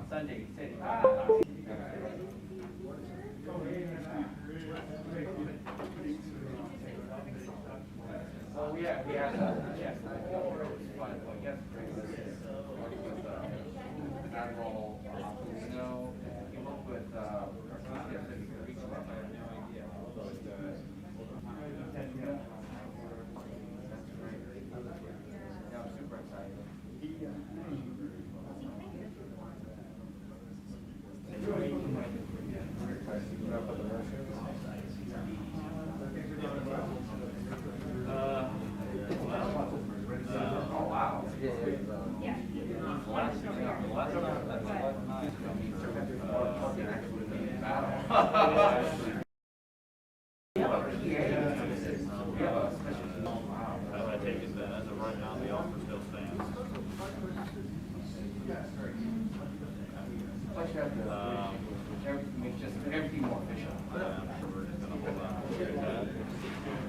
Sunday, he said, well, we had, yes, it's fun. Well, yes, Admiral, Snow, he worked with, yeah, I'm super excited. Oh, wow. I take it that as of right now, the offer still stands. Plus you have to, make just everything more efficient. I'm sure we're just gonna hold on to that.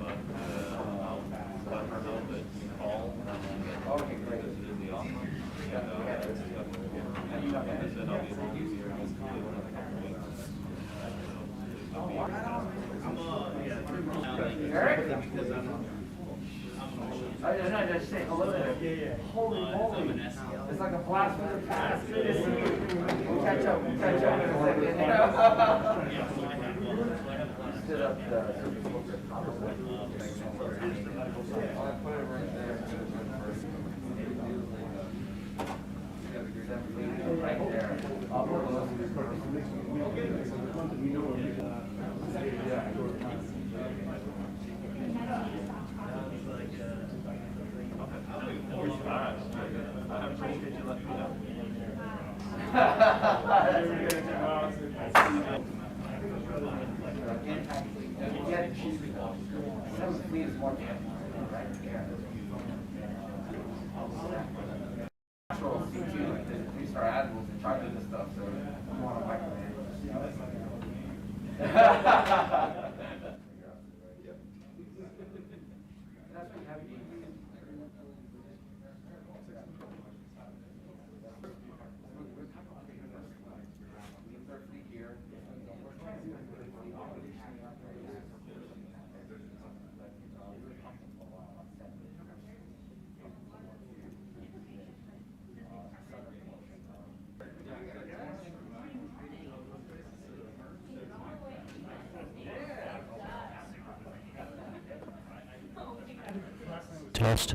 But, I'll let her know that you called and then Okay, great. this is the offer. And, like I said, I'll be easier. I'll complete it in a couple weeks. Eric? I just say hello there. Holy moly. It's like a blast from the past. Good to see you. We'll catch up. We'll catch up in a second. Stood up the right there. I appreciate you letting me know. Some fleet is more natural, CQ, like the three-star admirals in charge of this stuff, so I'm on a micromanage. That's what happened. Test.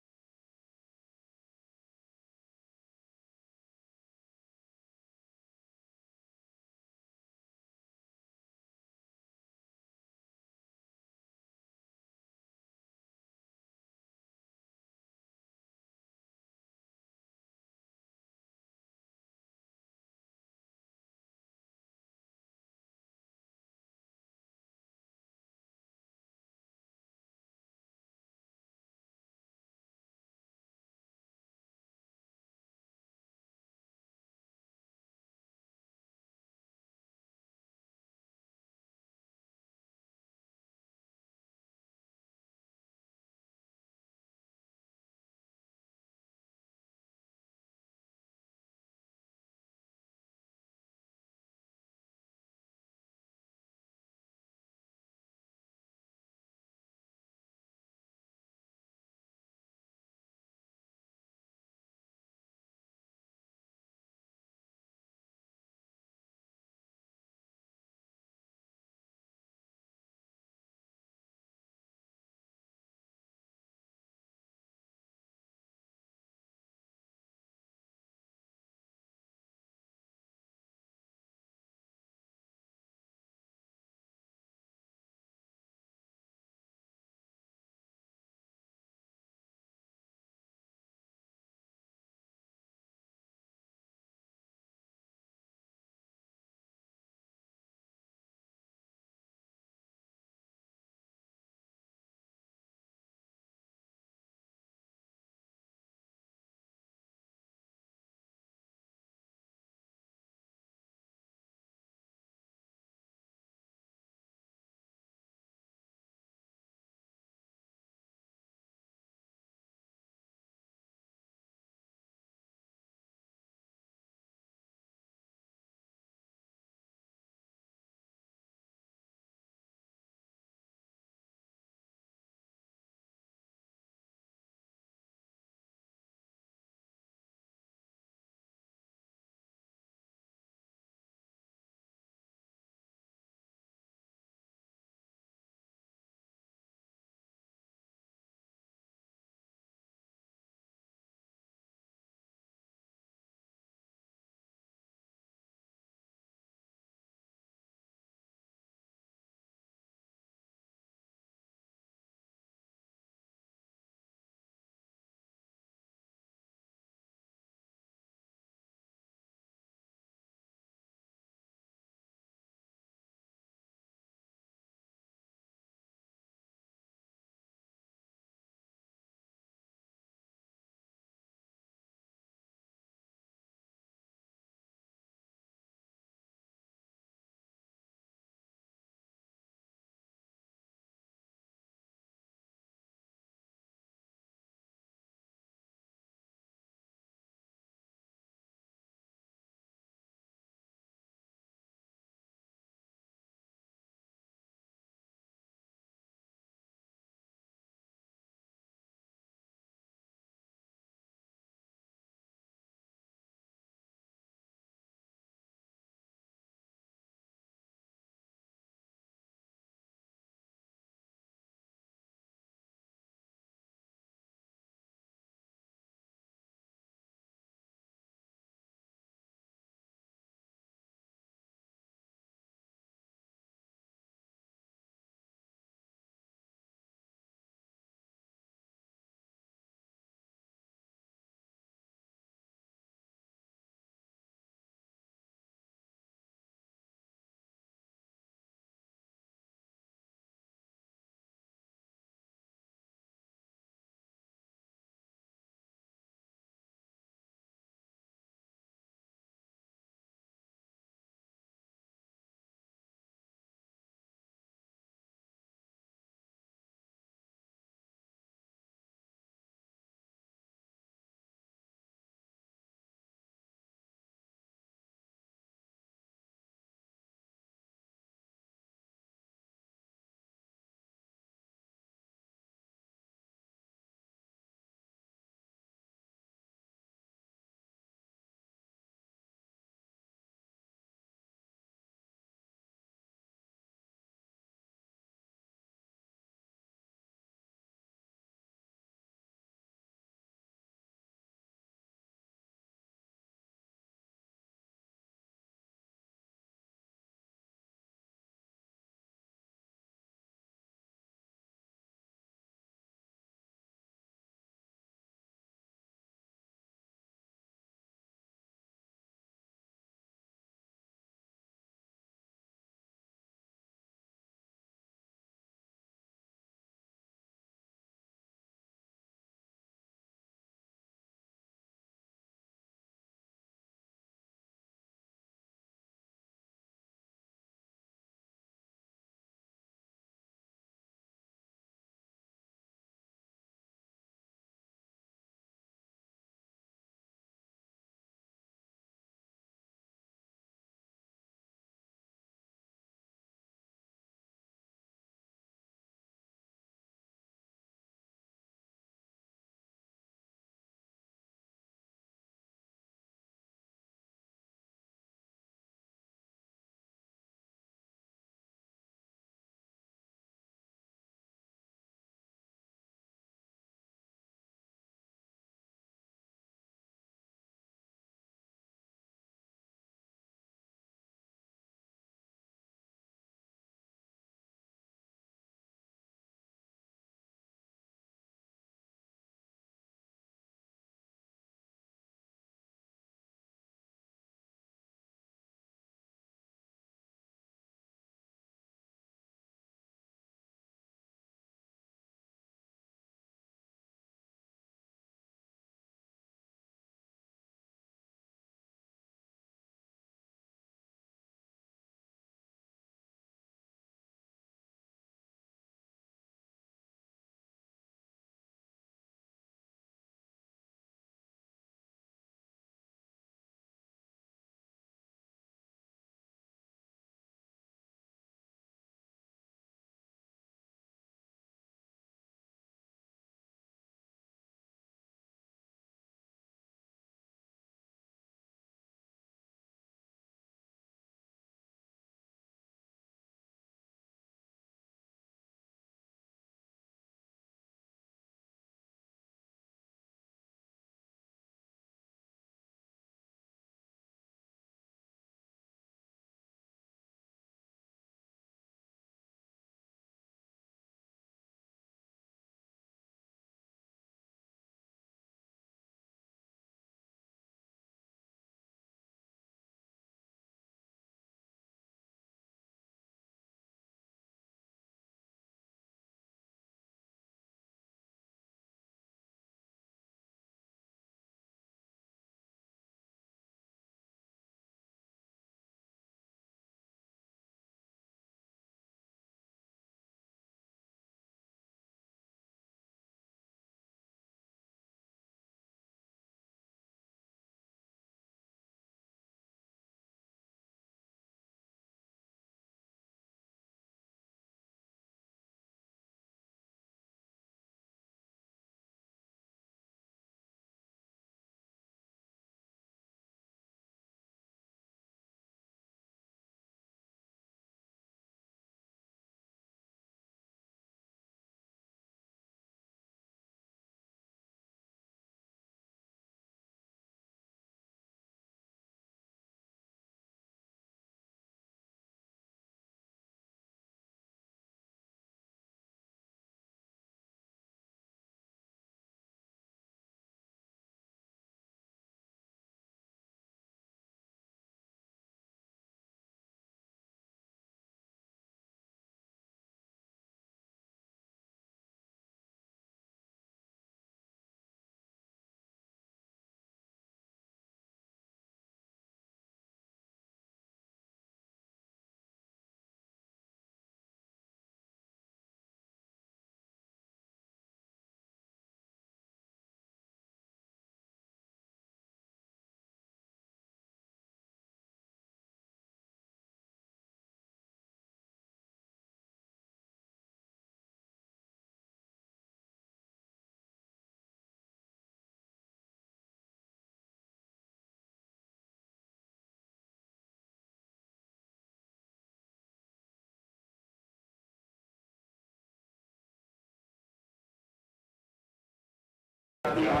Mic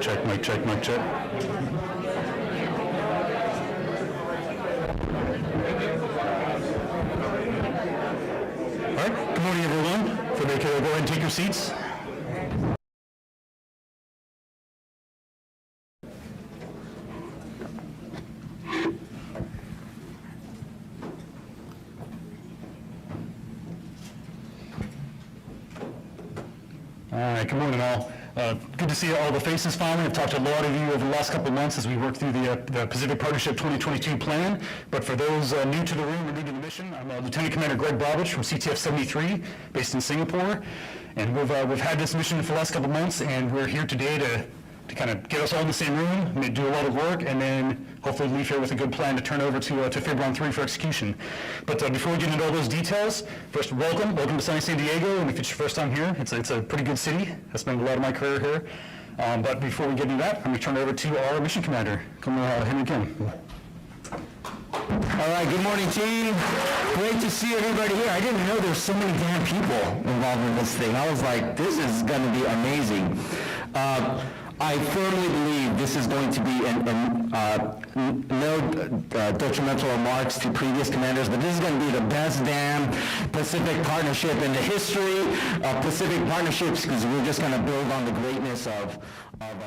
check, mic check, mic check. All right, good morning, everyone. If we could go ahead and take your seats. All right, good morning, all. Good to see all the faces finally. I've talked to a lot of you over the last couple of months as we work through the Pacific Partnership 2022 plan. But for those new to the room or new to the mission, I'm Lieutenant Commander Greg Bobich from CTF 73, based in Singapore. And we've had this mission for the last couple of months, and we're here today to kind of get us all in the same room, do a lot of work, and then hopefully leave here with a good plan to turn over to Fibron 3 for execution. But before we get into all those details, first, welcome to sunny San Diego, and if it's your first time here, it's a pretty good city. I spent a lot of my career here. But before we get into that, I'm going to turn it over to our mission commander, Henry Kim. All right, good morning, team. Great to see everybody here. I didn't know there's so many damn people involved in this thing. I was like, this is going to be amazing. I firmly believe this is going to be, no detrimental remarks to previous commanders, but this is going to be the best damn Pacific Partnership in the history of Pacific Partnerships, because we're just going to build on the greatness of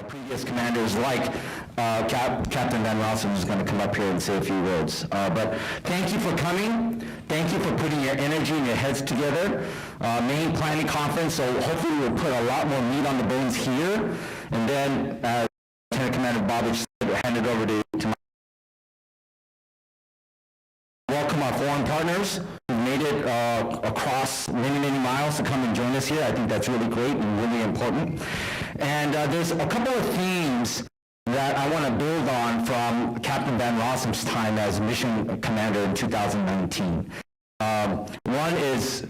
previous commanders like Captain Van Rossum, who's going to come up here and say a few words. But thank you for coming. Thank you for putting your energy and your heads together. Main planning conference, so hopefully we'll put a lot more meat on the bones here. And then, Lieutenant Commander Bobich said, hand it over to my... Welcome our foreign partners who made it across many, many miles to come and join us here. I think that's really great and really important. And there's a couple of themes that I want to build on from Captain Van Rossum's time as mission commander in 2019. One is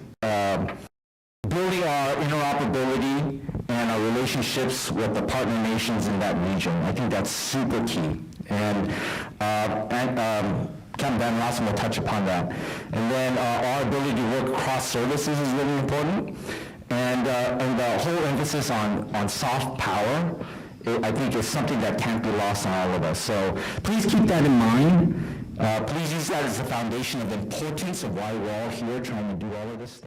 building our interoperability and our relationships with the partner nations in that region. I think that's super key. And Captain Van Rossum will touch upon that. And then our ability to work across services is really important. And the whole emphasis on soft power, I think, is something that can't be lost on all of us. So please keep that in mind. Please use that as the foundation of the importance of why we're all here trying to do all of this stuff.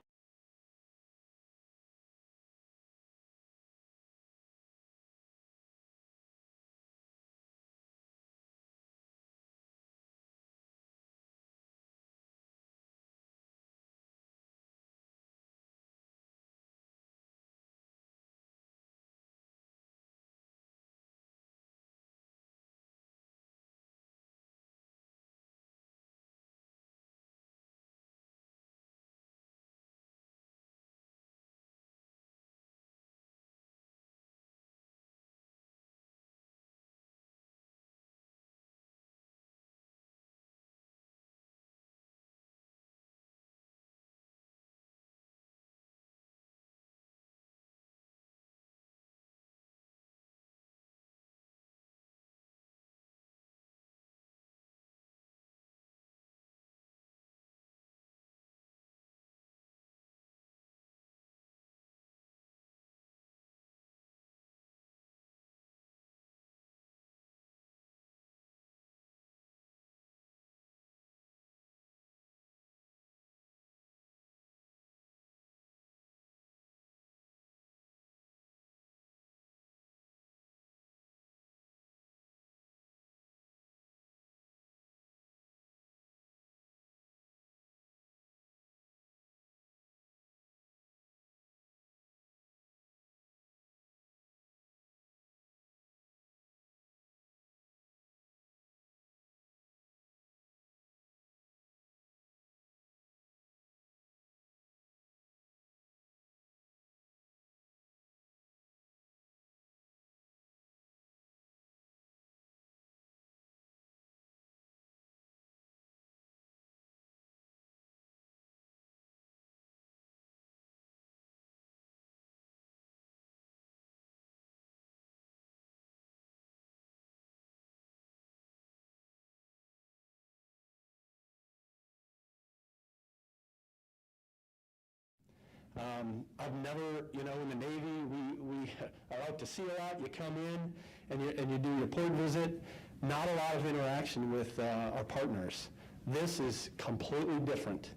I've never, in the Navy, we are out to sea a lot. You come in and you do your port visit. Not a lot of interaction with our partners. This is completely different.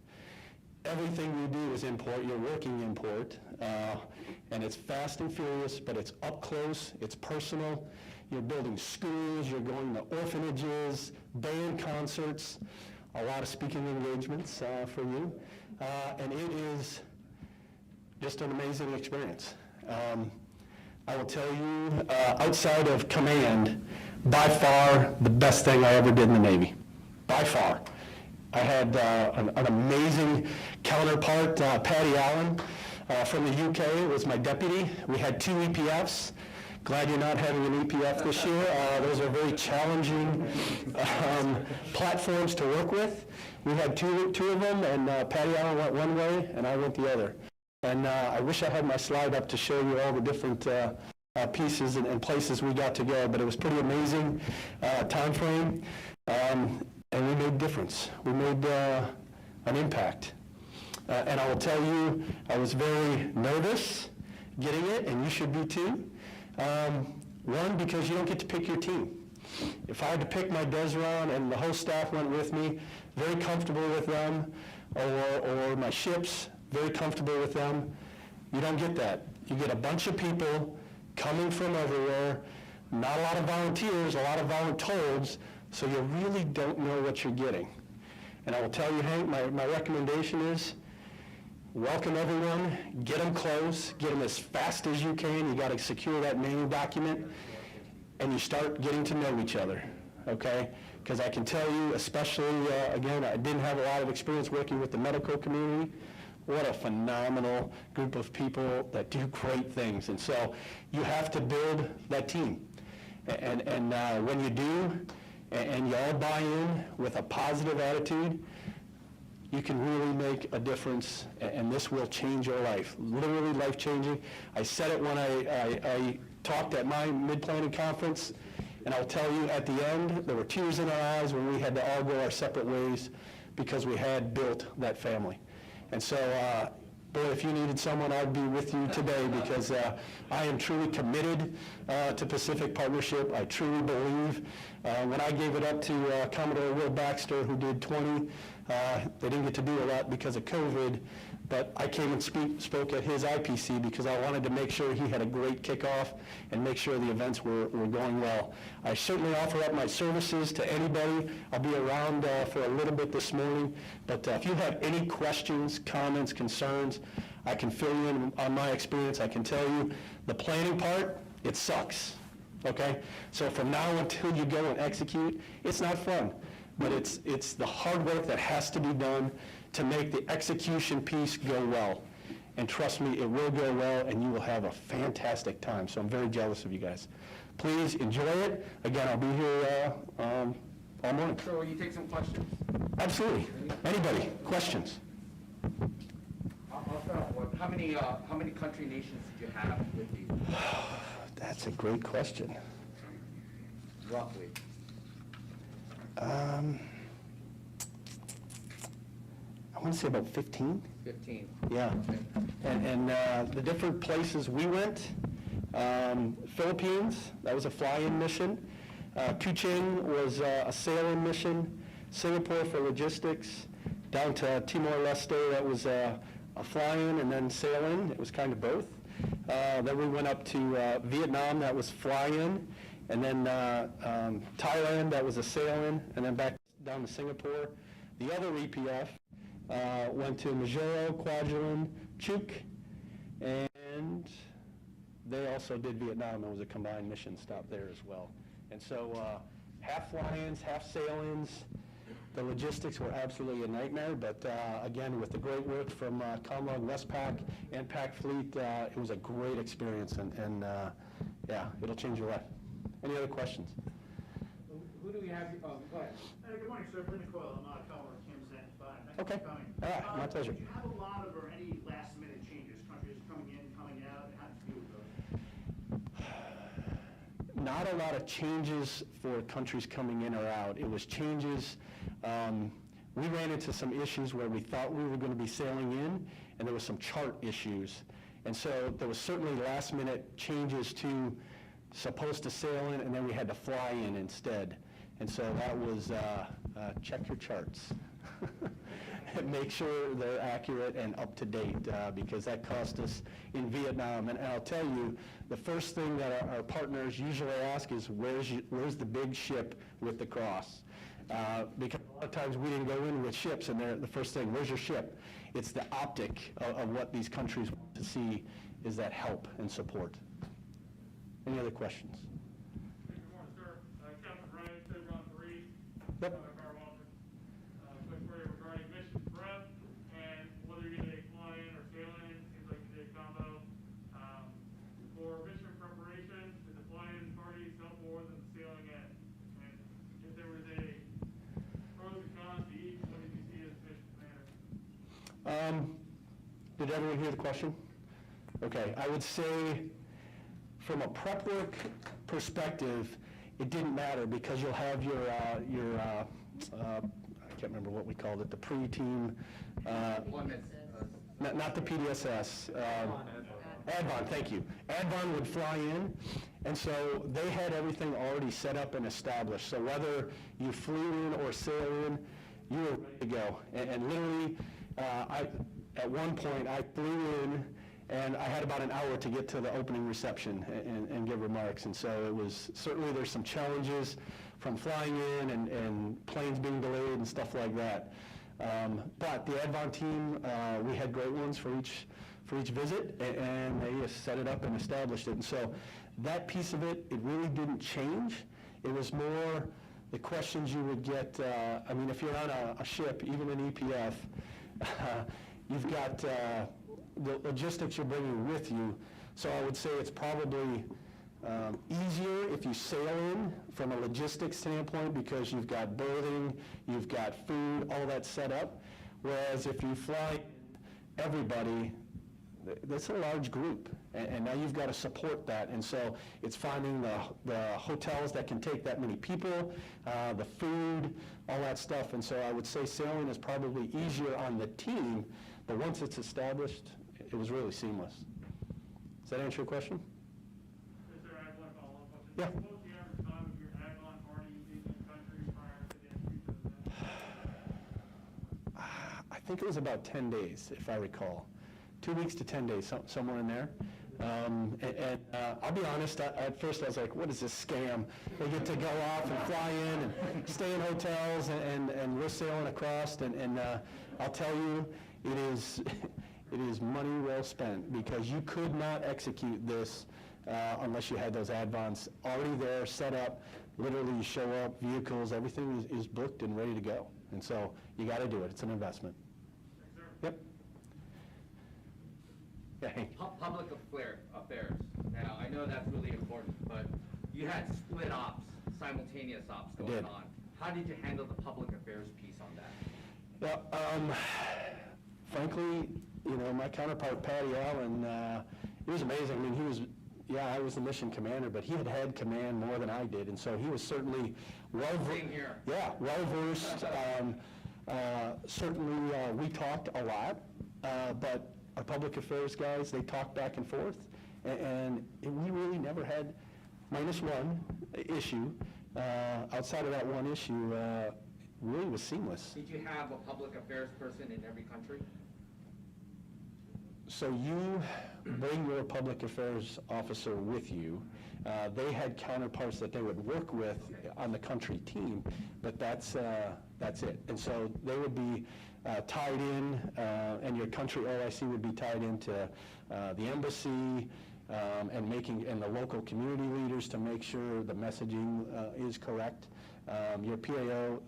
Everything we do is import. You're working import, and it's fast and furious, but it's up close, it's personal. You're building schools, you're going to orphanages, band concerts, a lot of speaking engagements for you, and it is just an amazing experience. I will tell you, outside of command, by far the best thing I ever did in the Navy, by far. I had an amazing counterpart, Patty Allen from the UK, was my deputy. We had 2 EPFs. Glad you're not having an EPF this year. Those are very challenging platforms to work with. We had two of them, and Patty Allen went one way, and I went the other. And I wish I had my slide up to show you all the different pieces and places we got to go, but it was pretty amazing time frame, and we made a difference. We made an impact. And I will tell you, I was very nervous getting it, and you should be too. One, because you don't get to pick your team. If I had to pick my Desron and the whole staff went with me, very comfortable with them, or my ships, very comfortable with them, you don't get that. You get a bunch of people coming from everywhere, not a lot of volunteers, a lot of voluntold, so you really don't know what you're getting. And I will tell you, Hank, my recommendation is welcome everyone, get them close, get them as fast as you can. You got to secure that name document, and you start getting to know each other, okay? Because I can tell you, especially, again, I didn't have a lot of experience working with the medical community. What a phenomenal group of people that do great things. And so you have to build that team. And when you do, and you all buy in with a positive attitude, you can really make a difference, and this will change your life, literally life-changing. I said it when I talked at my mid-planning conference, and I'll tell you, at the end, there were tears in our eyes when we had to all go our separate ways because we had built that family. And so, boy, if you needed someone, I'd be with you today because I am truly committed to Pacific Partnership. I truly believe. When I gave it up to Commodore Will Baxter, who did 20, they didn't get to do a lot because of COVID, but I came and spoke at his IPC because I wanted to make sure he had a great kickoff and make sure the events were going well. I certainly offer up my services to anybody. I'll be around for a little bit this morning, but if you have any questions, comments, concerns, I can fill you in on my experience. I can tell you the planning part, it sucks, okay? So from now until you go and execute, it's not fun, but it's the hard work that has to be done to make the execution piece go well. And trust me, it will go well, and you will have a fantastic time. So I'm very jealous of you guys. Please enjoy it. Again, I'll be here all morning. So will you take some questions? Absolutely. Anybody? Questions? I'll start off with, how many country nations did you have with you? That's a great question. Roughly. I want to say about 15. 15. Yeah. Okay. And the different places we went, Philippines, that was a fly-in mission. Kuching was a sail-in mission. Singapore for logistics. Down to Timor-Leste, that was a fly-in and then sail-in. It was kind of both. Then we went up to Vietnam, that was fly-in. And then Thailand, that was a sail-in. And then back down to Singapore. The other EPF went to Majuro, Kwajalein, Chuuk, and they also did Vietnam. It was a combined mission stop there as well. And so half fly-ins, half sail-ins. The logistics were absolutely a nightmare, but again, with the great work from Comlog, Westpac, and Pac Fleet, it was a great experience, and yeah, it'll change your life. Any other questions? Who do we have? Oh, go ahead. Good morning, sir. Brenda Coyle. I'm Colorado Campus 95. Thank Okay. you for coming. All right, my pleasure. Did you have a lot of or any last-minute changes? Countries coming in, coming out? How did you deal with those? Not a lot of changes for countries coming in or out. It was changes we ran into some issues where we thought we were going to be sailing in, and there was some chart issues. And so there was certainly last-minute changes to supposed to sail in, and then we had to fly in instead. And so that was, check your charts. And make sure they're accurate and up to date, because that cost us in Vietnam. And I'll tell you, the first thing that our partners usually ask is, where's the big ship with the cross? Because a lot of times we didn't go in with ships, and the first thing, where's your ship? It's the optic of what these countries want to see is that help and support. Any other questions? Good morning, sir. Captain Ryan, State Round 3. Yep. Car Walker. Quick for you regarding mission prep and whether you're going to fly in or sail in. Seems like you did a combo. For mission preparation, did the fly-in parties help more than the sailing in? And if there was a pros and cons to each, what did you see as mission commander? Did everyone hear the question? Okay, I would say from a prep work perspective, it didn't matter because you'll have your I can't remember what we called it, the pre-team, not the PDSS, Advon, thank you. Advon would fly in, and so they had everything already set up and established. So whether you flew in or sailed in, you were ready to go. And literally, at one point, I flew in, and I had about an hour to get to the opening reception and give remarks. And so it was, certainly there's some challenges from flying in and planes being delayed and stuff like that. But the Advon team, we had great ones for each visit, and they just set it up and established it. And so that piece of it, it really didn't change. It was more the questions you would get. I mean, if you're on a ship, even an EPF, you've got the logistics you're bringing with you. So I would say it's probably easier if you sail in from a logistics standpoint because you've got berthing, you've got food, all that set up. Whereas if you fly everybody, that's a large group, and now you've got to support that. And so it's finding the hotels that can take that many people, the food, all that stuff. And so I would say sailing is probably easier on the team, but once it's established, it was really seamless. Does that answer your question? Yes, sir. I have one follow-up question. Yeah. What was the average time of your Advon party in the country prior to the entry to the event? I think it was about 10 days, if I recall. 2 weeks to 10 days, somewhere in there. I'll be honest, at first I was like, what is this scam? They get to go off and fly in and stay in hotels, and we're sailing across, and I'll tell you, it is money well spent, because you could not execute this unless you had those Advons already there, set up. Literally, you show up, vehicles, everything is booked and ready to go. And so you got to do it. It's an investment. Thanks, sir. Yep. Yeah, Hank. Public affairs. Now, I know that's really important, but you had split ops, simultaneous ops did. going on. How did you handle the public affairs piece on that? Yeah, frankly, my counterpart, Patty Allen, it was amazing. I mean, I was the mission commander, but he had command more than I did, and so he was certainly Same here. Yeah, well-versed. Certainly, we talked a lot, but our public affairs guys, they talked back and forth, and we really never had, minus one issue, outside of that one issue, really was seamless. Did you have a public affairs person in every country? So you bring your public affairs officer with you. They had counterparts that they would work with on the country team, but that's it. And so they would be tied in, and your country OIC would be tied into the embassy and the local community leaders to make sure the messaging is correct. Your PAO,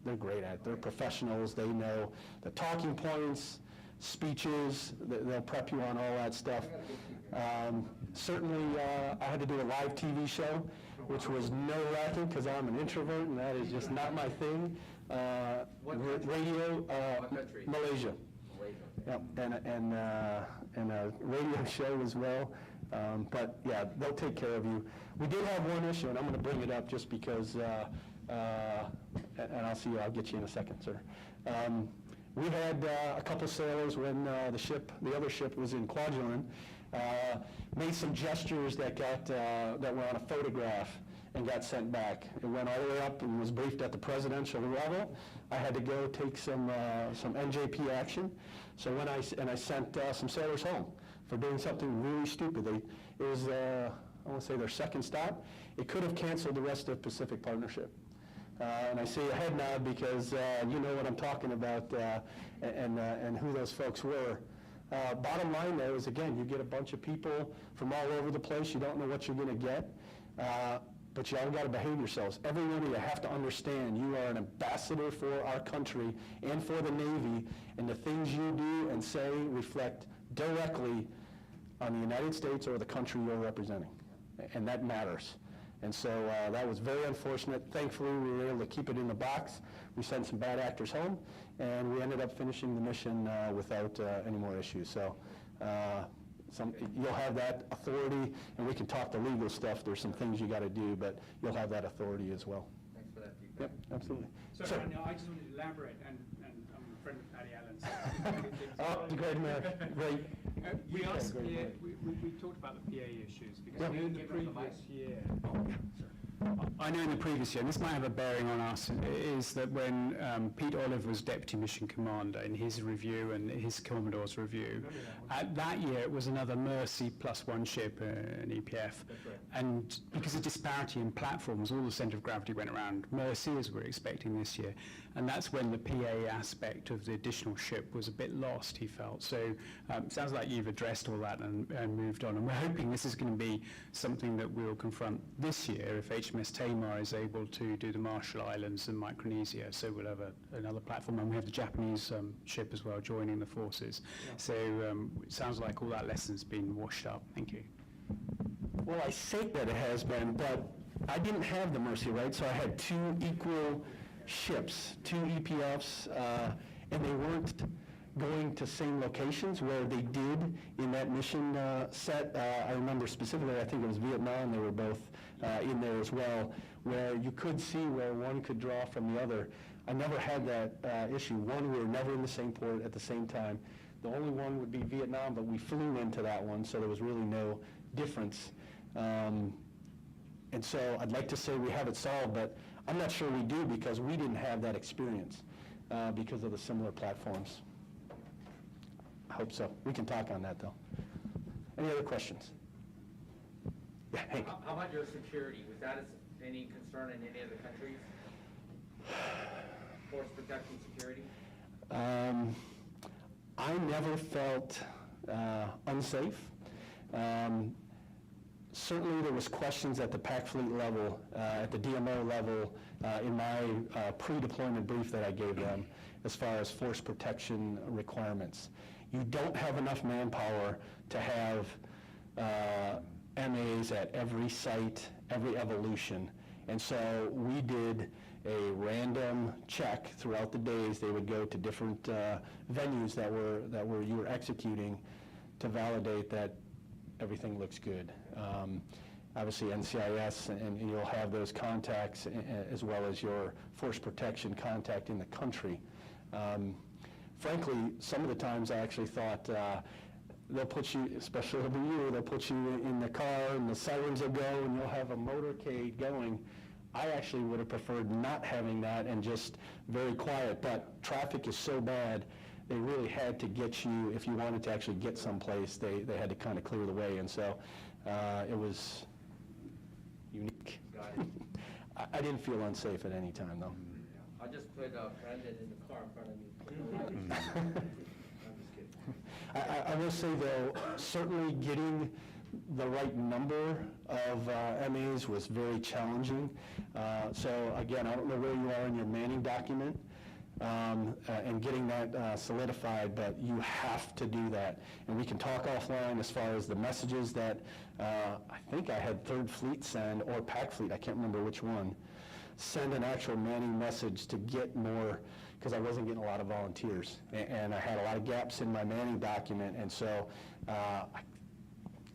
they're great at it. They're professionals. They know the talking points, speeches, they'll prep you on all that stuff. Certainly, I had to do a live TV show, which was nerve-wracking because I'm an introvert and that is just not my thing. Radio, What country? Malaysia. Malaysia. Yep, and a radio show as well. But yeah, they'll take care of you. We did have one issue, and I'm going to bring it up just because and I'll get you in a second, sir. We had a couple sailors when the other ship was in Kwajalein, made some gestures that were on a photograph and got sent back. It went all the way up and was briefed at the presidential level. I had to go take some NJP action. So I sent some sailors home for doing something really stupid. It was, I want to say, their second stop. It could have canceled the rest of Pacific Partnership. And I say a head nod because you know what I'm talking about and who those folks were. Bottom line though is, again, you get a bunch of people from all over the place. You don't know what you're going to get. But you all got to behave yourselves. Every one of you have to understand you are an ambassador for our country and for the Navy, and the things you do and say reflect directly on the United States or the country you're representing. And that matters. And so that was very unfortunate. Thankfully, we were able to keep it in the box. We sent some bad actors home, and we ended up finishing the mission without any more issues. So you'll have that authority, and we can talk the legal stuff. There's some things you got to do, but you'll have that authority as well. Thanks for that feedback. Yep, absolutely. So, no, I just wanted to elaborate, and I'm a friend of Paddy Allen's. Oh, great, Mayor. Great. We asked, great yeah, point. we talked about the PA issues, because Yeah. I know in the previous year, I know in the previous year, and this might have a bearing on us, is that when Pete Olive was Deputy Mission Commander in his review and his Commodore's review, that year it was another Mercy plus one ship, an EPF. And because of disparity in platforms, all the centre of gravity went around Mercy, as we're expecting this year. And that's when the PA aspect of the additional ship was a bit lost, he felt. So it sounds like you've addressed all that and moved on. And we're hoping this is going to be something that we'll confront this year if HMS Tamar is able to do the Marshall Islands and Micronesia. So we'll have another platform, and we have the Japanese ship as well joining the forces. Yeah. So it sounds like all that lesson's been washed up. Thank you. Well, I say that it has been, but I didn't have the Mercy, right? So I had two equal ships, two EPFs, and they weren't going to same locations where they did in that mission set. I remember specifically, I think it was Vietnam, they were both in there as well, where you could see where one could draw from the other. I never had that issue. One, we were never in the same port at the same time. The only one would be Vietnam, but we flew into that one, so there was really no difference. And so I'd like to say we have it solved, but I'm not sure we do because we didn't have that experience because of the similar platforms. I hope so. We can talk on that, though. Any other questions? Yeah, Hank. How about your security? Was that any concern in any of the countries? Force protection security? I never felt unsafe. Certainly there was questions at the PAC fleet level, at the DMO level, in my pre-deployment brief that I gave them as far as force protection requirements. You don't have enough manpower to have MAs at every site, every evolution. And so we did a random check throughout the days. They would go to different venues that you were executing to validate that everything looks good. Obviously NCIS, and you'll have those contacts as well as your force protection contact in the country. Frankly, some of the times I actually thought they'll put you, especially over you, they'll put you in the car and the sirens will go and you'll have a motorcade going. I actually would have preferred not having that and just very quiet, but traffic is so bad, they really had to get you, if you wanted to actually get someplace, they had to kind of clear the way, and so it was unique. Got it. I didn't feel unsafe at any time, though. I just put Brendan in the car in front of me. I'm just kidding. I will say, though, certainly getting the right number of MAs was very challenging. So again, I don't know where you are in your Manning document and getting that solidified, but you have to do that. And we can talk offline as far as the messages that I think I had 3rd Fleet send, or PAC Fleet, I can't remember which one, send an actual Manning message to get more, because I wasn't getting a lot of volunteers. And I had a lot of gaps in my Manning document, and so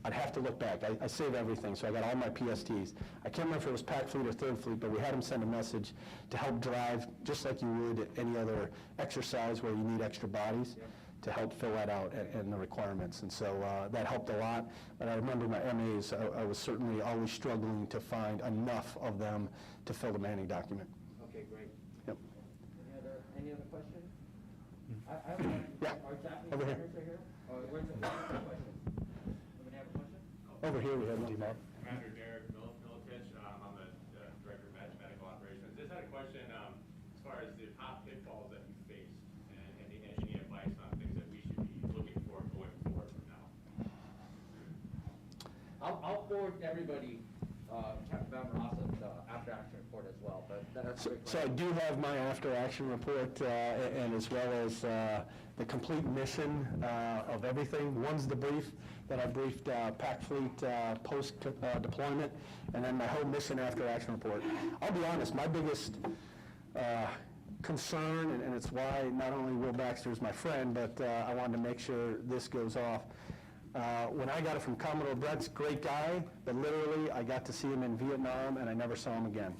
I'd have to look back. I save everything, so I got all my PSTs. I can't remember if it was Pac Fleet or Third Fleet, but we had them send a message to help drive, just like you would at any other exercise where you need extra bodies, to help fill that out and the requirements. And so that helped a lot. But I remember my MAs, I was certainly always struggling to find enough of them to fill the Manning document. Okay, great. Yep. Any other questions? I have one. Yeah, Our Japanese over here. partners are here? Where's the questions? Anybody have a question? Over here we have one, Mark. Commander Derek Militich, I'm the Director of Medical Operations. Just had a question as far as the top pitfalls that you faced and any advice on things that we should be looking for going forward from now. I'll forward everybody Captain Van Rossen's after-action report as well, but that's a great So I question. do have my after-action report, and as well as the complete mission of everything. One's the brief that I briefed Pac Fleet post-deployment, and then my whole mission after-action report. I'll be honest, my biggest concern, and it's why not only Will Baxter is my friend, but I wanted to make sure this goes off. When I got it from Commodore Brett's great guy, but literally I got to see him in Vietnam and I never saw him again.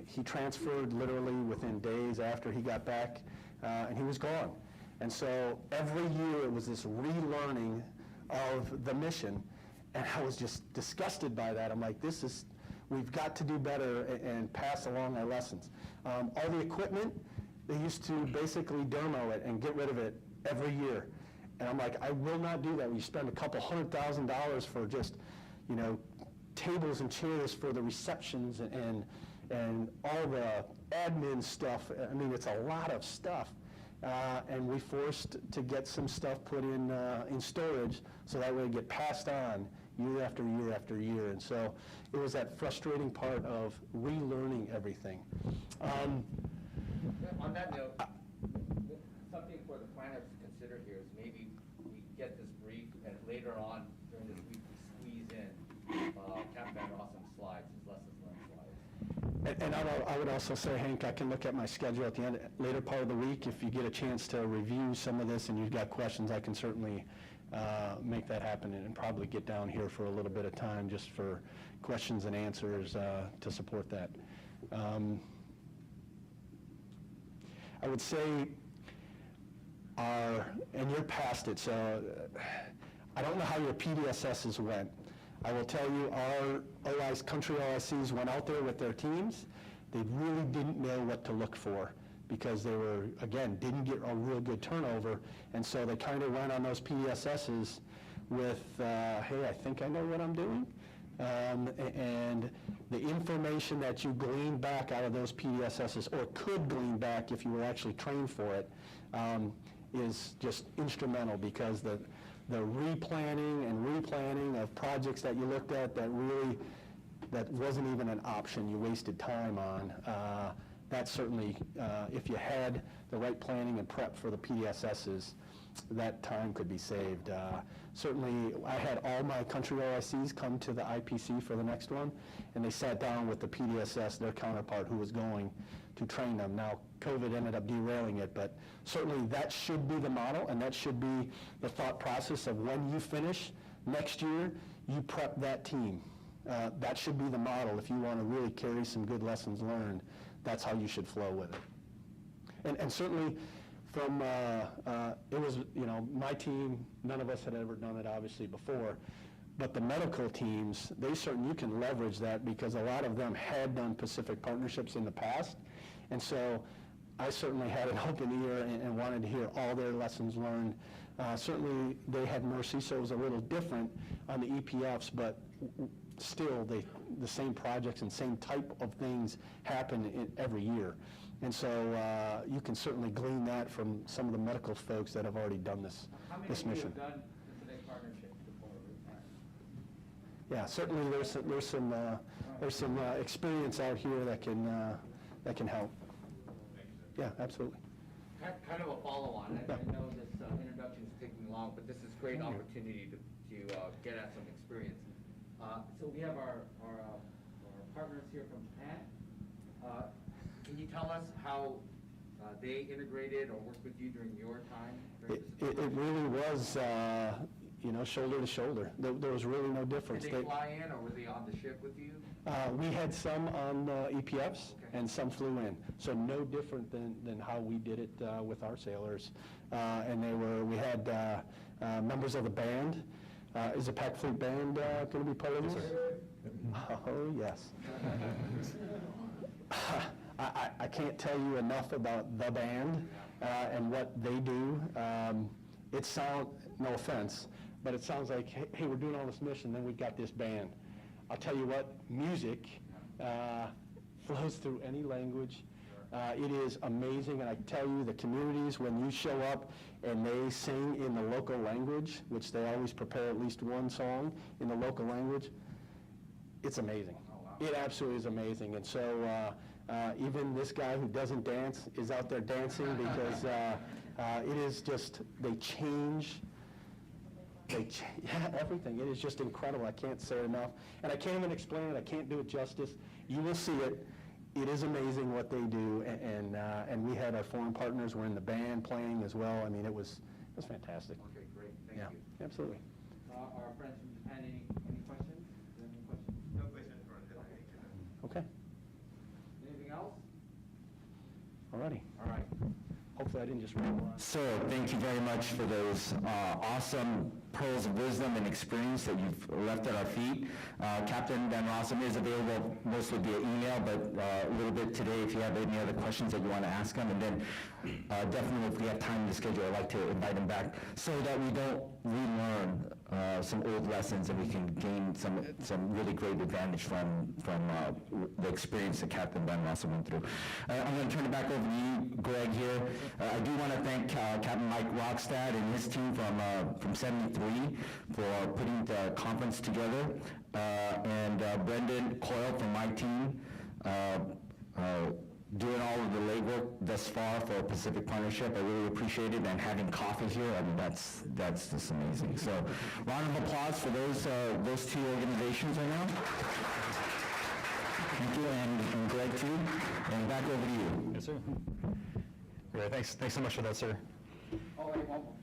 He transferred literally within days after he got back, and he was gone. And so every year it was this relearning of the mission, and I was just disgusted by that. I'm like, we've got to do better and pass along our lessons. All the equipment, they used to basically demo it and get rid of it every year. And I'm like, I will not do that. We spend a couple $100,000 for just, tables and chairs for the receptions and all the admin stuff. I mean, it's a lot of stuff. And we forced to get some stuff put in storage so that way it get passed on year after year after year. And so it was that frustrating part of relearning everything. On that note, something for the planners to consider here is maybe we get this brief and later on during this week we squeeze in Captain Van Rossen's slides, his lessons learned slides. And I would also say, Hank, I can look at my schedule at the end, later part of the week. If you get a chance to review some of this and you've got questions, I can certainly make that happen and probably get down here for a little bit of time just for questions and answers to support that. I would say and you're past it, so I don't know how your PDSSs went. I will tell you, our country OICs went out there with their teams. They really didn't know what to look for because they were, again, didn't get a real good turnover, and so they kind of went on those PDSSs with, hey, I think I know what I'm doing. And the information that you glean back out of those PDSSs, or could glean back if you were actually trained for it, is just instrumental because the replanning and replanning of projects that you looked at that wasn't even an option, you wasted time on. That certainly, if you had the right planning and prep for the PDSSs, that time could be saved. Certainly, I had all my country OICs come to the IPC for the next one, and they sat down with the PDSS, their counterpart, who was going to train them. Now, COVID ended up derailing it, but certainly that should be the model, and that should be the thought process of when you finish next year, you prep that team. That should be the model if you want to really carry some good lessons learned. That's how you should flow with it. And certainly, from, it was, my team, none of us had ever done it obviously before, but the medical teams, you can leverage that because a lot of them had done Pacific partnerships in the past. And so I certainly had an open ear and wanted to hear all their lessons learned. Certainly they had Mercy, so it was a little different on the EPFs, but still the same projects and same type of things happen every year. And so you can certainly glean that from some of the medical folks that have already done this mission. How many of you have done Pacific partnerships before? Yeah, certainly there's some experience out here that can help. Yeah, absolutely. Kind of a follow-on. I know this introduction is taking long, but this is a great opportunity to get at some experience. So we have our partners here from Japan. Can you tell us how they integrated or worked with you during your time? It really was, you know, shoulder to shoulder. There was really no difference. Did they fly in, or were they on the ship with you? We had some on EPFs and some flew in, so no different than how we did it with our sailors. And we had members of the band. Is the Pac Fleet Band going to be part of this? Oh, yes. I can't tell you enough about the band and what they do. It sounds, no offense, but it sounds like, hey, we're doing all this mission, then we've got this band. I'll tell you what, music flows through any language. It is amazing, and I tell you, the communities, when you show up and they sing in the local language, which they always prepare at least one song in the local language, it's amazing. It absolutely is amazing. And so even this guy who doesn't dance is out there dancing because it is just, they change, yeah, everything. It is just incredible. I can't say it enough. And I can't even explain it. I can't do it justice. You will see it. It is amazing what they do. And we had our foreign partners were in the band playing as well. I mean, it was fantastic. Okay, great, thank you. Yeah, absolutely. Our friends from Japan, any questions? Do you have any questions? No questions for us. Okay. Anything else? All righty. All right. Hopefully I didn't just ramble on. Sir, thank you very much for those awesome pearls of wisdom and experience that you've left at our feet. Captain Van Rossum is available mostly via email, but a little bit today if you have any other questions that you want to ask him. And then definitely if we have time in the schedule, I'd like to invite him back so that we don't relearn some old lessons and we can gain some really great advantage from the experience that Captain Van Rossum went through. I'm going to turn it back over to you, Greg, here. I do want to thank Captain Mike Rockstad and his team from 73 for putting the conference together, and Brendan Coyle from my team doing all of the legwork thus far for Pacific Partnership. I really appreciate it, and having coffee here, I mean, that's just amazing. So, round of applause for those two organizations right now. Thank you, and Greg too. And back over to you. Yes, sir. Great, thanks so much for that, sir. Oh, wait, one more.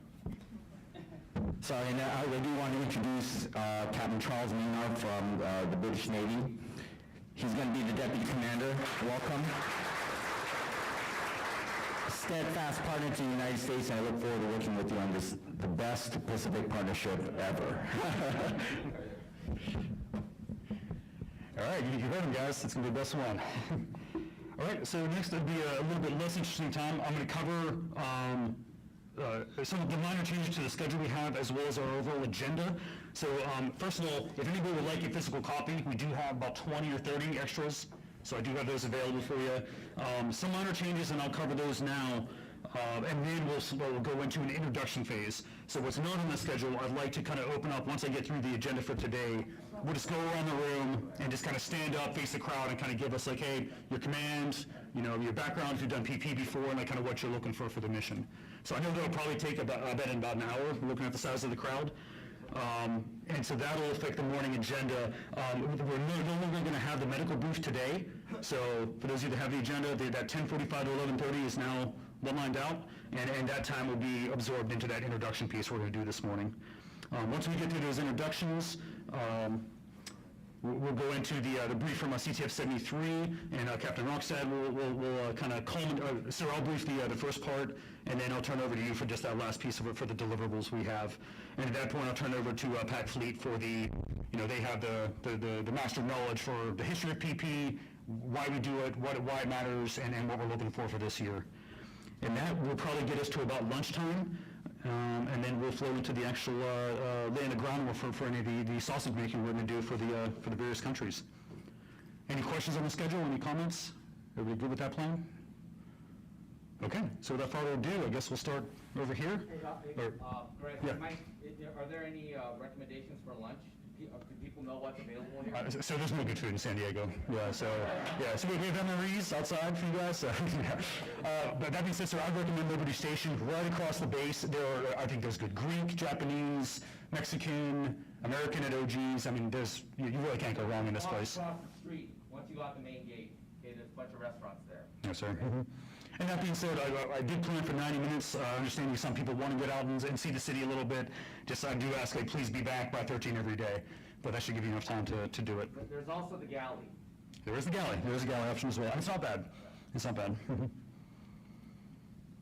Sorry, and I do want to introduce Captain Charles Maynard from the British Navy. He's going to be the Deputy Commander. Welcome. Steadfast partner to the United States, and I look forward to working with you on this, the best Pacific Partnership ever. All right, you heard him, guys. It's going to be the best one. All right, so next it'll be a little bit less interesting time. I'm going to cover some of the minor changes to the schedule we have, as well as our overall agenda. So first of all, if anybody would like a physical copy, we do have about 20 or 30 extras. So I do have those available for you. Some minor changes, and I'll cover those now. And then we'll go into an introduction phase. So what's not on the schedule, I'd like to kind of open up once I get through the agenda for today. We'll just go around the room and just kind of stand up, face the crowd, and kind of give us like, hey, your command, you know, your background, if you've done PP before, and like kind of what you're looking for the mission. So I know that'll probably take about an hour, looking at the size of the crowd. And so that'll affect the morning agenda. We're no longer going to have the medical booth today. So for those of you that have the agenda, that 10:45 to 11:30 is now well lined out, and that time will be absorbed into that introduction piece we're going to do this morning. Once we get through those introductions, we'll go into the brief from CTF 73, and Captain Rockstad will kind of comment. Sir, I'll brief the first part, and then I'll turn over to you for just that last piece of it for the deliverables we have. And at that point, I'll turn over to Pac Fleet for the, you know, they have the master of knowledge for the history of PP, why we do it, why it matters, and what we're looking for this year. And that will probably get us to about lunchtime. And then we'll flow into the actual laying the groundwork for any of the sausage making we're going to do for the various countries. Any questions on the schedule? Any comments? Everybody good with that plan? Okay. So without further ado, I guess we'll start over here. Greg, Yeah. Mike, are there any recommendations for lunch? Do people know what's available here? So there's no good food in San Diego. So we have MREs outside for you guys. So, but that being said, sir, I recommend Liberty Station right across the base. I think there's good Greek, Japanese, Mexican, American at OG's. I mean, you really can't go wrong in this place. Across the street, once you go out the main gate, okay, there's a bunch of restaurants there. Yes, sir. And that being said, I did plan for 90 minutes, understanding some people want to get out and see the city a little bit. Just I do ask, please be back by 13 every day, but that should give you enough time to do it. But there's also the galley. There is the galley. There is a galley option as well. And it's not bad. It's not bad.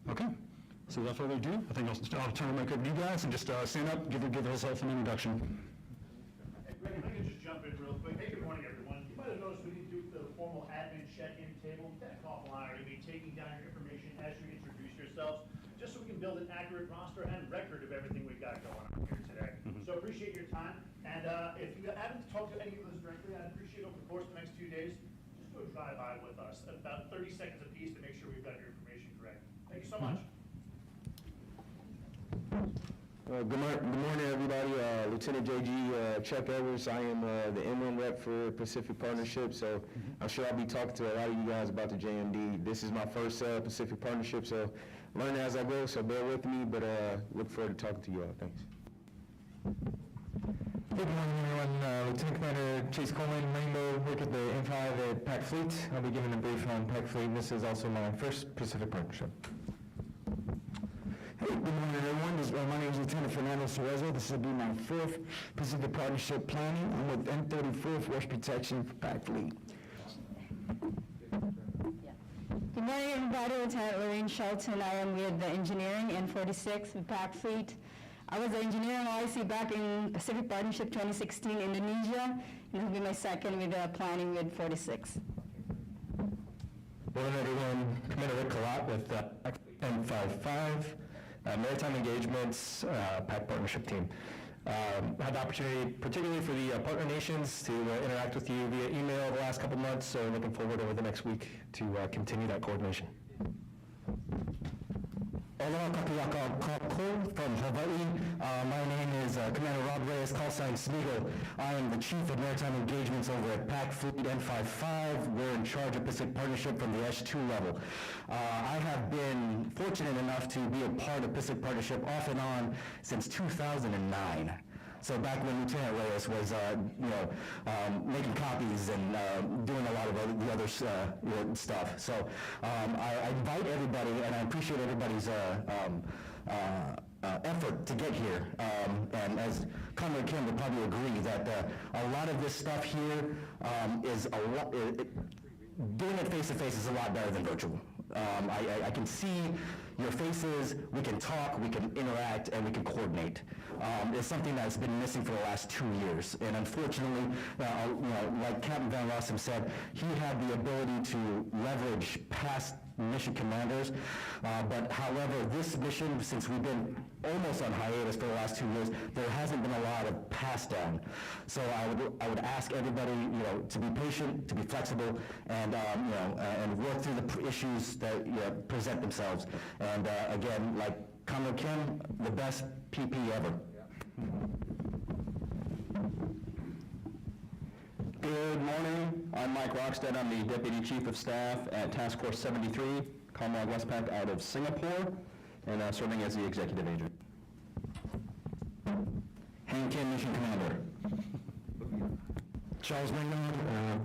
Okay. So without further ado, I think I'll turn the mic over to you guys and just stand up, give yourself an introduction. Hey, Greg, if I could just jump in real quick. Hey, good morning, everyone. You might have noticed we didn't do the formal admin check-in table. That awful honor to be taking down your information as you introduce yourselves, just so we can build an accurate roster and record of everything we've got going on here today. So appreciate your time. And if you haven't talked to any of us directly, I'd appreciate over the course of the next 2 days, just do a drive-by with us, about 30 seconds apiece to make sure we've got your information correct. Thank you so much. Good morning, everybody. Lieutenant JG Chuck Edwards. I am the M1 rep for Pacific Partnership, so I'm sure I'll be talking to a lot of you guys about the JMD. This is my first Pacific Partnership, so learning as I go, so bear with me, but look forward to talking to you all. Thanks. Good morning, everyone. Lieutenant Commander Chase Coleman, Rainbow, work at the M5 at Pac Fleet. I'll be giving a brief on Pac Fleet. This is also my first Pacific Partnership. Hey, good morning, everyone. My name is Lieutenant Fernando Cerezo. This will be my fourth Pacific Partnership planning. I'm with M34 Force Protection for Pac Fleet. Good morning, everybody. Lieutenant Lorraine Shelton. I am with the engineering in 46 with Pac Fleet. I was the engineering OIC back in Pacific Partnership 2016 Indonesia, and this will be my second with planning with 46. Morning, everyone. Commander Rick Kalat with M55. Maritime Engagements, PAC Partnership Team. Had the opportunity, particularly for the partner nations, to interact with you via email the last couple months, so looking forward over the next week to continue that coordination. Aloha kakiaka kako from Hawaii. My name is Commander Rob Reyes, call sign Smeagol. I am the Chief of Maritime Engagements over at PAC Fleet M55. We're in charge of Pacific Partnership from the S2 level. I have been fortunate enough to be a part of Pacific Partnership off and on since 2009. So back when Lieutenant Reyes was, making copies and doing a lot of the other stuff. So I invite everybody, and I appreciate everybody's effort to get here. And as Comrade Kim would probably agree that a lot of this stuff here is a lot. Doing it face-to-face is a lot better than virtual. I can see your faces, we can talk, we can interact, and we can coordinate. It's something that's been missing for the last 2 years. And unfortunately, like Captain Van Rossum said, he had the ability to leverage past mission commanders. But however, this mission, since we've been almost on hiatus for the last 2 years, there hasn't been a lot of pass down. So I would ask everybody, to be patient, to be flexible, and and work through the issues that present themselves. And again, like Comrade Kim, the best PP ever. Good morning. I'm Mike Rockstead. I'm the Deputy Chief of Staff at Task Force 73, Commonwealth Westpac out of Singapore, and serving as the Executive Agent. Hank Kim, Mission Commander. Charles Maynard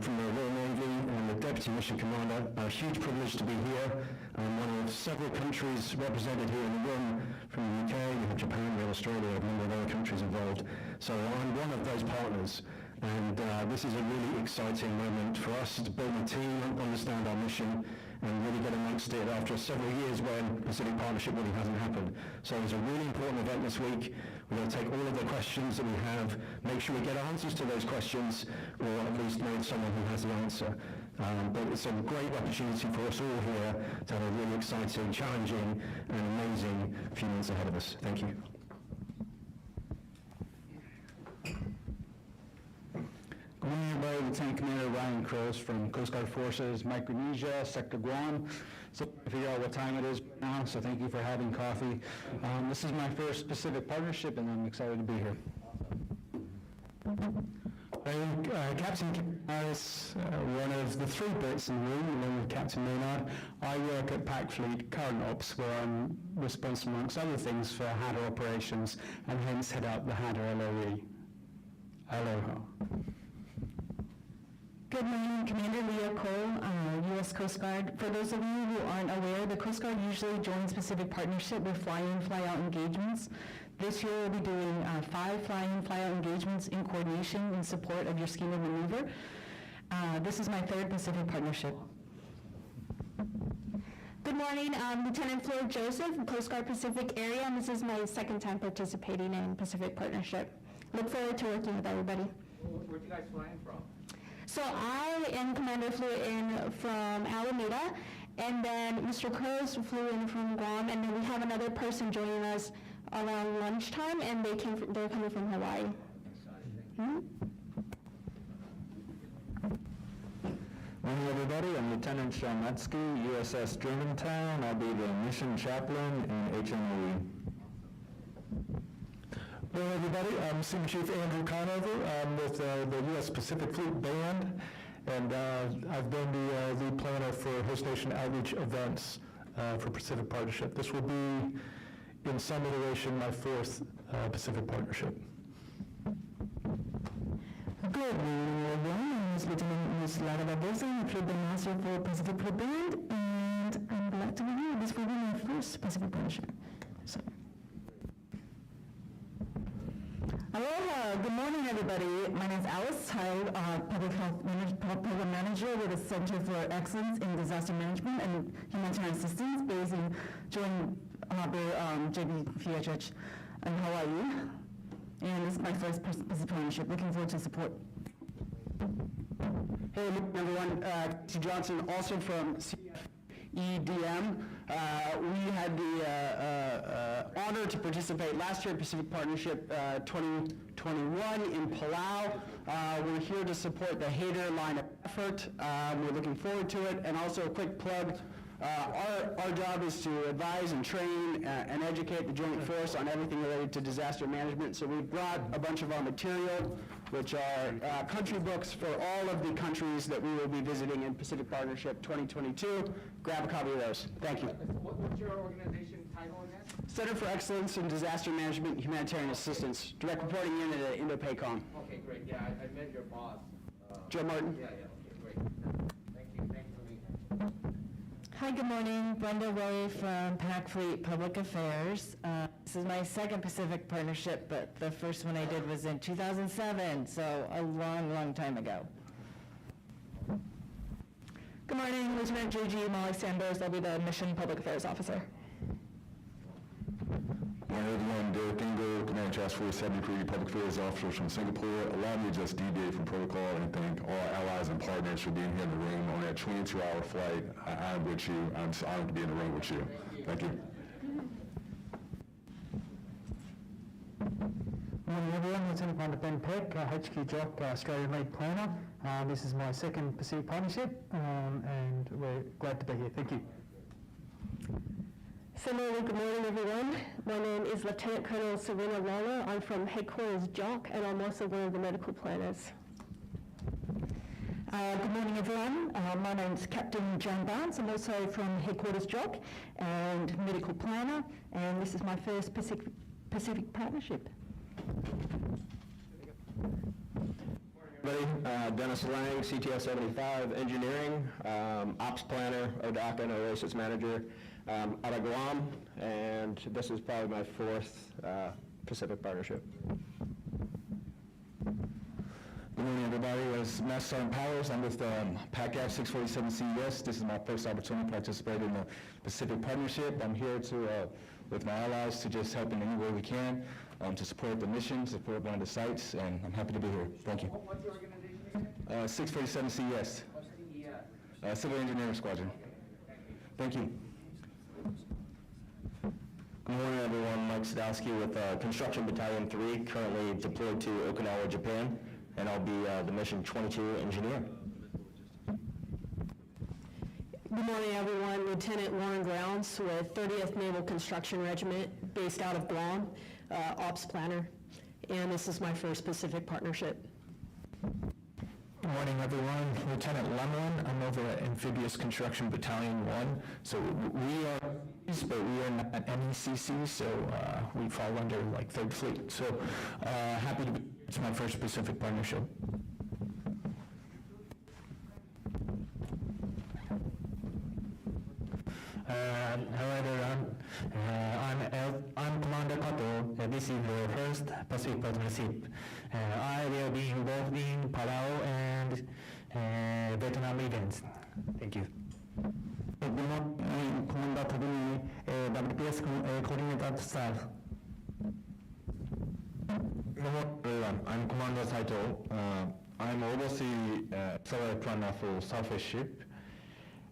from the Royal Navy and the Deputy Mission Commander. A huge privilege to be here. I'm one of several countries represented here in the room. From the UK, we have Japan, we have Australia, a number of other countries involved. So I'm one of those partners. And this is a really exciting moment for us to build a team, understand our mission, and really get amongst it after several years when Pacific Partnership really hasn't happened. So it's a really important event this week. We're going to take all of the questions that we have, make sure we get answers to those questions, or at least know someone who has the answer. But it's a great opportunity for us all here to have a really exciting, challenging, and amazing few months ahead of us. Thank you. Good morning, everybody. Lieutenant Commander Ryan Cross from Coast Guard Forces, Micronesia, Sector Guam. So I figure out what time it is now, so thank you for having coffee. This is my first Pacific Partnership, and I'm excited to be here. Captain Harris, one of the three Brits in the room, along with Captain Maynard. I work at PAC Fleet Current Ops, where I'm responsible, amongst other things, for HADR operations, and hence head up the HADR LOE. Aloha. Good morning, Commander Leah Cole, U.S. Coast Guard. For those of you who aren't aware, the Coast Guard usually joins Pacific Partnership with fly-in, fly-out engagements. This year we'll be doing 5 fly-in, fly-out engagements in coordination in support of your scheme of maneuver. This is my 3rd Pacific Partnership. Good morning, Lieutenant Fleur Joseph from Coast Guard Pacific Area, and this is my 2nd time participating in Pacific Partnership. Look forward to working with everybody. Where'd you guys fly in from? So I and Commander flew in from Alameda, and then Mr. Cruz flew in from Guam, and then we have another person joining us around lunchtime, and they're coming from Hawaii. Morning, everybody. I'm Lieutenant Sean Metzke, USS Germantown. I'll be the mission chaplain in HMOE. Hello, everybody. I'm Senior Chief Andrew Conover. I'm with the U.S. Pacific Fleet Band, and I've been the lead planner for Host Nation outreach events for Pacific Partnership. This will be, in some iteration, my 4th Pacific Partnership. Good morning, everyone. My name is Lieutenant Ms. Lara Barbosa. I'm Fleet Band Master for Pacific Fleet Band, and I'm glad to be here. This will be my 1st Pacific Partnership. So. Aloha, good morning, everybody. My name is Alice Child, Public Manager with the Center for Excellence in Disaster Management and Humanitarian Assistance based in Joint Harbor JBPHH in Hawaii. And this is my 1st Pacific Partnership. Looking forward to support. Hey, everyone. T. Johnson, also from CFEDM. We had the honor to participate last year in Pacific Partnership 2021 in Palau. We're here to support the Hater line of effort. We're looking forward to it. And also a quick plug. Our job is to advise and train and educate the Joint Force on everything related to disaster management. So we've brought a bunch of our material, which are country books for all of the countries that we will be visiting in Pacific Partnership 2022. Grab a copy of those. Thank you. What's your organization title again? Center for Excellence in Disaster Management and Humanitarian Assistance, direct reporting in at Indo-PACOM. Okay, great. Yeah, I met your boss. Joe Martin. Yeah, okay, great. Thank you for being here. Hi, good morning. Brenda Ray from PAC Fleet Public Affairs. This is my 2nd Pacific Partnership, but the first one I did was in 2007, so a long, long time ago. Good morning, Lieutenant JG Molly Sanders. I'll be the Mission Public Affairs Officer. Morning, everyone. Derek Engel, Command Task Force 73 Public Affairs Officers from Singapore. Allow me to just deviate from protocol and thank all allies and partners for being here in the room on that 22-hour flight. I'm with you. I'm so honored to be in the room with you. Thank you. Morning, everyone. Lieutenant Commander Ben Peck, HQ Jock, Australian Lead Planner. This is my 2nd Pacific Partnership, and we're glad to be here. Thank you. Similarly, good morning, everyone. My name is Lieutenant Colonel Serena Lala. I'm from Headquarters JOC, and I'm also one of the medical planners. Good morning, everyone. My name is Captain Joan Barnes. I'm also from Headquarters JOC and medical planner, and this is my 1st Pacific Partnership. Everybody, Dennis Lang, CTF 75, Engineering, Ops Planner, ODACA, and Oasis Manager out of Guam, and this is probably my 4th Pacific Partnership. Good morning, everybody. As Master Sergeant Powers, I'm with PACAF 647 CES. This is my 1st opportunity to participate in the Pacific Partnership. I'm here to, with my allies, to just help in any way we can, to support the mission, support one of the sites, and I'm happy to be here. Thank you. What's your organization again? 647 CES. What's CES? Civil Engineering Squadron. Thank you. Good morning, everyone. Mike Sadowski with Construction Battalion 3, currently deployed to Okinawa, Japan, and I'll be the Mission 22 engineer. Good morning, everyone. Lieutenant Warren Grounds with 30th Naval Construction Regiment, based out of Guam, Ops Planner, and this is my 1st Pacific Partnership. Good morning, everyone. Lieutenant Lemlin. I'm over at Amphibious Construction Battalion 1. So we are, but we are not NECC, so we fall under like 3rd Fleet. So happy to be, it's my 1st Pacific Partnership. Hello everyone, I'm Commander Kato. This is the first Pacific Partnership. I will be involved in Palau and Vietnam events. Thank you. Good morning, Commander Tabuni, WPS coordinator staff. Hello everyone, I'm Commander Saito. I'm oversee survey planner for Surface Ship,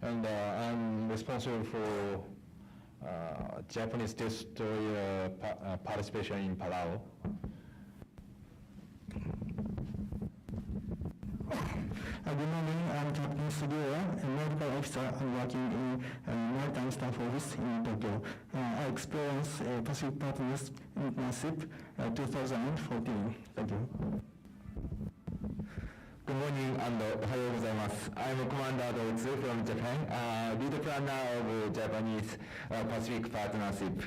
and I'm responsible for Japanese destroyer participation in Palau. Good morning, I'm Captain Sugura, a medical officer. I'm working in Maritime Staff Office in Tokyo. I experienced Pacific Partners Partnership 2014. Thank you. Good morning and ohayo gozaimasu. I'm Commander Doitsu from Japan, lead planner of Japanese Pacific Partnership.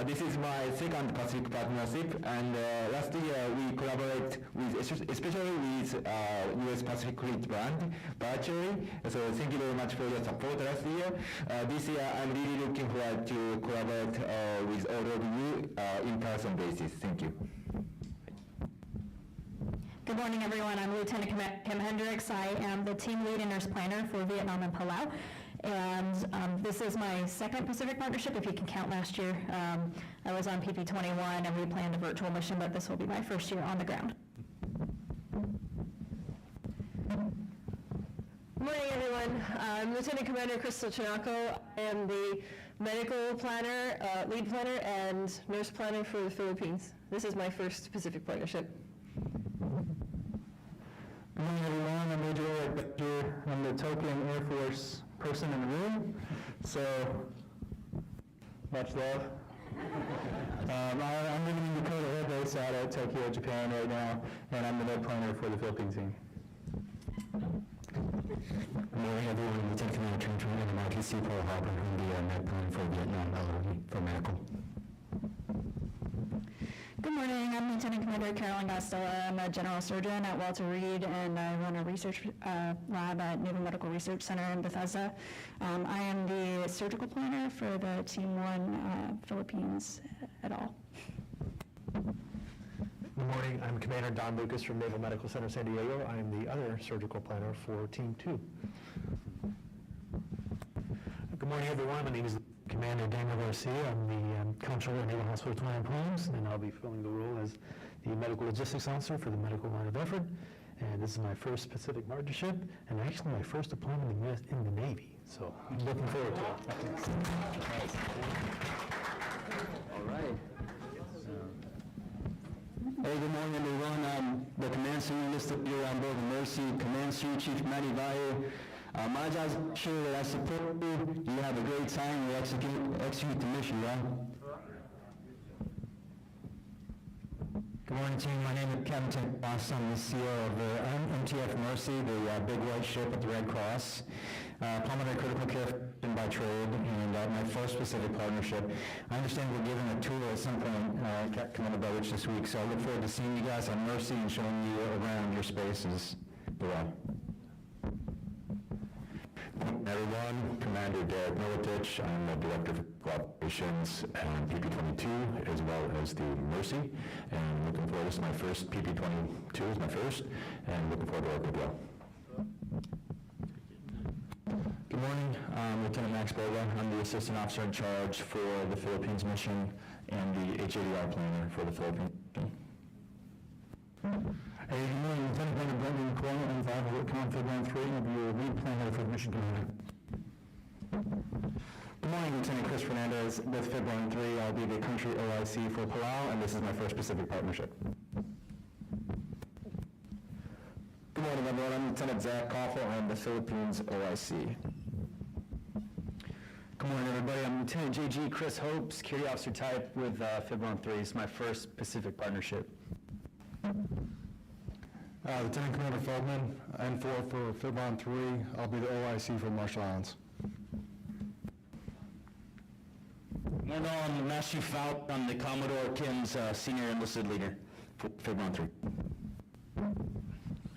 This is my second Pacific Partnership, and last year we collaborate with, especially with US Pacific Fleet brand virtually. So thank you very much for your support last year. This year I'm really looking forward to collaborate with all of you in person basis. Thank you. Good morning, everyone. I'm Lieutenant Kim Hendricks. I am the team lead and nurse planner for Vietnam and Palau. And this is my second Pacific Partnership, if you can count last year. I was on PP21 and we planned a virtual mission, but this will be my first year on the ground. Good morning, everyone. I'm Lieutenant Commander Crystal Chinako. I am the medical planner, lead planner, and nurse planner for the Philippines. This is my first Pacific Partnership. Good morning, everyone. I'm Major Eric Becker. I'm the Token Air Force person in the room. So, much love. I'm living in Dakota Air Base out of Tokyo, Japan right now, and I'm the med planner for the Philippines team. Good morning, everyone. Lieutenant Commander Trent Trent, and I'm RTC Paul Harper. I'm the med planner for Vietnam LOE for medical. Good morning, I'm Lieutenant Commander Carolyn Gostella. I'm a general surgeon at Walter Reed, and I run a research lab at Naval Medical Research Center in Bethesda. I am the surgical planner for the Team 1 Philippines et al. Good morning, I'm Commander Don Lucas from Naval Medical Center San Diego. I'm the other surgical planner for Team 2. Good morning, everyone. My name is Commander Daniel Garcia. I'm the Comptroller of Naval Hospital Twin Palms, and I'll be filling the role as the Medical Logistics Officer for the Medical Line of Effort. And this is my first Pacific Partnership, and actually my first deployment in the Navy. So I'm looking forward to it. All right. Hey, good morning, everyone. The command suite listed here on board the Mercy, Command Suite Chief Matty Valle. My job is to ensure that I support you. You have a great time. We execute the mission, right? Good morning, team. My name is Captain Ross. I'm the CEO of the MTF Mercy, the big white ship at the Red Cross. Pulmonary critical care by trade, and my first Pacific Partnership. I understand we're giving a tour at some point, Commander Belich this week, so I look forward to seeing you guys on Mercy and showing you around your spaces below. Everyone, Commander Derek Militich. I'm the Director of Operations and PP22 as well as the Mercy, and looking forward. This is my first PP22 is my first, and looking forward to working with you. Good morning, Lieutenant Max Boga. I'm the Assistant Officer in Charge for the Philippines mission and the HADR planner for the Philippines mission. Hey, good morning, Lieutenant Commander Brendan Corn. I'm Vital Config 13 of your lead planner for the mission commander. Good morning, Lieutenant Chris Fernandez with FIB 13. I'll be the country OIC for Palau, and this is my first Pacific Partnership. Good morning, everyone. I'm Lieutenant Zach Koffel. I'm the Philippines OIC. Good morning, everybody. I'm Lieutenant JG Chris Hope, Security Officer type with FIB 13. It's my first Pacific Partnership. Lieutenant Commander Feldman, N4 for FIB 3. I'll be the OIC for Marshall Islands. Morning, I'm Matthew Falk. I'm the Commodore Kim's Senior Enlisted Leader for FIB 3.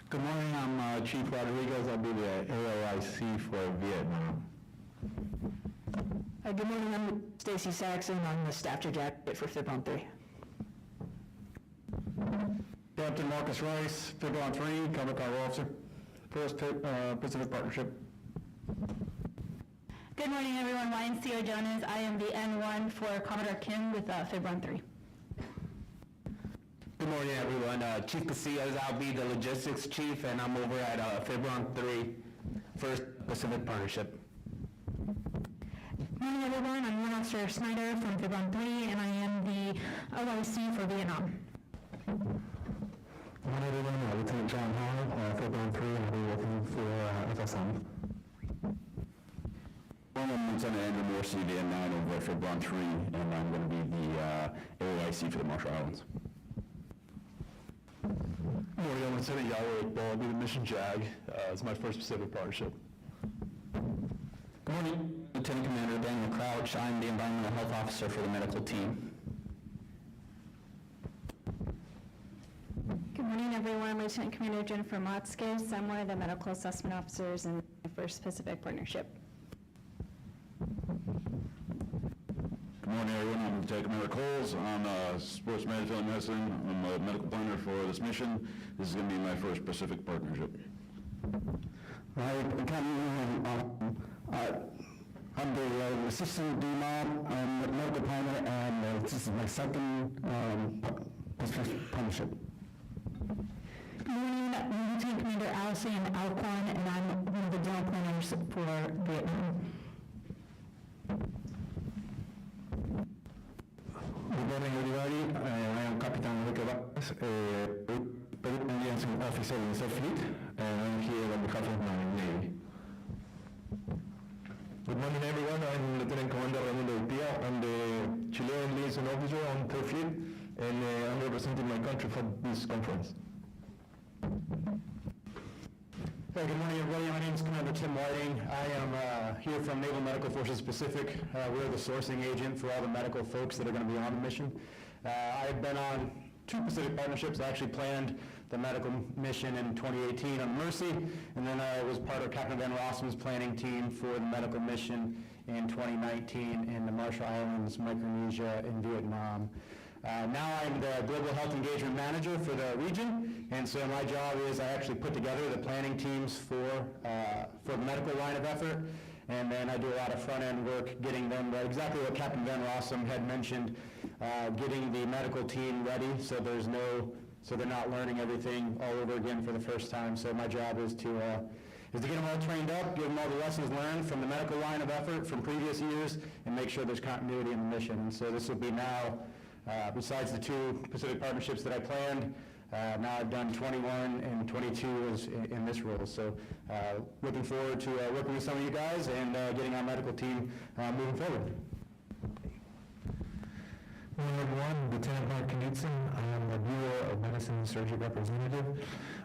Good morning, I'm Chief Rodriguez. I'll be the AOIC for Vietnam. Good morning, I'm Stacy Saxon. I'm the staff adjunct for FIBON 3. Captain Marcus Rice, FIBON 3, Common Cargo Officer, First Pacific Partnership. Good morning, everyone. YNCO Jonas. I am the N1 for Commodore Kim with FIBON 3. Good morning, everyone. Chief Casillas, I'll be the logistics chief, and I'm over at FIBON 3, First Pacific Partnership. Good morning, everyone. I'm Warrant Officer Snyder from FIBON 3, and I am the OIC for Vietnam. Good morning, everyone. Lieutenant John Hall, FIBON 3, and I'll be working for FSM. I'm Lieutenant Andrew Morsi, the N9 over at FIBON 3, and I'm going to be the AOIC for the Marshall Islands. Good morning, I'm Lieutenant Yahweh Iqbal. I'll be the Mission JAG. It's my first Pacific Partnership. Good morning, Lieutenant Commander Daniel Crouch. I'm the Environmental Health Officer for the medical team. Good morning, everyone. Lieutenant Commander Jennifer Motzkis. I'm one of the medical assessment officers in the First Pacific Partnership. Good morning, everyone. I'm Lieutenant Commander Coles. I'm a sports management medicine. I'm a medical planner for this mission. This is going to be my first Pacific Partnership. I'm the assistant DMOP, I'm a medical planner, and this is my second Pacific Partnership. Good morning, I'm Lieutenant Commander Allison Alquan, and I'm one of the general planners for Vietnam. Good morning, everybody. I am Captain Enrique Vargas, Peruvian Liaison Officer in the Fleet, and I'm here on behalf of my Navy. Good morning, everyone. I'm Lieutenant Commander Raimundo Urpia. I'm the Chilean Liaison Officer on Third Fleet, and I'm representing my country for this conference. Hey, good morning, everybody. My name is Commander Tim Whiting. I am here from Naval Medical Forces Pacific. We're the sourcing agent for all the medical folks that are going to be on the mission. I've been on 2 Pacific Partnerships. I actually planned the medical mission in 2018 on Mercy, and then I was part of Captain Van Rossum's planning team for the medical mission in 2019 in the Marshall Islands, Micronesia, and Vietnam. Now I'm the Global Health Engagement Manager for the region, and so my job is I actually put together the planning teams for the medical line of effort, and then I do a lot of front-end work getting them ready, exactly what Captain Van Rossum had mentioned, getting the medical team ready so they're not learning everything all over again for the first time. So my job is to get them all trained up, give them all the lessons learned from the medical line of effort from previous years, and make sure there's continuity in the mission. And so this will be now, besides the 2 Pacific Partnerships that I planned, now I've done 21 and 22 in this role. So looking forward to working with some of you guys and getting our medical team moving forward. Hello, everyone. Lieutenant Mark Knudsen. I am the Bureau of Medicine and Surgery Representative.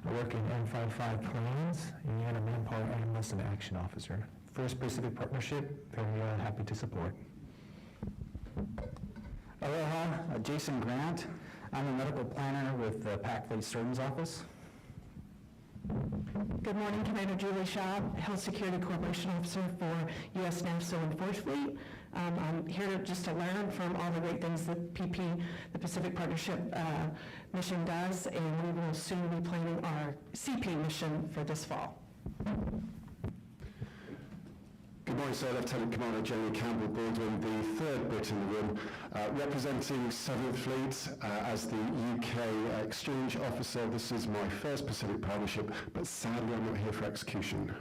I work in M55 Plans, and I'm Manpower Analyst and Action Officer. First Pacific Partnership, very happy to support. Aloha, Jason Grant. I'm a medical planner with the Pac Fleet Surgeon's Office. Good morning, Commander Julie Shaw, Health Security Corporation Officer for U.S. NAVSO and Fourth Fleet. I'm here to learn from all the great things that PP, the Pacific Partnership mission does, and we will soon be planning our CP mission for this fall. Good morning, sir. Lieutenant Commander Jerry Campbell Baldwin, the 3rd Brit in the room, representing 7th Fleet as the UK Exchange Officer. This is my first Pacific Partnership, but sadly I'm not here for execution.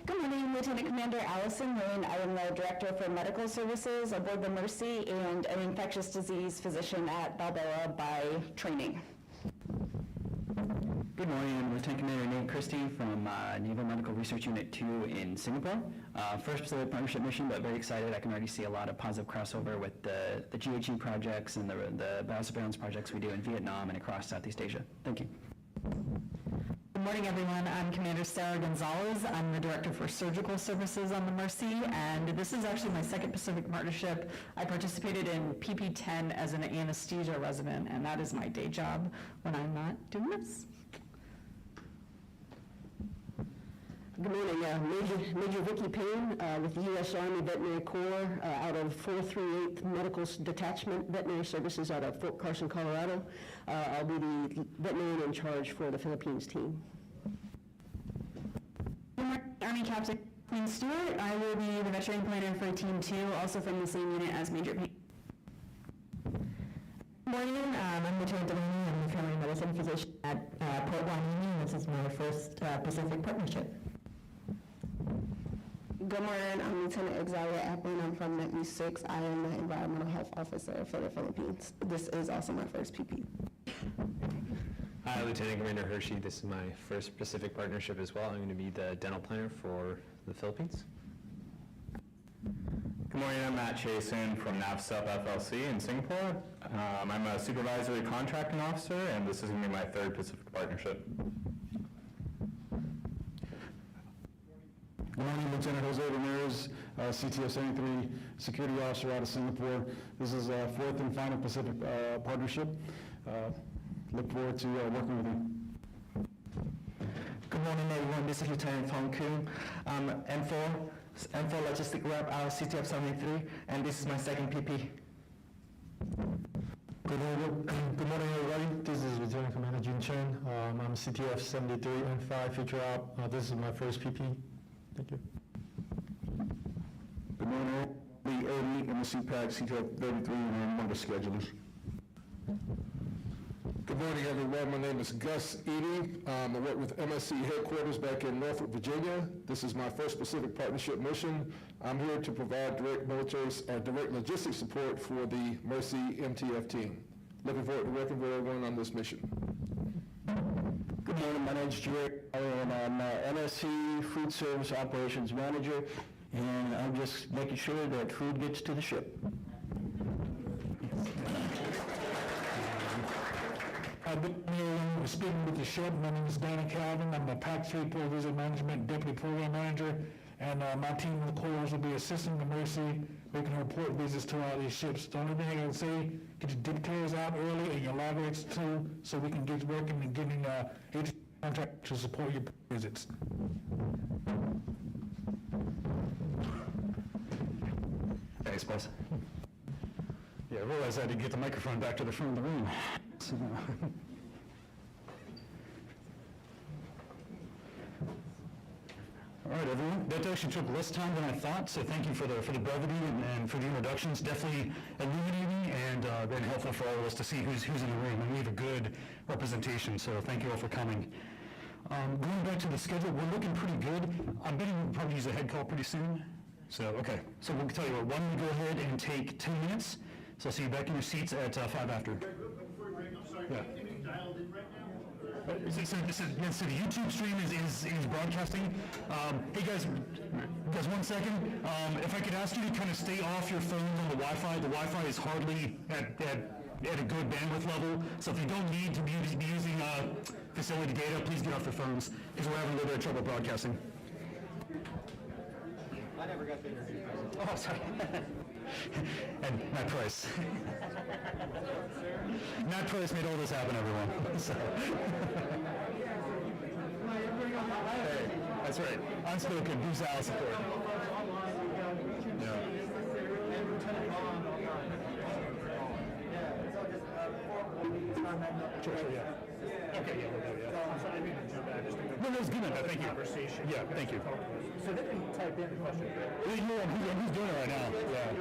Good morning, Lieutenant Commander Allison Moon. I am the Director for Medical Services aboard the Mercy and an infectious disease physician at Balboa by training. Good morning, I'm Lieutenant Commander Nate Christie from Naval Medical Research Unit 2 in Singapore. First Pacific Partnership mission, but very excited. I can already see a lot of positive crossover with the GHE projects and the biosurveillance projects we do in Vietnam and across Southeast Asia. Thank you. Good morning, everyone. I'm Commander Sarah Gonzalez. I'm the Director for Surgical Services on the Mercy, and this is actually my 2nd Pacific Partnership. I participated in PP-10 as an anesthesia resident, and that is my day job when I'm not doing this. Good morning, Major Vicky Payne with the U.S. Army Veterinary Corps out of 438th Medical Detachment Veterinary Services out of Fort Carson, Colorado. I'll be the veterinarian in charge for the Philippines team. Army Captain Queen Stewart. I will be the veteran planner for Team 2, also from the same unit as Major Payne. Good morning, I'm Lieutenant Delaney. I'm the family medicine physician at Port Hueneme. This is my first Pacific Partnership. Good morning, I'm Lieutenant Exalia Appin. I'm from the East 6. I am the Environmental Health Officer for the Philippines. This is also my first PP. Hi, Lieutenant Commander Hershey. This is my first Pacific Partnership as well. I'm going to be the dental planner for the Philippines. Good morning, I'm Matt Chasen from NAVSUP FLC in Singapore. I'm a supervisory contracting officer, and this is going to be my third Pacific Partnership. Good morning, Lieutenant Jose Ramirez, CTF 73 Security Officer out of Singapore. This is our fourth and final Pacific Partnership. Look forward to working with you. Good morning, everyone. This is Lieutenant Fong Kuhn. I'm M4 Logistic Rep out of CTF 73, and this is my second PP. Good morning, everybody. This is Lieutenant Commander Jun Chen. I'm CTF 73 M5 Future Op. This is my first PP. Thank you. Good morning, the Air and the CPAC, CTF 33, and I'm one of the schedulers. Good morning, everyone. My name is Gus Eady. I work with MSC headquarters back in Norfolk, Virginia. This is my first Pacific Partnership mission. I'm here to provide direct logistics support for the Mercy MTF team. Looking forward to working with everyone on this mission. Good morning, my name is Jerry, and I'm MSC Food Service Operations Manager, and I'm just making sure that food gets to the ship. We're speaking with the ship. My name is Danny Calvin. I'm the PAC 3 Port Visit Management Deputy Program Manager, and my team of Corps will be assisting the Mercy, making her port visits to all these ships. The only thing I can say, get your dictators out early and your loggerheads too, so we can get working and getting each contract to support your visits. Thanks, boss. Yeah, I realized I had to get the microphone back to the front of the room. So, all right, everyone. That actually took less time than I thought, so thank you for the brevity and for the introductions. Definitely illuminating and then helpful for all of us to see who's in the room, and we have a good representation, so thank you all for coming. Going back to the schedule, we're looking pretty good. I'm betting we'll probably use a head call pretty soon. So, okay. So we'll tell you what, why don't we go ahead and take 10 minutes. So I'll see you back in your seats at 5 after. Before we break, I'm sorry, Yeah. can you dialed in right now? So the YouTube stream is broadcasting. Hey guys, one second. If I could ask you to kind of stay off your phones on the Wi-Fi. The Wi-Fi is hardly at a good bandwidth level. So if you don't need to be using facility data, please get off your phones because we're having a little bit of trouble broadcasting. I never got to introduce myself. Oh, sorry. And Matt Price. Matt Price made all this happen, everyone. So. Hey, that's right. Unspoken, who's Al support? Yeah. Sure, yeah. Okay, yeah. No, that was good enough, thank you. Yeah, thank you. So they can type in the question. Yeah, he's doing it right now. Yeah.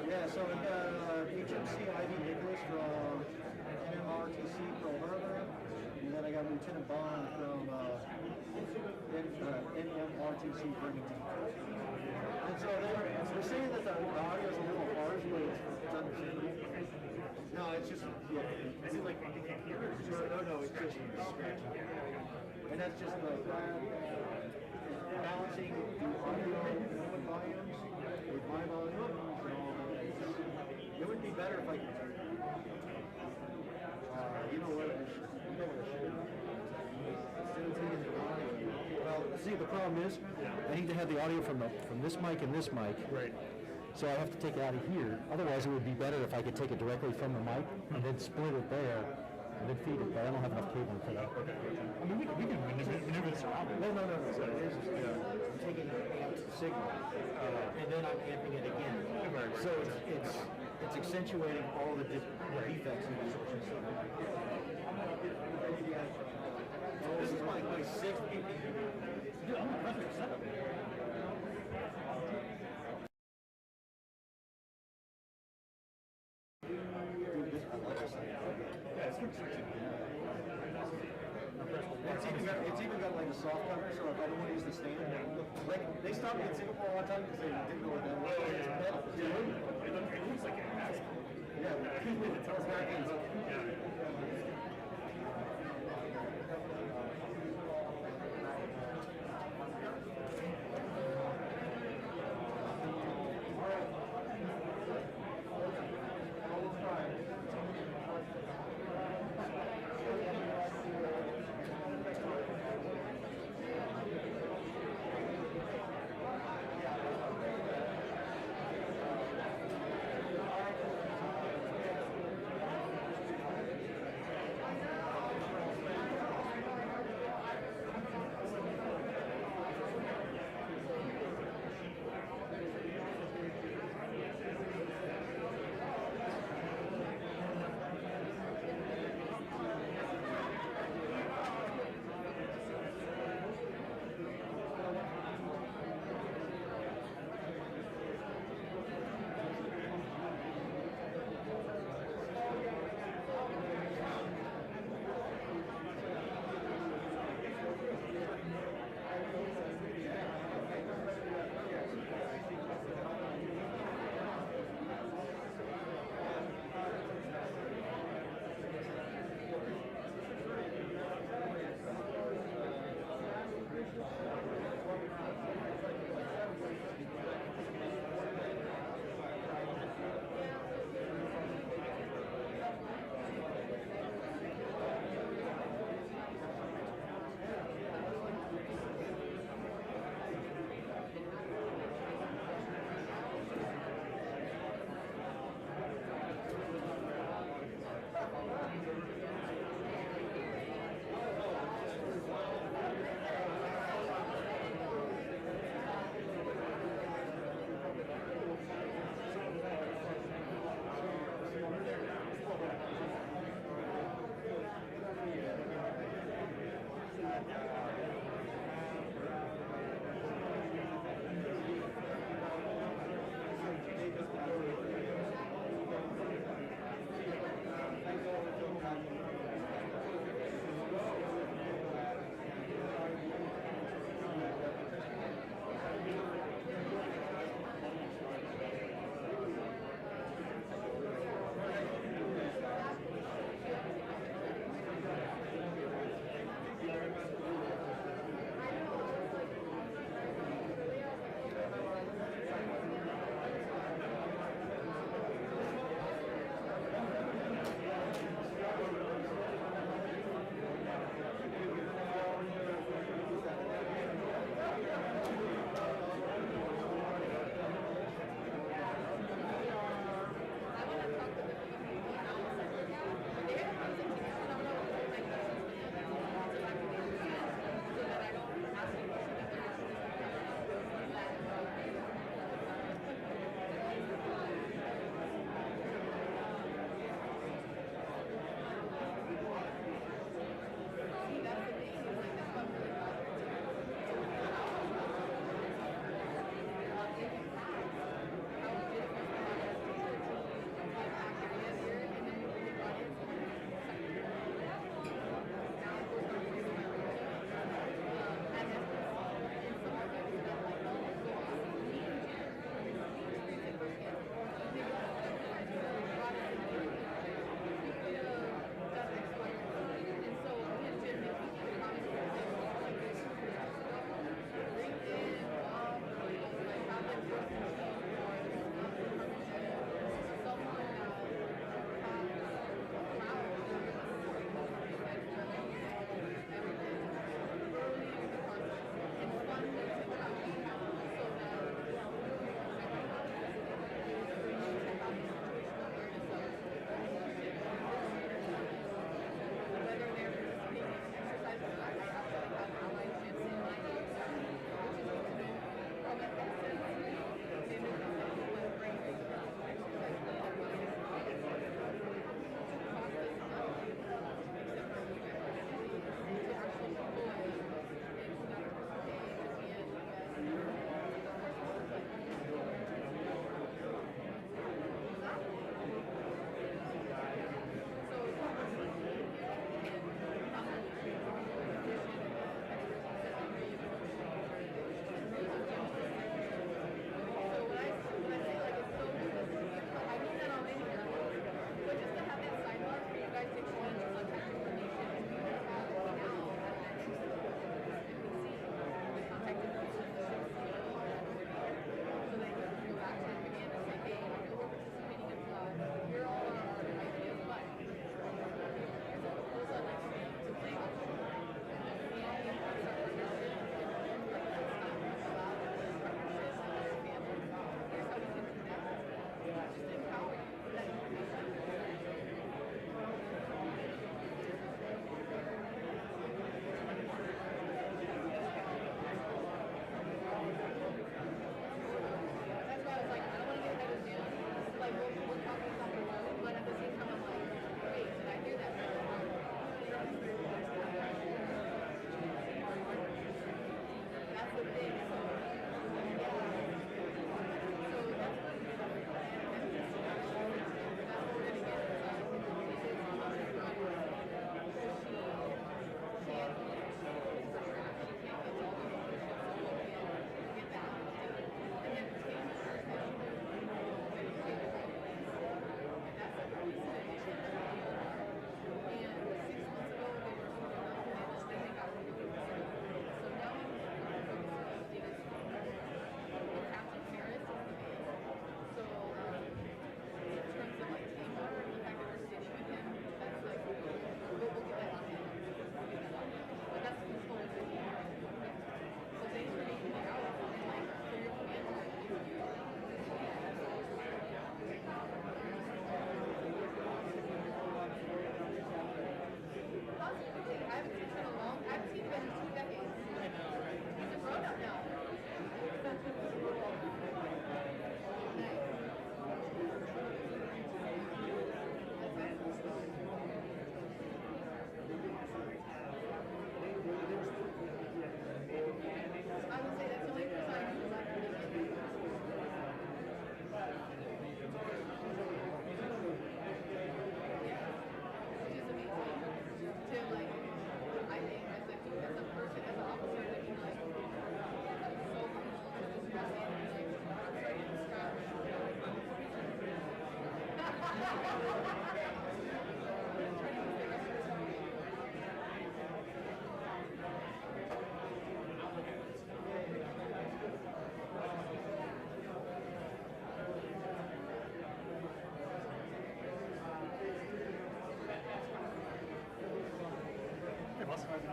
Yeah, so we got HMC Ivy Nicholas from NMRTC Pearl Harbor, and then I got Lieutenant Bond from NMRTC Burlington. And so they're saying that the audio is a little harsh, but it's understandable. No, it's just, yeah. Is it like they can't hear it? No, it's just scratching. And that's just like balancing the audio input volumes with my volume and all that. It would be better if I could turn you know what I should do? Instead of taking the audio. Well, see, the problem is, I need to have the audio from this mic and this mic. Right. So I have to take it out of here. Otherwise, it would be better if I could take it directly from the mic and then split it there and then feed it. But I don't have enough cable for that. I mean, we can maneuver this around. No. What it is, I'm taking an amped signal, and then I'm amping it again. So it's accentuating all the defects in the source. This is my sixth EP. Dude, I'm a perfect setup. It's even got like a soft cover, so if I don't want to use the stand, like they stopped me in Singapore one time because they didn't know what that was. It's metal. It looks like it has. Yeah, it tells back in.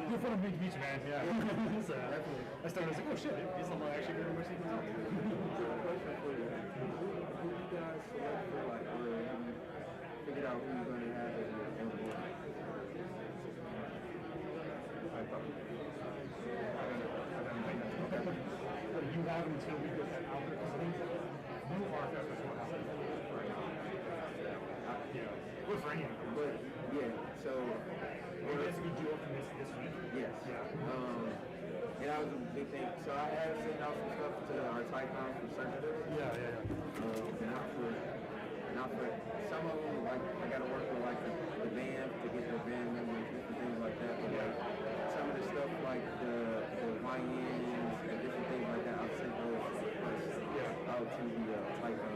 Good fun to meet you, man. Yeah. So, I started, I was like, oh shit, he's someone I actually very much need to talk to. Who you guys select for, like, figured out who you're going to have as your on board? You have until we get that out there, because I think no RFS is what happened. Yeah. Good for any of them. But, yeah, so... Maybe that's a good deal from this week. Yes. Yeah. And that was a big thing. So I had sent out some stuff to our Tycon for senators. Yeah. Not for some of them, like, I got to work with, like, the band to get the band members, different things like that. But, like, some of the stuff, like the YNs and different things like that, I've sent those requests out to the Tycon.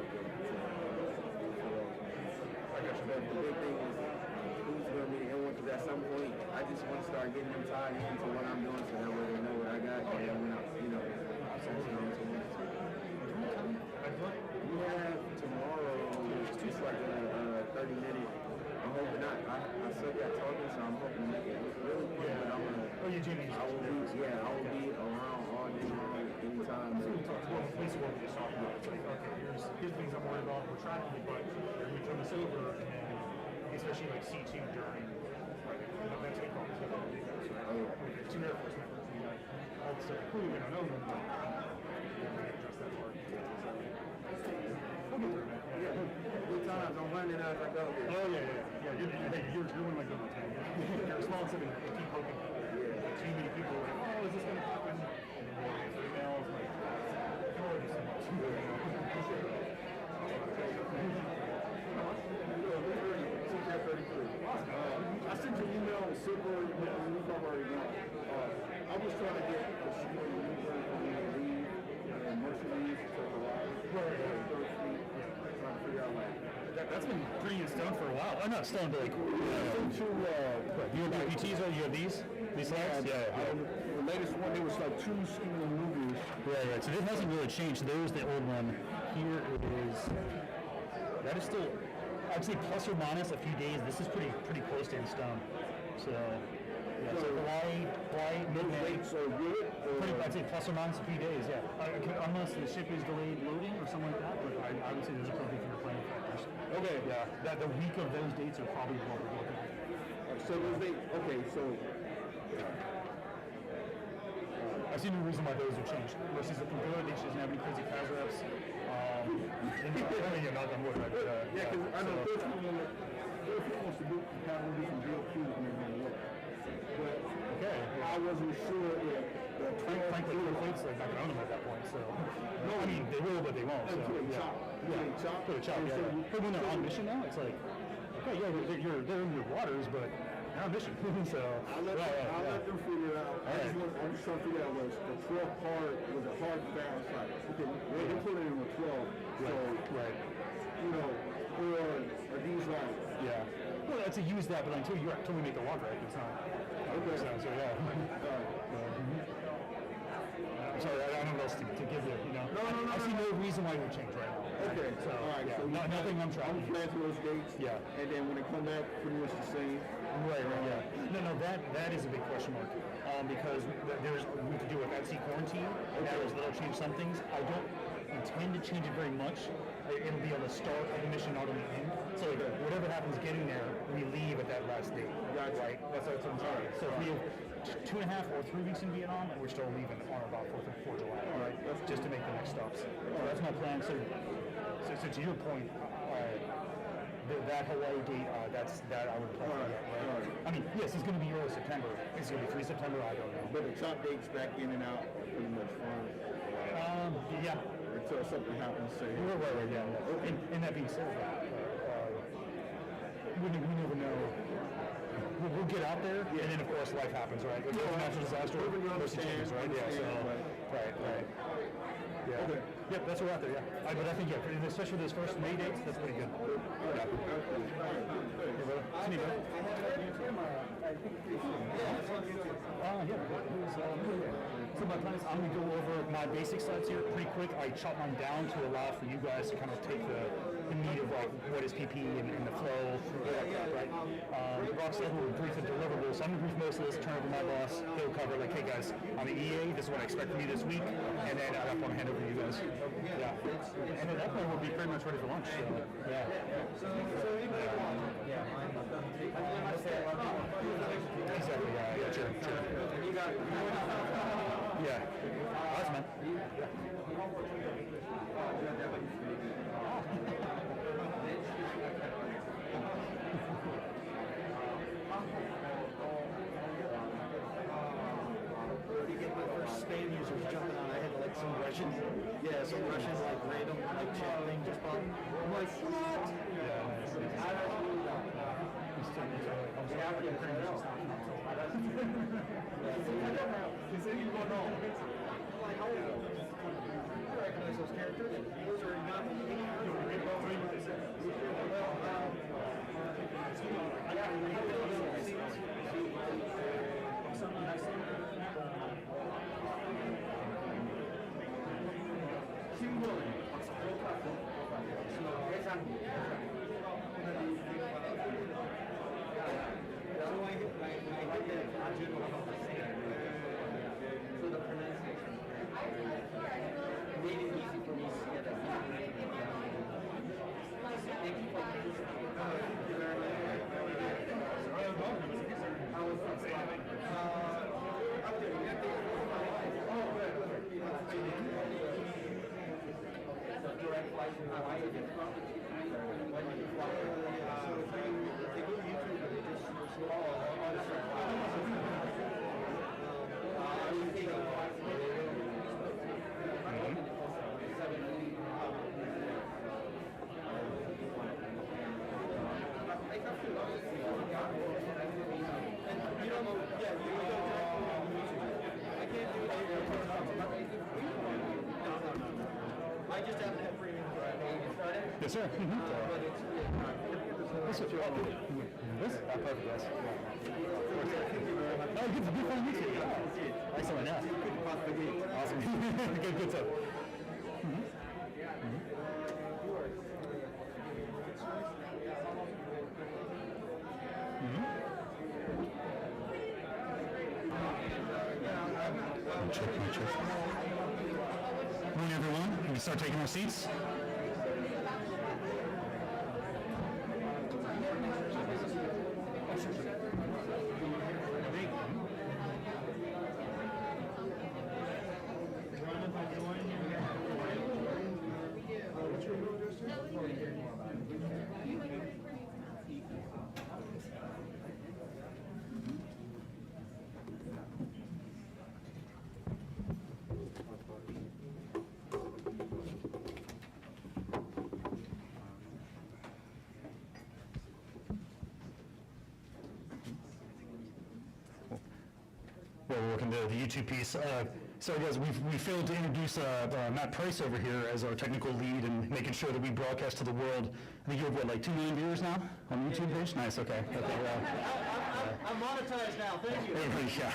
But the big thing is who's going to be the one, because at some point, I just want to start getting them tied into what I'm doing so that way they know what I got. And then when I, we have tomorrow, just like a 30-minute, I'm hoping not, I still got talking, so I'm hoping to make it really quick, but I'm going to, I will be around all day long, anytime. That's what we talked about. Basically what we just talked about. It's like, okay, here's things I'm worried about, we're tracking it, but we turn this over, and especially like C2 during, that's a problem. Two Air Force members, and like, all the stuff, we don't know them, but we address that part. We'll get through it, man. Good times, I'm learning as I go. Oh, yeah. You're one of my good ones, man. You're responsive and keep poking. Too many people are like, oh, is this going to happen? And then we'll get emails, like, oh, already so much. I sent you an email with Silver, you've already got. I was trying to get the security leave and mercenaries to arrive. Trying to figure out like. That's been pretty in stone for a while. Oh, not stone, but like, you have PTs, or you have these slides? Yeah. The latest one, there was like 2 skiing movies. Right. So this hasn't really changed. So there's the old one. Here it is. That is still, I'd say plus or minus a few days. This is pretty close to in stone. So, yeah. So Hawaii, mid-May. So good. I'd say plus or minus a few days. Yeah. Unless the ship is delayed loading or something like that. But I would say those are probably for your planning factors. Okay. Yeah. That the week of those dates are probably what we're looking at. So those dates. Okay. So. I see no reason why those would change. Versus if we're good, they shouldn't have any crazy CAS reps. You're not on wood, right? Yeah, because I know first people wants to do have them do some DLQs and everything work. But I wasn't sure if frankly, the plates like not going to own them at that point. So no, I mean they will, but they won't. So put a chop. Yeah. But when they're on mission now, it's like, okay, yeah, they're in your waters, but they're on mission. So I'll let them figure it out. I'm just trying to figure out was the 12 hard, was it hard fast? Like, okay, they put it in a 12. So, you know, or are these like? Yeah. Well, that's a use that, but until we make the walk right, it's not. Okay. So yeah. I'm sorry, I don't know what else to give you. You know. No. I see no reason why it would change right now. Okay. So all right. yeah, So nothing I'm trying. I'm planning for those dates. Yeah. And then when they come back, pretty much the same. Right, yeah. No, that is a big question mark. Because we could do a at-sea quarantine, and that was little change some things. I don't intend to change it very much. It'll be on the start of the mission, not on the end. So like, whatever happens getting there, we leave at that last date. Right? That's what I'm saying. So if we have 2.5 or 3 weeks in Vietnam, and we're still leaving on about 4th of July. All right. Just to make the next stops. So that's my plan. So to your point, that Hawaii date, that I would plan for that, right? I mean, yes, it's going to be early September. It's going to be 3 September, I don't know. But the chop dates back in and out are pretty much fine. Yeah. Until something happens, say. Right, yeah. Okay. And that being said, we never know. We'll get out there, and then of course life happens, right? If there's a natural disaster, those changes, right? Yeah. So, right. Yeah. Okay. Yep, that's what we're out there, yeah. But I think, yeah, especially those first May dates, that's pretty good. Yeah. Hey, brother. See you, brother. So my plan is I'm going to go over my basic slides here pretty quick. I chop mine down to allow for you guys to kind of take the meat of like what is PP and the flow, like that, right? Rob said we were brief and deliverables, so I'm going to brief most of this, turn over to my boss. He'll cover like, hey guys, on the EA, this is what I expect from you this week, and then I want to hand over to you guys. Yeah. And at that point, we'll be pretty much ready for lunch. So, yeah. Exactly, yeah, sure. Yeah. Awesome, man. To get my first Spain users jumping on, I had like some Russians. Yeah, some Russians like random like chat thing just popped. I'm like, what? I recognize those characters. Those are not I just have to have premium started. Yes, sir. But it's This? Perfect, yes. Oh, good to be on YouTube. Excellent, yeah. Awesome. Good stuff. Morning, everyone. We can start taking our seats. Well, we're working the YouTube piece. Sorry guys, we failed to introduce Matt Price over here as our technical lead and making sure that we broadcast to the world. I think you have what, like 2 million viewers now on the YouTube page? Nice, okay. I'm monetized now, thank you. Yeah.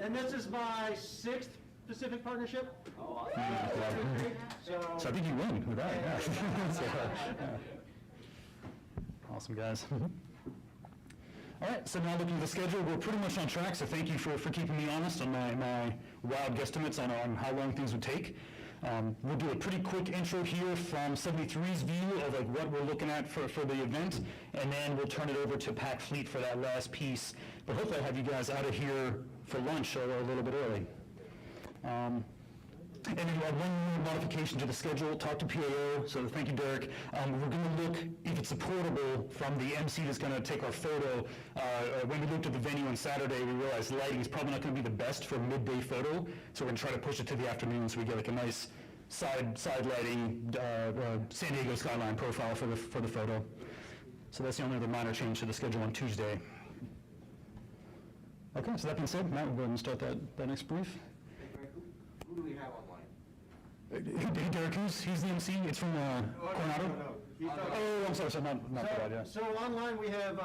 And this is my 6th Pacific Partnership. So I think you win with that, yeah. So, yeah. Awesome, guys. All right, so now looking at the schedule, we're pretty much on track, so thank you for keeping me honest on my wild guesstimates on how long things would take. We'll do a pretty quick intro here from 73's view of like what we're looking at for the event, and then we'll turn it over to Pack Fleet for that last piece. But hopefully I'll have you guys out of here for lunch or a little bit early. And then you have one more modification to the schedule, talk to PAO, so thank you, Derek. We're going to look if it's supportable from the MC that's going to take our photo. When we looked at the venue on Saturday, we realized lighting is probably not going to be the best for midday photo, so we're going to try to push it to the afternoon so we get like a nice side lighting, San Diego skyline profile for the photo. So that's the only other minor change to the schedule on Tuesday. Okay, so that being said, Matt, we'll go ahead and start that next brief. Who do we have online? Derek, he's the MC, it's from Coronado? Oh, I'm sorry, not bad, yeah. So online, we have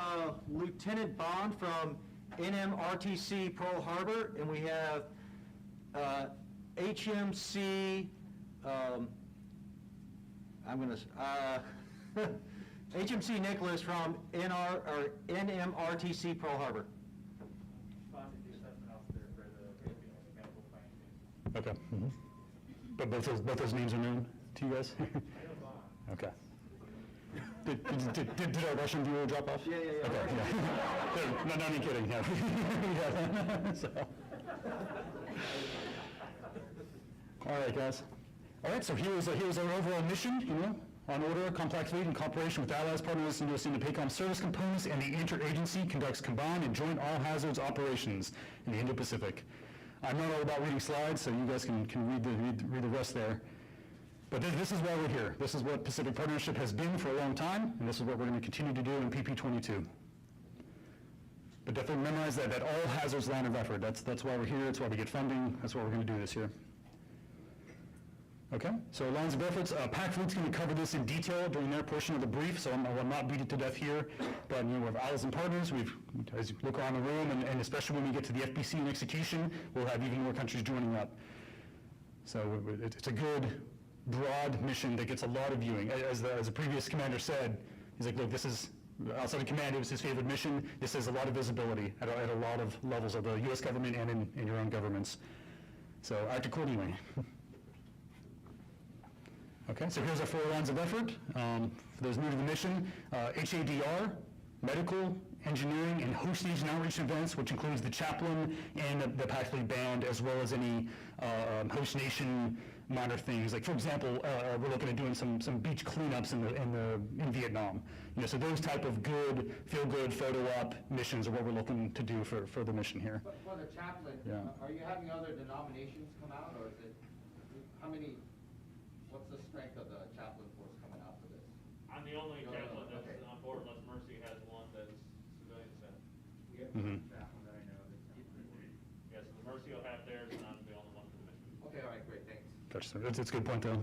Lieutenant Bond from NMRTC Pearl Harbor, and we have HMC, HMC Nicholas from NMRTC Pearl Harbor. Okay. But both those names are known to you guys? Okay. Did our Russian viewer drop off? Yeah. Okay, yeah. No, I'm kidding, yeah. Yeah. So. All right, guys. All right, so here's our overall mission, on order, compact fleet in cooperation with allies, partners, and in the PACOM service components, and the interagency conducts combined and joint all hazards operations in the Indo-Pacific. I'm not all about reading slides, so you guys can read the rest there. But this is why we're here. This is what Pacific Partnership has been for a long time, and this is what we're going to continue to do in PP22. But definitely memorize that all hazards line of effort. That's why we're here. That's why we get funding. That's what we're going to do this year. Okay, so lines of efforts. PAC Fleet's going to cover this in detail during their portion of the brief, so I will not beat it to death here. But we have allies and partners. As you look around the room, and especially when we get to the FBC and execution, we'll have even more countries joining up. So it's a good, broad mission that gets a lot of viewing. As the previous commander said, he's like, look, this is, outside of command, it was his favorite mission. This has a lot of visibility at a lot of levels of the U.S. government and in your own governments. So act accordingly. Okay, so here's our 4 lines of effort. For those new to the mission, HADR, medical, engineering, and host nation outreach events, which includes the chaplain and the PAC Fleet band, as well as any host nation minor things. Like, for example, we're looking at doing some beach cleanups in Vietnam. So those type of good, feel-good, photo-op missions are what we're looking to do for the mission here. But for the chaplain, are you having other denominations come out, or is it, what's the strength of the chaplain force coming out for this? I'm the only chaplain that's on board, unless Mercy has one that's civilian sent. We have Mhm. one chaplain that I know that's Yes, the Mercy will have theirs, and I'm the only one for the mission. Okay, all right, great, thanks. Gotcha. That's a good point, though.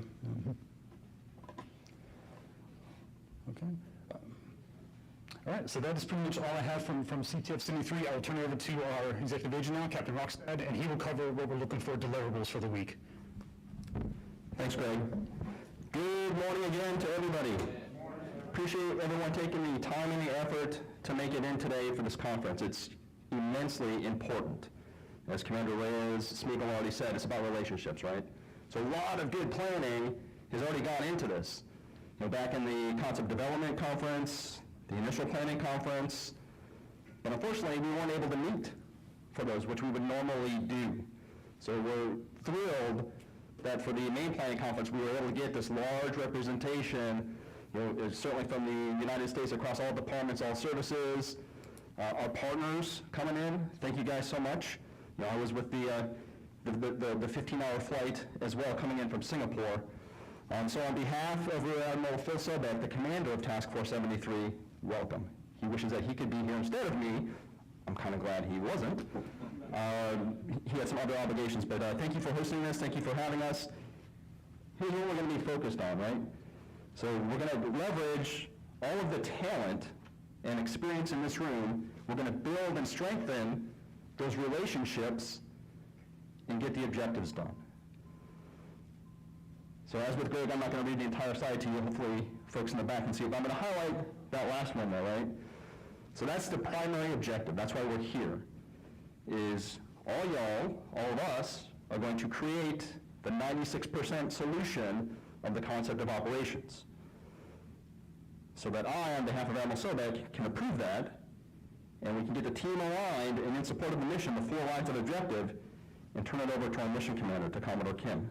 Okay. All right, so that is pretty much all I have from CTF 73. I will turn it over to our executive agent now, Captain Rockstead, and he will cover what we're looking for deliverables for the week. Thanks, Greg. Good morning again to everybody. Appreciate everyone taking the time and the effort to make it in today for this conference. It's immensely important. As Commander Reyes-Smeagol already said, it's about relationships, right? So a lot of good planning has already gone into this. Back in the concept development conference, the initial planning conference, but unfortunately we weren't able to meet for those, which we would normally do. So we're thrilled that for the main planning conference, we were able to get this large representation, certainly from the United States across all departments, all services, our partners coming in. Thank you guys so much. I was with the 15-hour flight as well, coming in from Singapore. So on behalf of Rear Admiral Phil Sobek, the commander of Task Force 73, welcome. He wishes that he could be here instead of me. I'm kind of glad he wasn't. He had some other obligations, but thank you for hosting this. Thank you for having us. Here's what we're going to be focused on, right? So we're going to leverage all of the talent and experience in this room. We're going to build and strengthen those relationships and get the objectives done. So as with Greg, I'm not going to read the entire slide to you. Hopefully folks in the back can see it, but I'm going to highlight that last one there, right? So that's the primary objective. That's why we're here, is all y'all, all of us, are going to create the 96% solution of the concept of operations. So that I, on behalf of Admiral Sobek, can approve that, and we can get the team aligned and in support of the mission, the 4 lines of objective, and turn it over to our mission commander, to Commodore Kim,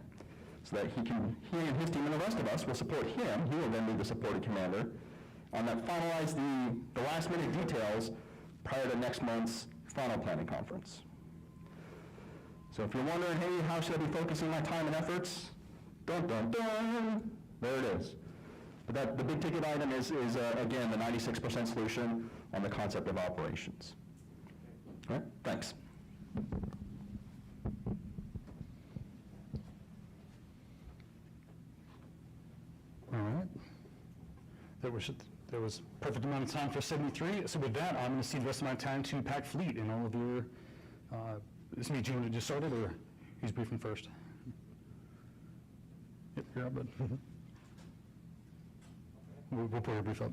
so that he and his team and the rest of us will support him. He will then be the supported commander, and that finalize the last minute details prior to next month's final planning conference. So if you're wondering, hey, how should I be focusing my time and efforts? Dun, dun, dun, there it is. But the big ticket item is again, the 96% solution on the concept of operations. All right, thanks. wish there was perfect amount of time for 73. So with that, I'm going to cede the rest of my time to Pac Fleet and all of your, this means you want to just start it, or who's briefing first? Yep, you're up, bud. We'll pull your brief up.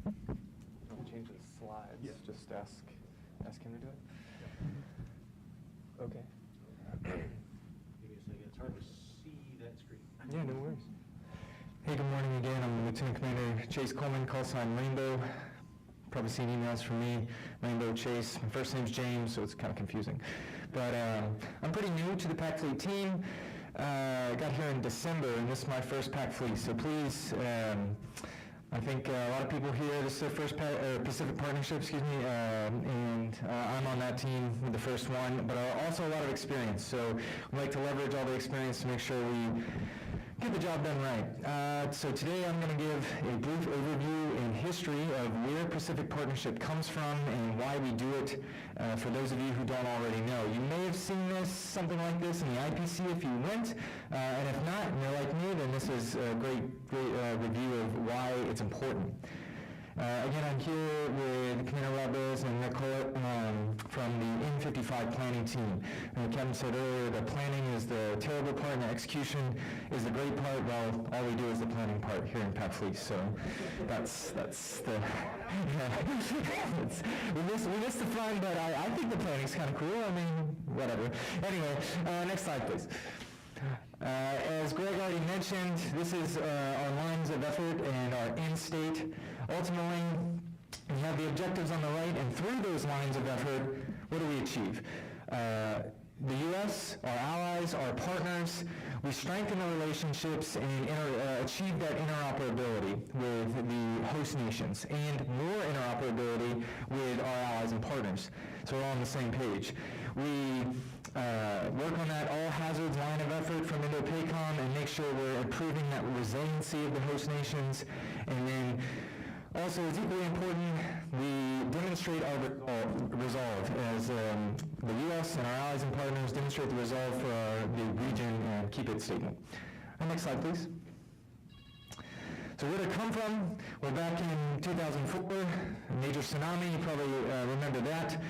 Don't change the slides, just ask him to do it? Okay. Give me a second, it's hard to see that screen. Yeah, no worries. Hey, good morning again. I'm Lieutenant Commander Chase Coleman, call sign Rainbow. Probably seen emails from me, Rainbow Chase. My first name's James, so it's kind of confusing. But I'm pretty new to the Pac Fleet team. Got here in December, and this is my first Pac Fleet. So please, I think a lot of people here, this is their first Pacific Partnership, and I'm on that team with the first one, but also a lot of experience. So we like to leverage all the experience to make sure we get the job done right. So today I'm going to give a brief overview and history of where Pacific Partnership comes from and why we do it, for those of you who don't already know. You may have seen something like this in the IPC if you went, and if not, and you're like me, then this is a great review of why it's important. Again, I'm here with Commander Lopez and Nick Collett from the N55 planning team. Kevin said earlier that planning is the terrible part and the execution is the great part. Well, all we do is the planning part here in Pac Fleet, so that's the... we miss the fun, but I think the planning's kind of cool. I mean, whatever. Anyway, next slide, please. As Greg already mentioned, this is our lines of effort and our end state. Ultimately, we have the objectives on the right, and through those lines of effort, what do we achieve? The U.S., our allies, our partners, we strengthen the relationships and achieve that interoperability with the host nations and more interoperability with our allies and partners. So we're all on the same page. We work on that all hazards line of effort from Indo-PACOM and make sure we're improving that resiliency of the host nations. And then also, it's equally important, we demonstrate our resolve as the U.S. and our allies and partners demonstrate the resolve for the region and keep it stable. Next slide, please. So where did it come from? Well, back in 2004, a major tsunami, you probably remember that.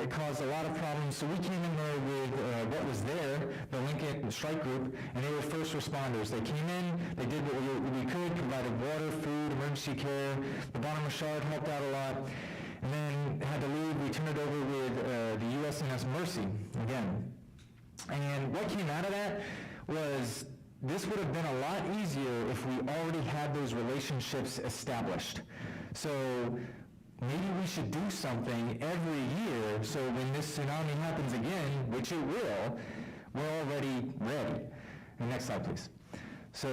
It caused a lot of problems, so we came in there with what was there, the Lincoln Strike Group, and they were first responders. They came in, they did what we could, provided water, food, emergency care. The Bonner Machard helped out a lot, and then had to leave. We turned it over with the USNS Mercy again. And what came out of that was this would have been a lot easier if we already had those relationships established. So maybe we should do something every year so when this tsunami happens again, which it will, we're already ready. And next slide, please. So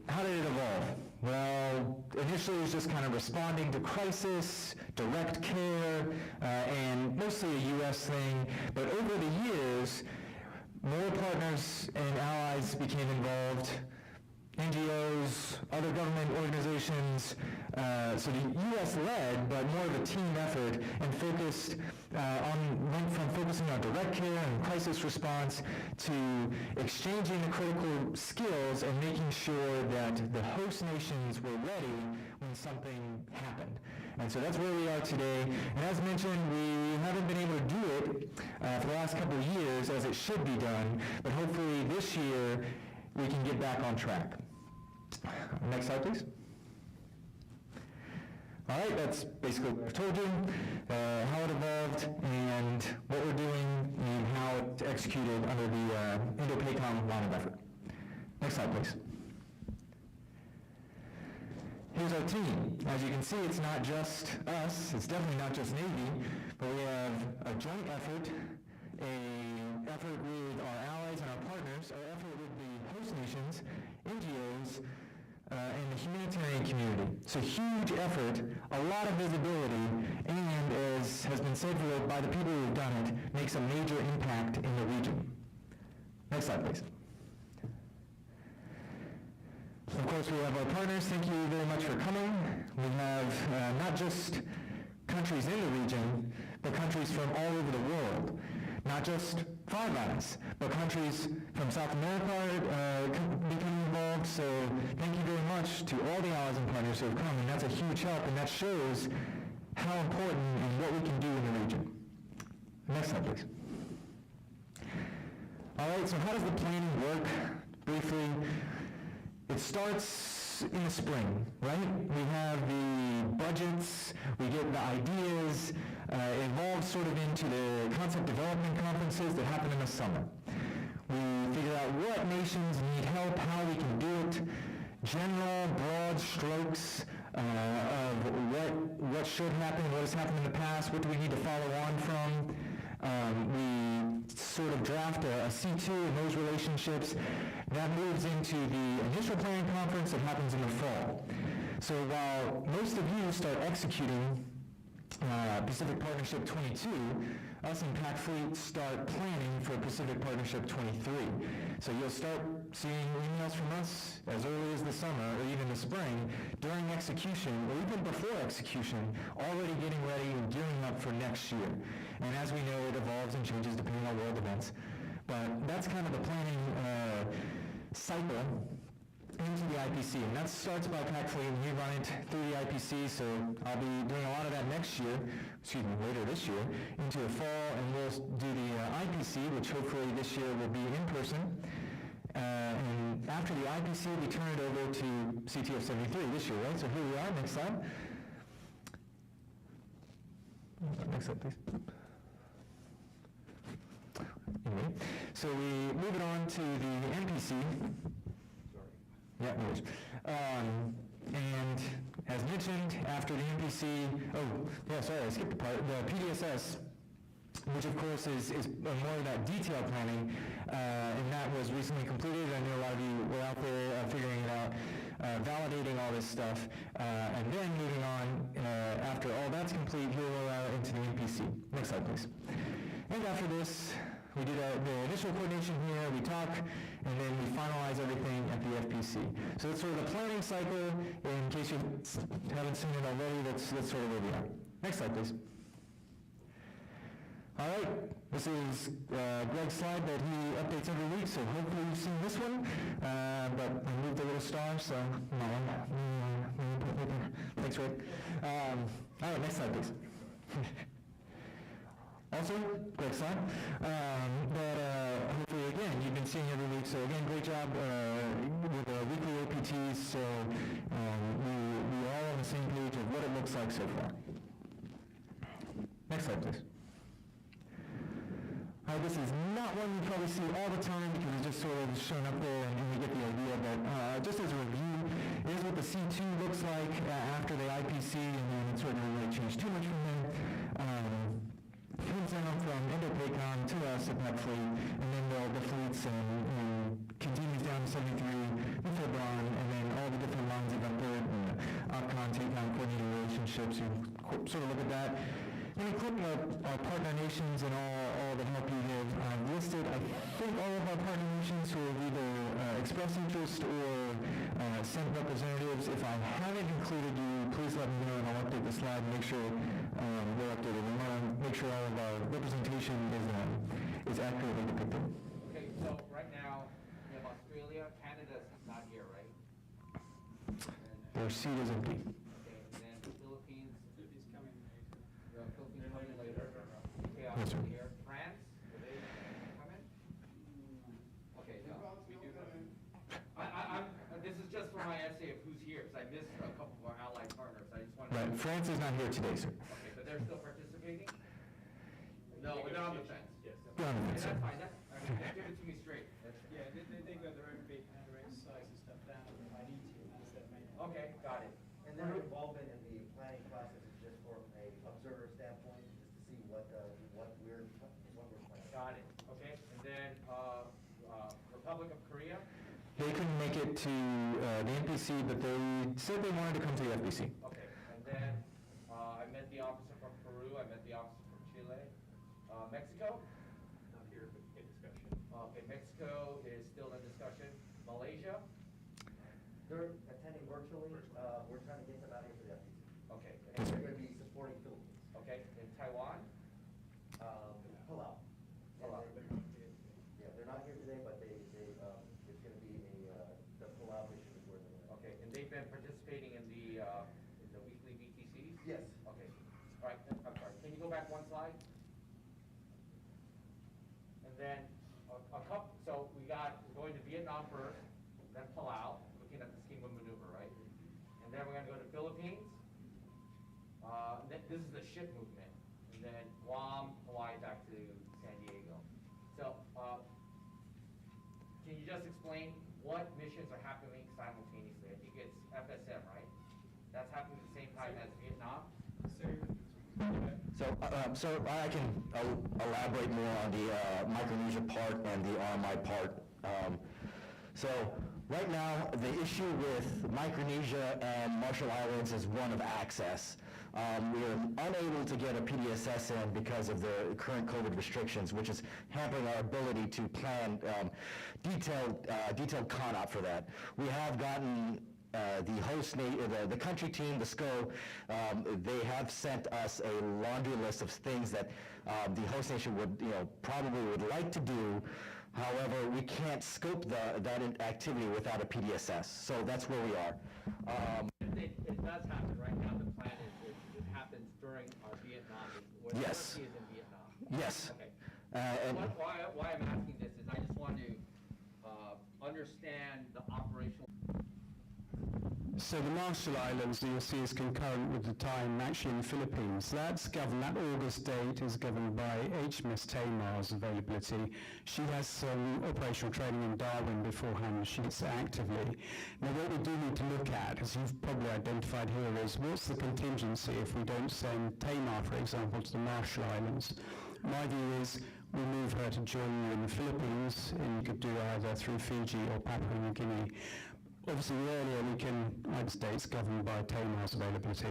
how did it evolve? Well, initially it was just kind of responding to crisis, direct care, and mostly a U.S. thing. But over the years, more partners and allies became involved. NGOs, other government organizations, so the U.S. led, but more of a team effort, and focused went from focusing on direct care and crisis response to exchanging the critical skills and making sure that the host nations were ready when something happened. And so that's where we are today. And as mentioned, we haven't been able to do it for the last couple of years as it should be done, but hopefully this year we can get back on track. Next slide, please. All right, that's basically what I've told you, how it evolved, and what we're doing, and how it's executed under the Indo-PACOM line of effort. Next slide, please. Here's our team. As you can see, it's not just us, it's definitely not just Navy, but we have a joint effort, an effort with our allies and our partners, our effort with the host nations, NGOs, and the humanitarian community. So huge effort, a lot of visibility, and as has been said by the people who have done it, makes a major impact in the region. Next slide, please. Of course, we have our partners. Thank you very much for coming. We have not just countries in the region, but countries from all over the world. not just 5 islands, but countries from South America becoming involved. So thank you very much to all the allies and partners who have come, and that's a huge help, and that shows how important and what we can do in the region. Next slide, please. All right, so how does the planning work? Briefly, it starts in the spring, right? We have the budgets, we get the ideas, it evolves sort of into the concept development conferences that happen in the summer. We figure out what nations need help, how we can do it, general, broad strokes of what should happen, what has happened in the past, what do we need to follow on from. We sort of draft a C2 in those relationships. That moves into the initial planning conference that happens in the fall. So while most of you start executing Pacific Partnership 22, us in Pac Fleet start planning for Pacific Partnership 23. So you'll start seeing emails from us as early as the summer or even the spring during execution or even before execution, already getting ready and gearing up for next year. And as we know, it evolves and changes depending on world events. But that's kind of the planning cycle into the IPC, and that starts by Pac Fleet, and we run it through the IPC, so I'll be doing a lot of that next year, later this year, into the fall, and we'll do the IPC, which hopefully this year will be in person. And after the IPC, we turn it over to CTF 73 this year, right? So here we are, next slide. Next slide, please. Anyway, so we move it on to the NPC. Yeah, no worries. And as mentioned, after the NPC, I skipped a part, the PDSS, which of course is more of that detailed planning, and that was recently completed. I know a lot of you were out there figuring it out, validating all this stuff, and then moving on, after all that's complete, here we'll roll out into the NPC. Next slide, please. And after this, we do the initial coordination here, we talk, and then we finalize everything at the FPC. So that's sort of the planning cycle. In case you haven't seen it already, that's sort of where we are. Next slide, please. All right, this is Greg's slide that he updates every week, so hopefully you've seen this one. But I moved the little star, so thanks, Rick. All right, next slide, please. Also, Greg's slide. But hopefully, again, you've been seeing every week. So again, great job with the weekly OPTs. So we're all on the same page of what it looks like so far. Next slide, please. This is not one you probably see all the time because it's just sort of shown up there and we get the idea, but just as a review, here's what the C2 looks like after the IPC, and then it sort of really changed too much from there. Comes down from Indo-PACOM to us at Pac Fleet, and then the fleets and continues down to 73, the FIBRON, and then all the different lines of effort and OPCON, TACOM, coordinated relationships. You sort of look at that. And we click our partner nations and all the help you give. I've listed, I think, all of our partner nations who have either expressed interest or sent representatives. If I haven't included you, please let me know and I'll update the slide and make sure we're updated. We want to make sure all of our representation is accurately depicted. Okay, so right now, we have Australia, Canada's not here, right? Their seat is empty. Okay, and then the Philippines. Philippines coming later. The Philippines coming later. Okay, Yes, sir. here. France, are they coming? Okay, no, we do that. This is just for my essay of who's here, because I missed a couple of our allied partners. I just wanted Right, to. France is not here today, sir. Okay, but they're still participating? No, we're not on the fence. Yes. We're on the fence, Okay, sir. that's fine, just give it to me straight. Yeah, they got their own big hand size and stuff down at the IDT, and that's their main. Okay, got it. And their involvement in the planning process is just from a observer standpoint, just to see what we're planning. Got it, okay. And then, Republic of Korea? They couldn't make it to the NPC, but they said they wanted to come to the FPC. Okay, and then, I met the officer from Peru, I met the officer from Chile. Mexico? Not here, but in discussion. Okay, Mexico is still in discussion. Malaysia? They're attending virtually, we're trying to get them out here for the FPC. Okay. And they're going to be supporting Philippines. Okay, in Taiwan? Pull out. Yeah, they're not here today, but it's gonna be the pull-out mission is where they're. Okay, and they've been participating in the weekly VTCs? Yes. Okay, all right, I'm sorry, can you go back one slide? And then, so we're going to Vietnam first, then Palau, looking at the scheme of maneuver, right? And then we're gonna go to Philippines, this is the ship movement, and then Guam, Hawaii, back to San Diego. So, can you just explain what missions are happening simultaneously? I think it's FSM, right? That's happening at the same time as Vietnam? So I can elaborate more on the Micronesia part and the RMI part. So right now, the issue with Micronesia and Marshall Islands is one of access. We are unable to get a PDSS in because of the current COVID restrictions, which is hampering our ability to plan detailed CONOP for that. We have gotten the country team, the SCO, they have sent us a laundry list of things that the host nation probably would like to do. However, we can't scope that activity without a PDSS. So that's where we are. It does happen right now. The plan is it happens during our Vietnam. Yes. Turkey is in Vietnam. Yes. Okay. And Why I'm asking this is I just want to understand the operational. So the Marshall Islands, you'll see, is concurrent with the time actually in the Philippines. That's governed, that August date is governed by HMS Tamar's availability. She has some operational training in Darwin beforehand. She's actively. Now what we do need to look at, as you've probably identified here, is what's the contingency if we don't send Tamar, for example, to the Marshall Islands? My view is we move her to join you in the Philippines, and you could do either through Fiji or Papua New Guinea. Obviously, earlier we can, United States governed by Tamar's availability.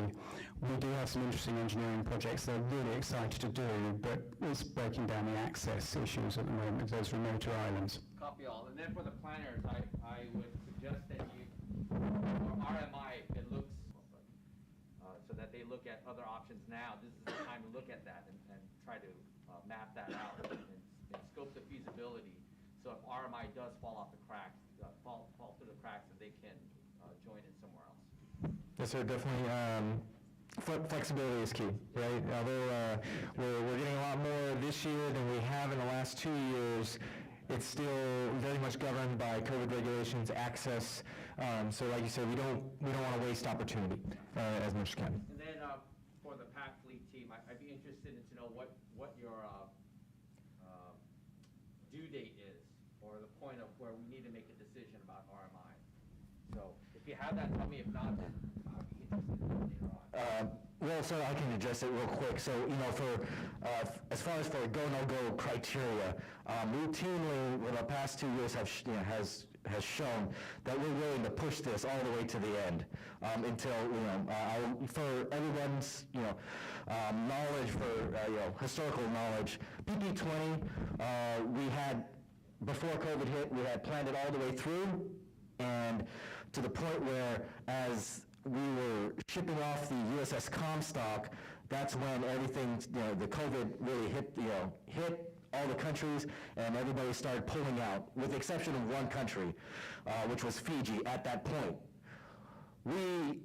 We do have some interesting engineering projects they're really excited to do, but it's breaking down the access issues at the moment with those remoter islands. Copy all. And then for the planners, I would suggest that you, for RMI, it looks, so that they look at other options now. This is the time to look at that and try to map that out and scope the feasibility. So if RMI does fall off the cracks, fall through the cracks, and they can join in somewhere else. Yes, sir, definitely. Flexibility is key, right? Although we're getting a lot more this year than we have in the last 2 years, it's still very much governed by COVID regulations, access. So like you said, we don't want to waste opportunity as much as can. And then for the PAC fleet team, I'd be interested in to know what your due date is, or the point of where we need to make a decision about RMI. So if you have that, tell me. If not, then I'll be interested in later on. Well, so I can address it real quick. So, for as far as for go no go criteria, routinely over the past 2 years has shown that we're willing to push this all the way to the end until for everyone's knowledge, for historical knowledge, PP20 we had before COVID hit, we had planned it all the way through, and to the point where as we were shipping off the USS Comstock, that's when everything, the COVID really hit all the countries, and everybody started pulling out, with the exception of one country, which was Fiji at that point. We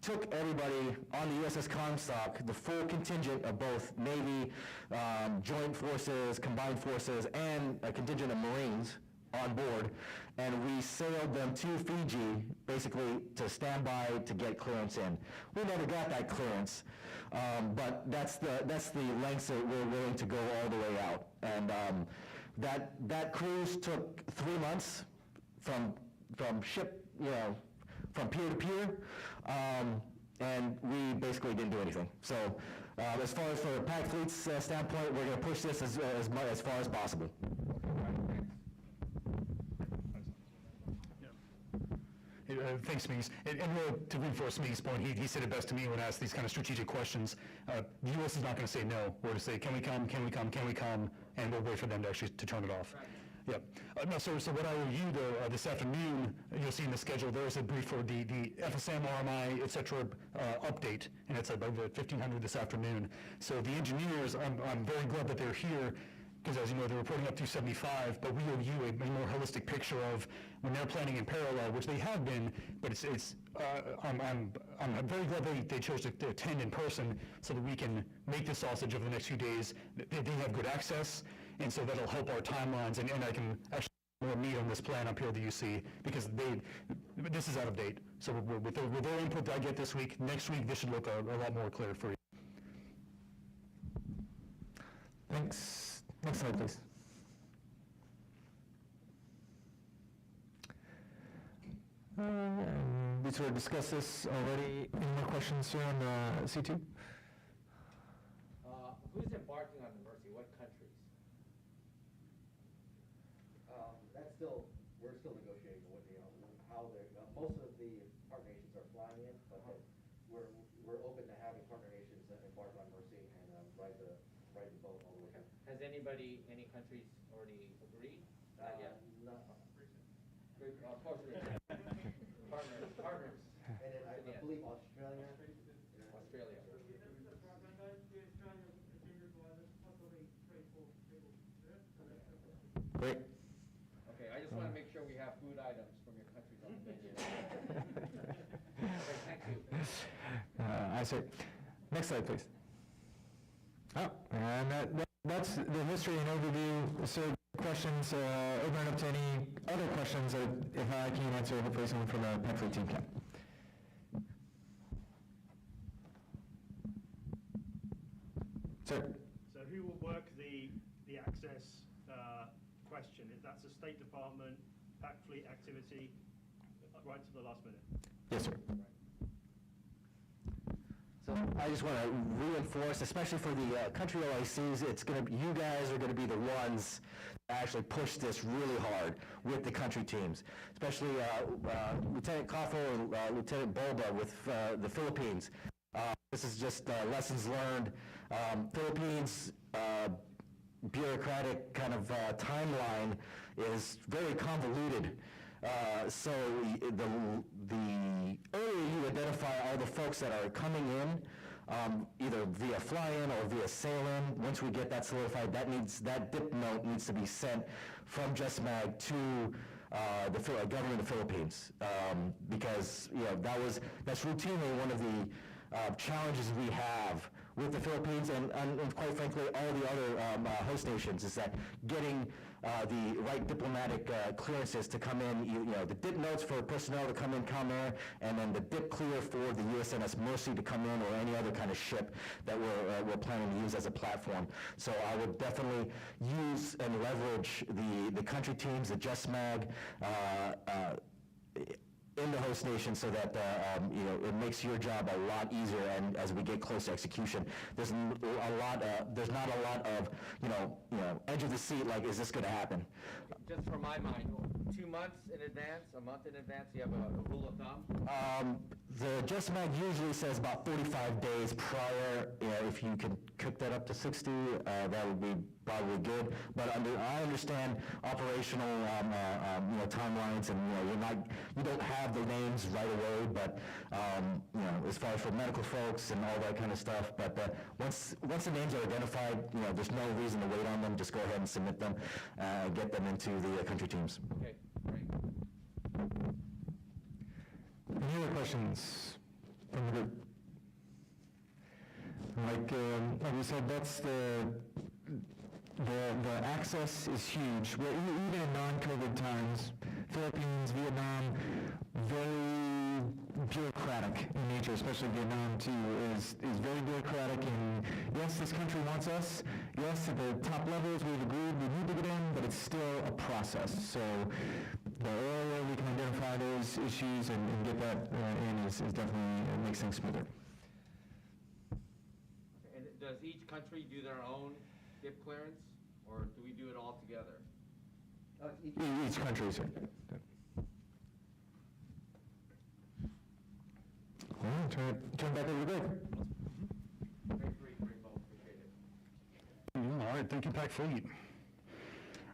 took everybody on the USS Comstock, the full contingent of both Navy, joint forces, combined forces, and a contingent of Marines on board, and we sailed them to Fiji, basically to stand by to get clearance in. We never got that clearance, but that's the lengths that we're willing to go all the way out. And that cruise took 3 months from ship, from pier to pier, and we basically didn't do anything. So as far as for the PAC fleet's standpoint, we're going to push this as far as possible. Thanks, Meeks. And to reinforce Meeks' point, he said it best to me when asked these kind of strategic questions. The U.S. is not going to say no. We're to say, can we come, can we come, can we come, and we'll wait for them to actually to turn it off. Right. Yep. No, so what I will review, though, this afternoon, you'll see in the schedule, there is a brief for the FSM, RMI, et cetera, update, and it's about 1500 this afternoon. So the engineers, I'm very glad that they're here. because as you know, they're reporting up to 75, but we owe you a more holistic picture of when they're planning in parallel, which they have been, but I'm very glad they chose to attend in person so that we can make the sausage over the next few days. They have good access, and so that'll help our timelines, and I can actually more meat on this plan up here that you see, because this is out of date. So with their input that I get this week, next week, this should look a lot more clear for you. Thanks. Next slide, please. We sort of discussed this already. Any more questions here on C2? Who's embarking on the Mercy? What countries? We're still negotiating with how they're, most of the partner nations are flying in, but we're open to having partner nations embark on Mercy and ride the boat all the way. Has any countries already agreed? Not yet. No. Costa Rica. Partners. And then I believe Australia. Australia. Great. Okay, I just want to make sure we have food items from your countries on the menu. Okay, thank you. I see. Next slide, please. Oh, and that's the history and overview. So questions, open it up to any other questions that if I can answer, hopefully someone from the PAC Fleet team can. Sir. So who will work the access question? If that's a State Department, PAC Fleet activity, right to the last minute? Yes, sir. So I just want to reinforce, especially for the country OICs, you guys are going to be the ones that actually push this really hard with the country teams, especially Lieutenant Koffel and Lieutenant Bulba with the Philippines. This is just lessons learned. Philippines bureaucratic kind of timeline is very convoluted. So the earlier you identify all the folks that are coming in, either via fly-in or via sail-in, once we get that solidified, that dip note needs to be sent from JustMag to the government of the Philippines, because that's routinely one of the challenges we have with the Philippines and quite frankly all the other host nations, is that getting the right diplomatic clearances to come in, the dip notes for personnel to come in Calmair, and then the dip clear for the USNS Mercy to come in, or any other kind of ship that we're planning to use as a platform. So I would definitely use and leverage the country teams, the JustMag, in the host nation, so that it makes your job a lot easier. And as we get close to execution, there's not a lot of edge of the seat. Like, is this going to happen? Just for my mind, 2 months in advance, a month in advance, you have a rule of thumb? The JustMag usually says about 45 days prior. If you can cook that up to 60, that would be probably good. But I understand operational timelines, and you don't have the names right away. But as far as for medical folks and all that kind of stuff. But once the names are identified, there's no reason to wait on them. Just go ahead and submit them, get them into the country teams. Okay, great. Any other questions from the group? Like we said, that's the access is huge. Even in non-COVID times, Philippines, Vietnam, very bureaucratic in nature, especially Vietnam too, is very bureaucratic. And yes, this country wants us. Yes, at the top levels we've agreed we need to get in, but it's still a process. So the earlier we can identify those issues and get that in is definitely makes things smoother. And does each country do their own dip clearance, or do we do it all together? Each country, sir. All right, turn back over to Greg. All right, thank you, PAC Fleet.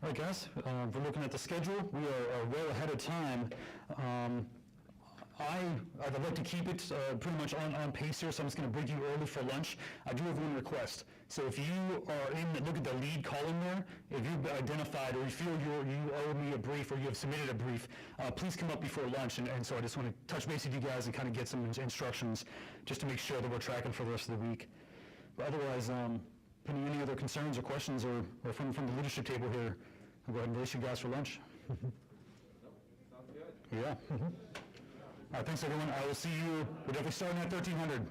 All right, guys, we're looking at the schedule. We are well ahead of time. I'd like to keep it pretty much on pace here, so I'm just going to break you early for lunch. I do have one request. So if you are look at the lead column there, if you've identified or you feel you owe me a brief or you have submitted a brief, please come up before lunch. And so I just want to touch base with you guys and kind of get some instructions just to make sure that we're tracking for the rest of the week. But otherwise, Penny, any other concerns or questions or from the leadership table here? I'll go ahead and release you guys for lunch. Sounds good. Yeah. All right, thanks everyone. I will see you. We're definitely starting at 1300.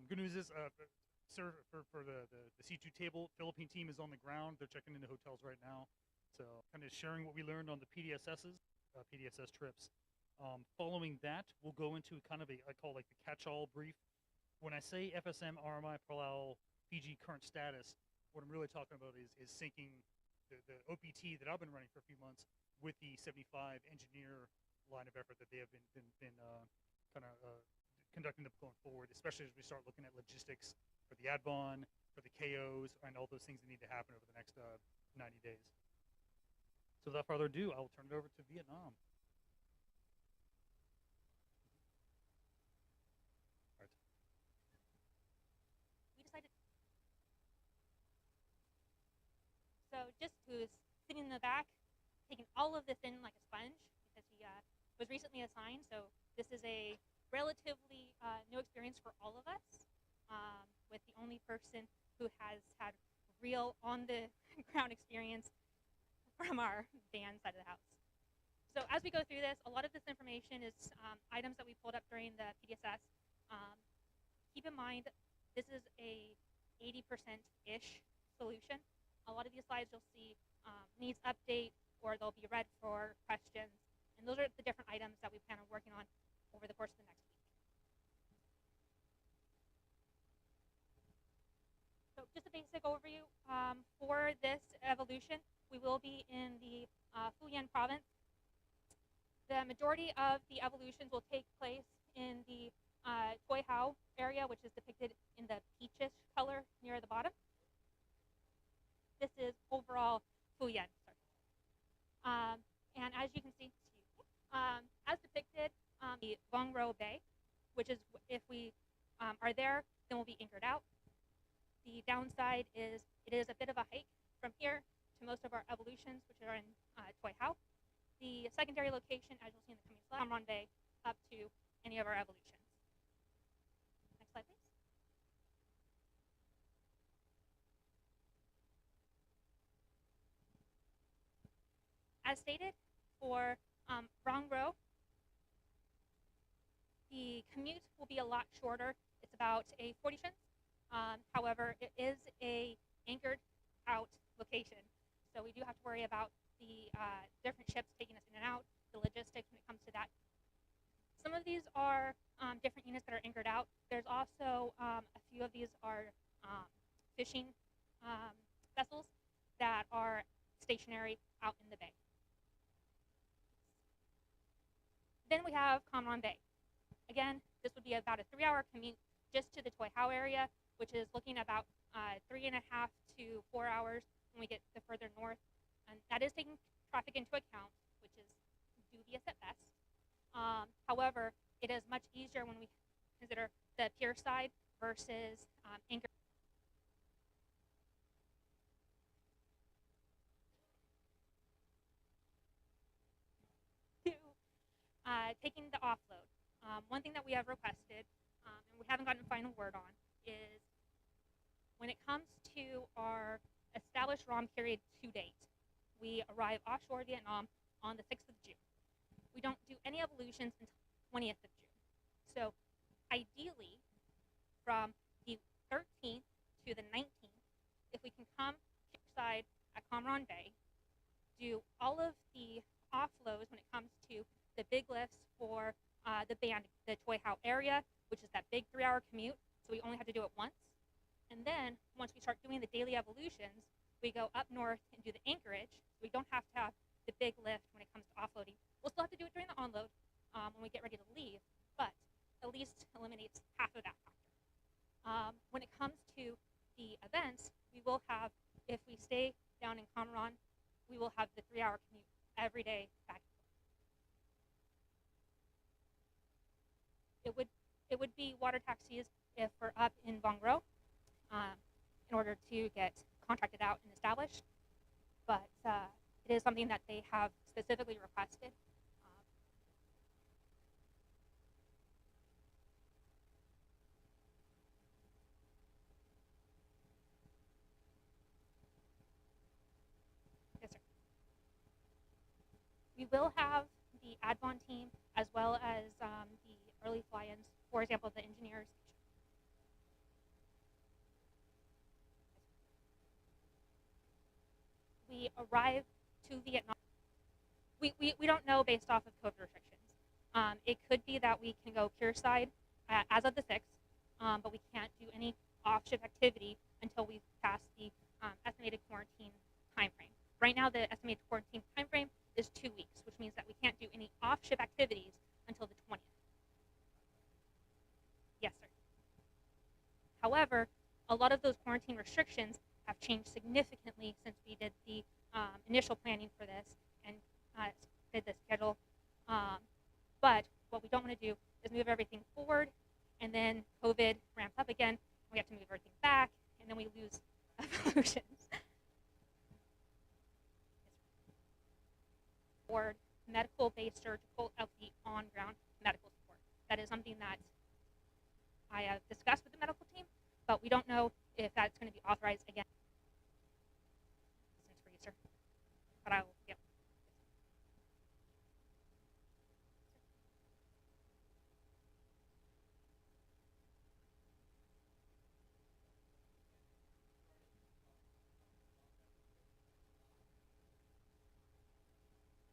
Good news is, sir, for the C2 table, Philippine team is on the ground. They're checking into hotels right now. So kind of sharing what we learned on the PDSSs, PDSS trips. Following that, we'll go into kind of I call like the catch-all brief. When I say FSM, RMI, Palau, Fiji current status, what I'm really talking about is syncing the OPT that I've been running for a few months with the 75 engineer line of effort that they have been conducting going forward, especially as we start looking at logistics for the ADVON, for the KOs, and all those things that need to happen over the next 90 days. So without further ado, I will turn it over to Vietnam. We decided. So just who's sitting in the back, taking all of this in like a sponge because he was recently assigned. So this is a relatively new experience for all of us, with the only person who has had real on-the-ground experience from our band side of the house. So as we go through this, a lot of this information is items that we pulled up during the PDSS. Keep in mind, this is a 80%-ish solution. A lot of these slides you'll see needs update, or they'll be read for questions. And those are the different items that we plan on working on over the course of the next week. So just a basic overview. For this evolution, we will be in the Phu Yen province. The majority of the evolutions will take place in the Toi Hao area, which is depicted in the peachish color near the bottom. This is overall Phu Yen. And as you can see, as depicted, the Vong Ro Bay, which is if we are there, then we'll be anchored out. The downside is it is a bit of a hike from here to most of our evolutions, which are in Toi Hao. The secondary location, as you'll see in the coming slide, Cam Ranh Bay up to any of our evolutions. Next slide, please. As stated, for Vong Ro, the commute will be a lot shorter. It's about a 40 minutes. However, it is a anchored out location. So we do have to worry about the different ships taking us in and out, the logistics when it comes to that. Some of these are different units that are anchored out. There's also a few of these are fishing vessels that are stationary out in the bay. Then we have Cam Ranh Bay. Again, this would be about a 3-hour commute just to the Toi Hao area, which is looking about 3.5 to 4 hours when we get the further north. And that is taking traffic into account, which is dubious at best. However, it is much easier when we consider the pier side versus anchor. Taking the offload. One thing that we have requested, and we haven't gotten a final word on, is when it comes to our established ROM period to date, we arrive offshore Vietnam on the 6th of June. We don't do any evolutions until 20th of June. So ideally, from the 13th to the 19th, if we can come side at Cam Ranh Bay, do all of the offloads when it comes to the big lifts for the band, the Toi Hao area, which is that big 3-hour commute, so we only have to do it once. And then, once we start doing the daily evolutions, we go up north and do the anchorage, so we don't have to have the big lift when it comes to offloading. We'll still have to do it during the onload when we get ready to leave, but at least eliminates half of that factor. When it comes to the events, we will have, if we stay down in Cam Ranh, we will have the 3-hour commute every day back. It would be water taxis if we're up in Vong Ro in order to get contracted out and established, but it is something that they have specifically requested. Yes, sir. We will have the ADVON team as well as the early fly-ins, for example, the engineers. we arrive to Vietnam, we don't know based off of COVID restrictions. It could be that we can go curbside as of the 6th, but we can't do any off-shift activity until we've passed the estimated quarantine time frame. Right now, the estimated quarantine time frame is 2 weeks, which means that we can't do any off-shift activities until the 20th. Yes, sir. However, a lot of those quarantine restrictions have changed significantly since we did the initial planning for this and did the schedule. But what we don't want to do is move everything forward, and then COVID ramps up again, we have to move everything back, and then we lose evolutions. Or medical-based surgical LP on-ground medical support. That is something that I have discussed with the medical team, but we don't know if that's going to be authorized again. For you, sir. But I will, yep.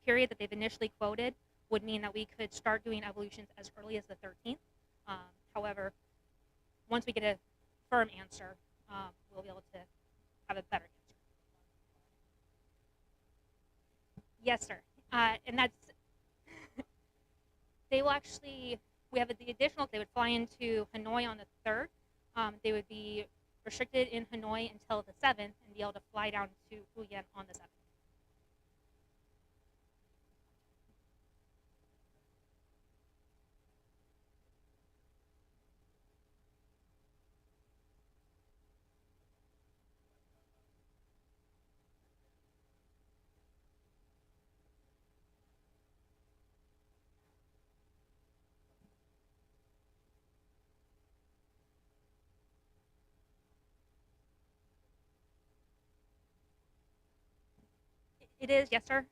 Period that they've initially quoted would mean that we could start doing evolutions as early as the 13th. However, once we get a firm answer, we'll be able to have a better answer. Yes, sir. And that's, they will actually, we have the additional, they would fly into Hanoi on the 3rd. They would be restricted in Hanoi until the 7th and be able to fly down to Hue on the 7th. It is, yes, sir.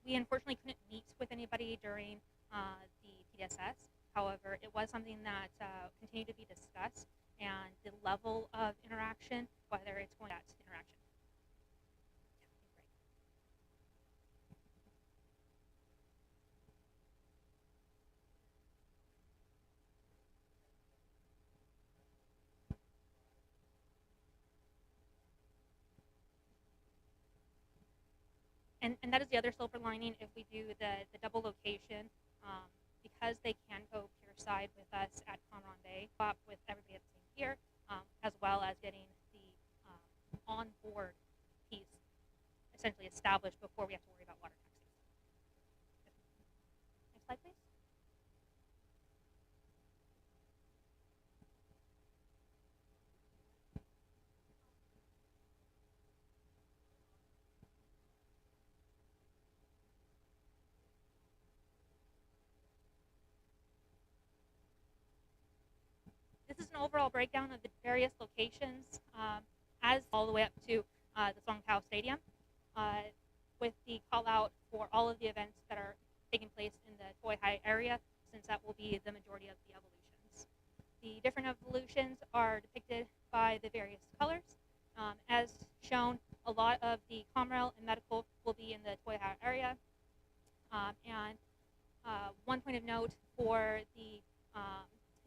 We unfortunately couldn't meet with anybody during the PDSS. However, it was something that continued to be discussed, and the level of interaction, whether it's going to interaction. And that is the other silver lining if we do the double location, because they can go pure side with us at Comeron Bay, swap with everybody at the same pier, as well as getting the on-board piece essentially established before we have to worry about water taxis. Next slide, please. This is an overall breakdown of the various locations as all the way up to the Song Tao Stadium, with the call out for all of the events that are taking place in the Toi Hai area, since that will be the majority of the evolutions. The different evolutions are depicted by the various colors. As shown, a lot of the Comrel and medical will be in the Toi Hai area. And one point of note for the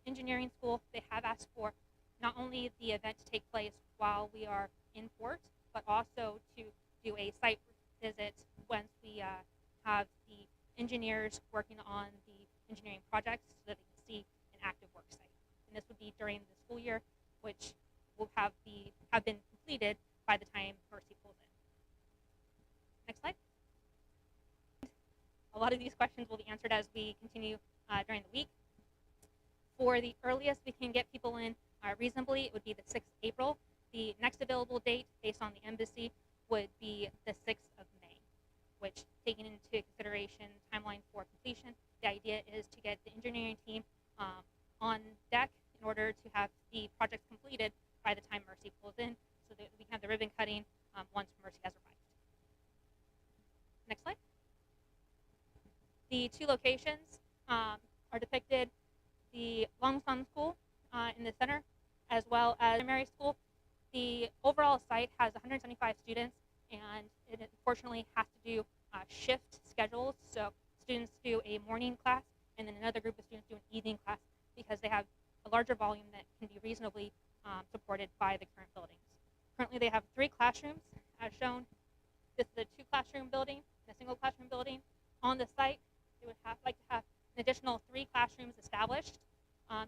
engineering school, they have asked for not only the event to take place while we are in port, but also to do a site visit once we have the engineers working on the engineering projects so that they can see an active work site. And this would be during the school year, which will have been completed by the time Mercy pulls in. Next slide. A lot of these questions will be answered as we continue during the week. For the earliest we can get people in reasonably, it would be the 6th of April. The next available date, based on the embassy, would be the 6th of May, which, taking into consideration timeline for completion, the idea is to get the engineering team on deck in order to have the project completed by the time Mercy pulls in, so that we can have the ribbon cutting once Mercy has arrived. Next slide. The two locations are depicted: the Longsan School in the center, as well as primary school. The overall site has 175 students, and it unfortunately has to do shift schedules. So students do a morning class, and then another group of students do an evening class because they have a larger volume that can be reasonably supported by the current buildings. Currently, they have 3 classrooms, as shown. This is a 2-classroom building and a single classroom building. On the site, they would like to have an additional 3 classrooms established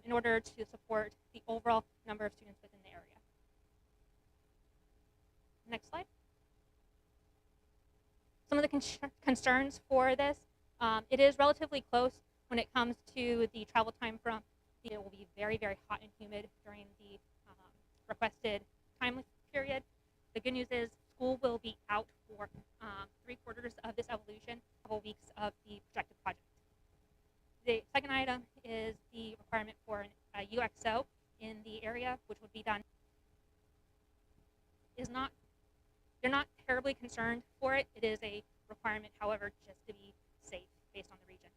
in order to support the overall number of students within the area. Next slide. Some of the concerns for this, it is relatively close when it comes to the travel time from. It will be very, very hot and humid during the requested time period. The good news is school will be out for 3/4 of this evolution, a couple weeks of the projected project. The second item is the requirement for a UXO in the area, which would be done. They're not terribly concerned for it. It is a requirement, however, just to be safe based on the region.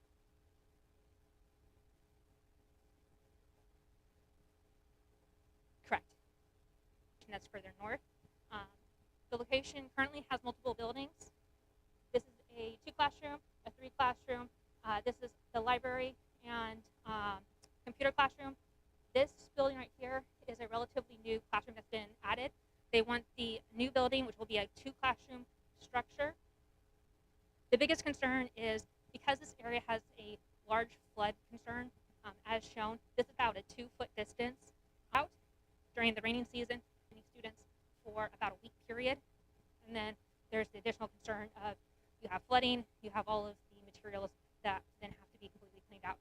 Correct. And that's further north. The location currently has multiple buildings. This is a 2-classroom, a 3-classroom. This is the library and computer classroom. This building right here is a relatively new classroom that's been added. They want the new building, which will be a 2-classroom structure. The biggest concern is because this area has a large flood concern, as shown, this is about a 2-foot distance out during the raining season. Many students for about a week period. And then there's the additional concern of you have flooding, you have all of the materials that then have to be completely cleaned out.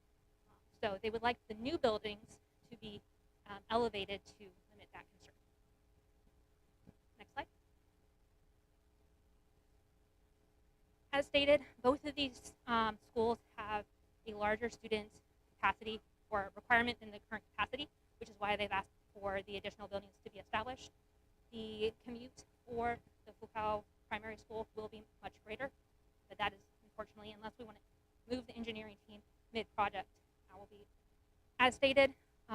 So they would like the new buildings to be elevated to limit that concern. Next slide. As stated, both of these schools have a larger student capacity or requirement than the current capacity, which is why they've asked for the additional buildings to be established. The commute for the Fukao Primary School will be much greater, but that is unfortunately, unless we want to move the engineering team mid-project, that will be. As stated,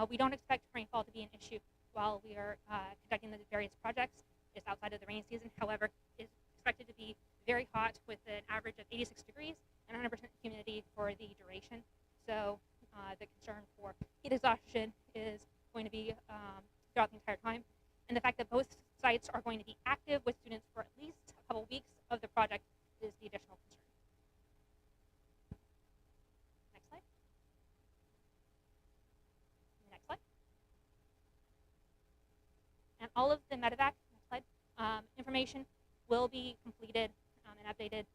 we don't expect rainfall to be an issue while we are conducting the various projects. It's outside of the rainy season. However, it's expected to be very hot with an average of 86 degrees and 100% humidity for the duration. So the concern for heat exhaustion is going to be throughout the entire time. And the fact that both sites are going to be active with students for at least a couple weeks of the project is the additional concern. Next slide. Next slide. And all of the medevac, next slide, information will be completed and updated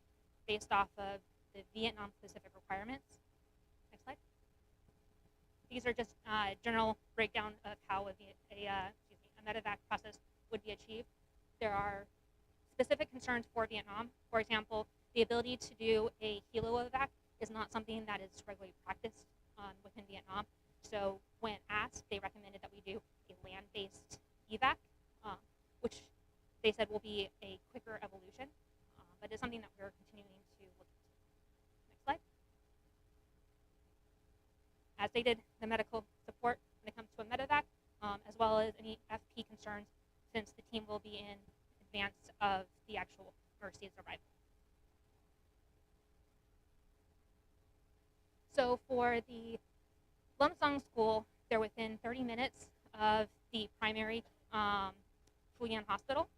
based off of the Vietnam-specific requirements. Next slide. These are just general breakdown of how a medevac process would be achieved. There are specific concerns for Vietnam. For example, the ability to do a helo-evac is not something that is regularly practiced within Vietnam. So when asked, they recommended that we do a land-based evac, which they said will be a quicker evolution, but it's something that we're continuing to look into. Next slide. As stated, the medical support when it comes to a medevac, as well as any FP concerns, since the team will be in advance of the actual Mercy's arrival. So for the Lumsong School, they're within 30 minutes of the primary Fuyan Hospital.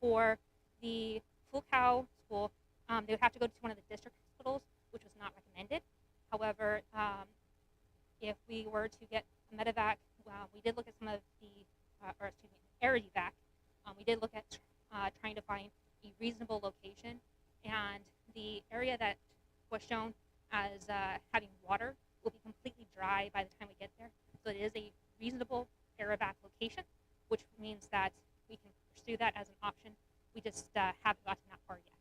For the Fukao School, they would have to go to one of the district hospitals, which was not recommended. However, if we were to get a medevac, we did look at some of the, air evac. We did look at trying to find a reasonable location, and the area that was shown as having water will be completely dry by the time we get there. So it is a reasonable air evac location, which means that we can pursue that as an option. We just haven't gotten that far yet.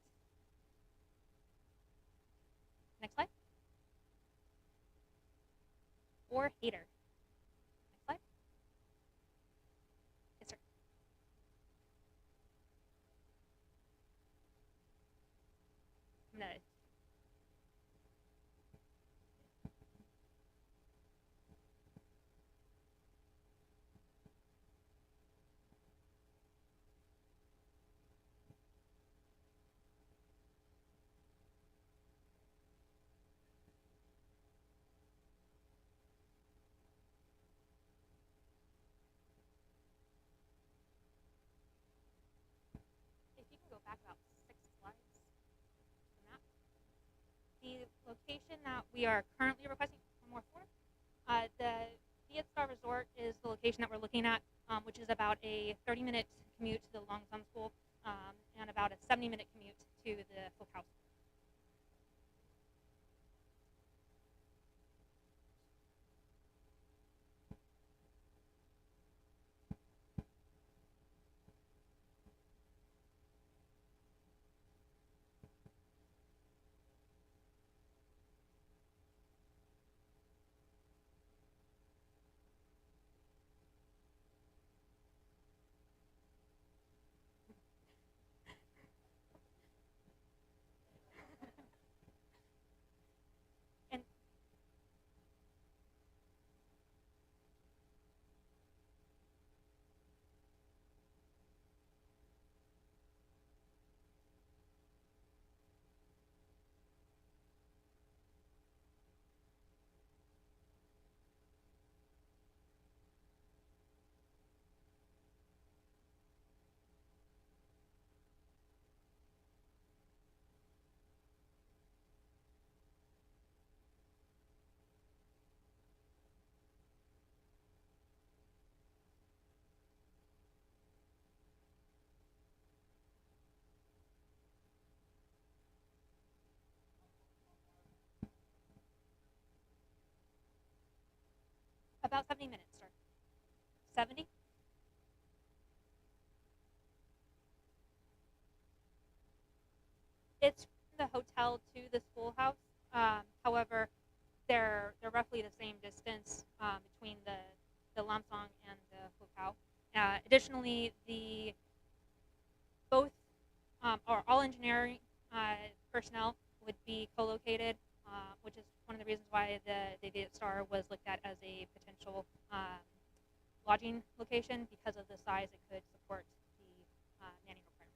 Next slide. Or Hater. Next slide. Yes, sir. I'm gonna back about 6 slides. The map. The location that we are currently requesting one more for, the Fiat Star Resort is the location that we're looking at, which is about a 30-minute commute to the Longsum School and about a 70-minute commute to the Folk House. And about 70 minutes, sir. 70? It's from the hotel to the schoolhouse. However, they're roughly the same distance between the Lamsong and the Fukau. Additionally, or all engineering personnel would be co-located, which is one of the reasons why the Fiat Star was looked at as a potential lodging location because of the size it could support the manning requirement.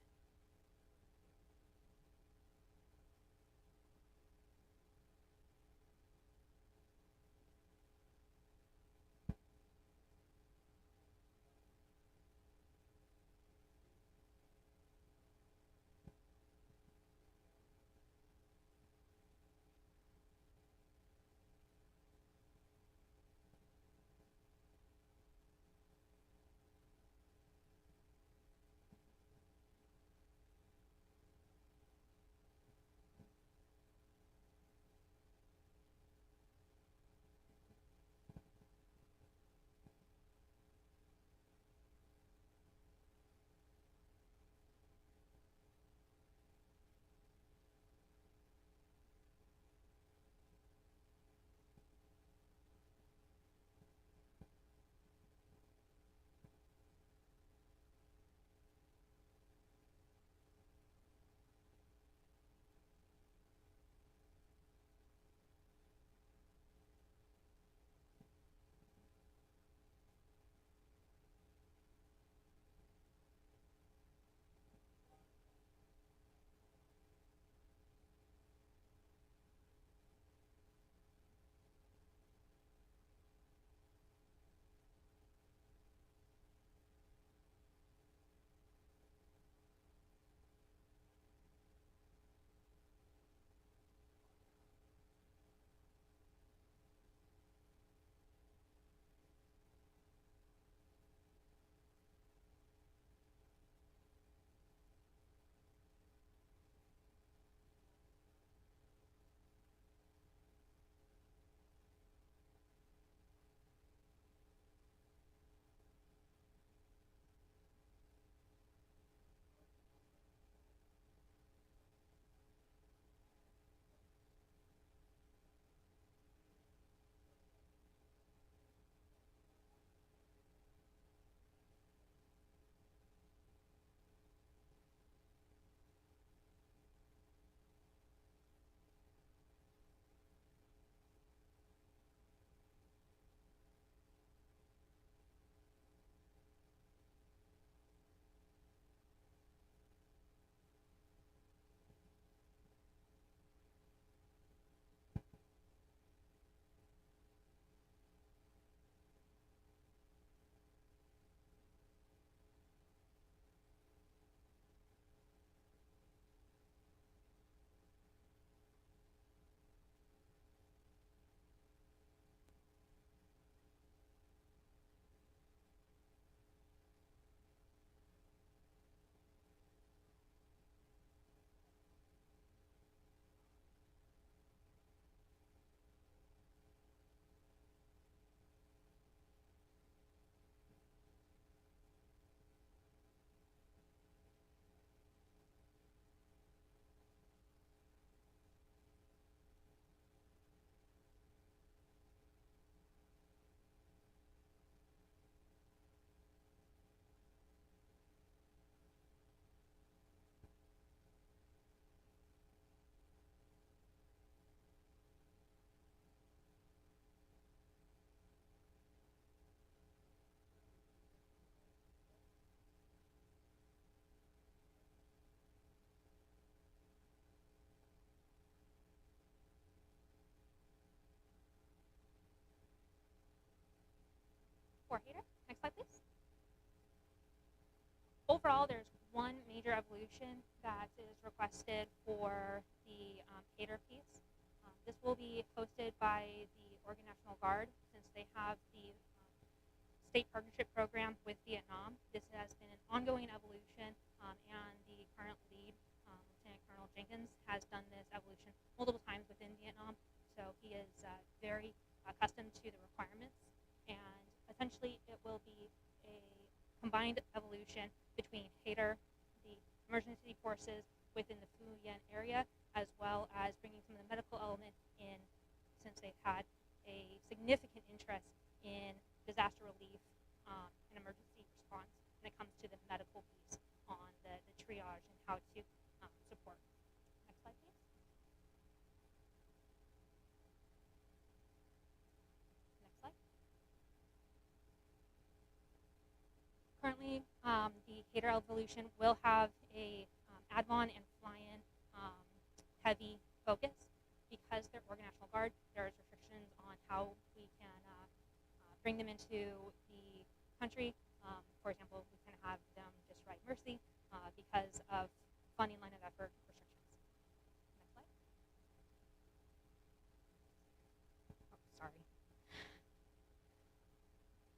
for HATER. Next slide, please. Overall, there's one major evolution that is requested for the HATER piece. This will be hosted by the Oregon National Guard, since they have the state partnership program with Vietnam. This has been an ongoing evolution, and the current lead, Lieutenant Colonel Jenkins, has done this evolution multiple times within Vietnam, so he is very accustomed to the requirements, and essentially it will be a combined evolution between HATER, the emergency forces within the Phu Yen area, as well as bringing some of the medical element in, since they've had a significant interest in disaster relief and emergency response when it comes to the medical piece on the triage and how to support. Next slide, please. Next slide. Currently, the HATER evolution will have a ADVON and fly-in heavy focus. Because they're Oregon National Guard, there's restrictions on how we can bring them into the country. For example, we can have them just ride Mercy because of funding line of effort restrictions. Next slide. Oh, sorry.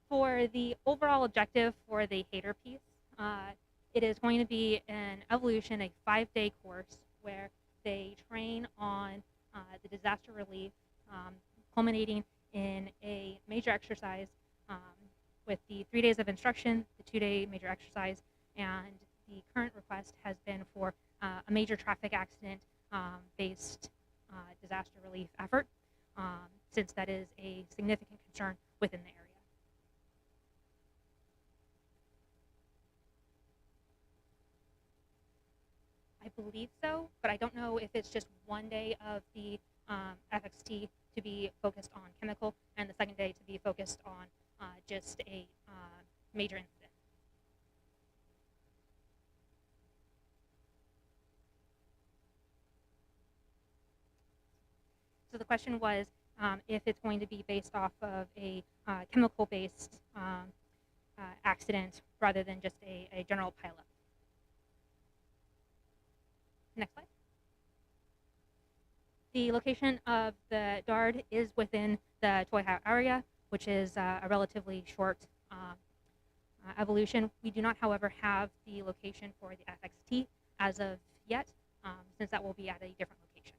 For the overall objective for the HATER piece, it is going to be an evolution, a 5-day course where they train on the disaster relief, culminating in a major exercise with the 3 days of instruction, the 2-day major exercise, and the current request has been for a major traffic accident based disaster relief effort, since that is a significant concern within the area. I believe so, but I don't know if it's just one day of the FXT to be focused on chemical and the second day to be focused on just a major incident. So the question was if it's going to be based off of a chemical-based accident rather than just a general pileup. Next slide. The location of the DARD is within the Toi Ha area, which is a relatively short evolution. We do not, however, have the location for the FXT as of yet, since that will be at a different location.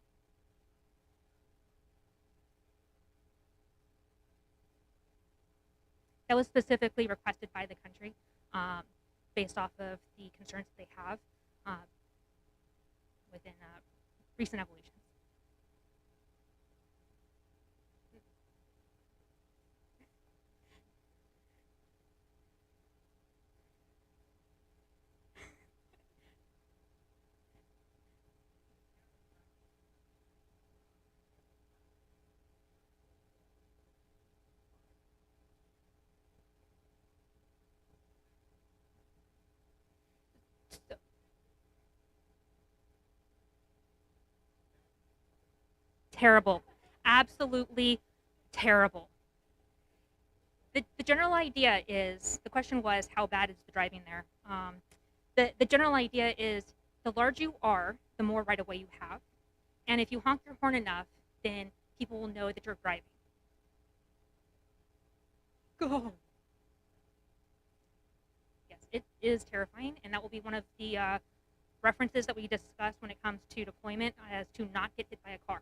That was specifically requested by the country based off of the concerns that they have within recent evolutions. Terrible, absolutely terrible. The general idea is, the question was, how bad is the driving there? The general idea is, the larger you are, the more right of way you have. And if you honk your horn enough, then people will know that you're driving. Go. Yes, it is terrifying, and that will be one of the references that we discuss when it comes to deployment, as to not get hit by a car.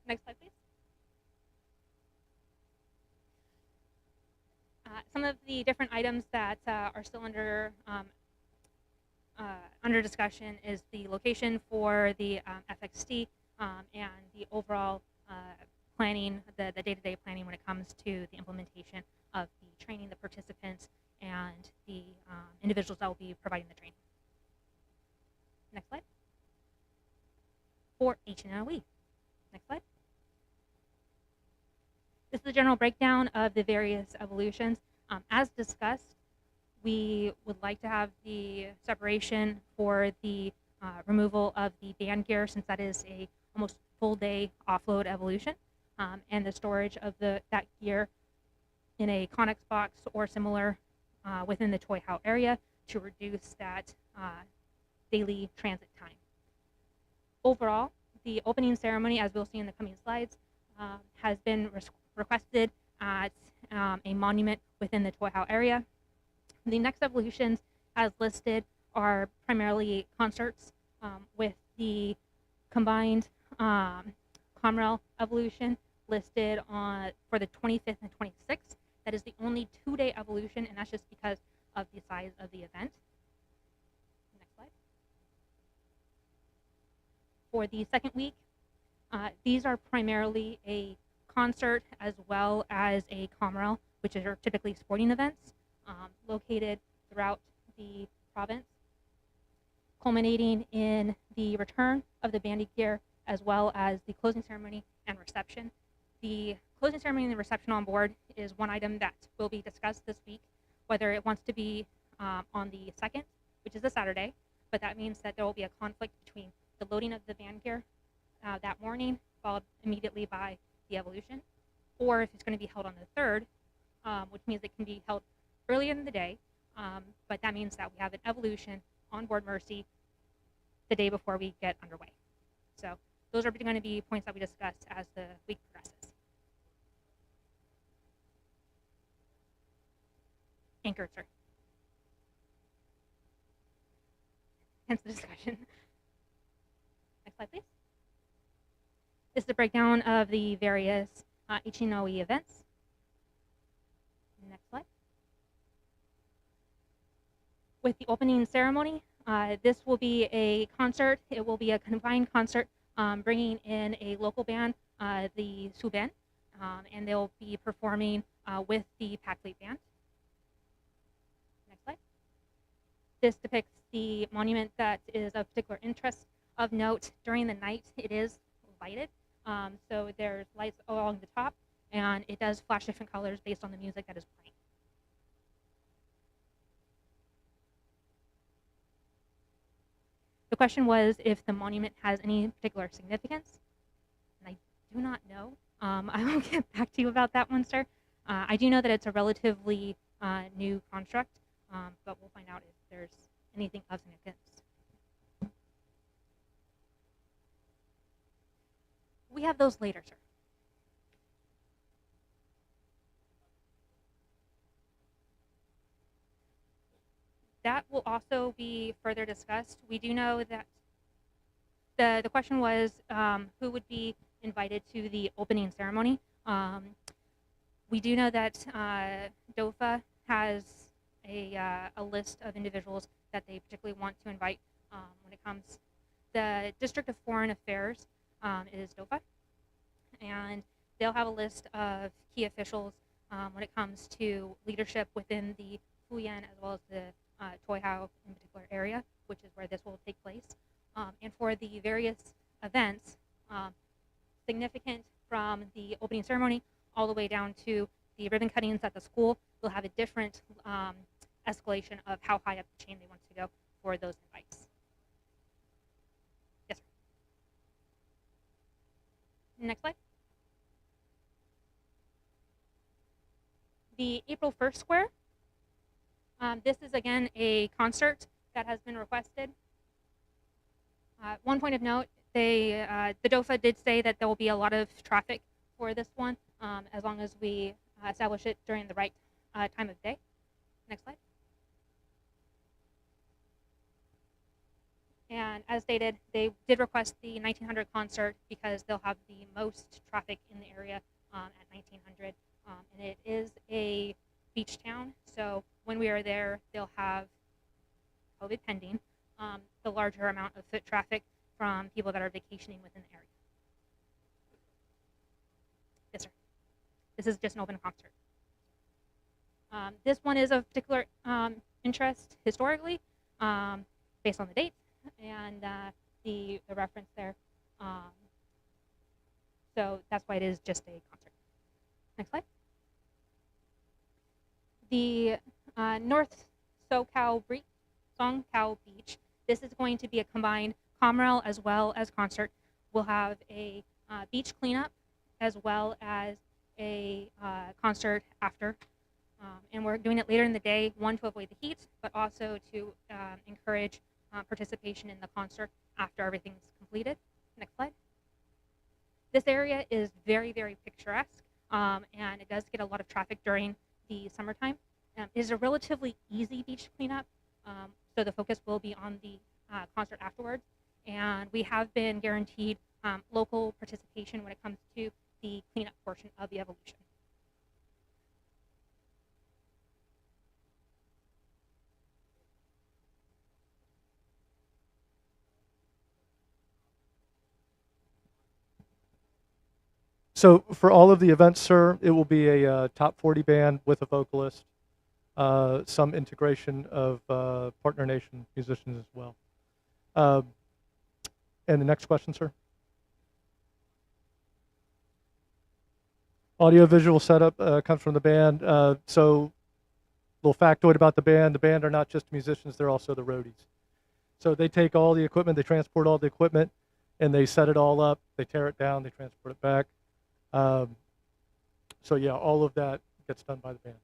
Next slide, please. Some of the different items that are still under discussion is the location for the FXT and the overall planning, the day-to-day planning when it comes to the implementation of the training, the participants, and the individuals that will be providing the training. Next slide. For HNOE. Next slide. This is the general breakdown of the various evolutions. As discussed, we would like to have the separation for the removal of the band gear, since that is a almost full day offload evolution. and the storage of that gear in a Connex box or similar within the Toy House area to reduce that daily transit time. Overall, the opening ceremony, as we'll see in the coming slides, has been requested at a monument within the Toy House area. The next evolutions, as listed, are primarily concerts with the combined Comrel evolution listed for the 25th and 26th. That is the only 2-day evolution, and that's just because of the size of the event. Next slide. For the second week, these are primarily a concert as well as a Comrel, which are typically sporting events located throughout the province, culminating in the return of the bandy gear as well as the closing ceremony and reception. The closing ceremony and the reception on board is one item that will be discussed this week, whether it wants to be on the 2nd, which is a Saturday, but that means that there will be a conflict between the loading of the band gear that morning, followed immediately by the evolution, or if it's going to be held on the 3rd, which means it can be held early in the day, but that means that we have an evolution on board Mercy the day before we get underway. So those are going to be points that we discuss as the week progresses. Anchored, sir. Hence the discussion. Next slide, please. This is the breakdown of the various Ichinoi events. Next slide. With the opening ceremony, this will be a concert. It will be a combined concert bringing in a local band, the Suben, and they'll be performing with the Pac Fleet Band. Next slide. This depicts the monument that is of particular interest. Of note, during the night, it is lighted. So there's lights along the top, and it does flash different colors based on the music that is playing. The question was if the monument has any particular significance, and I do not know. I will get back to you about that one, sir. I do know that it's a relatively new construct, but we'll find out if there's anything of significance. We have those later, sir. That will also be further discussed. We do know that the question was who would be invited to the opening ceremony. We do know that DOFA has a list of individuals that they particularly want to invite when it comes. The District of Foreign Affairs is DOFA, and they'll have a list of key officials when it comes to leadership within the Fuyan as well as the Toy House in particular area, which is where this will take place. And for the various events, significant from the opening ceremony all the way down to the ribbon cuttings at the school, will have a different escalation of how high up the chain they want to go for those invites. Yes, sir. Next slide. The April 1st square. This is again a concert that has been requested. One point of note, the DOFA did say that there will be a lot of traffic for this one, as long as we establish it during the right time of day. Next slide. And as stated, they did request the 1900 concert because they'll have the most traffic in the area at 1900. And it is a beach town, so when we are there, they'll have, COVID pending, the larger amount of foot traffic from people that are vacationing within the area. Yes, sir. This is just an open concert. This one is of particular interest historically, based on the date and the reference there. So that's why it is just a concert. Next slide. The North Songkhao Beach. This is going to be a combined Comrel as well as concert. We'll have a beach cleanup as well as a concert after. And we're doing it later in the day, one, to avoid the heat, but also to encourage participation in the concert after everything's completed. Next slide. This area is very, very picturesque, and it does get a lot of traffic during the summertime. It is a relatively easy beach cleanup, so the focus will be on the concert afterwards. And we have been guaranteed local participation when it comes to the cleanup portion of the evolution. So for all of the events, sir, it will be a top 40 band with a vocalist, some integration of partner nation musicians as well. And the next question, sir. Audio-visual setup comes from the band. So a little factoid about the band are not just musicians, they're also the roadies. So they take all the equipment, they transport all the equipment, and they set it all up, they tear it down, they transport it back. So yeah, all of that gets done by the band.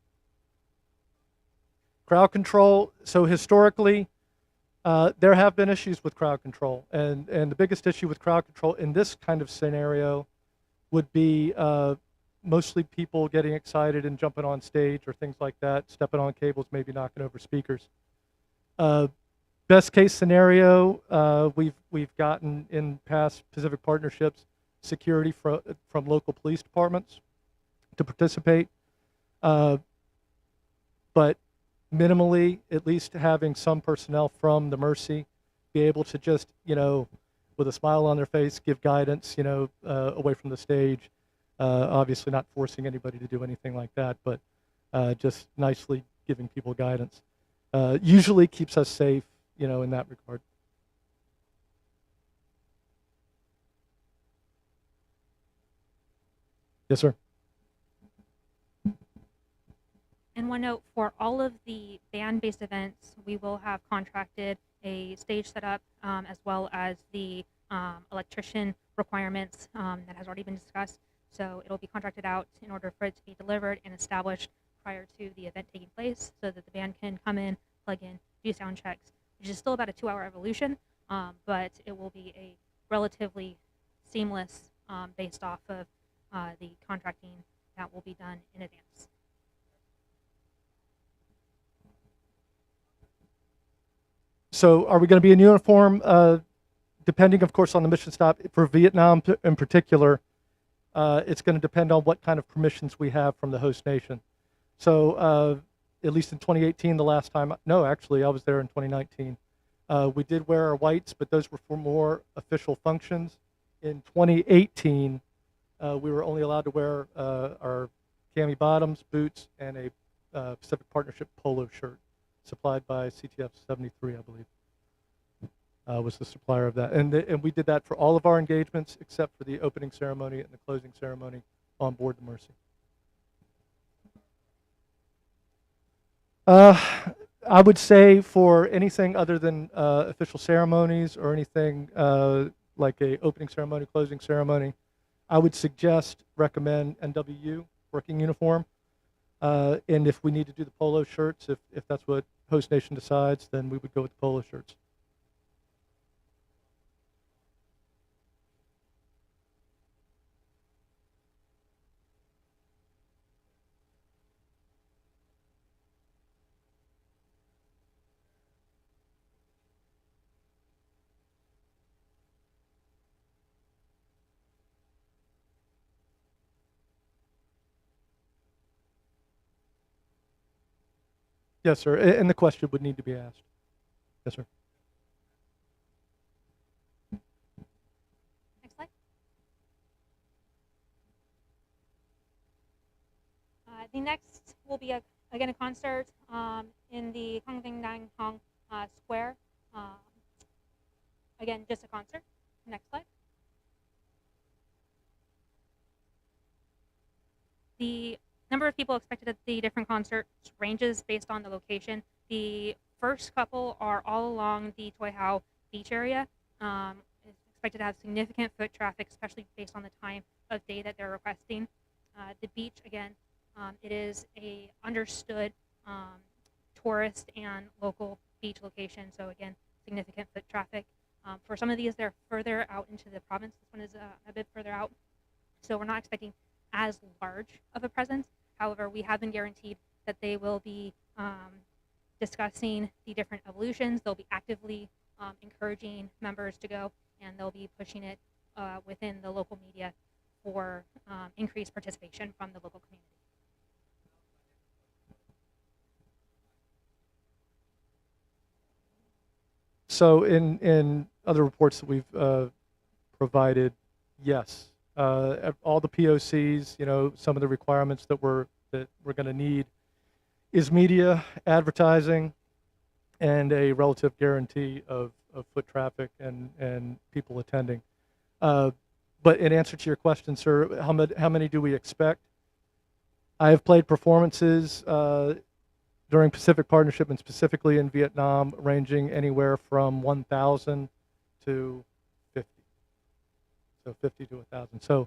Crowd control, so historically, there have been issues with crowd control, and the biggest issue with crowd control in this kind of scenario would be mostly people getting excited and jumping on stage or things like that, stepping on cables, maybe knocking over speakers. Best case scenario, we've gotten in past Pacific partnerships security from local police departments to participate, but minimally, at least having some personnel from the Mercy be able to just, you know, with a smile on their face, give guidance, you know, away from the stage. Obviously not forcing anybody to do anything like that, but just nicely giving people guidance. Usually keeps us safe, you know, in that regard. Yes, sir. And one note, for all of the band-based events, we will have contracted a stage setup as well as the electrician requirements that has already been discussed. So it'll be contracted out in order for it to be delivered and established prior to the event taking place so that the band can come in, plug in, do sound checks, which is still about a 2-hour evolution, but it will be a relatively seamless based off of the contracting that will be done in advance. So are we going to be in uniform? Depending, of course, on the mission stop. For Vietnam in particular, it's going to depend on what kind of permissions we have from the host nation. So at least in 2018, the last time, no, actually, I was there in 2019. We did wear our whites, but those were for more official functions. In 2018, we were only allowed to wear our cami bottoms, boots, and a Pacific Partnership polo shirt supplied by CTF 73, I believe, was the supplier of that. And we did that for all of our engagements except for the opening ceremony and the closing ceremony on board the Mercy. I would say for anything other than official ceremonies or anything like a opening ceremony, closing ceremony, I would recommend NWU working uniform. And if we need to do the polo shirts, if that's what host nation decides, then we would go with the polo shirts. Yes, sir. And the question would need to be asked. Yes, sir. Next slide. The next will be, again, a concert in the Hongding Dang Hong Square. Again, just a concert. Next slide. The number of people expected at the different concerts ranges based on the location. The first couple are all along the Toi Hau beach area. It's expected to have significant foot traffic, especially based on the time of day that they're requesting. The beach, again, it is a understood tourist and local beach location, so again, significant foot traffic. For some of these, they're further out into the province. This one is a bit further out, so we're not expecting as large of a presence. However, we have been guaranteed that they will be discussing the different evolutions. They'll be actively encouraging members to go, and they'll be pushing it within the local media for increased participation from the local community. So in other reports that we've provided, yes, all the POCs, you know, some of the requirements that we're going to need is media, advertising, and a relative guarantee of foot traffic and people attending. But in answer to your question, sir, how many do we expect? I have played performances during Pacific Partnership and specifically in Vietnam, ranging anywhere from 1,000 to 50. So 50 to 1,000. So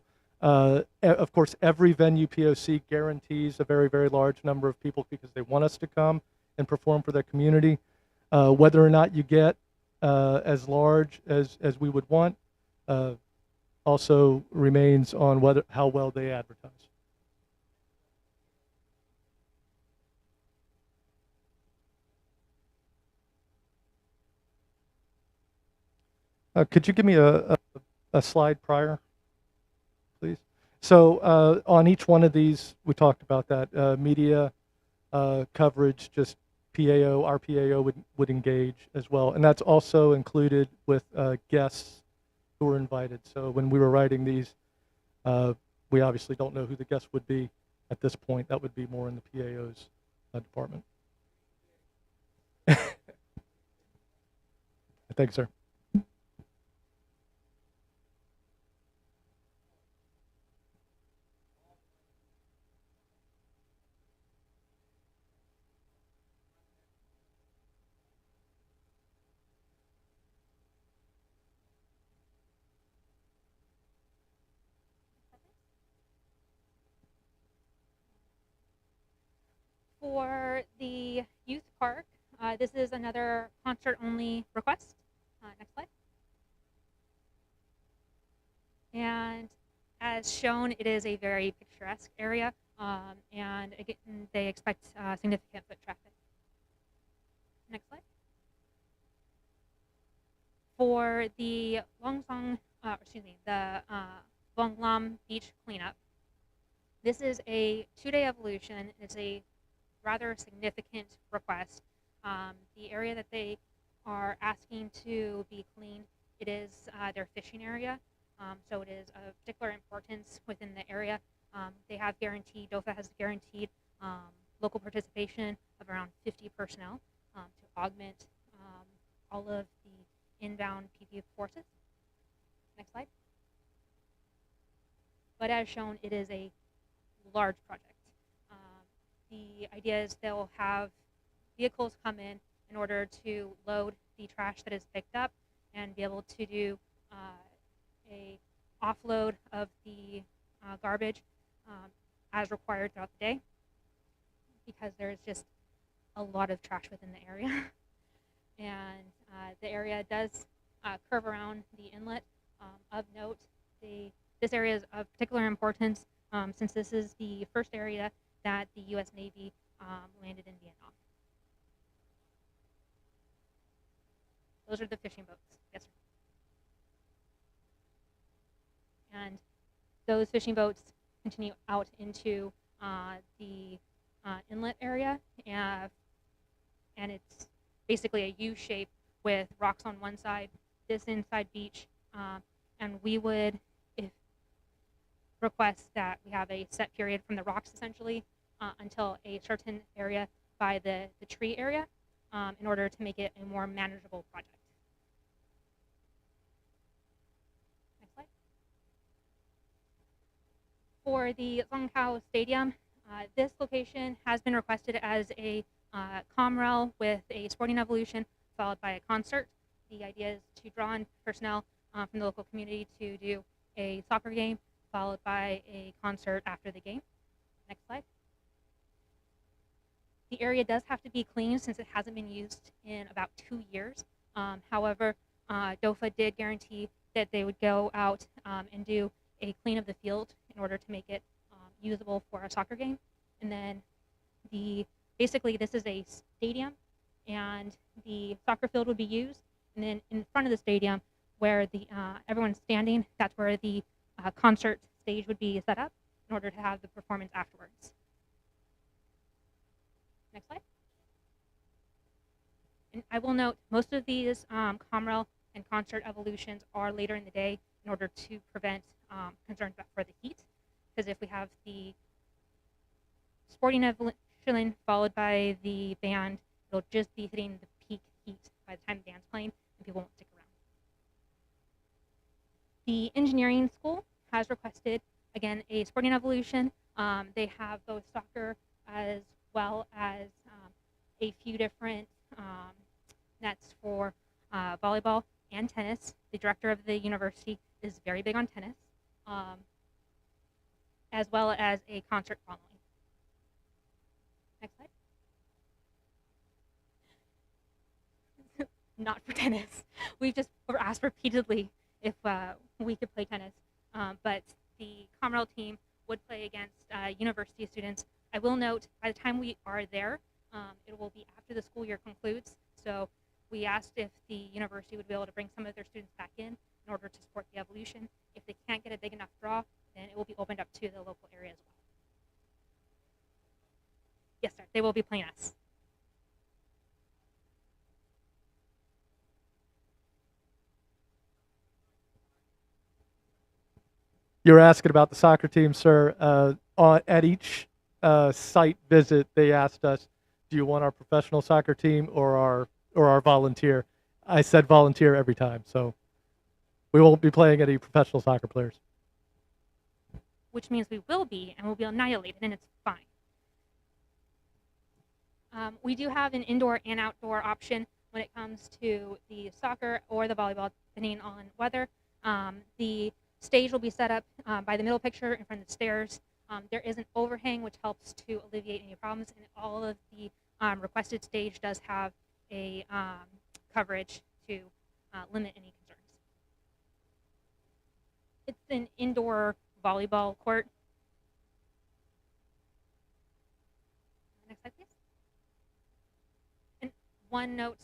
of course, every venue POC guarantees a very, very large number of people because they want us to come and perform for their community. Whether or not you get as large as we would want also remains on how well they advertise. Could you give me a slide prior, please? So on each one of these, we talked about that. Media coverage, just PAO, our PAO would engage as well. And that's also included with guests who were invited. So when we were writing these, we obviously don't know who the guests would be at this point. That would be more in the PAO's department. Thanks, sir. For the youth park, this is another concert-only request. Next slide. And as shown, it is a very picturesque area, and again, they expect significant foot traffic. Next slide. For the Vong Lam Beach cleanup, this is a 2-day evolution. It's a rather significant request. The area that they are asking to be cleaned, it is their fishing area, so it is of particular importance within the area. They have guaranteed, DOFA has guaranteed local participation of around 50 personnel to augment all of the inbound PP forces. Next slide. But as shown, it is a large project. The idea is they'll have vehicles come in order to load the trash that is picked up and be able to do a offload of the garbage as required throughout the day, because there's just a lot of trash within the area. And the area does curve around the inlet. Of note, this area is of particular importance since this is the first area that the U.S. Navy landed in Vietnam. Those are the fishing boats. Yes, sir. And those fishing boats continue out into the inlet area, and it's basically a U shape with rocks on one side, this inside beach, and we would request that we have a set period from the rocks essentially until a certain area by the tree area in order to make it a more manageable project. Next slide. For the Song Khao Stadium, this location has been requested as a COMREL with a sporting evolution followed by a concert. The idea is to draw in personnel from the local community to do a soccer game, followed by a concert after the game. Next slide. The area does have to be cleaned since it hasn't been used in about 2 years. However, DOFA did guarantee that they would go out and do a clean of the field in order to make it usable for a soccer game. And then basically this is a stadium, and the soccer field would be used. And then in front of the stadium, where everyone's standing, that's where the concert stage would be set up in order to have the performance afterwards. Next slide. And I will note most of these Comrel and concert evolutions are later in the day in order to prevent concerns for the heat. Because if we have the sporting evolution followed by the band, it'll just be hitting the peak heat by the time the band's playing, and people won't stick around. The engineering school has requested, again, a sporting evolution. They have both soccer as well as a few different nets for volleyball and tennis. The director of the university is very big on tennis, as well as a concert following. Next slide. Not for tennis. We've just were asked repeatedly if we could play tennis, but the Comrel team would play against university students. I will note, by the time we are there, it will be after the school year concludes, so we asked if the university would be able to bring some of their students back in order to support the evolution. If they can't get a big enough draw, then it will be opened up to the local area as well. Yes, sir, they will be playing us. You're asking about the soccer team, sir. At each site visit, they asked us, do you want our professional soccer team or our volunteer? I said volunteer every time, so we won't be playing any professional soccer players. Which means we will be, and we'll be annihilated, and it's fine. We do have an indoor and outdoor option when it comes to the soccer or the volleyball, depending on weather. The stage will be set up by the middle picture in front of the stairs. There is an overhang which helps to alleviate any problems, and all of the requested stage does have a coverage to limit any concerns. It's an indoor volleyball court. Next slide, please. And one note,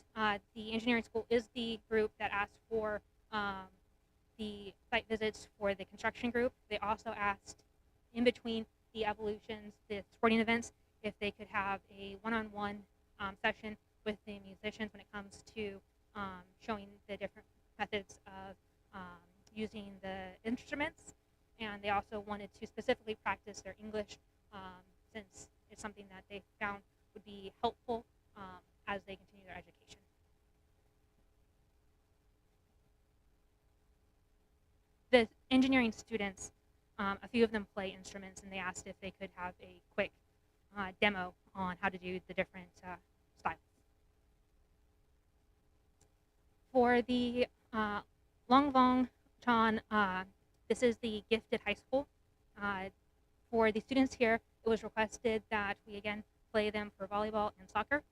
the engineering school is the group that asked for the site visits for the construction group. They also asked, in between the evolutions, the sporting events, if they could have a one-on-one session with the musicians when it comes to showing the different methods of using the instruments. And they also wanted to specifically practice their English since it's something that they found would be helpful as they continue their education. The engineering students, a few of them play instruments, and they asked if they could have a quick demo on how to do the different styles. For the Long Vong Chan, this is the gifted high school. For the students here, it was requested that we again play them for volleyball and soccer.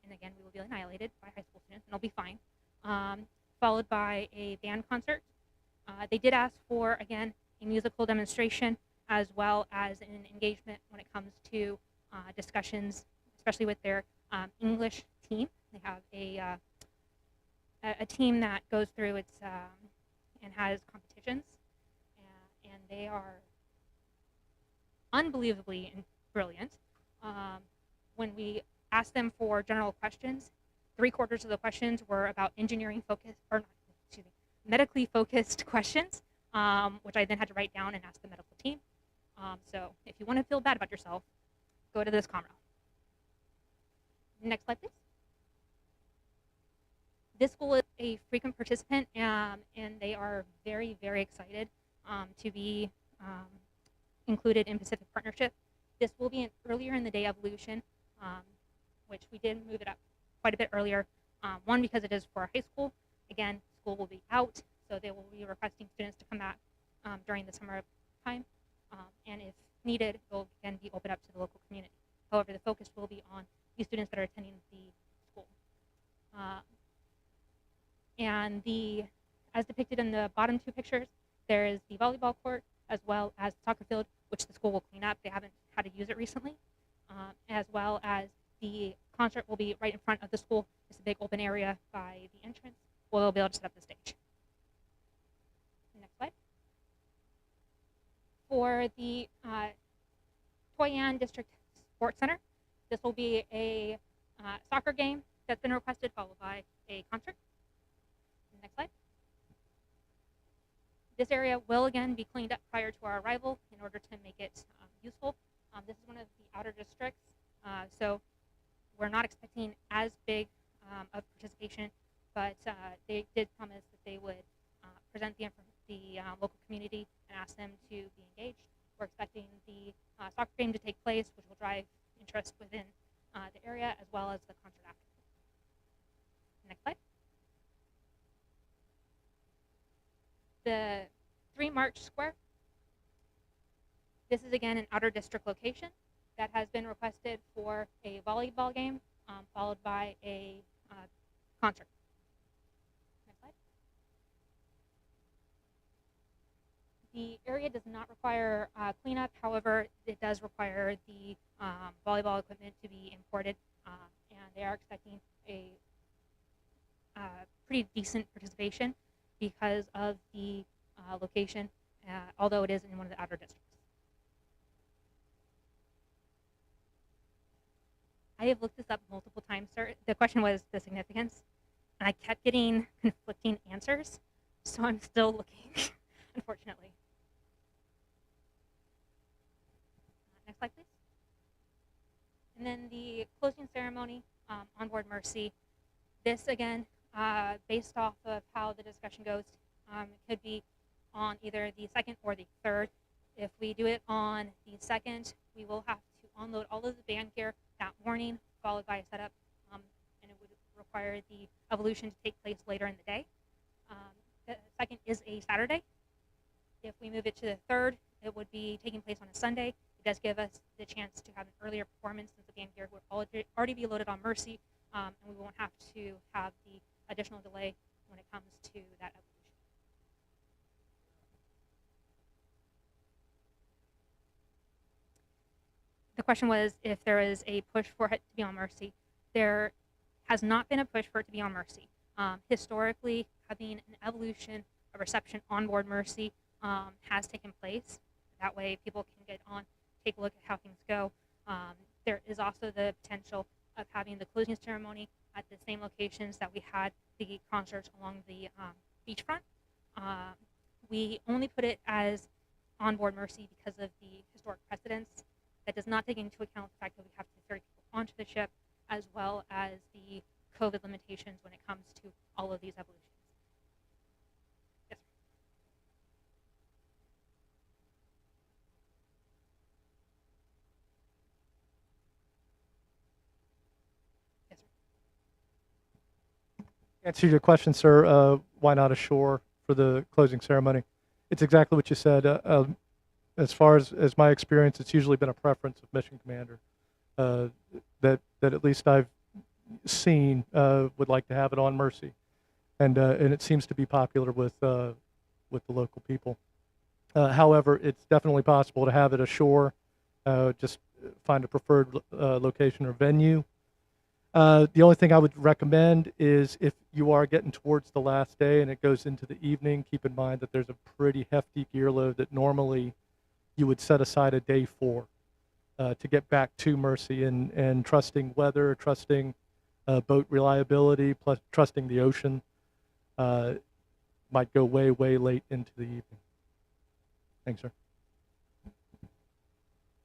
And again, we will be annihilated by high school students, and it'll be fine. Followed by a band concert. They did ask for, again, a musical demonstration as well as an engagement when it comes to discussions, especially with their English team. They have a team that goes through its and has competitions, and they are unbelievably brilliant. When we asked them for general questions, 3/4 of the questions were about engineering focused, or not, excuse me, medically focused questions, which I then had to write down and ask the medical team. So if you want to feel bad about yourself, go to this Comrel. Next slide, please. This school is a frequent participant, and they are very, very excited to be included in Pacific Partnership. This will be an earlier in the day evolution, which we did move it up quite a bit earlier. One, because it is for a high school. Again, school will be out, So they will be requesting students to come back during the summer time, and if needed, it will again be open up to the local community. However, the focus will be on the students that are attending the school. And as depicted in the bottom two pictures, there is the volleyball court as well as the soccer field, which the school will clean up. They haven't had to use it recently, as well as the concert will be right in front of the school. It's a big open area by the entrance where they'll be able to set up the stage. Next slide. For the Toy Ann District Sports Center, this will be a soccer game that's been requested, followed by a concert. Next slide. This area will again be cleaned up prior to our arrival in order to make it useful. This is one of the outer districts, so we're not expecting as big of participation, but they did promise that they would present the local community and ask them to be engaged. We're expecting the soccer game to take place, which will drive interest within the area, as well as the concert after. Next slide. The 3 March Square. This is again an outer district location that has been requested for a volleyball game, followed by a concert. Next slide. The area does not require cleanup. However, it does require the volleyball equipment to be imported, and they are expecting a pretty decent participation because of the location, although it is in one of the outer districts. I have looked this up multiple times, sir. The question was the significance, and I kept getting conflicting answers, so I'm still looking, unfortunately. Next slide, please. And then the closing ceremony, on board Mercy. This, again, based off of how the discussion goes, it could be on either the 2nd or the 3rd. If we do it on the 2nd, we will have to unload all of the band gear that morning, followed by a setup, and it would require the evolution to take place later in the day. The 2nd is a Saturday. If we move it to the 3rd, it would be taking place on a Sunday. It does give us the chance to have an earlier performance since the band gear would already be loaded on Mercy, and we won't have to have the additional delay when it comes to that evolution. The question was if there is a push for it to be on Mercy. There has not been a push for it to be on Mercy. Historically, having an evolution, a reception on board Mercy has taken place. That way people can get on, take a look at how things go. There is also the potential of having the closing ceremony at the same locations that we had the concerts along the beachfront. We only put it as on board Mercy because of the historic precedence. That does not take into account the fact that we have to ferry people onto the ship, as well as the COVID limitations when it comes to all of these evolutions. Yes, sir. Yes, sir. Answer your question, sir. Why not ashore for the closing ceremony? It's exactly what you said. As far as my experience, it's usually been a preference of mission commander that at least I've seen would like to have it on Mercy, and it seems to be popular with the local people. However, it's definitely possible to have it ashore. Just find a preferred location or venue. The only thing I would recommend is if you are getting towards the last day and it goes into the evening, keep in mind that there's a pretty hefty gear load that normally you would set aside a day for to get back to Mercy, and trusting weather, trusting boat reliability, plus trusting the ocean might go way, way late into the evening. Thanks, sir.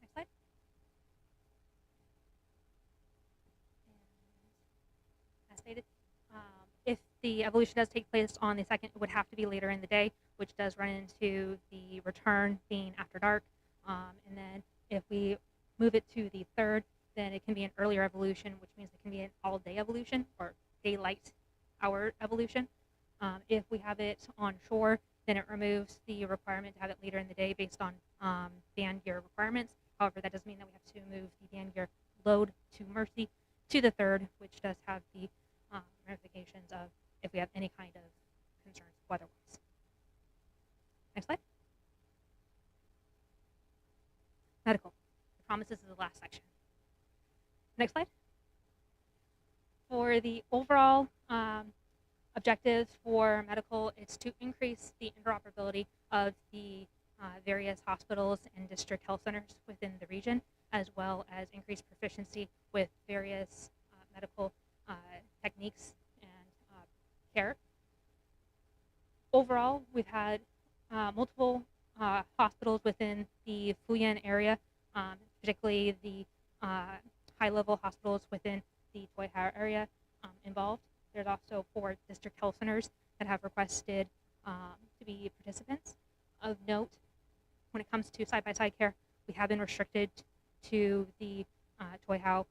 Next slide. As stated, if the evolution does take place on the 2nd, it would have to be later in the day, which does run into the return being after dark. And then if we move it to the 3rd, then it can be an earlier evolution, which means it can be an all-day evolution or daylight hour evolution. If we have it on shore, then it removes the requirement to have it later in the day based on band gear requirements. However, that doesn't mean that we have to move the band gear load to Mercy to the 3rd, which does have the ramifications of if we have any kind of concerns weather-wise. Next slide. Medical. I promise this is the last section. Next slide. For the overall objectives for medical, it's to increase the interoperability of the various hospitals and district health centers within the region, as well as increase proficiency with various medical techniques and care. Overall, we've had multiple hospitals within the Fujian area, particularly the high-level hospitals within the Toihau area involved. There's also 4 district health centers that have requested to be participants. Of note, when it comes to side-by-side care, we have been restricted to the Toihau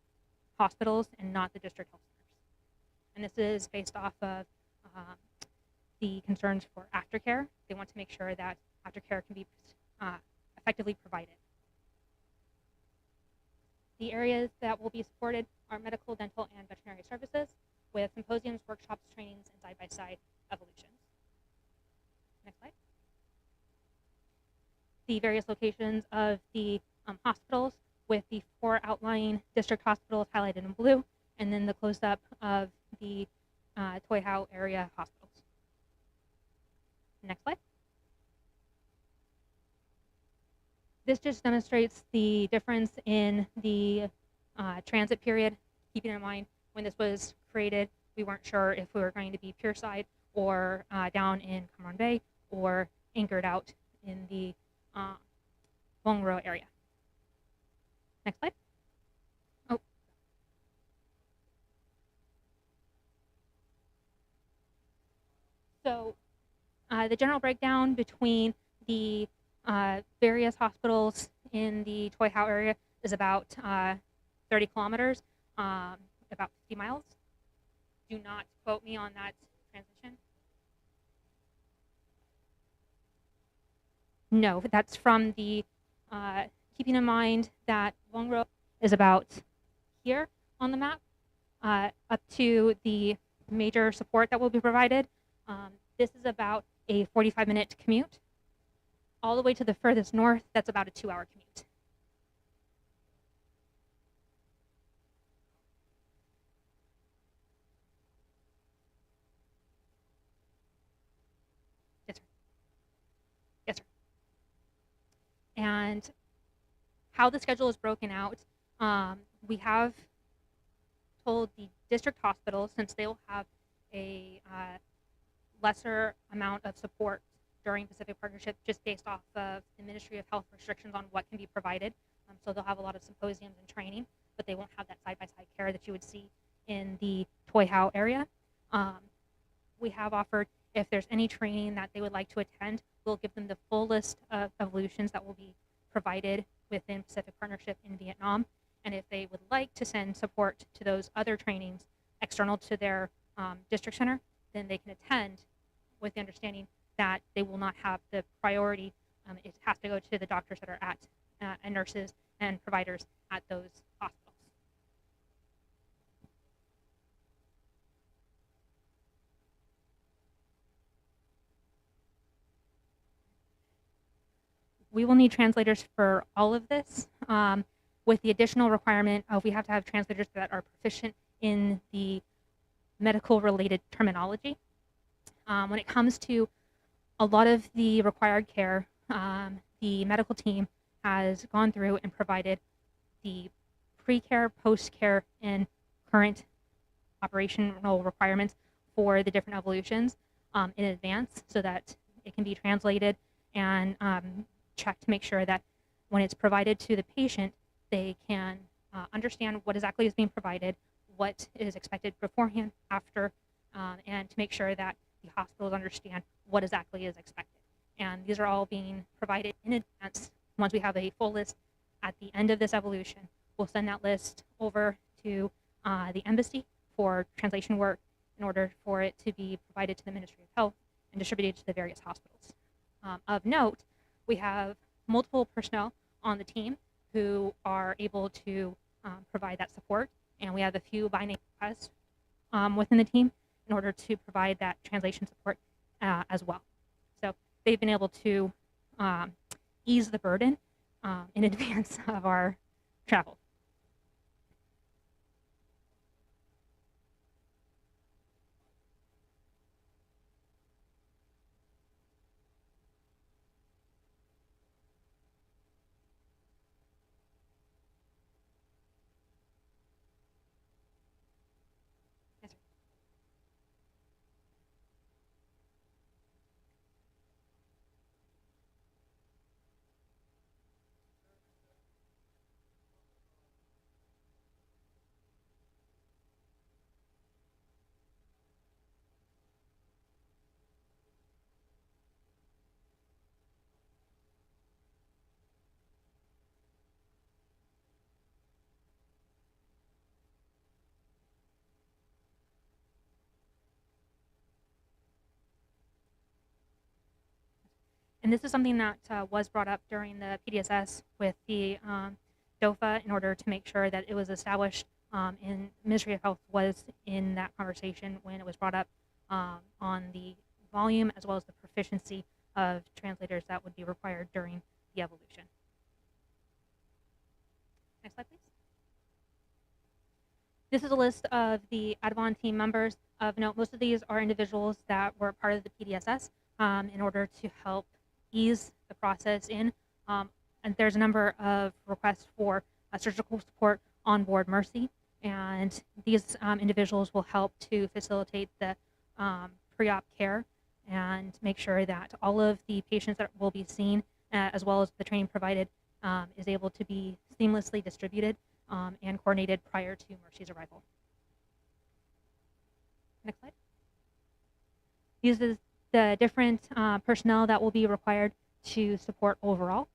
hospitals and not the district health centers. And this is based off of the concerns for aftercare. They want to make sure that aftercare can be effectively provided. The areas that will be supported are medical, dental, and veterinary services, with symposiums, workshops, trainings, and side-by-side evolutions. Next slide. The various locations of the hospitals, with the 4 outlying district hospitals highlighted in blue, and then the close-up of the Toihau area hospitals. Next slide. This just demonstrates the difference in the transit period. Keeping in mind, when this was created, we weren't sure if we were going to be pierside or down in Cameron Bay or anchored out in the Wongro area. Next slide. Oh. So the general breakdown between the various hospitals in the Toihau area is about 30 kilometers, about 50 miles. Do not quote me on that transition. No, that's from the, keeping in mind that Wongro is about here on the map, up to the major support that will be provided. This is about a 45-minute commute. All the way to the furthest north, that's about a 2-hour commute. Yes, sir. Yes, sir. And how the schedule is broken out, we have told the district hospitals, since they will have a lesser amount of support during Pacific Partnership, just based off of the Ministry of Health restrictions on what can be provided. So they'll have a lot of symposiums and training, but they won't have that side-by-side care that you would see in the Toihau area. We have offered, if there's any training that they would like to attend, we'll give them the full list of evolutions that will be provided within Pacific Partnership in Vietnam. And if they would like to send support to those other trainings external to their district center, then they can attend with the understanding that they will not have the priority. It has to go to the doctors that are at, and nurses and providers at those hospitals. We will need translators for all of this, with the additional requirement of we have to have translators that are proficient in the medical-related terminology. When it comes to a lot of the required care, the medical team has gone through and provided the pre-care, post-care, and current operational requirements for the different evolutions in advance so that it can be translated and checked to make sure that when it's provided to the patient, they can understand what exactly is being provided, what is expected beforehand, after, and to make sure that the hospitals understand what exactly is expected. And these are all being provided in advance. Once we have a full list at the end of this evolution, we'll send that list over to the embassy for translation work, in order for it to be provided to the Ministry of Health and distributed to the various hospitals. Of note, we have multiple personnel on the team who are able to provide that support, and we have a few by name requests within the team in order to provide that translation support as well. So they've been able to ease the burden in advance of our travel. And this is something that was brought up during the PDSS with the DOFA in order to make sure that it was established, and Ministry of Health was in that conversation when it was brought up on the volume as well as the proficiency of translators that would be required during the evolution. Next slide, please. This is a list of the Audubon team members. Of note, most of these are individuals that were part of the PDSS in order to help ease the process in. And there's a number of requests for surgical support on board Mercy, and these individuals will help to facilitate the pre-op care and make sure that all of the patients that will be seen, as well as the training provided, is able to be seamlessly distributed and coordinated prior to Mercy's arrival. Next slide. These are the different personnel that will be required to support overall.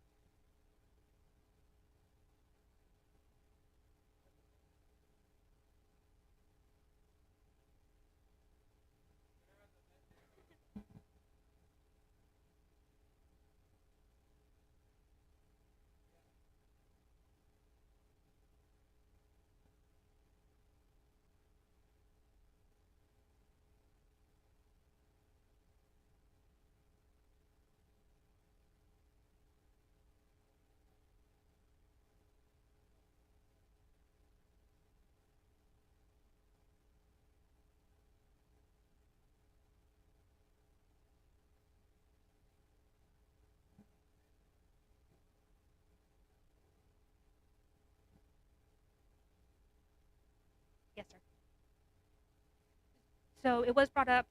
Yes, sir. So it was brought up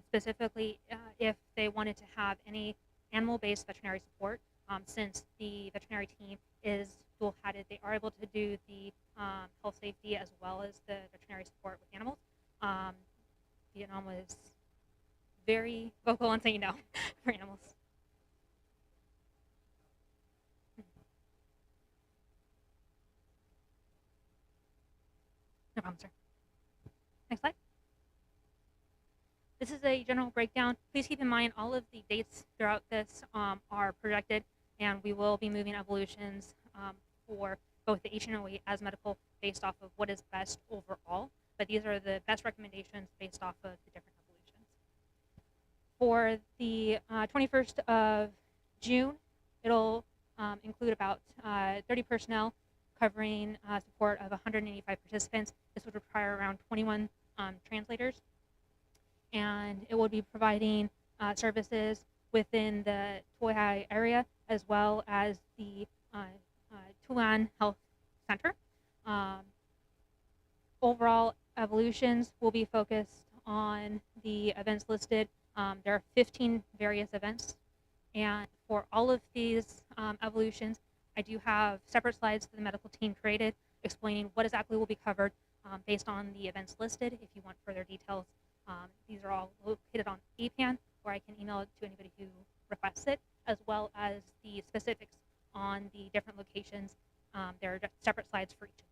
specifically if they wanted to have any animal-based veterinary support. Since the veterinary team is dual-hatted, they are able to do the health safety as well as the veterinary support with animals. Vietnam was very vocal on saying no for animals. No problem, sir. Next slide. This is a general breakdown. Please keep in mind all of the dates throughout this are projected, and we will be moving evolutions for both the HNOE as medical based off of what is best overall, but these are the best recommendations based off of the different evolutions. For the 21st of June, it'll include about 30 personnel covering support of 185 participants. This would require around 21 translators, and it will be providing services within the Toi Hai area as well as the Tulan Health Center. Overall evolutions will be focused on the events listed. There are 15 various events, and for all of these evolutions, I do have separate slides that the medical team created explaining what exactly will be covered based on the events listed. If you want further details, these are all located on APAN, or I can email it to anybody who requests it, as well as the specifics on the different locations. There are separate slides for each of these.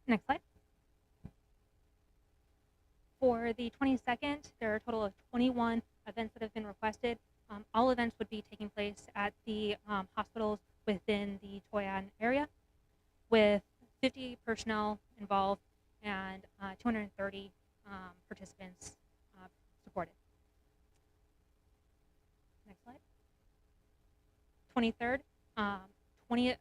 Next slide. For the 22nd, there are a total of 21 events that have been requested. All events would be taking place at the hospitals within the Toyan area, with 50 personnel involved and 230 participants supported. Next slide. 23rd, 20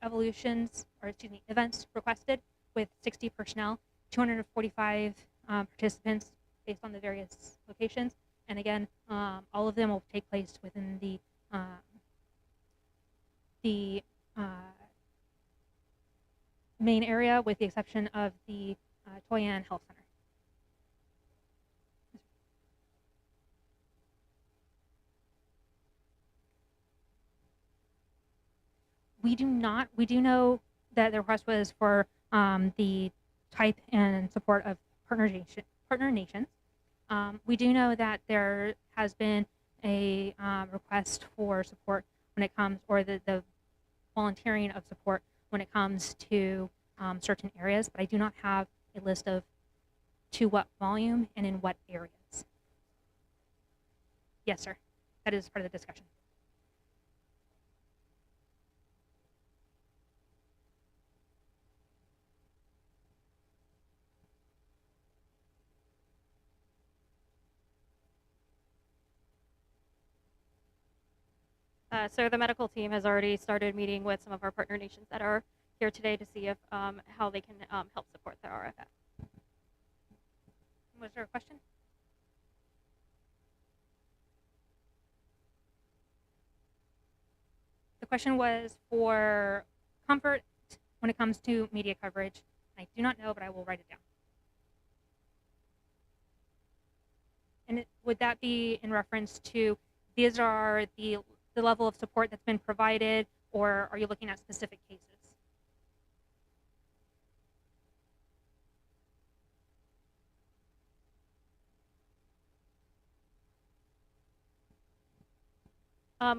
events requested with 60 personnel, 245 participants based on the various locations. And again, all of them will take place within the main area, with the exception of the Toyan Health Center. We do not. We do know that the request was for the type and support of partner nations. We do know that there has been a request for support when it comes, or the volunteering of support when it comes to certain areas, but I do not have a list of to what volume and in what areas. Yes, sir. That is part of the discussion. So the medical team has already started meeting with some of our partner nations that are here today to see if how they can help support the RFF. Was there a question? The question was for comfort when it comes to media coverage. I do not know, but I will write it down. And would that be in reference to these are the level of support that's been provided, or are you looking at specific cases?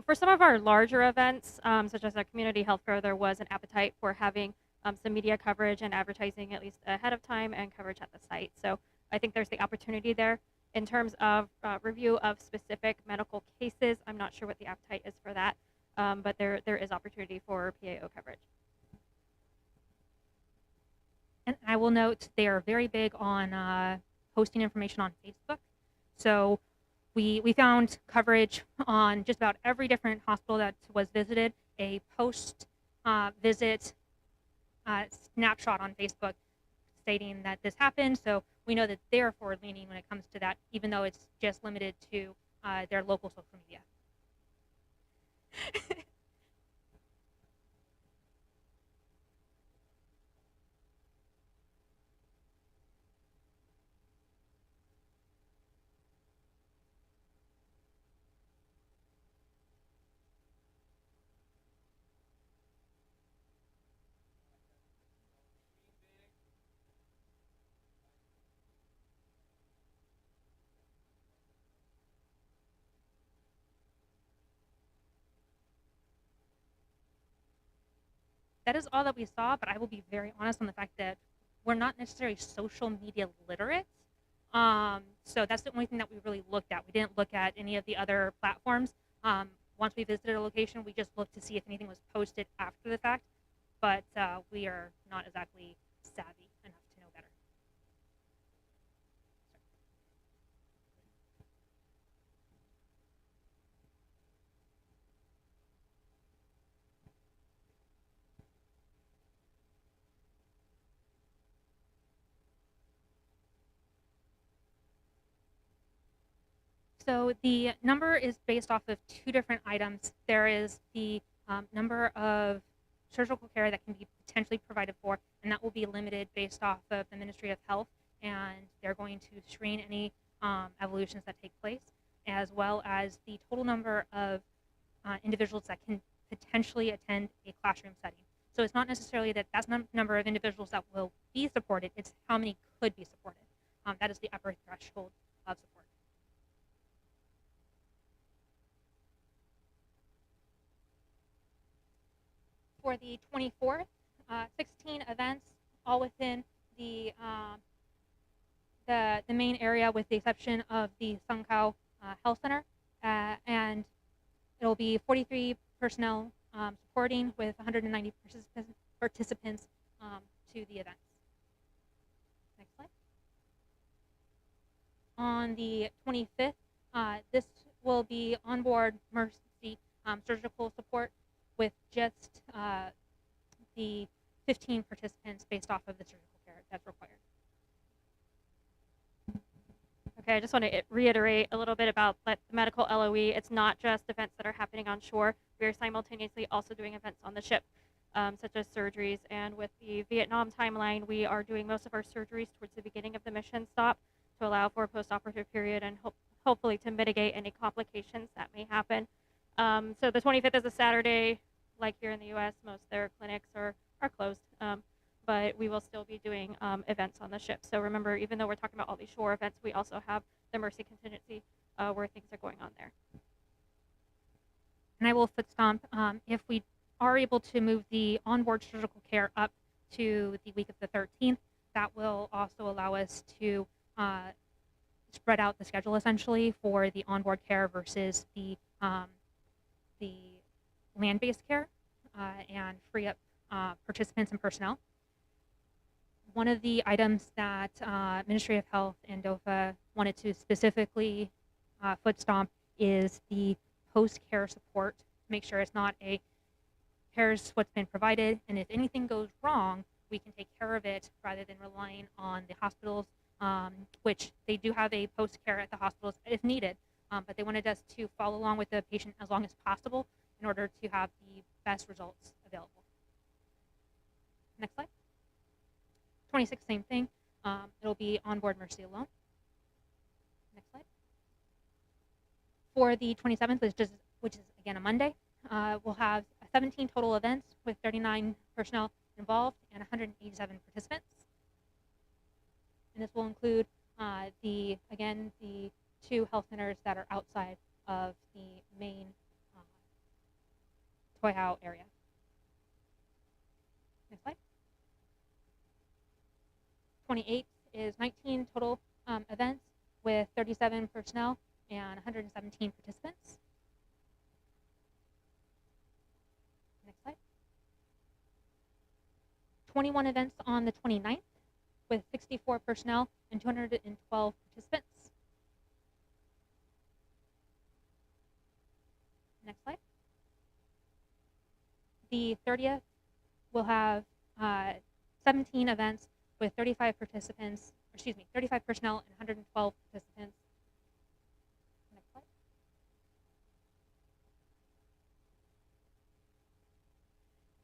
For some of our larger events, such as our community health fair, there was an appetite for having some media coverage and advertising at least ahead of time and coverage at the site. So I think there's the opportunity there. In terms of review of specific medical cases, I'm not sure what the appetite is for that, but there is opportunity for PAO coverage. And I will note they are very big on posting information on Facebook. So we found coverage on just about every different hospital that was visited, a post-visit snapshot on Facebook stating that this happened. So we know that they're forward-leaning when it comes to that, even though it's just limited to their local social media. That is all that we saw, but I will be very honest on the fact that we're not necessarily social media literate. So that's the only thing that we really looked at. We didn't look at any of the other platforms. Once we visited a location, we just looked to see if anything was posted after the fact, but we are not exactly savvy enough to know better. So the number is based off of two different items. There is the number of surgical care that can be potentially provided for, and that will be limited based off of the Ministry of Health, and they're going to screen any evolutions that take place, as well as the total number of individuals that can potentially attend a classroom setting. So it's not necessarily that that's the number of individuals that will be supported, it's how many could be supported. That is the upper threshold of support. For the 24th, 16 events, all within the main area with the exception of the Sung Khao Health Center, and it'll be 43 personnel supporting with 190 participants to the events. Next slide. On the 25th, this will be onboard Mercy surgical support with just the 15 participants based off of the surgical care that's required. Okay, I just want to reiterate a little bit about the medical LOE. It's not just events that are happening on shore. We are simultaneously also doing events on the ship, such as surgeries. And with the Vietnam timeline, we are doing most of our surgeries towards the beginning of the mission stop to allow for a post-operative period and hopefully to mitigate any complications that may happen. So the 25th is a Saturday. Like here in the U.S., most of their clinics are closed. But we will still be doing events on the ship. So remember, even though we're talking about all these shore events, we also have the Mercy contingency where things are going on there. And I will foot stomp if we are able to move the onboard surgical care up to the week of the 13th. That will also allow us to spread out the schedule essentially for the onboard care versus the land-based care and free up participants and personnel. One of the items that Ministry of Health and DOFA wanted to specifically foot stomp is the post-care support. Make sure it's not a here's what's been provided, and if anything goes wrong, we can take care of it rather than relying on the hospitals, which they do have a post-care at the hospitals if needed, but they wanted us to follow along with the patient as long as possible in order to have the best results available. Next slide. 26, same thing. It'll be onboard Mercy alone. Next slide. For the 27th, which is again a Monday, we'll have 17 total events with 39 personnel involved and 187 participants. And this will include the 2 health centers that are outside of the main Toi Hao area. Next slide. 28 is 19 total events with 37 personnel and 117 participants. Next slide. 21 events on the 29th with 64 personnel and 212 participants. Next slide. The 30th will have 17 events with 35 participants, 35 personnel and 112 participants. Next slide.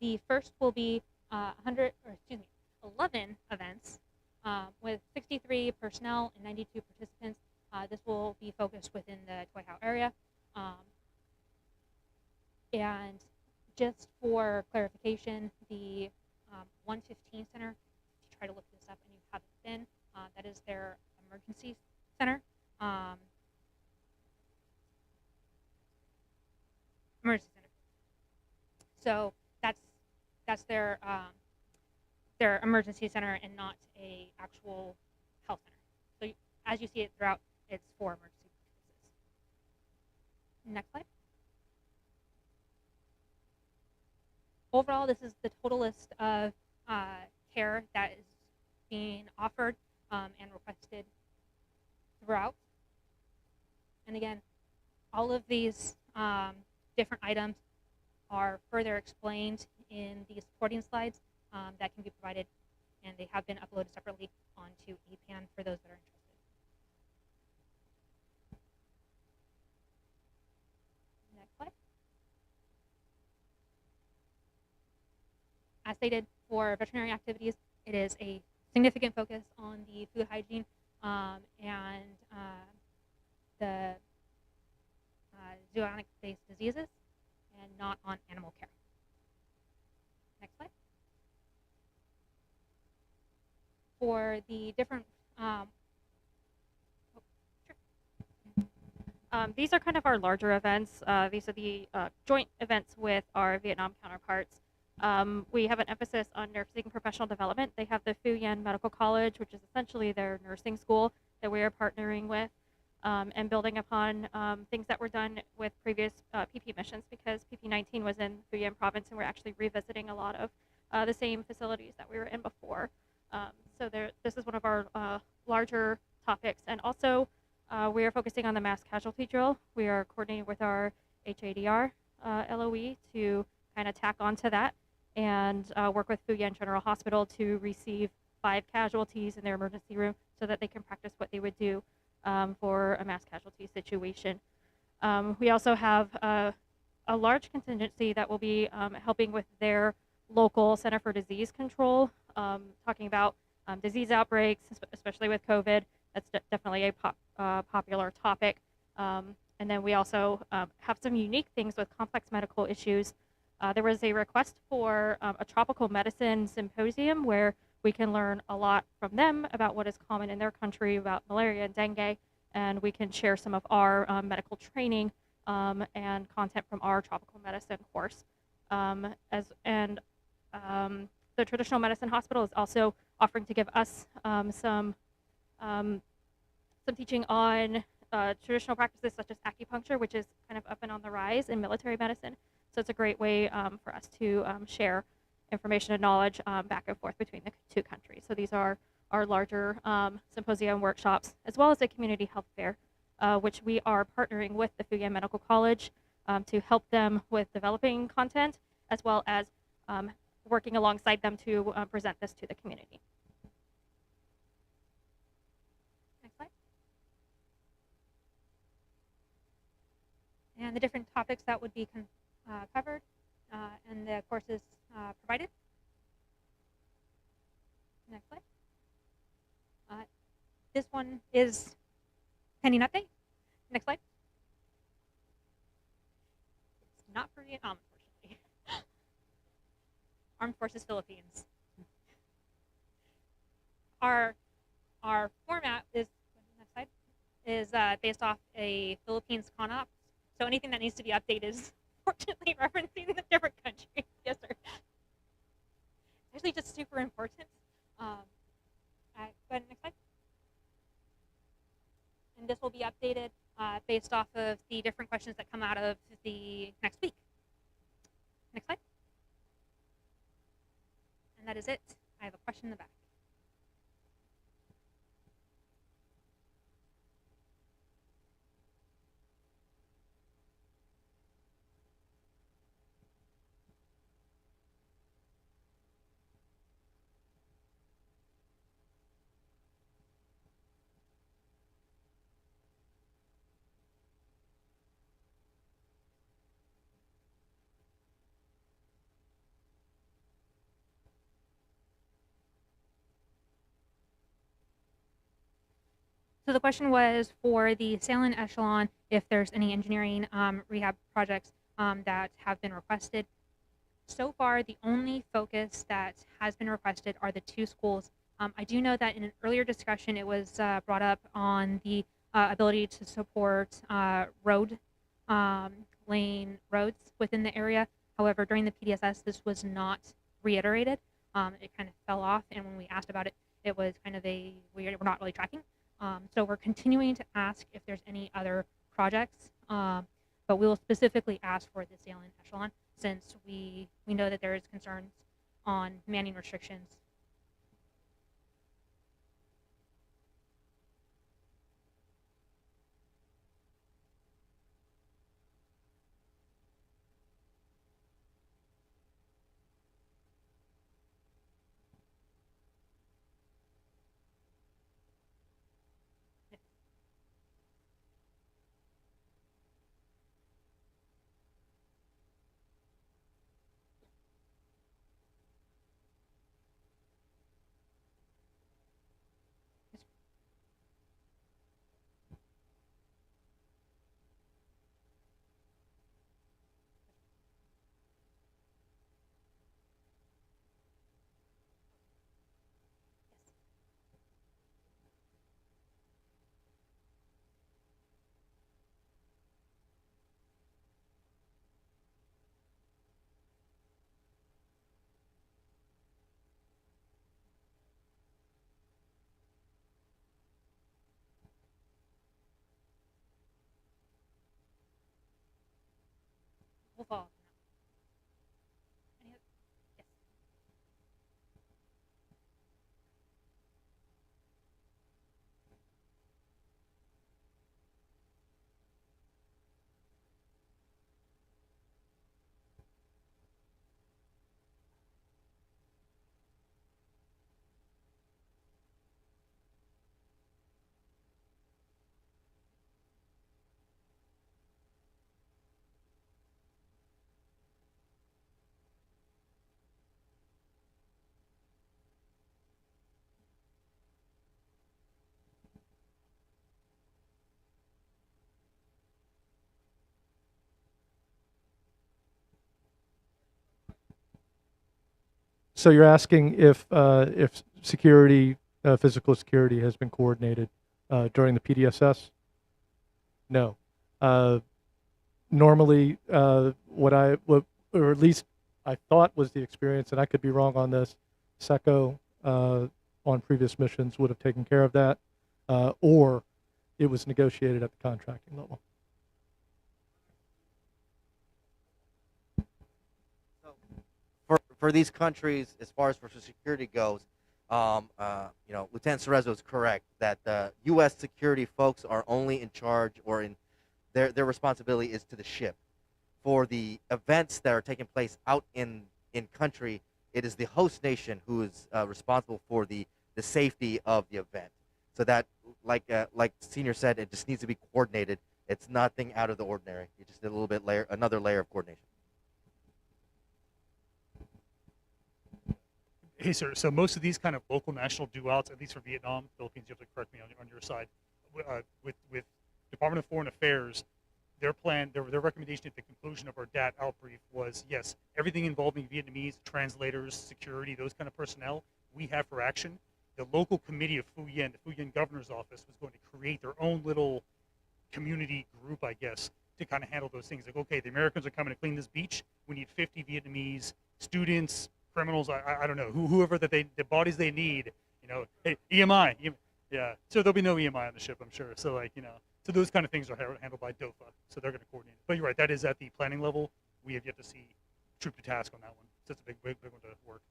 The first will be 11 events with 63 personnel and 92 participants. This will be focused within the Toi Hao area. And just for clarification, the 115 Center, if you try to look this up and you haven't been, that is their emergency center. Emergency center. So that's their emergency center and not a actual health center. So as you see it throughout, it's for emergency purposes. Next slide. Overall, this is the total list of care that is being offered and requested throughout. And again, all of these different items are further explained in the supporting slides that can be provided, and they have been uploaded separately onto EPAN for those that are interested. Next slide. As stated, for veterinary activities, it is a significant focus on the food hygiene and the zoonotic-based diseases, and not on animal care. Next slide. For the different, these are kind of our larger events. These are the joint events with our Vietnam counterparts. We have an emphasis on nursing professional development. They have the Fu-Yen Medical College, which is essentially their nursing school that we are partnering with, and building upon things that were done with previous PP missions, because PP-19 was in Fu-Yen province, and we're actually revisiting a lot of the same facilities that we were in before. This is one of our larger topics. And also, we are focusing on the mass casualty drill. We are coordinating with our HADR LOE to kind of tack onto that and work with Fu-Yen General Hospital to receive 5 casualties in their emergency room so that they can practice what they would do for a mass casualty situation. We also have a large contingency that will be helping with their local Center for Disease Control, talking about disease outbreaks, especially with COVID. That's definitely a popular topic. And then we also have some unique things with complex medical issues. There was a request for a tropical medicine symposium where we can learn a lot from them about what is common in their country about malaria and dengue, and we can share some of our medical training and content from our tropical medicine course. The Traditional Medicine Hospital is also offering to give us some teaching on traditional practices such as acupuncture, which is kind of up and on the rise in military medicine. So it's a great way for us to share information and knowledge back and forth between the 2 countries. So these are our larger symposium workshops, as well as a community health fair, which we are partnering with the Fu-Yen Medical College to help them with developing content, as well as working alongside them to present this to the community. Next slide. And the different topics that would be covered and the courses provided. Next slide. This one is pending update. Next slide. It's not for Vietnam, unfortunately. Armed Forces Philippines. Our format is, next slide, is based off a Philippines CONOP. So anything that needs to be updated is fortunately referencing the different countries. Yes, sir. It's actually just super important. Go ahead, next slide. And this will be updated based off of the different questions that come out of the next week. Next slide. And that is it. I have a question in the back. So the question was for the Salient Echelon, if there's any engineering rehab projects that have been requested. So far, the only focus that has been requested are the 2 schools. I do know that in an earlier discussion, it was brought up on the ability to support lane roads within the area. However, during the PDSS, this was not reiterated. It kind of fell off, and when we asked about it, it was kind of we're not really tracking. So we're continuing to ask if there's any other projects, but we will specifically ask for the Salient Echelon since we know that there is concerns on manning restrictions. we'll follow up on that. Yes. So you're asking if security, physical security has been coordinated during the PDSS? No. Normally, or at least I thought was the experience, and I could be wrong on this, SECO on previous missions would have taken care of that, or it was negotiated at the contracting level. For these countries, as far as for security goes, Lieutenant Cerezo is correct that the U.S. security folks are only in charge, or in their responsibility is to the ship. For the events that are taking place out in country, it is the host nation who is responsible for the safety of the event. So that, like Senior said, it just needs to be coordinated. It's nothing out of the ordinary. You just did a little bit another layer of coordination. Hey, sir. So most of these kind of local national do-outs, at least for Vietnam, Philippines, you have to correct me on your side, with Department of Foreign Affairs, their plan, their recommendation at the conclusion of our DAT outbrief was, yes, everything involving Vietnamese, translators, security, those kind of personnel, we have for action. The local committee of Phu Yen, the Phu Yen governor's office, was going to create their own little community group, I guess, to kind of handle those things. Like, okay, the Americans are coming to clean this beach. We need 50 Vietnamese students, criminals, I don't know, whoever the bodies they need, hey, EMI, yeah. So there'll be no EMI on the ship, I'm sure. So so those kind of things are handled by DOFA. So they're going to coordinate. But you're right, that is at the planning level. We have yet to see troop to task on that one. So it's a big one to work.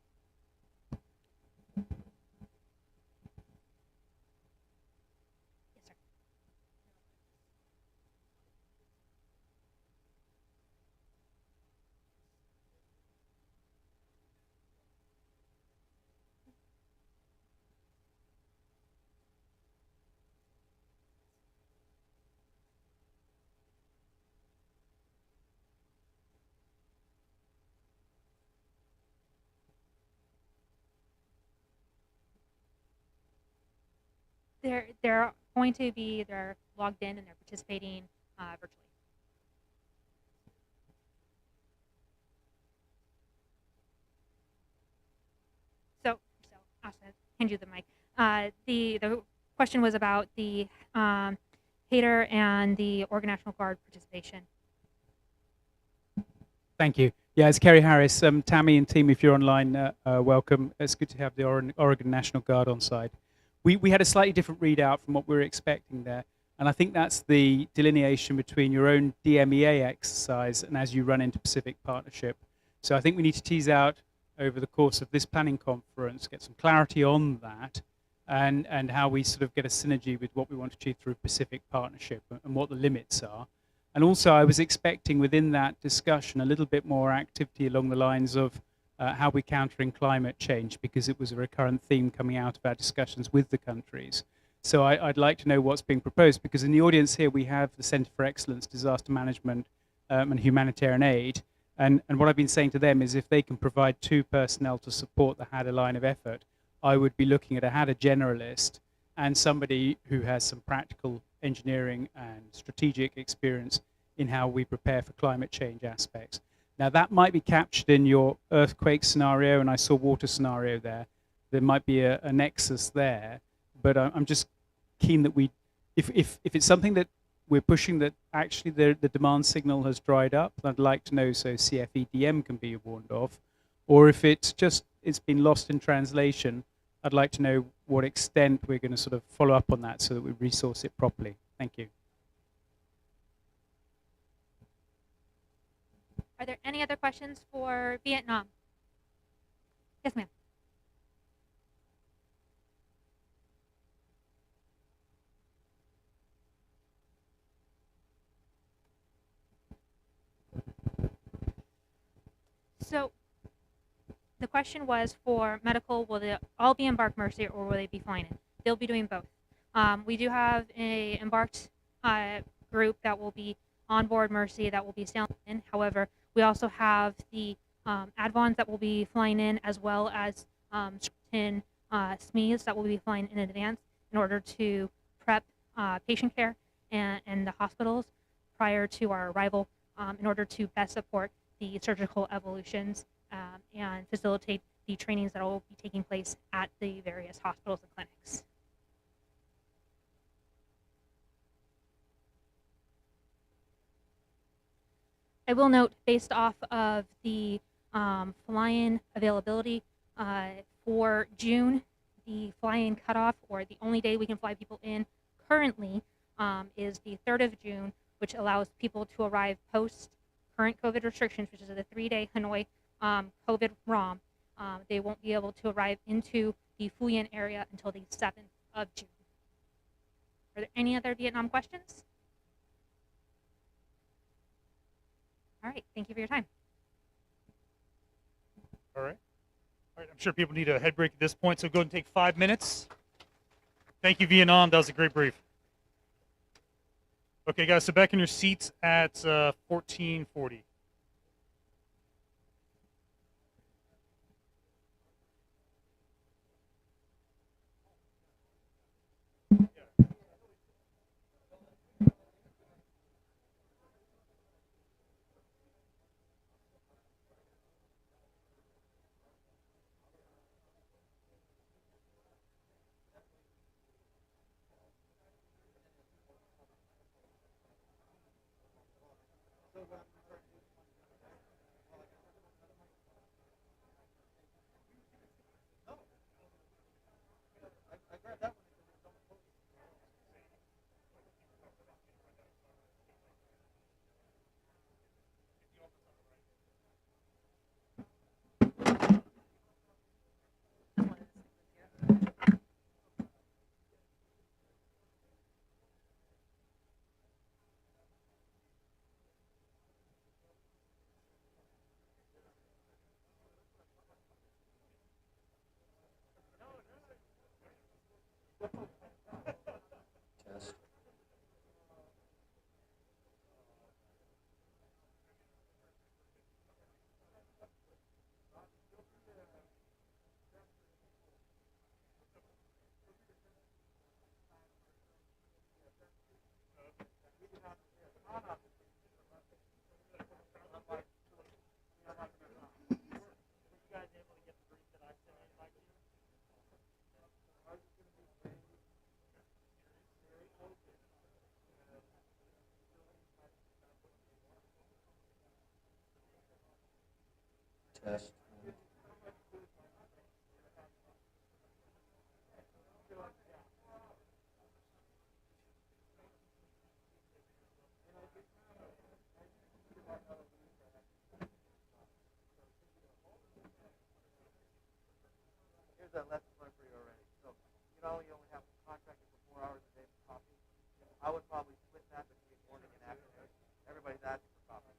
They're going to be, they're logged in and they're participating virtually. So I'll hand you the mic. The question was about the Hader and the Oregon National Guard participation. Thank you. Yeah, it's Kerry Harris. Tammy and team, if you're online, welcome. It's good to have the Oregon National Guard on side. We had a slightly different readout from what we were expecting there, and I think that's the delineation between your own DMEA exercise and as you run into Pacific Partnership. So I think we need to tease out over the course of this planning conference, get some clarity on that, and how we sort of get a synergy with what we want to achieve through Pacific Partnership and what the limits are. And also I was expecting within that discussion a little bit more activity along the lines of how we're countering climate change, because it was a recurrent theme coming out of our discussions with the countries. So I'd like to know what's being proposed, because in the audience here we have the Center for Excellence, Disaster Management and Humanitarian Aid. And what I've been saying to them is if they can provide 2 personnel to support the HADA line of effort, I would be looking at a HADA generalist and somebody who has some practical engineering and strategic experience in how we prepare for climate change aspects. Now that might be captured in your earthquake scenario, and I saw water scenario there. There might be a nexus there, but I'm just keen that we, if it's something that we're pushing that actually the demand signal has dried up, I'd like to know so CFEDM can be warned of, or if it's been lost in translation, I'd like to know what extent we're going to sort of follow up on that so that we resource it properly. Thank you. Are there any other questions for Vietnam? Yes, ma'am. So the question was for medical, will they all be embarked Mercy or will they be flying in? They'll be doing both. We do have a embarked group that will be on board Mercy that will be sailing in. However, we also have the Advons that will be flying in, as well as certain SMEs that will be flying in advance in order to prep patient care and the hospitals prior to our arrival in order to best support the surgical evolutions and facilitate the trainings that will be taking place at the various hospitals and clinics. I will note, based off of the fly-in availability for June, the fly-in cutoff, or the only day we can fly people in currently, is the 3rd of June, which allows people to arrive post current COVID restrictions, which is the 3-day Hanoi COVID ROM. They won't be able to arrive into the Phu area until the 7th of June. Are there any other Vietnam questions? All right, thank you for your time. All right. All right, I'm sure people need a head break at this point, so go ahead and take 5 minutes. Thank you, Vietnam. That was a great brief. Okay, guys, so back in your seats at 1440. Test. Test. Here's that lesson learned for you already. So, you know, you only have contracted for 4 hours a day for coffee. I would probably split that between morning and afternoon. Everybody's asking for coffee.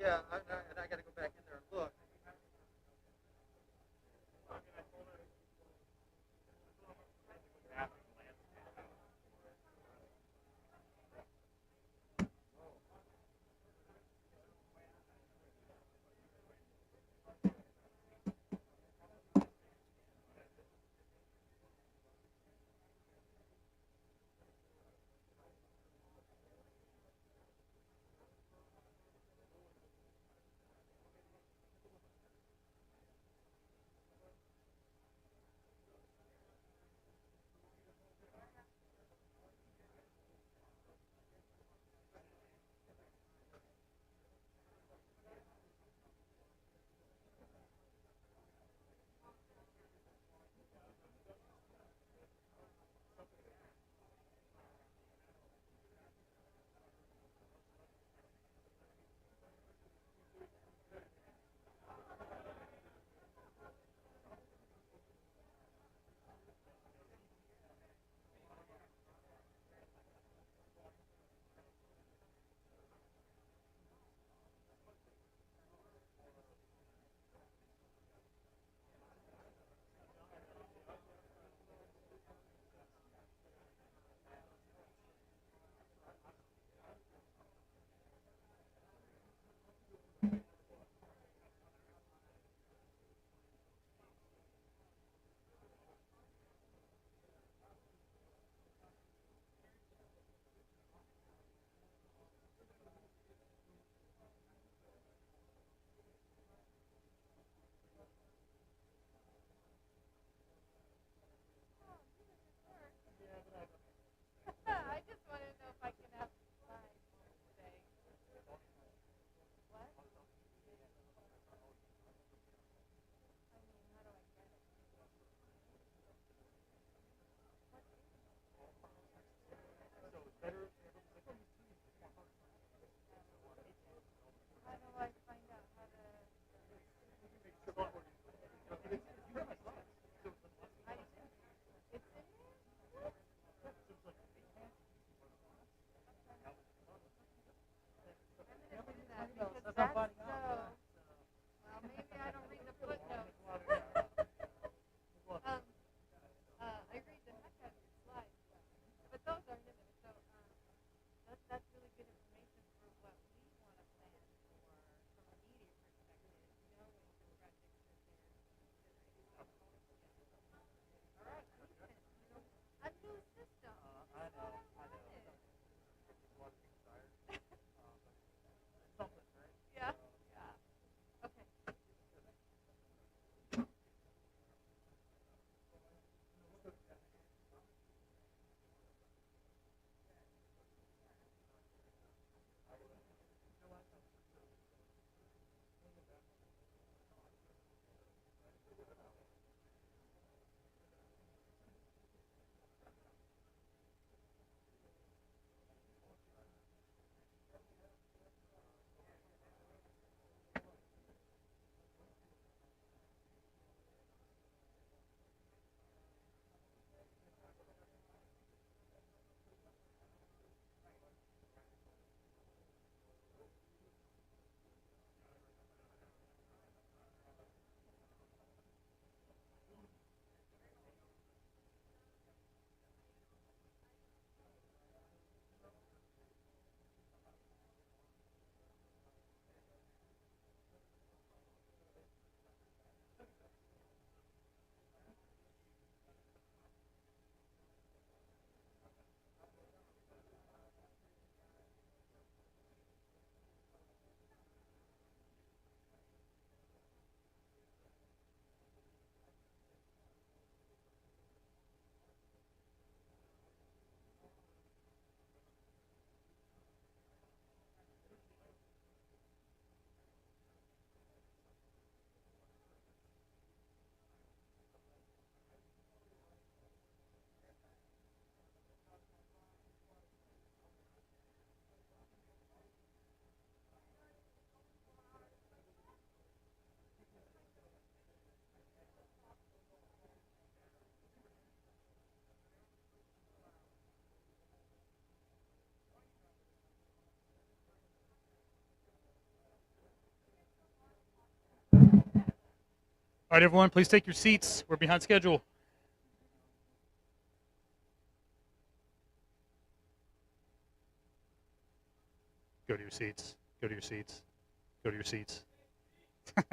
Yeah, and I got to go back in there and look. All right, everyone, please take your seats. We're behind schedule. Go to your seats. Go to your seats. Go to your seats. Okay,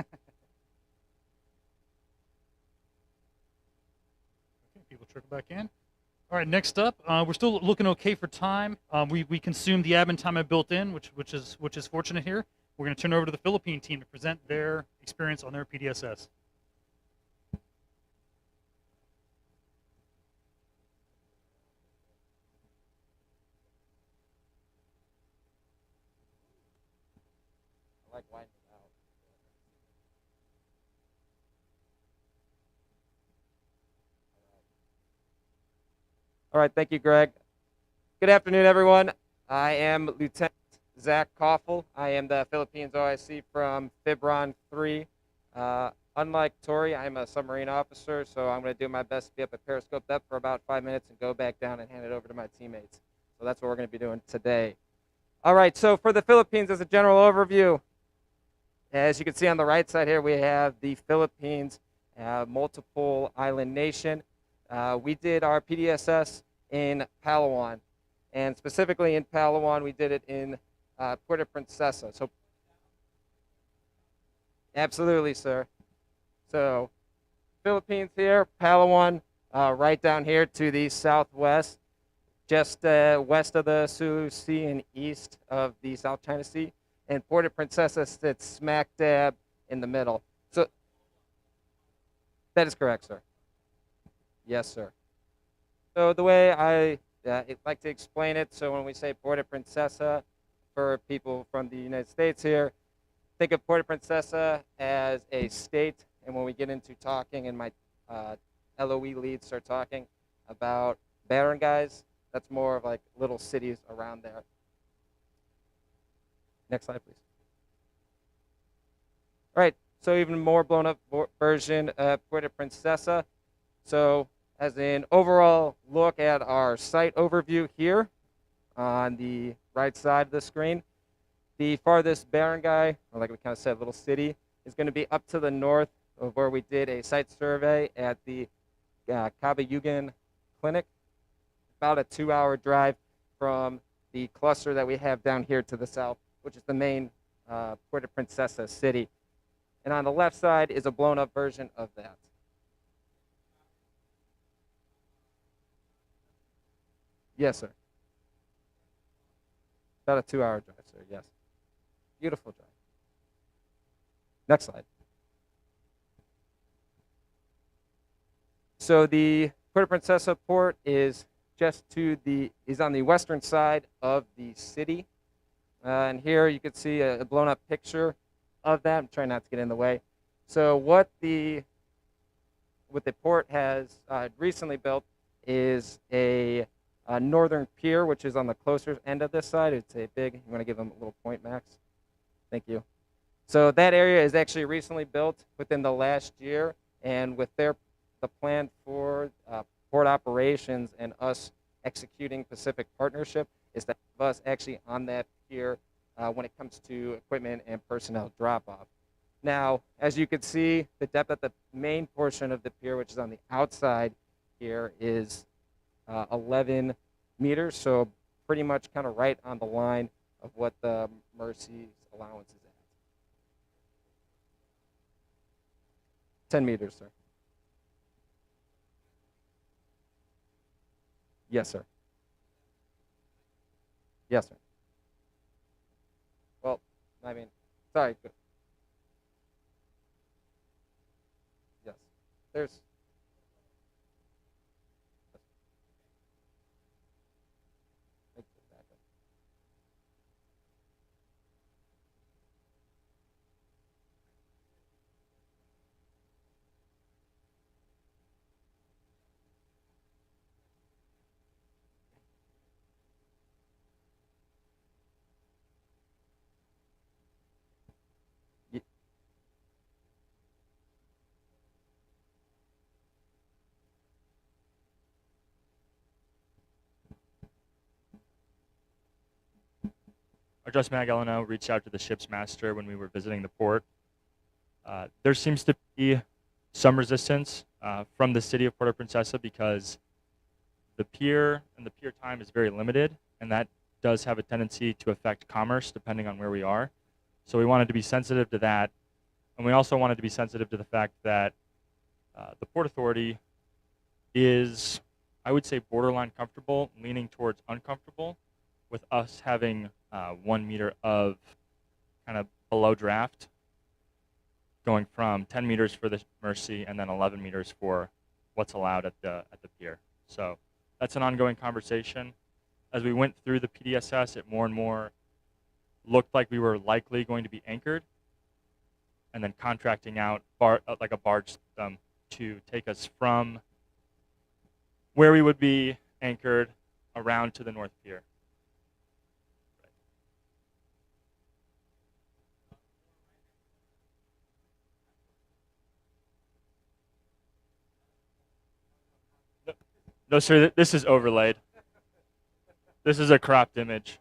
people trickle back in. All right, next up, we're still looking okay for time. We consumed the admin time I built in, which is fortunate here. We're going to turn over to the Philippine team to present their experience on their PDSS. I like winding it out. All right, thank you, Greg. Good afternoon, everyone. I am Lieutenant Zach Koffel. I am the Philippines OIC from Fibron 3. Unlike Tori, I'm a submarine officer, so I'm going to do my best to be up at periscope depth for about 5 minutes and go back down and hand it over to my teammates. So that's what we're going to be doing today. All right, so for the Philippines, as a general overview, as you can see on the right side here, we have the Philippines, multiple island nation. We did our PDSS in Palawan, and specifically in Palawan, we did it in Puerto Princesa. So, absolutely, sir. So, Philippines here, Palawan, right down here to the southwest, just west of the Sulu Sea and east of the South China Sea. And Puerto Princesa sits smack dab in the middle. So, that is correct, sir. Yes, sir. So the way I like to explain it, so when we say Puerto Princesa, for people from the United States here, think of Puerto Princesa as a state, and when we get into talking and my LOE leads start talking about barangays, that's more of like little cities around there. Next slide, please. All right, so even more blown up version of Puerto Princesa. So as an overall look at our site overview here on the right side of the screen, the farthest barangay, or like we kind of said, little city, is going to be up to the north of where we did a site survey at the Kabayugan Clinic. About a 2-hour drive from the cluster that we have down here to the south, which is the main Puerto Princesa city. And on the left side is a blown up version of that. Yes, sir. About a 2-hour drive, sir, yes. Beautiful drive. Next slide. So the Puerto Princesa port is on the western side of the city. And here you can see a blown up picture of that. I'm trying not to get in the way. So what the port has recently built is a northern pier, which is on the closer end of this side. It's a big, you want to give them a little point, Max? Thank you. So that area is actually recently built within the last year, and with the plan for port operations and us executing Pacific Partnership is to have us actually on that pier when it comes to equipment and personnel drop-off. Now, as you can see, the depth at the main portion of the pier, which is on the outside here, is 11 meters, so pretty much kind of right on the line of what the Mercy's allowance is at. 10 meters, sir. Yes, sir. Yes, sir. Well, I mean, sorry. Yes. There's. Adjust Magellano reached out to the ship's master when we were visiting the port. There seems to be some resistance from the city of Puerto Princesa because the pier and the pier time is very limited, and that does have a tendency to affect commerce depending on where we are. So we wanted to be sensitive to that, and we also wanted to be sensitive to the fact that the Port Authority is, I would say, borderline comfortable, leaning towards uncomfortable, with us having 1 meter of kind of below draft, going from 10 meters for the Mercy and then 11 meters for what's allowed at the pier. So that's an ongoing conversation. As we went through the PDSS, it more and more looked like we were likely going to be anchored, and then contracting out like a barge system to take us from where we would be anchored around to the North Pier. No, sir, this is overlaid. This is a cropped image.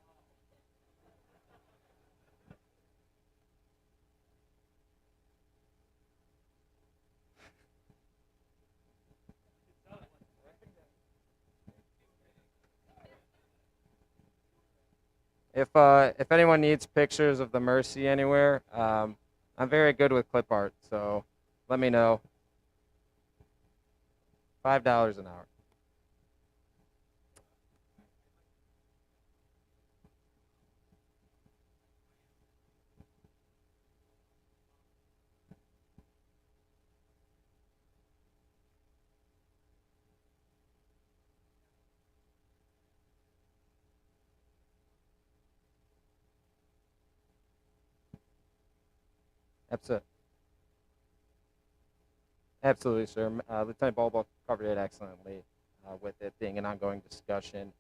If anyone needs pictures of the Mercy anywhere, I'm very good with clip art, so let me know. $5 an hour. Absolutely, sir. Lieutenant Bulba covered it excellently with it being an ongoing discussion.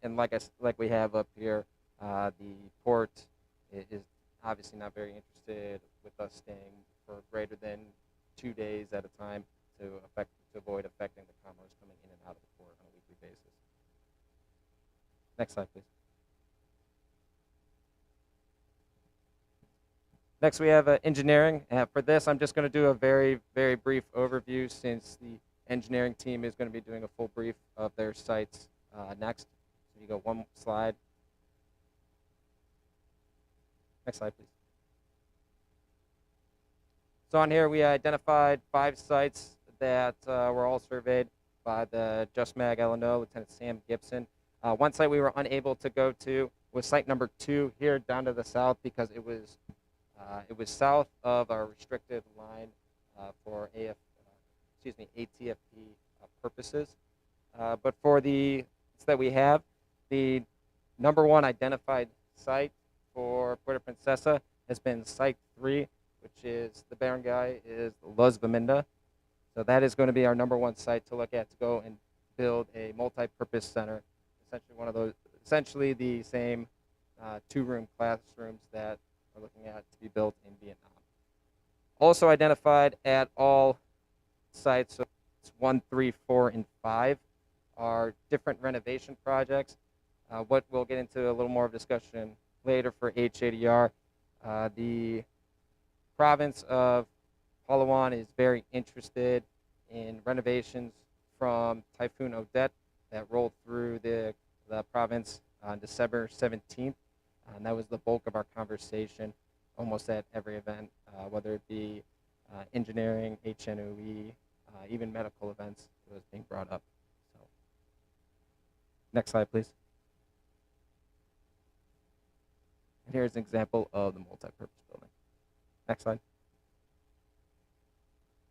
And like we have up here, the port is obviously not very interested with us staying for greater than 2 days at a time to avoid affecting the commerce coming in and out of the port on a weekly basis. Next slide, please. Next, we have engineering. For this, I'm just going to do a very, very brief overview since the engineering team is going to be doing a full brief of their sites next. So you go one slide. Next slide, please. So on here, we identified 5 sites that were all surveyed by the Just Mag LNO, Lieutenant Sam Gibson. One site we were unable to go to was site number 2 here down to the south because it was south of our restricted line for ATFP purposes. But for the that we have, the number 1 identified site for Puerto Princesa has been site 3, which is the barangay is Los Viminda. So that is going to be our number 1 site to look at to go and build a multi-purpose center, essentially the same 2-room classrooms that are looking at to be built in Vietnam. Also identified at all sites, so 1, 3, 4, and 5, are different renovation projects. What we'll get into a little more of discussion later for HADR. The province of Palawan is very interested in renovations from Typhoon Odette that rolled through the province on December 17th. And that was the bulk of our conversation almost at every event, whether it be engineering, HNOE, even medical events, it was being brought up. So, next slide, please. And here's an example of the multi-purpose building. Next slide.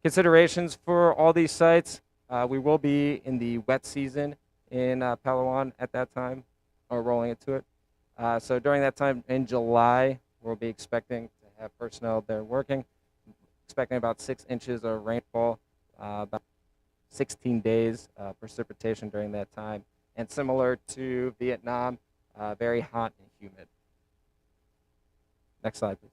Considerations for all these sites. We will be in the wet season in Palawan at that time, or rolling into it. So during that time in July, we'll be expecting to have personnel there working, expecting about 6 inches of rainfall, about 16 days precipitation during that time, and similar to Vietnam, very hot and humid. Next slide, please.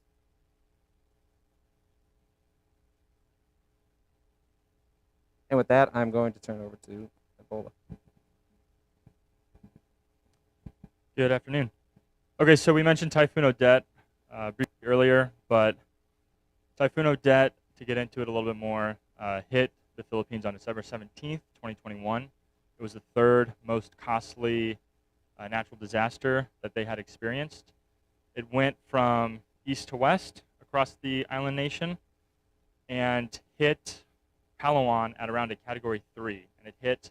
And with that, I'm going to turn over to Ebola. Good afternoon. Okay, so we mentioned Typhoon Odette briefly earlier, but Typhoon Odette, to get into it a little bit more, hit the Philippines on December 17th, 2021. It was the third most costly natural disaster that they had experienced. It went from east to west across the island nation and hit Palawan at around a Category 3. And it hit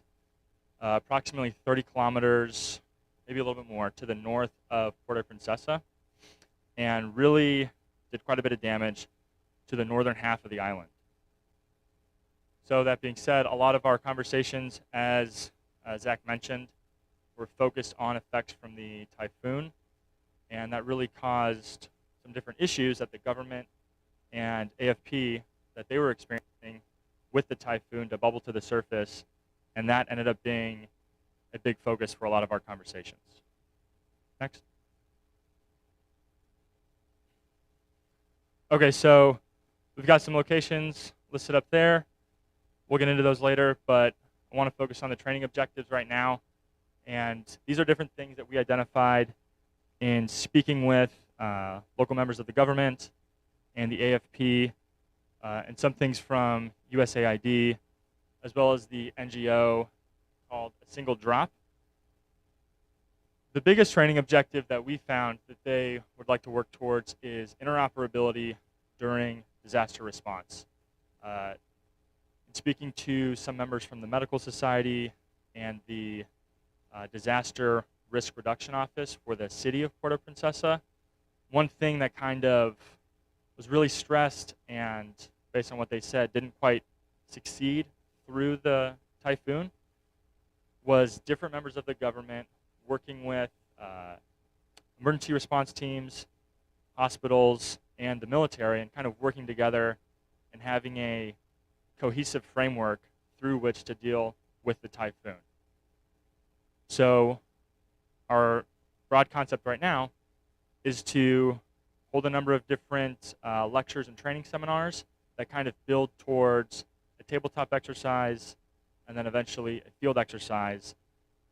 approximately 30 kilometers, maybe a little bit more, to the north of Puerto Princesa, and really did quite a bit of damage to the northern half of the island. So that being said, a lot of our conversations, as Zach mentioned, were focused on effects from the typhoon, and that really caused some different issues that the government and AFP that they were experiencing with the typhoon to bubble to the surface, and that ended up being a big focus for a lot of our conversations. Next. Okay, so we've got some locations listed up there. We'll get into those later, but I want to focus on the training objectives right now. And these are different things that we identified in speaking with local members of the government and the AFP, and some things from USAID, as well as the NGO called A Single Drop. The biggest training objective that we found that they would like to work towards is interoperability during disaster response. In speaking to some members from the Medical Society and the Disaster Risk Reduction Office for the city of Puerto Princesa, one thing that kind of was really stressed and, based on what they said, didn't quite succeed through the typhoon was different members of the government working with emergency response teams, hospitals, and the military, and kind of working together and having a cohesive framework through which to deal with the typhoon. So our broad concept right now is to hold a number of different lectures and training seminars that kind of build towards a tabletop exercise and then eventually a field exercise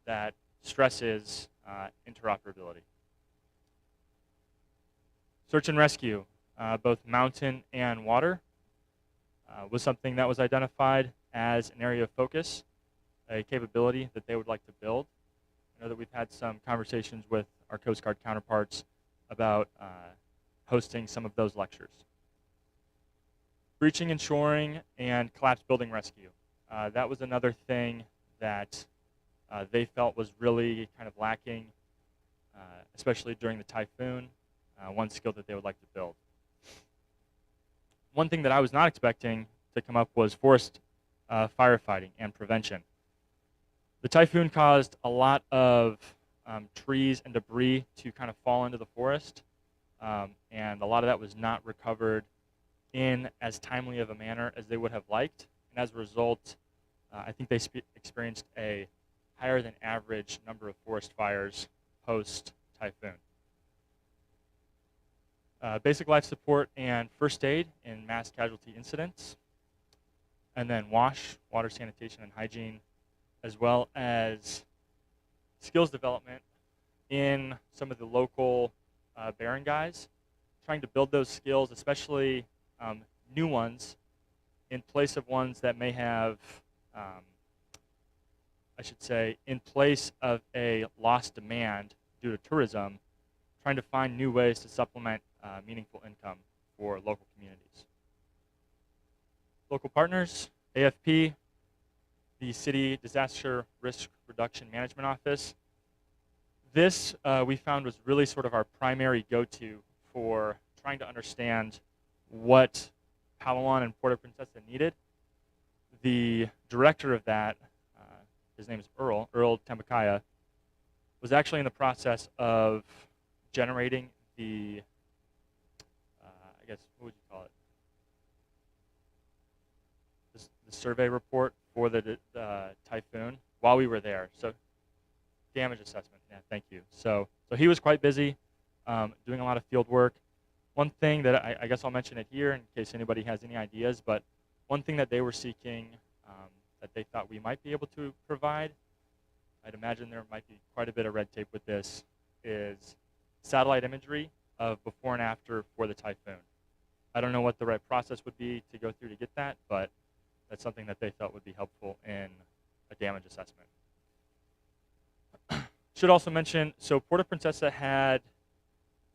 that stresses interoperability. Search and rescue, both mountain and water, was something that was identified as an area of focus, a capability that they would like to build. I know that we've had some conversations with our Coast Guard counterparts about hosting some of those lectures. Breaching and shoring and collapsed building rescue. That was another thing that they felt was really kind of lacking, especially during the typhoon, one skill that they would like to build. One thing that I was not expecting to come up was forest firefighting and prevention. The typhoon caused a lot of trees and debris to kind of fall into the forest, and a lot of that was not recovered in as timely of a manner as they would have liked. And as a result, I think they experienced a higher than average number of forest fires post-typhoon. Basic life support and first aid in mass casualty incidents, and then WASH, water, sanitation, and hygiene, as well as skills development in some of the local barangays, trying to build those skills, especially new ones, in place of ones that may have, I should say, in place of a lost demand due to tourism, trying to find new ways to supplement meaningful income for local communities. Local partners, AFP, the City Disaster Risk Reduction Management Office. This we found was really sort of our primary go-to for trying to understand what Palawan and Puerto Princesa needed. The director of that, his name is Earl Tembakaya, was actually in the process of generating the, I guess, what would you call it? The survey report for the typhoon while we were there. So damage assessment, yeah, thank you. So he was quite busy doing a lot of field work. One thing that I guess I'll mention it here in case anybody has any ideas, but one thing that they were seeking that they thought we might be able to provide, I'd imagine there might be quite a bit of red tape with this, is satellite imagery of before and after for the typhoon. I don't know what the right process would be to go through to get that, but that's something that they felt would be helpful in a damage assessment. Should also mention, so Puerto-Princesa had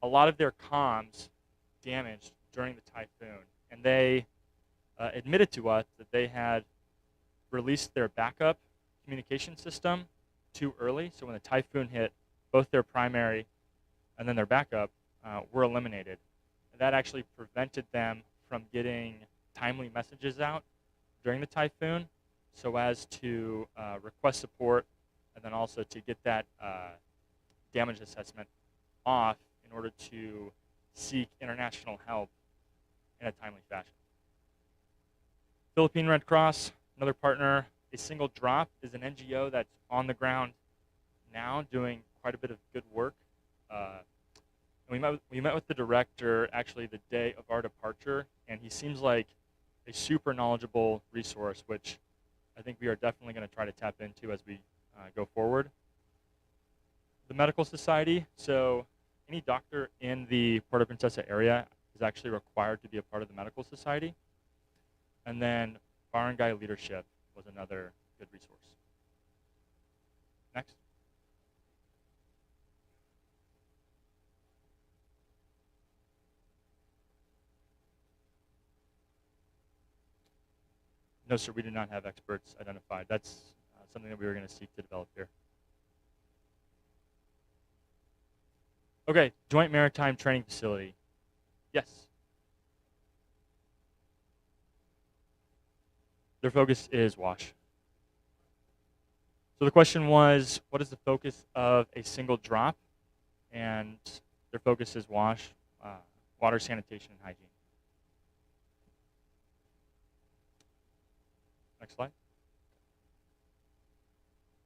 a lot of their comms damaged during the typhoon, and they admitted to us that they had released their backup communication system too early. So when the typhoon hit, both their primary and then their backup were eliminated. And that actually prevented them from getting timely messages out during the typhoon so as to request support and then also to get that damage assessment off in order to seek international help in a timely fashion. Philippine Red Cross, another partner. A Single Drop is an NGO that's on the ground now doing quite a bit of good work. And we met with the director actually the day of our departure, and he seems like a super knowledgeable resource, which I think we are definitely going to try to tap into as we go forward. The Medical Society, so any doctor in the Puerto-Princesa area is actually required to be a part of the Medical Society. And then Barangay Leadership was another good resource. Next. No, sir, we do not have experts identified. That's something that we were going to seek to develop here. Okay, Joint Maritime Training Facility. Yes. Their focus is WASH. So the question was, what is the focus of A Single Drop? And their focus is WASH, water, sanitation, and hygiene. Next slide.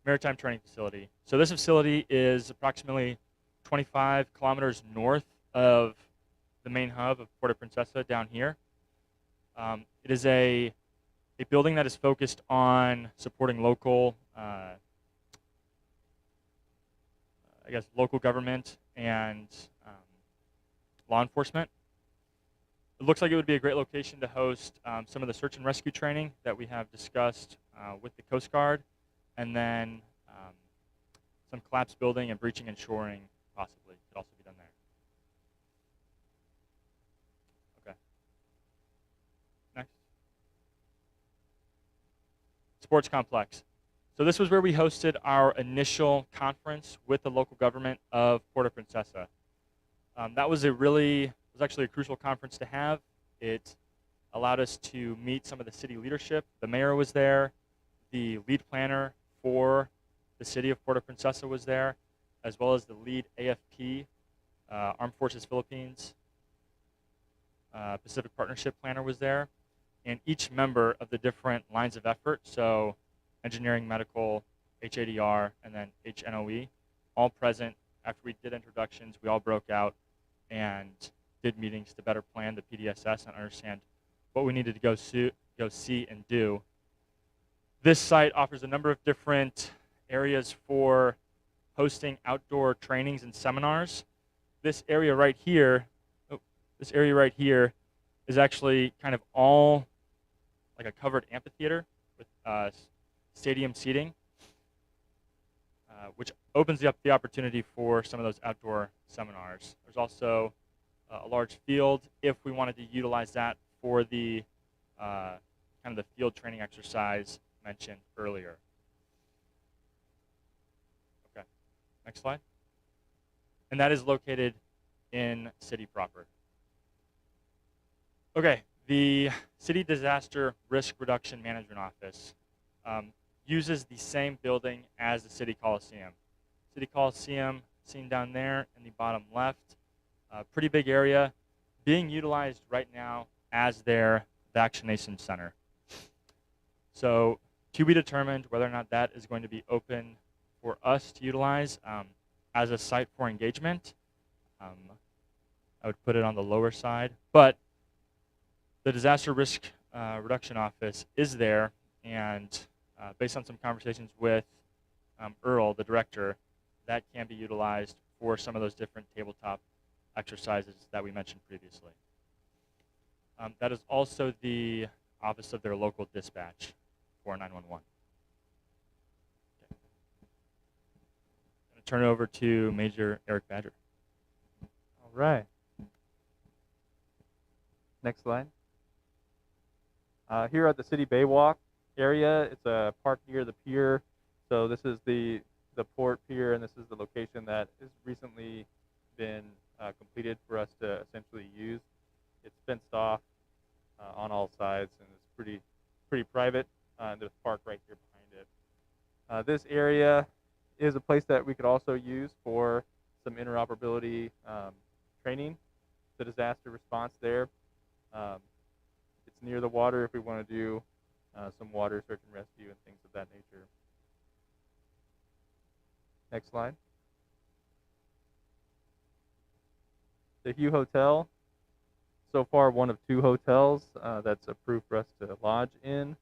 Maritime Training Facility. So this facility is approximately 25 kilometers north of the main hub of Puerto-Princesa down here. It is a building that is focused on supporting local, local government and law enforcement. It looks like it would be a great location to host some of the search and rescue training that we have discussed with the Coast Guard, and then some collapse building and breaching and shoring possibly could also be done there. Okay. Next. Sports complex. So this was where we hosted our initial conference with the local government of Puerto-Princesa. That was actually a crucial conference to have. It allowed us to meet some of the city leadership. The mayor was there. The lead planner for the city of Puerto-Princesa was there, as well as the lead AFP, Armed Forces Philippines, Pacific Partnership planner was there, and each member of the different lines of effort, so engineering, medical, HADR, and then HNOE, all present. After we did introductions, we all broke out and did meetings to better plan the PDSS and understand what we needed to go see and do. This site offers a number of different areas for hosting outdoor trainings and seminars. This area right here is actually kind of all like a covered amphitheater with stadium seating, which opens up the opportunity for some of those outdoor seminars. There's also a large field if we wanted to utilize that for the kind of the field training exercise mentioned earlier. Okay, next slide. And that is located in city proper. Okay, the City Disaster Risk Reduction Management Office uses the same building as the City Coliseum. City Coliseum, seen down there in the bottom left, pretty big area, being utilized right now as their vaccination center. So to be determined whether or not that is going to be open for us to utilize as a site for engagement. I would put it on the lower side, but the Disaster Risk Reduction Office is there, and based on some conversations with Earl, the director, that can be utilized for some of those different tabletop exercises that we mentioned previously. That is also the office of their local dispatch for 911. Okay. I'm going to turn it over to Major Eric Badger. All right. Next slide. Here at the City Baywalk area, it's a park near the pier. So this is the port pier, and this is the location that has recently been completed for us to essentially use. It's fenced off on all sides, and it's pretty private. And there's a park right here behind it. This area is a place that we could also use for some interoperability training, the disaster response there. It's near the water if we want to do some water search and rescue and things of that nature. Next slide. The Hugh Hotel, so far one of 2 hotels that's approved for us to lodge in,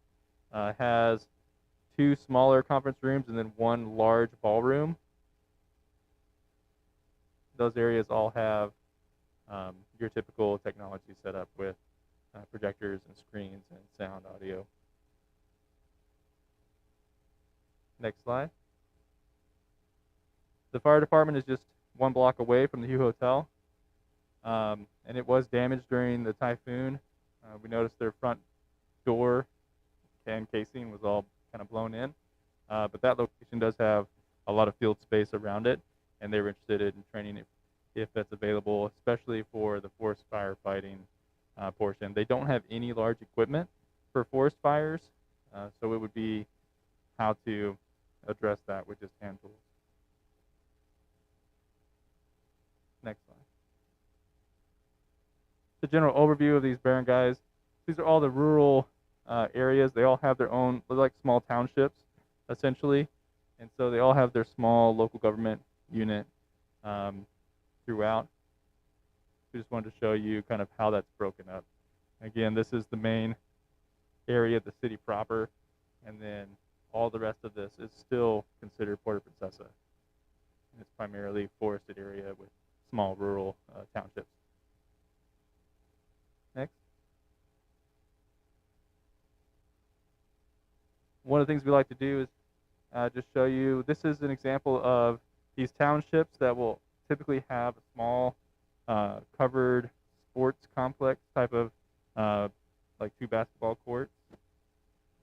has 2 smaller conference rooms and then 1 large ballroom. Those areas all have your typical technology set up with projectors and screens and sound, audio. Next slide. The fire department is just 1 block away from the Hugh Hotel, and it was damaged during the typhoon. We noticed their front door and casing was all kind of blown in, but that location does have a lot of field space around it, and they were interested in training if that's available, especially for the forest firefighting portion. They don't have any large equipment for forest fires, so it would be how to address that with just hand tools. Next slide. The general overview of these barangays. These are all the rural areas. They all have their own, they're like small townships, essentially. And so they all have their small local government unit throughout. We just wanted to show you kind of how that's broken up. Again, this is the main area of the city proper, and then all the rest of this is still considered Puerto Princesa. And it's primarily forested area with small rural townships. Next. One of the things we like to do is just show you, this is an example of these townships that will typically have a small covered sports complex type of like 2 basketball courts.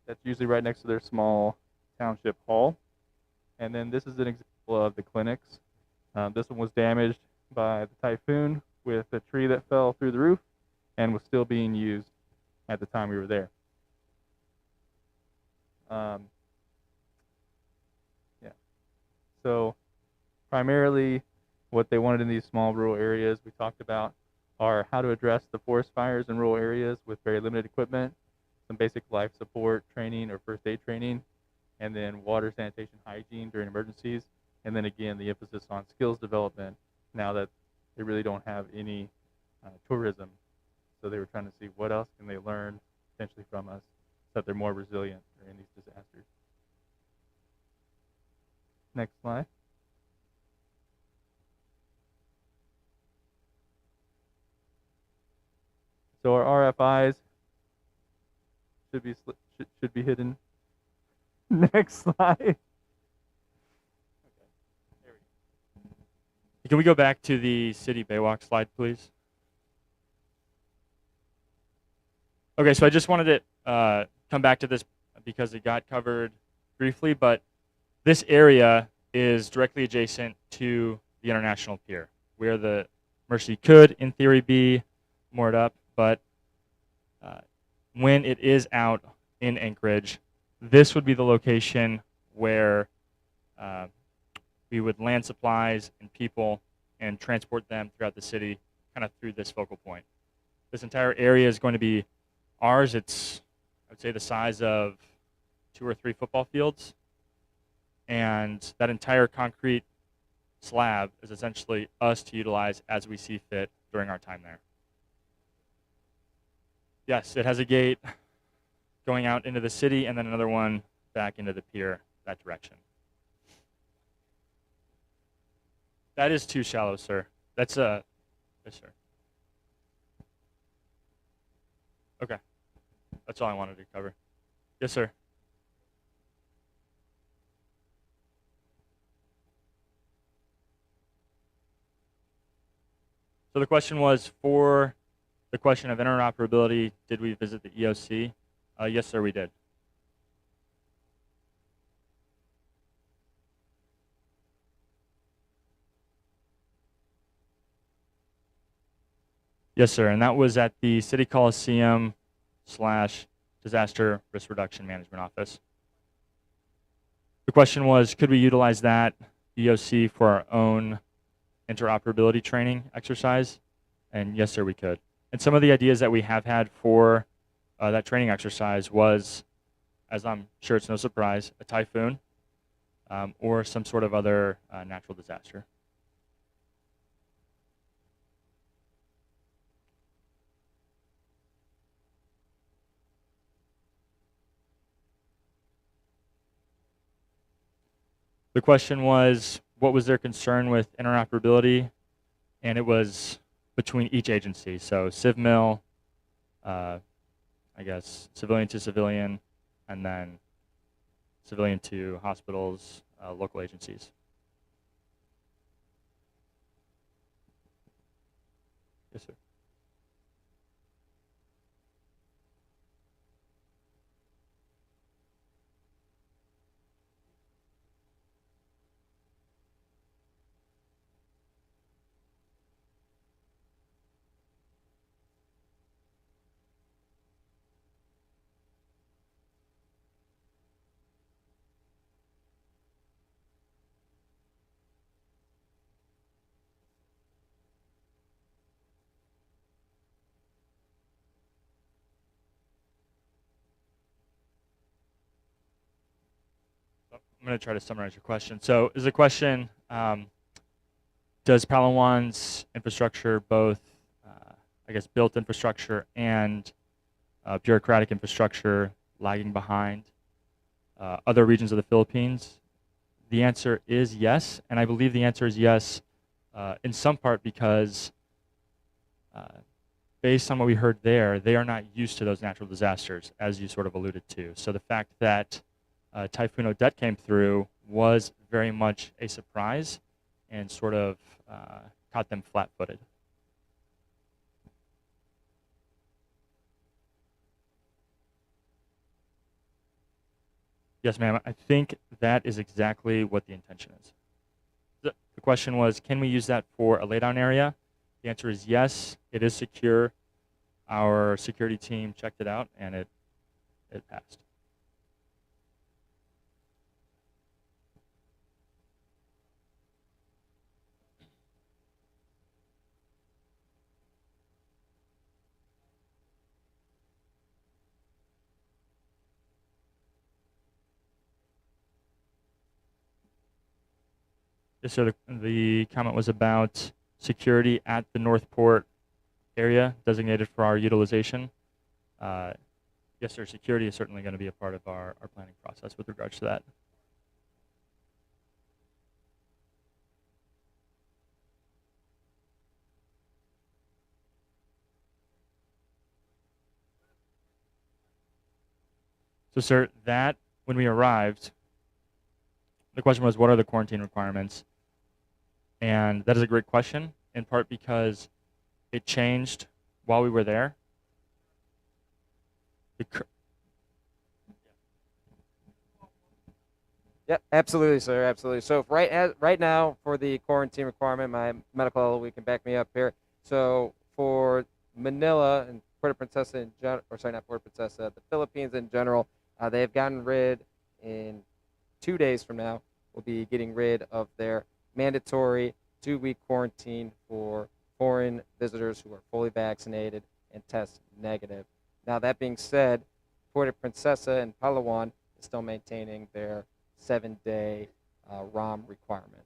That's usually right next to their small township hall. And then this is an example of the clinics. This one was damaged by the typhoon with a tree that fell through the roof and was still being used at the time we were there. Yeah. So primarily what they wanted in these small rural areas we talked about are how to address the forest fires in rural areas with very limited equipment, some basic life support training or first aid training, and then water, sanitation, hygiene during emergencies, and then again the emphasis on skills development now that they really don't have any tourism. So they were trying to see what else can they learn potentially from us so that they're more resilient during these disasters. Next slide. So our RFIs should be hidden. Next slide. Can we go back to the City Baywalk slide, please? Okay, so I just wanted to come back to this because it got covered briefly, but this area is directly adjacent to the International Pier, where the Mercy could, in theory, be moored up, but when it is out in Anchorage, this would be the location where we would land supplies and people and transport them throughout the city, kind of through this focal point. This entire area is going to be ours. It's, I would say, the size of 2 or 3 football fields. And that entire concrete slab is essentially us to utilize as we see fit during our time there. Yes, it has a gate going out into the city and then another one back into the pier that direction. That is too shallow, sir. That's yes, sir. Okay. That's all I wanted to cover. Yes, sir. So the question was, for the question of interoperability, did we visit the EOC? Yes, sir, we did. Yes, sir, and that was at the City Coliseum / Disaster Risk Reduction Management Office. The question was, could we utilize that EOC for our own interoperability training exercise? And yes, sir, we could. And some of the ideas that we have had for that training exercise was, as I'm sure it's no surprise, a typhoon or some sort of other natural disaster. The question was, what was their concern with interoperability? And it was between each agency. So CivMil, I guess civilian to civilian, and then civilian to hospitals, local agencies. Yes, sir. I'm going to try to summarize your question. So is the question, does Palawan's infrastructure, both, I guess, built infrastructure and bureaucratic infrastructure, lagging behind other regions of the Philippines? The answer is yes, and I believe the answer is yes in some part because based on what we heard there, they are not used to those natural disasters, as you sort of alluded to. So the fact that Typhoon Odette came through was very much a surprise and sort of caught them flat-footed. Yes, ma'am. I think that is exactly what the intention is. The question was, can we use that for a laydown area? The answer is yes. It is secure. Our security team checked it out, and it passed. Yes, sir. The comment was about security at the Northport area designated for our utilization. Yes, sir. Security is certainly going to be a part of our planning process with regards to that. So, sir, that when we arrived, the question was, what are the quarantine requirements? And that is a great question, in part because it changed while we were there. Yep, absolutely, sir, absolutely. So right now, for the quarantine requirement, my medical legal can back me up here. So for Manila and Puerto Princesa in general, or sorry, not Puerto Princesa, the Philippines in general, they have gotten rid in 2 days from now. Will be getting rid of their mandatory 2-week quarantine for foreign visitors who are fully vaccinated and test negative. Now, that being said, Puerto Princesa and Palawan is still maintaining their 7-day ROM requirement.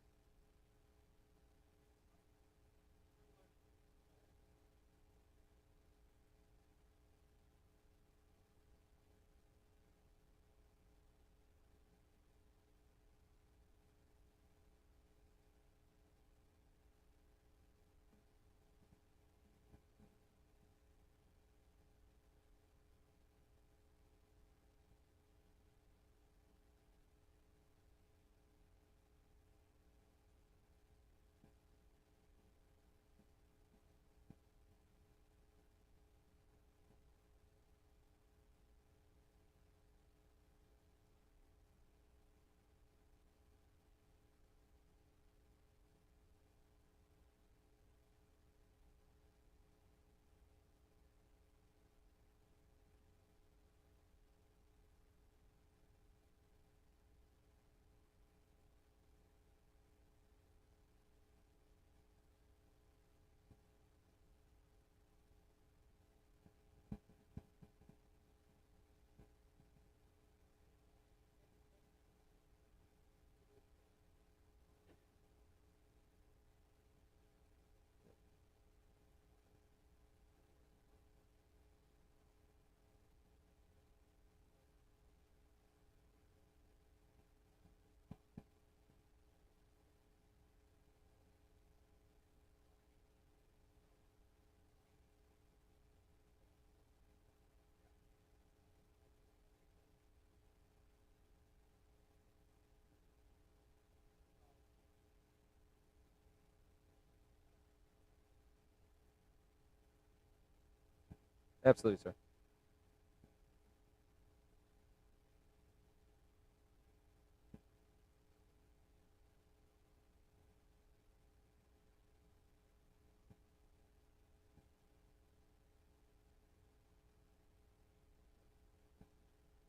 Absolutely, sir.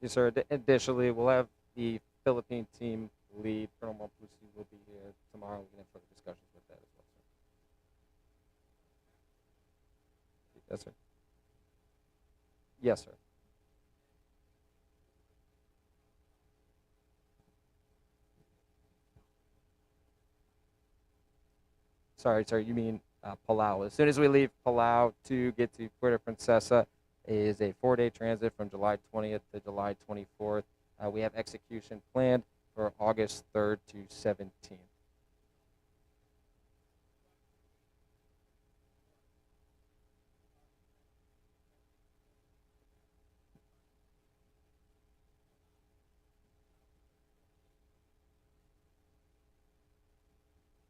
Yes, sir. Additionally, we'll have the Philippine team lead, Colonel Mompusi, will be here tomorrow. We can have further discussions with that as well, sir. Yes, sir. Yes, sir. Sorry, you mean Palau. As soon as we leave Palau to get to Puerto Princesa is a 4-day transit from July 20th to July 24th. We have execution planned for August 3rd to 17th.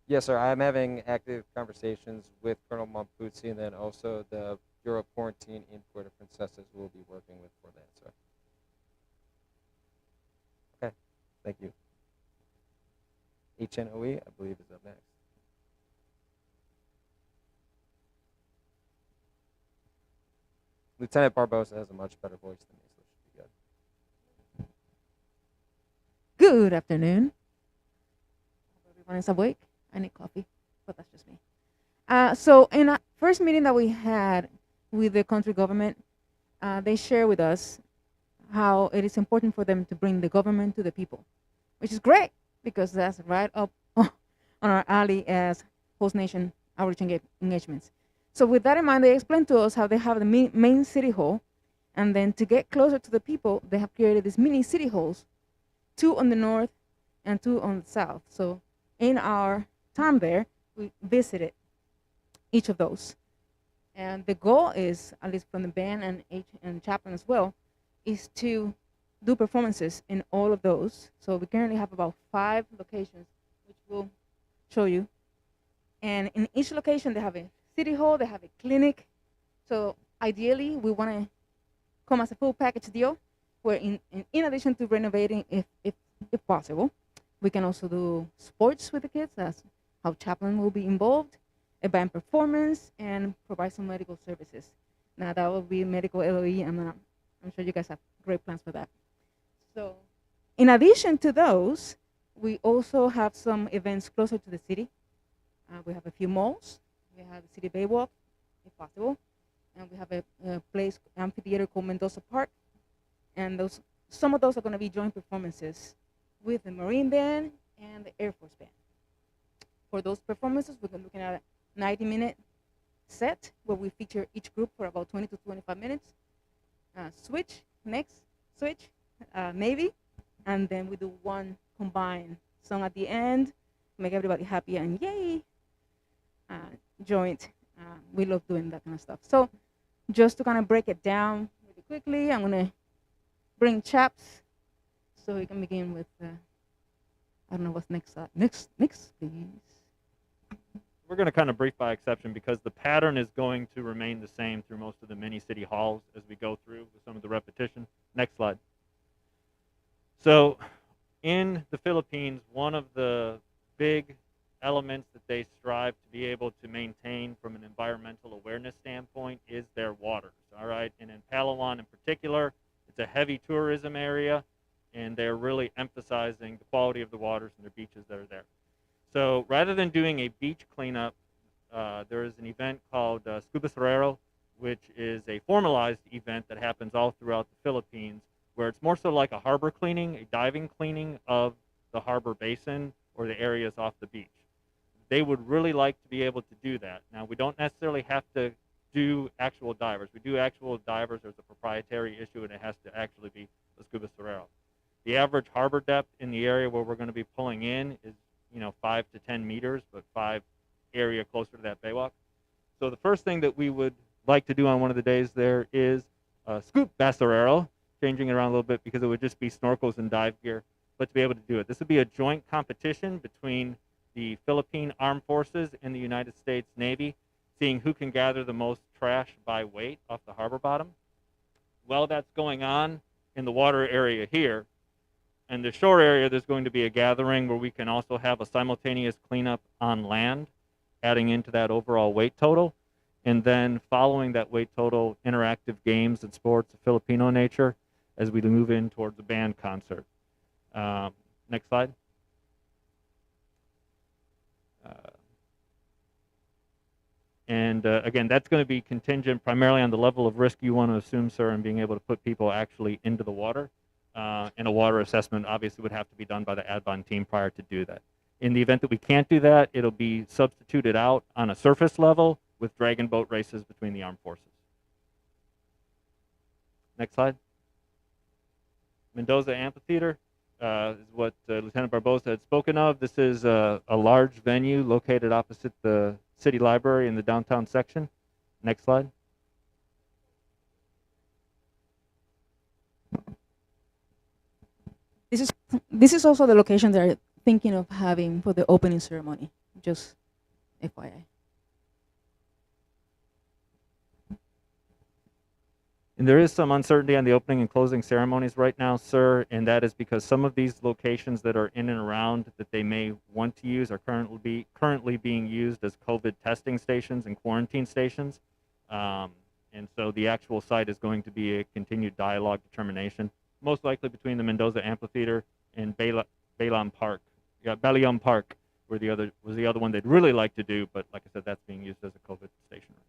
Yes, sir. I'm having active conversations with Colonel Mompuzzi and then also the Bureau of Quarantine in Puerto Princesa we'll be working with for that, sir. Okay, thank you. HNOE, I believe, is up next. Lieutenant Barbosa has a much better voice than me, so it should be good. Good afternoon. Everyone is awake. I need coffee, but that's just me. So in a first meeting that we had with the country government, they share with us how it is important for them to bring the government to the people, which is great because that's right up on our alley as host nation outreach engagements. So with that in mind, they explained to us how they have the main city hall, and then to get closer to the people, they have created these mini city halls, 2 on the north and 2 on the south. So in our time there, we visited each of those. And the goal is, at least from the band and chaplain as well, is to do performances in all of those. So we currently have about 5 locations, which we'll show you. And in each location, they have a city hall, they have a clinic. So ideally, we want to come as a full package deal, where in addition to renovating, if possible, we can also do sports with the kids. That's how chaplain will be involved, a band performance, and provide some medical services. Now that will be medical LOE, and I'm sure you guys have great plans for that. So in addition to those, we also have some events closer to the city. We have a few malls. We have the City Baywalk, if possible. And we have a place, amphitheater called Mendoza Park. And some of those are going to be joint performances with the Marine Band and the Air Force Band. For those performances, we're looking at a 90-minute set where we feature each group for about 20 to 25 minutes. Switch, next, switch, Navy, and then we do one combined song at the end, make everybody happy, and yay, joint. We love doing that kind of stuff. So just to kind of break it down really quickly, I'm going to bring Chaps so we can begin with, I don't know what's next. Next, please. We're going to kind of brief by exception because the pattern is going to remain the same through most of the mini city halls as we go through with some of the repetition. Next slide. So in the Philippines, one of the big elements that they strive to be able to maintain from an environmental awareness standpoint is their waters, all right? And in Palawan in particular, it's a heavy tourism area, and they're really emphasizing the quality of the waters and their beaches that are there. So rather than doing a beach cleanup, there is an event called Scuba Cerrero, which is a formalized event that happens all throughout the Philippines, where it's more so like a harbor cleaning, a diving cleaning of the harbor basin or the areas off the beach. They would really like to be able to do that. Now, we don't necessarily have to do actual divers. We do actual divers. There's a proprietary issue, and it has to actually be a Scuba Cerrero. The average harbor depth in the area where we're going to be pulling in is 5 to 10 meters, but 5 area closer to that baywalk. So the first thing that we would like to do on one of the days there is scoop basurero, changing it around a little bit because it would just be snorkels and dive gear, but to be able to do it. This would be a joint competition between the Philippine Armed Forces and the United States Navy, seeing who can gather the most trash by weight off the harbor bottom. While that's going on in the water area here, and the shore area, there's going to be a gathering where we can also have a simultaneous cleanup on land, adding into that overall weight total. And then following that weight total, interactive games and sports of Filipino nature as we move in towards the band concert. Next slide. Again, that's going to be contingent primarily on the level of risk you want to assume, sir, and being able to put people actually into the water. And a water assessment obviously would have to be done by the AdBond team prior to do that. In the event that we can't do that, it'll be substituted out on a surface level with dragon boat races between the armed forces. Next slide. Mendoza Amphitheater is what Lieutenant Barbosa had spoken of. This is a large venue located opposite the city library in the downtown section. Next slide. This is also the location they're thinking of having for the opening ceremony, just FYI. And there is some uncertainty on the opening and closing ceremonies right now, sir, and that is because some of these locations that are in and around that they may want to use are currently being used as COVID testing stations and quarantine stations. And so the actual site is going to be a continued dialogue determination, most likely between the Mendoza Amphitheater and Balaam Park. Yeah, Balaam Park was the other one they'd really like to do, but like I said, that's being used as a COVID station right now.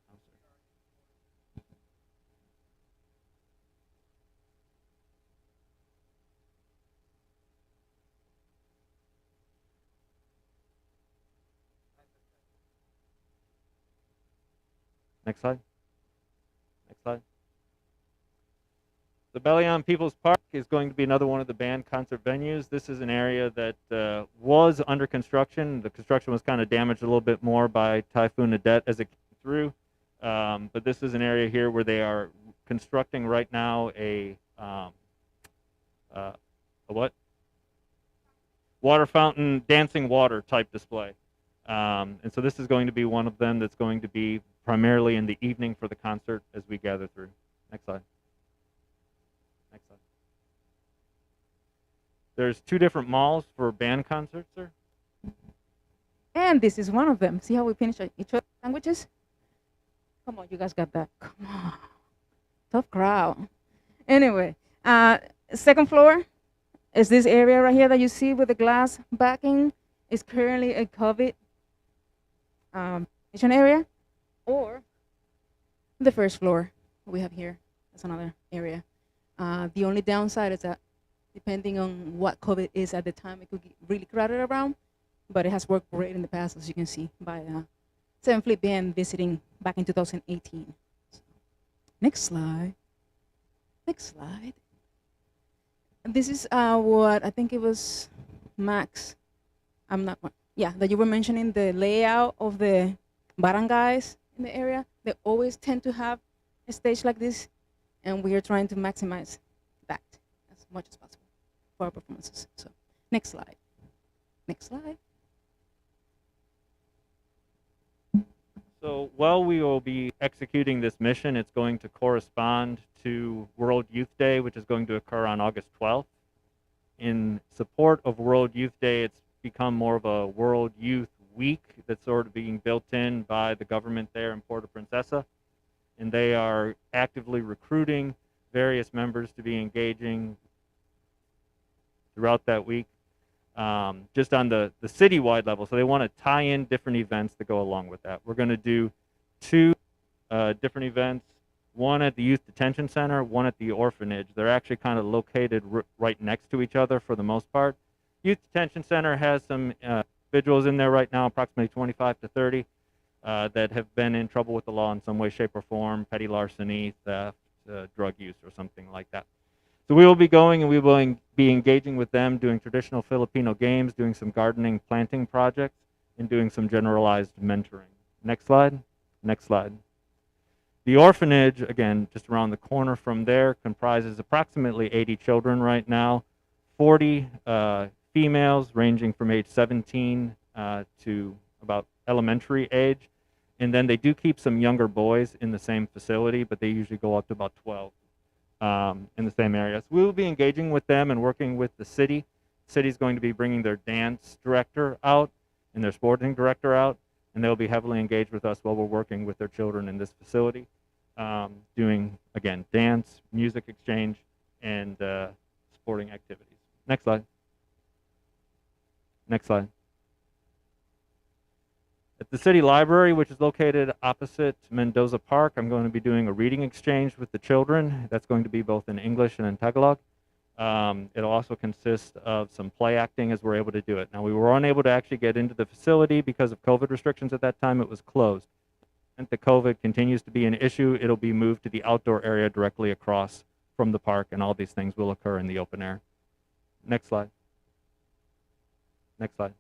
Next slide. Next slide. The Balaam People's Park is going to be another one of the band concert venues. This is an area that was under construction. The construction was kind of damaged a little bit more by Typhoon Odette as it came through. But this is an area here where they are constructing right now a what? Water fountain, dancing water type display. And so this is going to be one of them that's going to be primarily in the evening for the concert as we gather through. Next slide. Next slide. There's 2 different malls for band concerts, sir. And this is one of them. See how we finish each other's sandwiches? Come on, you guys got that. Come on. Tough crowd. Anyway, second floor is this area right here that you see with the glass backing. Is currently a COVID patient area. Or the first floor we have here. That's another area. The only downside is that depending on what COVID is at the time, it could get really crowded around, but it has worked great in the past, as you can see by 7 Fleet Band visiting back in 2018. So, next slide. Next slide. This is what I think it was Max. I'm not, yeah, that you were mentioning the layout of the barangays in the area. They always tend to have a stage like this, and we are trying to maximize that as much as possible for our performances. So, next slide. Next slide. So while we will be executing this mission, it's going to correspond to World Youth Day, which is going to occur on August 12th. In support of World Youth Day, it's become more of a World Youth Week that's sort of being built in by the government there in Puerto Princesa. And they are actively recruiting various members to be engaging throughout that week, just on the citywide level. So they want to tie in different events that go along with that. We're going to do 2 different events, one at the Youth Detention Center, one at the orphanage. They're actually kind of located right next to each other for the most part. Youth Detention Center has some individuals in there right now, approximately 25 to 30, that have been in trouble with the law in some way, shape, or form, petty larceny, theft, drug use, or something like that. So we will be going and we will be engaging with them, doing traditional Filipino games, doing some gardening, planting projects, and doing some generalized mentoring. Next slide. Next slide. The orphanage, again, just around the corner from there, comprises approximately 80 children right now, 40 females ranging from age 17 to about elementary age, And then they do keep some younger boys in the same facility, but they usually go up to about 12 in the same area. So we will be engaging with them and working with the city. The city's going to be bringing their dance director out and their sporting director out, and they'll be heavily engaged with us while we're working with their children in this facility, doing, again, dance, music exchange, and sporting activities. Next slide. Next slide. At the city library, which is located opposite Mendoza Park, I'm going to be doing a reading exchange with the children. That's going to be both in English and in Tagalog. It'll also consist of some play acting as we're able to do it. Now, we were unable to actually get into the facility because of COVID restrictions at that time. It was closed. And the COVID continues to be an issue. It'll be moved to the outdoor area directly across from the park, and all these things will occur in the open air. Next slide. Next slide.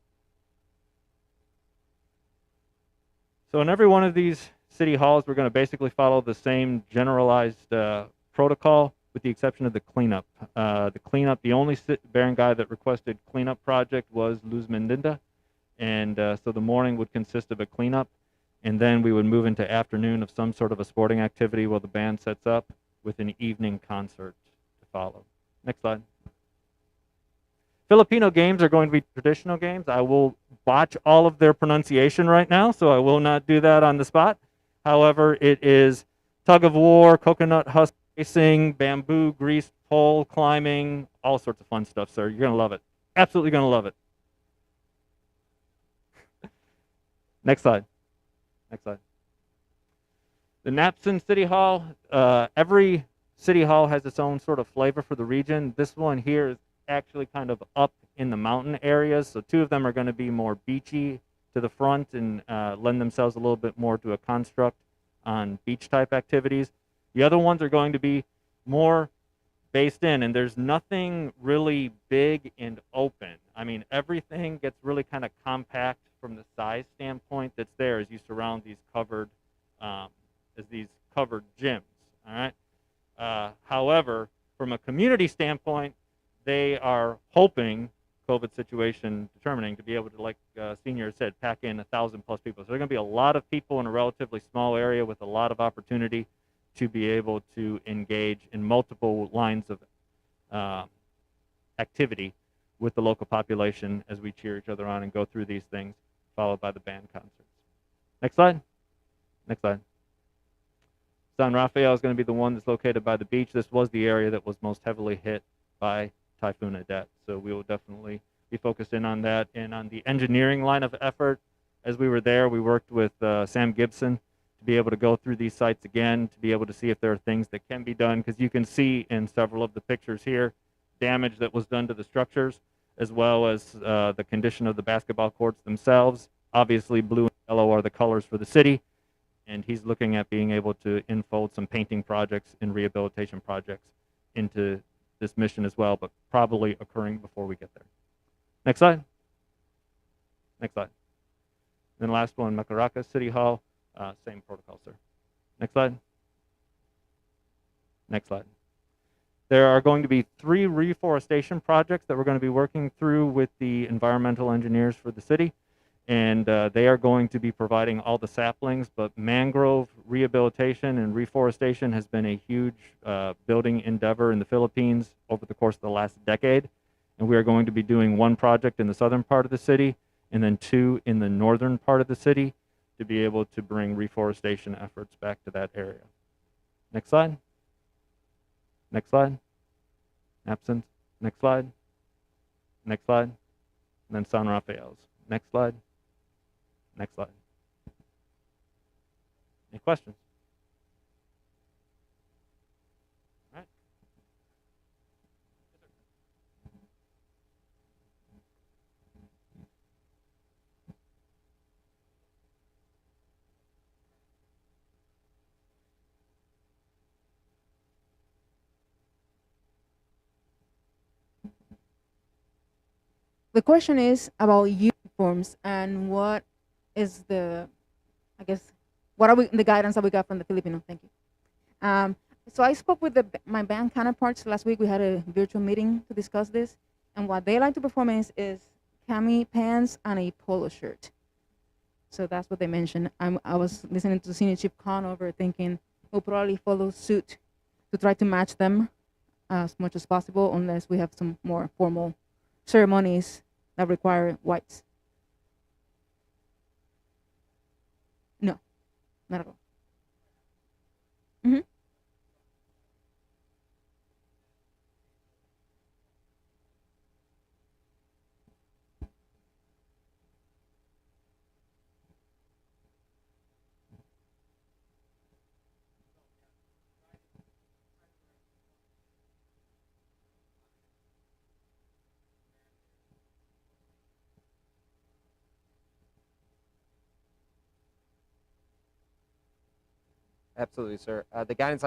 So in every one of these city halls, we're going to basically follow the same generalized protocol, with the exception of the cleanup. The only barangay that requested cleanup project was Luz Mendinda, and so the morning would consist of a cleanup, and then we would move into afternoon of some sort of a sporting activity while the band sets up, with an evening concert to follow. Next slide. Filipino games are going to be traditional games. I will botch all of their pronunciation right now, so I will not do that on the spot. However, it is tug of war, coconut husk racing, bamboo, grease pole, climbing, all sorts of fun stuff, sir. You're going to love it. Absolutely going to love it. Next slide. Next slide. The Napson City Hall, every city hall has its own sort of flavor for the region. This one here is actually kind of up in the mountain areas, so two of them are going to be more beachy to the front and lend themselves a little bit more to a construct on beach type activities. The other ones are going to be more based in, and there's nothing really big and open. I mean, everything gets really kind of compact from the size standpoint that's there as you surround these covered gyms. All right. However, from a community standpoint, they are hoping, COVID situation determining, to be able to, like Senior said, pack in 1,000+ people. So there are going to be a lot of people in a relatively small area with a lot of opportunity to be able to engage in multiple lines of activity with the local population as we cheer each other on and go through these things, followed by the band concerts. Next slide. Next slide. San Rafael is going to be the one that's located by the beach. This was the area that was most heavily hit by Typhoon Odette, so we will definitely be focused in on that. And on the engineering line of effort, as we were there, we worked with Sam Gibson to be able to go through these sites again, to be able to see if there are things that can be done, because you can see in several of the pictures here damage that was done to the structures, as well as the condition of the basketball courts themselves. Obviously, blue and yellow are the colors for the city, and he's looking at being able to enfold some painting projects and rehabilitation projects into this mission as well, but probably occurring before we get there. Next slide. Next slide. Then last one, Macaracas City Hall, same protocol, sir. Next slide. Next slide. There are going to be 3 reforestation projects that we're going to be working through with the environmental engineers for the city, and they are going to be providing all the saplings, but mangrove rehabilitation and reforestation has been a huge building endeavor in the Philippines over the course of the last decade, and we are going to be doing 1 project in the southern part of the city and then 2 in the northern part of the city to be able to bring reforestation efforts back to that area. Next slide. Next slide. Absent. Next slide. Next slide. And then San Rafael's. Next slide. Next slide. Any questions? All right. The question is about uniforms and what is the, I guess, what are the guidance that we got from the Filipino? Thank you. So I spoke with my band counterparts last week. We had a virtual meeting to discuss this, and what they like to perform is cami pants and a polo shirt. So that's what they mentioned. I was listening to Senior Chief Conover thinking we'll probably follow suit to try to match them as much as possible unless we have some more formal ceremonies that require whites. No, not at all. Mm-hmm. Absolutely, sir. The guidance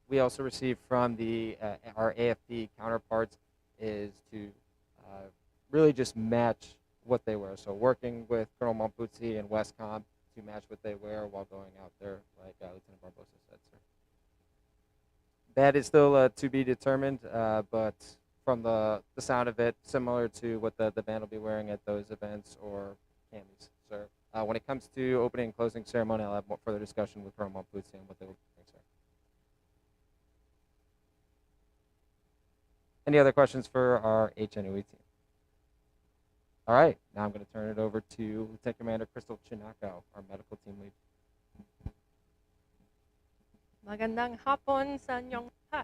we also received from our AFP counterparts is to really just match what they wear. So working with Colonel Mompuzzi and Westcom to match what they wear while going out there, like Lieutenant Barbosa said, sir. That is still to be determined, but from the sound of it, similar to what the band will be wearing at those events or camis, sir. When it comes to opening and closing ceremony, I'll have more further discussion with Colonel Mompuzzi and what they will bring, sir. Any other questions for our HNOE team? All right, now I'm going to turn it over to Lieutenant Commander Crystal Chinacao, our medical team lead. Magandang hapon sa inyong lahat.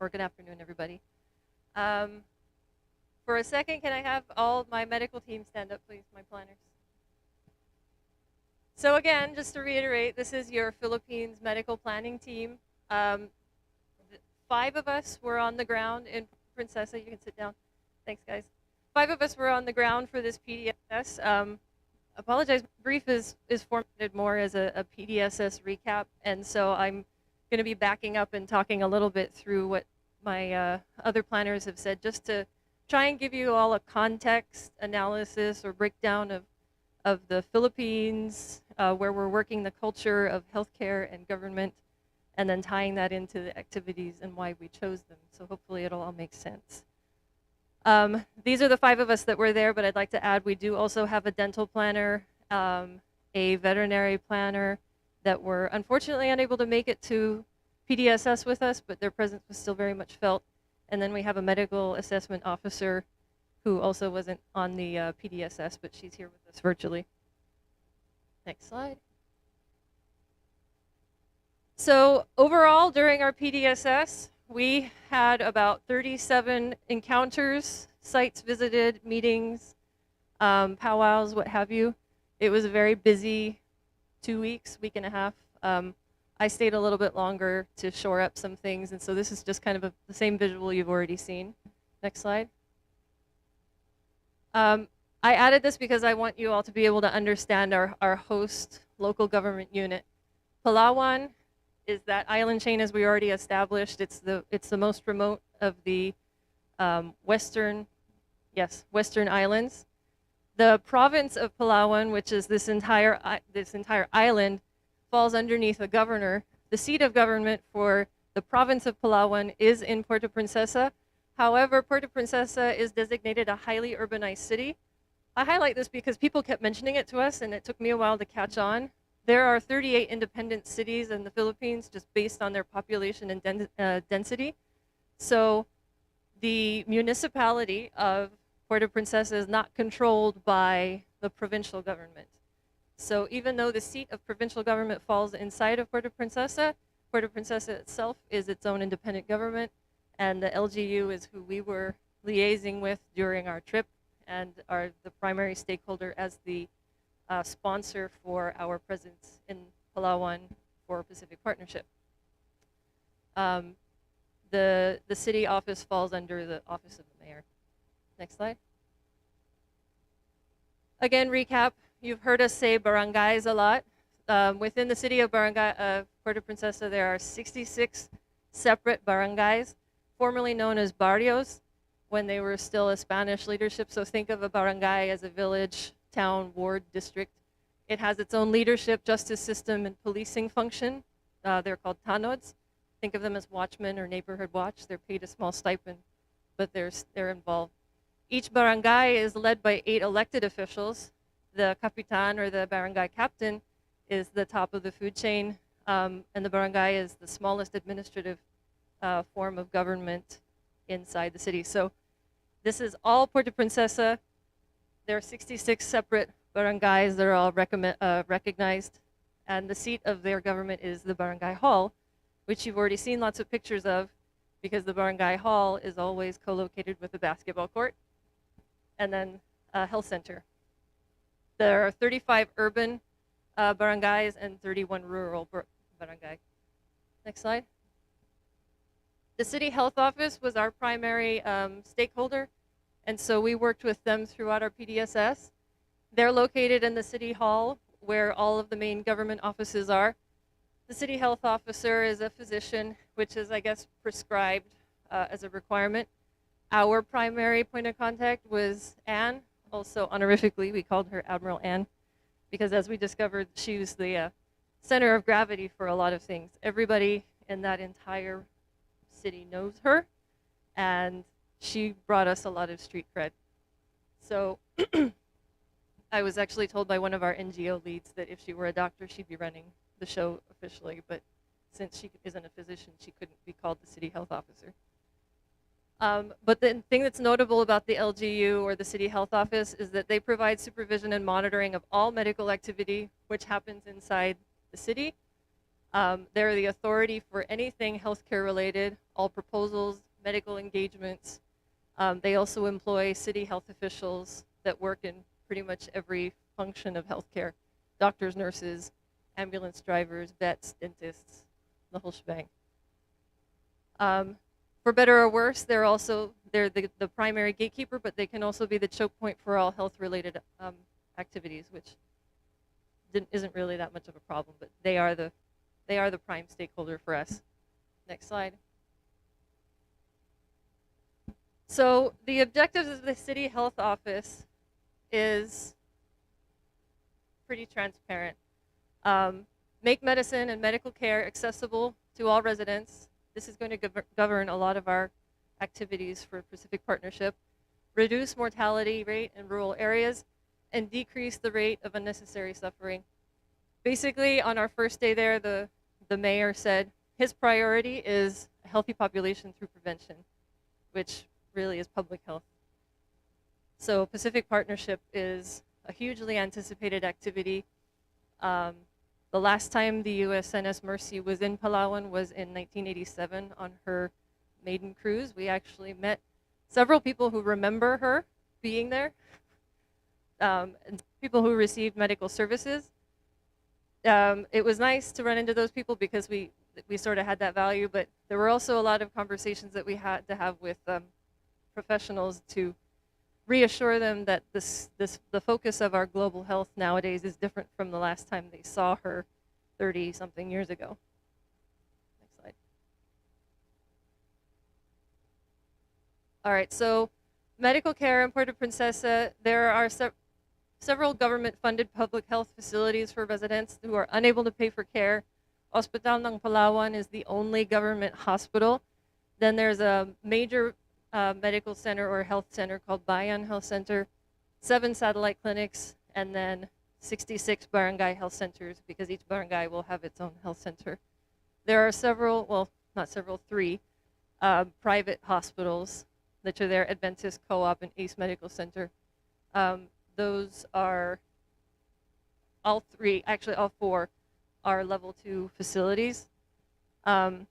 Or good afternoon, everybody. For a second, can I have all my medical team stand up, please, my planners? So again, just to reiterate, this is your Philippines medical planning team. 5 of us were on the ground in Princesa. You can sit down. Thanks, guys. 5 of us were on the ground for this PDSS. Apologize, brief is formatted more as a PDSS recap, and so I'm going to be backing up and talking a little bit through what my other planners have said, just to try and give you all a context analysis or breakdown of the Philippines, where we're working the culture of healthcare and government, and then tying that into the activities and why we chose them. So hopefully it'll all make sense. These are the 5 of us that were there, but I'd like to add we do also have a dental planner, a veterinary planner that were unfortunately unable to make it to PDSS with us, but their presence was still very much felt. And then we have a medical assessment officer who also wasn't on the PDSS, but she's here with us virtually. Next slide. So overall, during our PDSS, we had about 37 encounters, sites visited, meetings, powwows, what have you. It was a very busy 2 weeks, week and a half. I stayed a little bit longer to shore up some things, and so this is just kind of the same visual you've already seen. Next slide. I added this because I want you all to be able to understand our host local government unit. Palawan is that island chain, as we already established. It's the most remote of the western islands. The province of Palawan, which is this entire island, falls underneath a governor. The seat of government for the province of Palawan is in Puerto Princesa. However, Puerto Princesa is designated a highly urbanized city. I highlight this because people kept mentioning it to us, and it took me a while to catch on. There are 38 independent cities in the Philippines just based on their population and density. So the municipality of Puerto Princesa is not controlled by the provincial government. So even though the seat of provincial government falls inside of Puerto Princesa itself is its own independent government, and the LGU is who we were liaising with during our trip and are the primary stakeholder as the sponsor for our presence in Palawan for Pacific Partnership. The city office falls under the office of the mayor. Next slide. Again, recap. You've heard us say barangays a lot. Within the city of Puerto Princesa, there are 66 separate barangays, formerly known as barrios, when they were still a Spanish leadership. So think of a barangay as a village, town, ward, district. It has its own leadership, justice system, and policing function. They're called tanods. Think of them as watchmen or neighborhood watch. They're paid a small stipend, but they're involved. Each barangay is led by 8 elected officials. The kapitan, or the barangay captain, is the top of the food chain, and the barangay is the smallest administrative form of government inside the city. So this is all Puerto Princesa. There are 66 separate barangays that are all recognized, and the seat of their government is the barangay hall, which you've already seen lots of pictures of, because the barangay hall is always co-located with a basketball court and then a health center. There are 35 urban barangays and 31 rural barangay. Next slide. The city health office was our primary stakeholder, and so we worked with them throughout our PDSS. They're located in the city hall, where all of the main government offices are. The city health officer is a physician, which is, I guess, prescribed as a requirement. Our primary point of contact was Anne. Also, honorifically, we called her Admiral Anne, because as we discovered, she was the center of gravity for a lot of things. Everybody in that entire city knows her, and she brought us a lot of street cred. So I was actually told by one of our NGO leads that if she were a doctor, she'd be running the show officially, but since she isn't a physician, she couldn't be called the city health officer. But the thing that's notable about the LGU, or the city health office, is that they provide supervision and monitoring of all medical activity which happens inside the city. They're the authority for anything healthcare related, all proposals, medical engagements. They also employ city health officials that work in pretty much every function of healthcare: doctors, nurses, ambulance drivers, vets, dentists, the whole shebang. For better or worse, they're the primary gatekeeper, but they can also be the choke point for all health-related activities, which isn't really that much of a problem, but they are the prime stakeholder for us. Next slide. So the objectives of the city health office is pretty transparent. Make medicine and medical care accessible to all residents. This is going to govern a lot of our activities for Pacific Partnership. Reduce mortality rate in rural areas, and decrease the rate of unnecessary suffering. Basically, on our first day there, the mayor said his priority is a healthy population through prevention, which really is public health. So Pacific Partnership is a hugely anticipated activity. The last time the USNS Mercy was in Palawan was in 1987 on her maiden cruise. We actually met several people who remember her being there, and people who received medical services. It was nice to run into those people because we sort of had that value, but there were also a lot of conversations that we had to have with professionals to reassure them that the focus of our global health nowadays is different from the last time they saw her 30-something years ago. Next slide. All right, so medical care in Puerto Princesa, there are several government-funded public health facilities for residents who are unable to pay for care. Hospital ng Palawan is the only government hospital. Then there's a major medical center or health center called Bayan Health Center, 7 satellite clinics, and then 66 barangay health centers, because each barangay will have its own health center. There are several, well, not several, 3 private hospitals that are there: Adventist Co-op and Ace Medical Center. Those are all 3, actually all 4, are level 2 facilities. I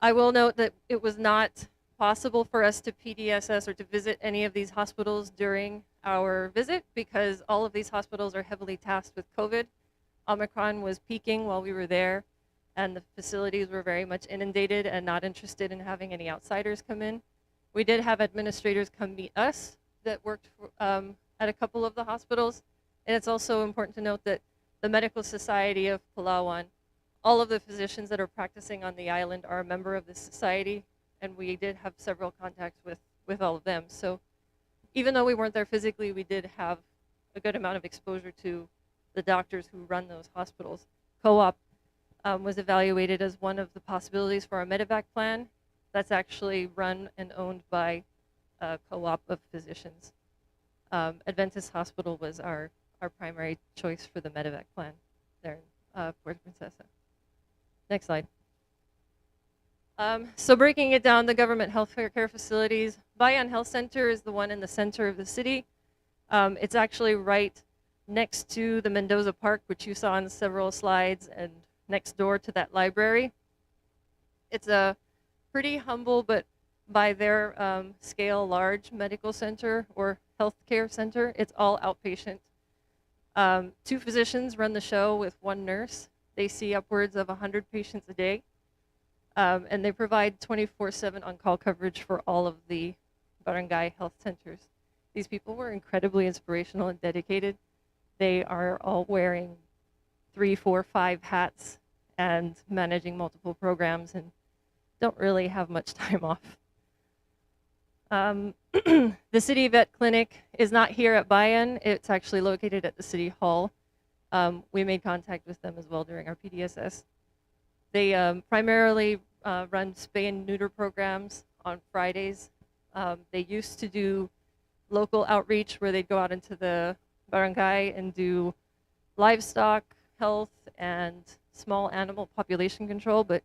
will note that it was not possible for us to PDSS or to visit any of these hospitals during our visit because all of these hospitals are heavily tasked with COVID. Omicron was peaking while we were there, and the facilities were very much inundated and not interested in having any outsiders come in. We did have administrators come meet us that worked for, at a couple of the hospitals, and it's also important to note that the Medical Society of Palawan, all of the physicians that are practicing on the island are a member of the society, and we did have several contacts with all of them. So even though we weren't there physically, we did have a good amount of exposure to the doctors who run those hospitals. Co-op was evaluated as one of the possibilities for our medevac plan. That's actually run and owned by a co-op of physicians. Adventist Hospital was our primary choice for the medevac plan there in Puerto Princesa. Next slide. So breaking it down, the government health care facilities, Bayan Health Center is the one in the center of the city. It's actually right next to the Mendoza Park, which you saw on several slides, and next door to that library. It's a pretty humble, but by their scale, large medical center or healthcare center. It's all outpatient. 2 physicians run the show with 1 nurse. They see upwards of 100 patients a day. And they provide 24/7 on-call coverage for all of the barangay health centers. These people were incredibly inspirational and dedicated. They are all wearing 3, 4, 5 hats and managing multiple programs and don't really have much time off. The City Vet Clinic is not here at Bayan. It's actually located at the City Hall. We made contact with them as well during our PDSS. They primarily run spay and neuter programs on Fridays. They used to do local outreach where they'd go out into the barangay and do livestock health and small animal population control, but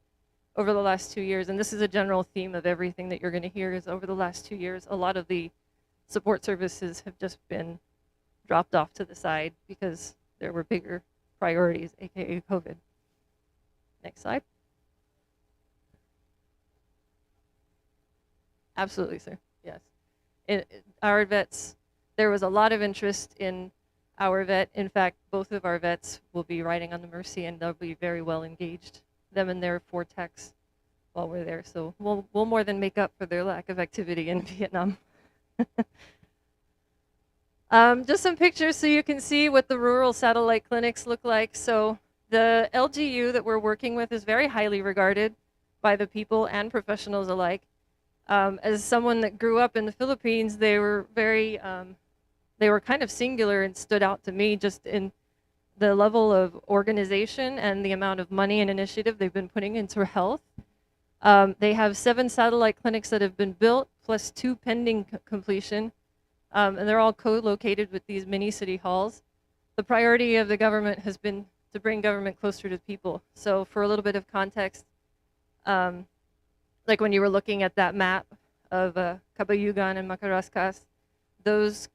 over the last 2 years, and this is a general theme of everything that you're going to hear, is over the last 2 years, a lot of the support services have just been dropped off to the side because there were bigger priorities, aka COVID. Next slide. Absolutely, sir. Yes. Our vets, there was a lot of interest in our vet. In fact, both of our vets will be riding on the Mercy, and they'll be very well engaged, them and their 4 techs while we're there. So we'll more than make up for their lack of activity in Vietnam. Just some pictures so you can see what the rural satellite clinics look like. So the LGU that we're working with is very highly regarded by the people and professionals alike. As someone that grew up in the Philippines, they were very, they were kind of singular and stood out to me just in the level of organization and the amount of money and initiative they've been putting into health. They have 7 satellite clinics that have been built, plus 2 pending completion, and they're all co-located with these mini city halls. The priority of the government has been to bring government closer to people. So for a little bit of context, like when you were looking at that map of Cabayugan and Macarascas, those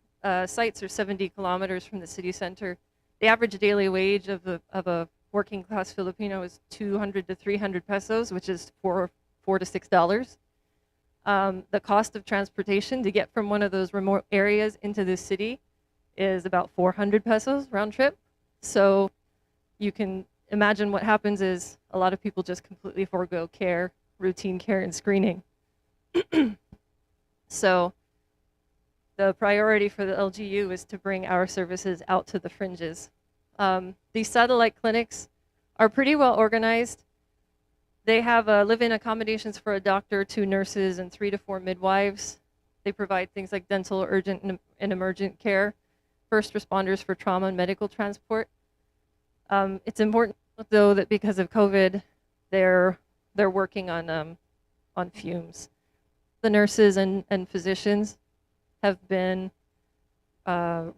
sites are 70 kilometers from the city center. The average daily wage of a working class Filipino is 200 to 300 pesos, which is $4 to $6. The cost of transportation to get from one of those remote areas into the city is about 400 pesos round trip. So you can imagine what happens is a lot of people just completely forego care, routine care and screening. So the priority for the LGU is to bring our services out to the fringes. These satellite clinics are pretty well organized. They have live-in accommodations for a doctor, 2 nurses, and 3 to 4 midwives. They provide things like dental, urgent, and emergent care, first responders for trauma and medical transport. It's important, though, that because of COVID, they're working on fumes. The nurses and physicians have been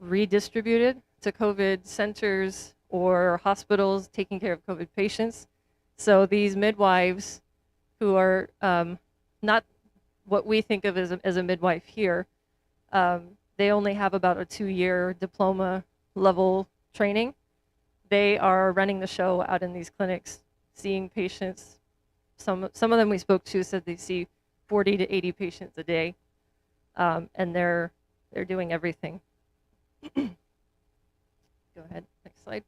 redistributed to COVID centers or hospitals taking care of COVID patients. So these midwives, who are not what we think of as a midwife here, they only have about a 2-year diploma level training. They are running the show out in these clinics, seeing patients. Some of them we spoke to said they see 40 to 80 patients a day, and they're doing everything. Go ahead, next slide.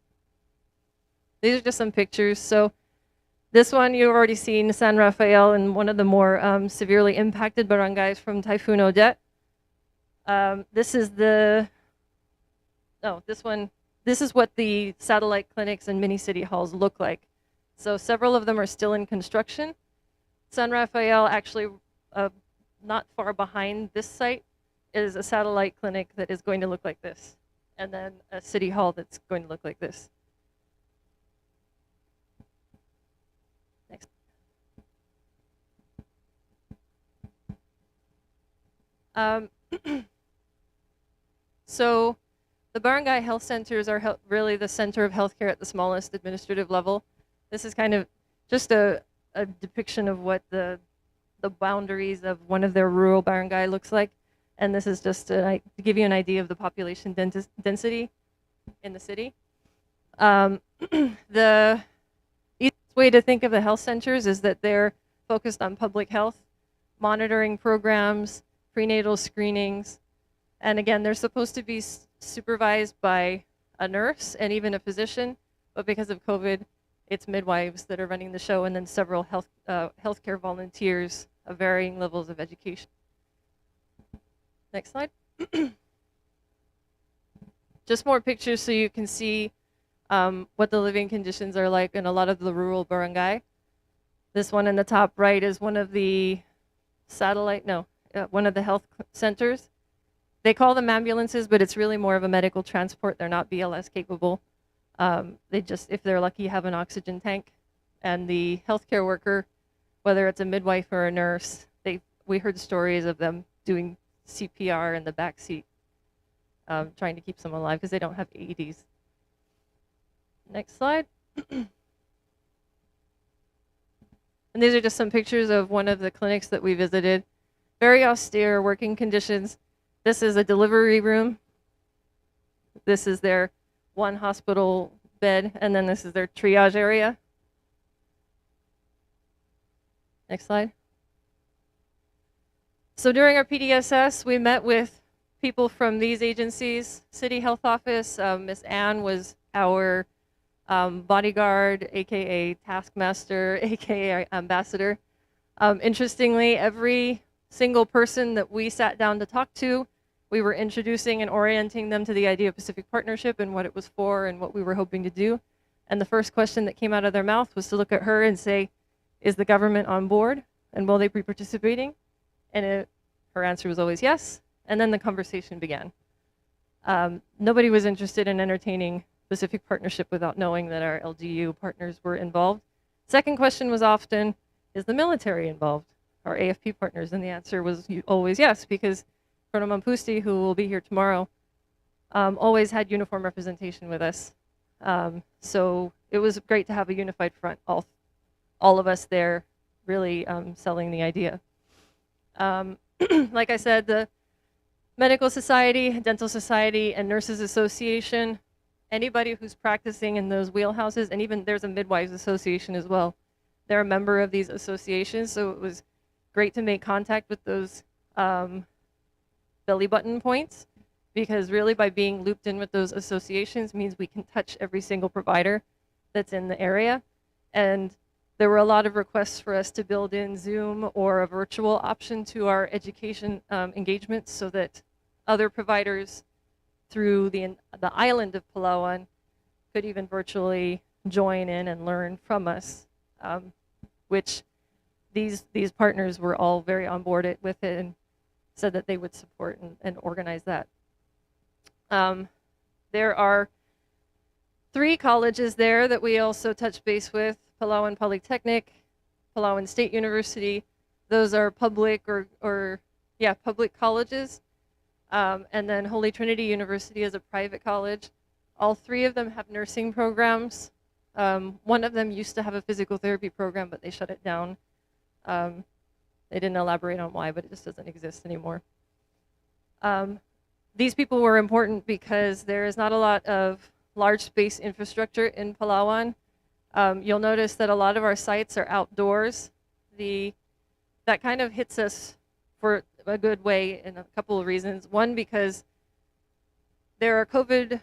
These are just some pictures. So this one you've already seen, San Rafael, in one of the more severely impacted barangays from Typhoon Odette. This is this is what the satellite clinics and mini city halls look like. So several of them are still in construction. San Rafael, actually not far behind this site, is a satellite clinic that is going to look like this, and then a city hall that's going to look like this. Next. So the barangay health centers are really the center of healthcare at the smallest administrative level. This is kind of just a depiction of what the boundaries of one of their rural barangay looks like. And this is just to give you an idea of the population density in the city. The easiest way to think of the health centers is that they're focused on public health, monitoring programs, prenatal screenings, and again, they're supposed to be supervised by a nurse and even a physician, but because of COVID, it's midwives that are running the show, and then several healthcare volunteers of varying levels of education. Next slide. Just more pictures so you can see what the living conditions are like in a lot of the rural barangay. This one in the top right is one of the one of the health centers. They call them ambulances, but it's really more of a medical transport. They're not BLS capable. They just, if they're lucky, have an oxygen tank. And the healthcare worker, whether it's a midwife or a nurse, we heard stories of them doing CPR in the back seat, trying to keep someone alive because they don't have AEDs. Next slide. And these are just some pictures of one of the clinics that we visited. Very austere working conditions. This is a delivery room. This is their one hospital bed, and then this is their triage area. Next slide. So during our PDSS, we met with people from these agencies. City Health Office, Miss Ann was our bodyguard, AKA taskmaster, AKA ambassador. Interestingly, every single person that we sat down to talk to, we were introducing and orienting them to the idea of Pacific Partnership and what it was for and what we were hoping to do. And the first question that came out of their mouth was to look at her and say, is the government on board and will they be participating? And her answer was always yes. And then the conversation began. Nobody was interested in entertaining Pacific Partnership without knowing that our LGU partners were involved. Second question was often, is the military involved? Our AFP partners, and the answer was always yes, because Colonel Mampusti, who will be here tomorrow, always had uniform representation with us. So it was great to have a unified front, all of us there really selling the idea. Like I said, the Medical Society, Dental Society, and Nurses Association, anybody who's practicing in those wheelhouses, and even there's a Midwives Association as well. They're a member of these associations, so it was great to make contact with those belly button points, because really by being looped in with those associations means we can touch every single provider that's in the area. And there were a lot of requests for us to build in Zoom or a virtual option to our education engagements so that other providers through the island of Palawan could even virtually join in and learn from us, which these partners were all very on board with it and said that they would support and organize that. There are 3 colleges there that we also touch base with: Palawan Polytechnic, Palawan State University. Those are public public colleges. And then Holy Trinity University is a private college. All 3 of them have nursing programs. One of them used to have a physical therapy program, but they shut it down. They didn't elaborate on why, but it just doesn't exist anymore. These people were important because there is not a lot of large space infrastructure in Palawan. You'll notice that a lot of our sites are outdoors. That kind of hits us for a good way in a couple of reasons. One, because there are COVID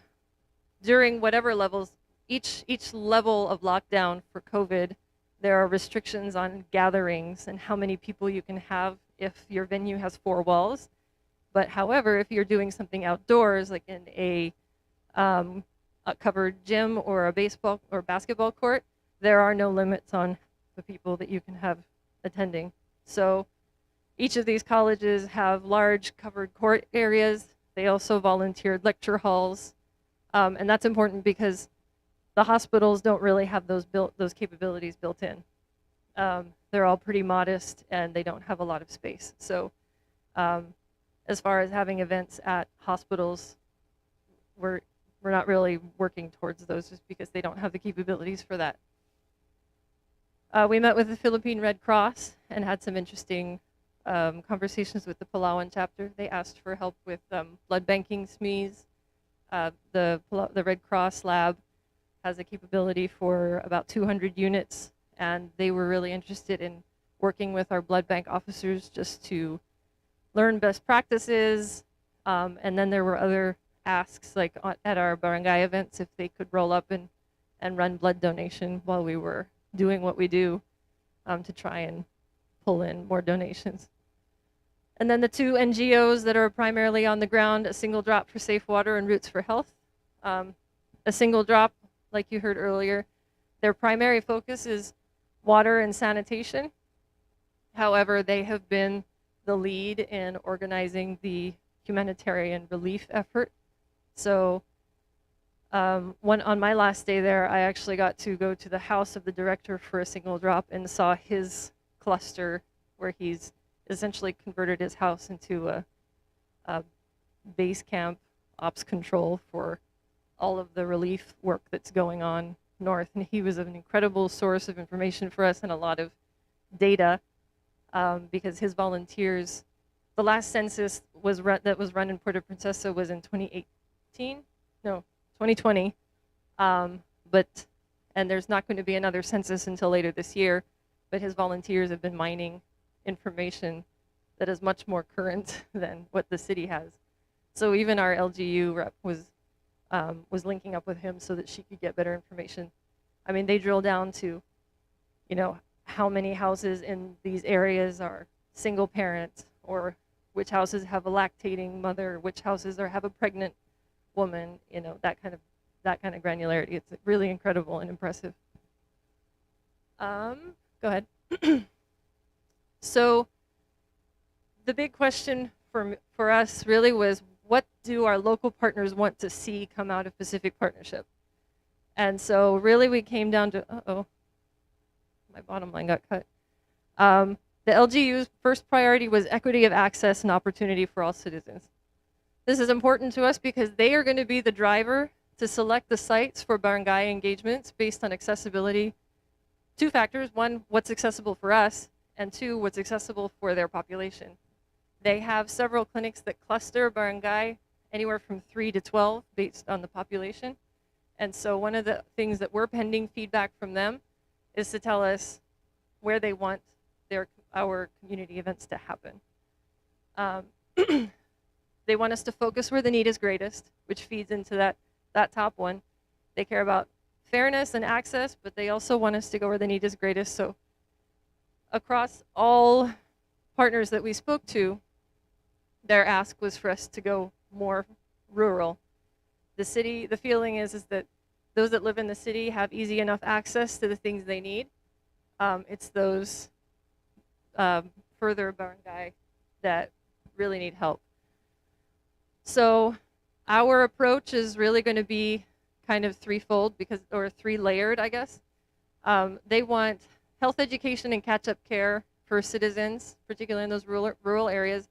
during whatever levels, each level of lockdown for COVID, there are restrictions on gatherings and how many people you can have if your venue has 4 walls. But however, if you're doing something outdoors, like in a covered gym or a baseball or basketball court, there are no limits on the people that you can have attending. So each of these colleges have large covered court areas. They also volunteered lecture halls. And that's important because the hospitals don't really have those capabilities built in. They're all pretty modest and they don't have a lot of space. So as far as having events at hospitals, we're not really working towards those just because they don't have the capabilities for that. We met with the Philippine Red Cross and had some interesting conversations with the Palawan chapter. They asked for help with blood banking SMEs. The Red Cross lab has a capability for about 200 units, and they were really interested in working with our blood bank officers just to learn best practices. And then there were other asks, like at our barangay events, if they could roll up and run blood donation while we were doing what we do, to try and pull in more donations. And then the two NGOs that are primarily on the ground, A Single Drop for Safe Water and Roots for Health. A Single Drop, like you heard earlier, their primary focus is water and sanitation. However, they have been the lead in organizing the humanitarian relief effort. So on my last day there, I actually got to go to the house of the director for A Single Drop and saw his cluster where he's essentially converted his house into a base camp ops control for all of the relief work that's going on north. And he was an incredible source of information for us and a lot of data, because his volunteers, the last census that was run in Puerto Princesa was in 2018? No, 2020. And there's not going to be another census until later this year, but his volunteers have been mining information that is much more current than what the city has. So even our LGU rep was linking up with him so that she could get better information. I mean, they drill down to, you know, how many houses in these areas are single parent, or which houses have a lactating mother, which houses have a pregnant woman, you know, that kind of granularity. It's really incredible and impressive. Go ahead. So the big question for us really was, what do our local partners want to see come out of Pacific Partnership? And so really we came down to, my bottom line got cut. The LGU's first priority was equity of access and opportunity for all citizens. This is important to us because they are going to be the driver to select the sites for barangay engagements based on accessibility. Two factors: one, what's accessible for us, and two, what's accessible for their population. They have several clinics that cluster barangay anywhere from 3 to 12 based on the population. And so one of the things that we're pending feedback from them is to tell us where they want our community events to happen. They want us to focus where the need is greatest, which feeds into that top one. They care about fairness and access, but they also want us to go where the need is greatest. So across all partners that we spoke to, their ask was for us to go more rural. The feeling is that those that live in the city have easy enough access to the things they need. It's those further barangay that really need help. So our approach is really going to be kind of threefold, or three-layered, I guess. They want health education and catch-up care for citizens, particularly in those rural areas.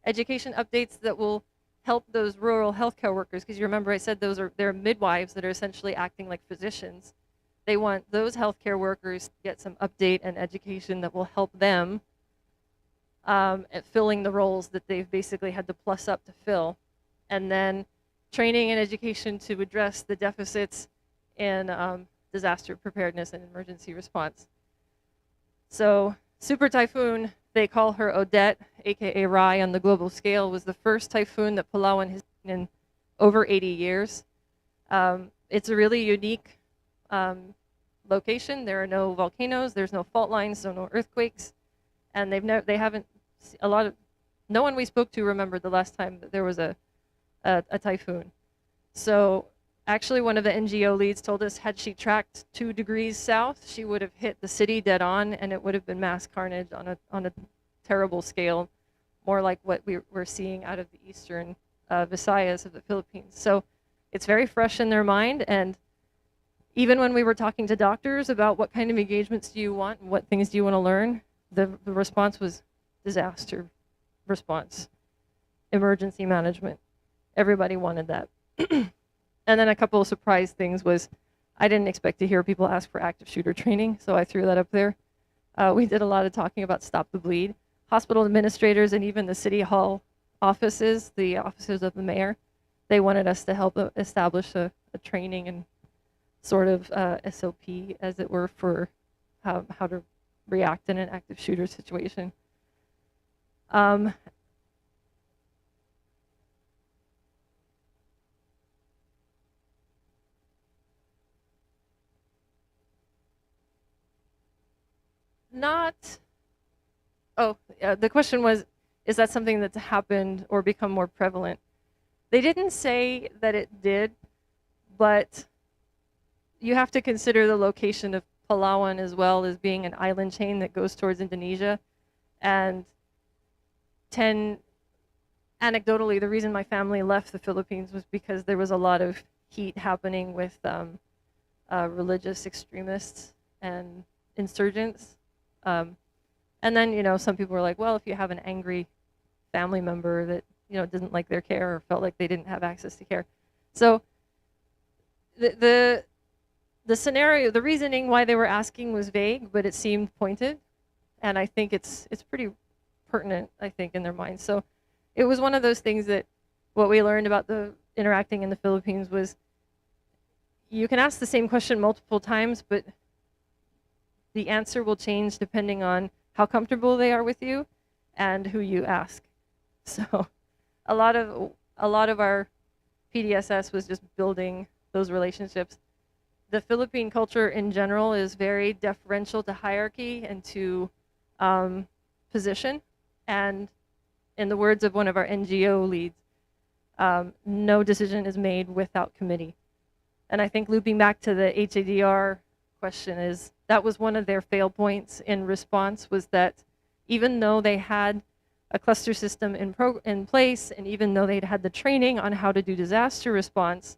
Education updates that will help those rural healthcare workers, because you remember I said they're midwives that are essentially acting like physicians. They want those healthcare workers to get some update and education that will help them at filling the roles that they've basically had to plus up to fill. And then training and education to address the deficits in disaster preparedness and emergency response. So Super Typhoon, they call her Odette, aka Rai on the global scale, was the first typhoon that Palawan has seen in over 80 years. It's a really unique location. There are no volcanoes, there's no fault lines, so no earthquakes, and no one we spoke to remembered the last time that there was a typhoon. So actually one of the NGO leads told us, had she tracked 2 degrees south, she would have hit the city dead on, and it would have been mass carnage on a terrible scale, more like what we're seeing out of the eastern Visayas of the Philippines. So it's very fresh in their mind, and even when we were talking to doctors about what kind of engagements do you want and what things do you want to learn, the response was disaster response, emergency management. Everybody wanted that. And then a couple of surprise things was I didn't expect to hear people ask for active shooter training, so I threw that up there. We did a lot of talking about Stop the Bleed. Hospital administrators and even the city hall offices, the offices of the mayor, they wanted us to help establish a training and sort of SOP, as it were, for how to react in an active shooter situation. The question was, is that something that's happened or become more prevalent? They didn't say that it did, but you have to consider the location of Palawan as well as being an island chain that goes towards Indonesia. And anecdotally, the reason my family left the Philippines was because there was a lot of heat happening with religious extremists and insurgents. And then, you know, some people were like, well, if you have an angry family member that, you know, didn't like their care or felt like they didn't have access to care. So the scenario, the reasoning why they were asking was vague, but it seemed pointed. And I think it's pretty pertinent, I think, in their minds. So it was one of those things that what we learned about the interacting in the Philippines was you can ask the same question multiple times, but the answer will change depending on how comfortable they are with you and who you ask. So a lot of our PDSS was just building those relationships. The Philippine culture in general is very deferential to hierarchy and to position. And in the words of one of our NGO leads, no decision is made without committee. And I think looping back to the HADR question is, that was one of their fail points in response, was that even though they had a cluster system in place, and even though they'd had the training on how to do disaster response,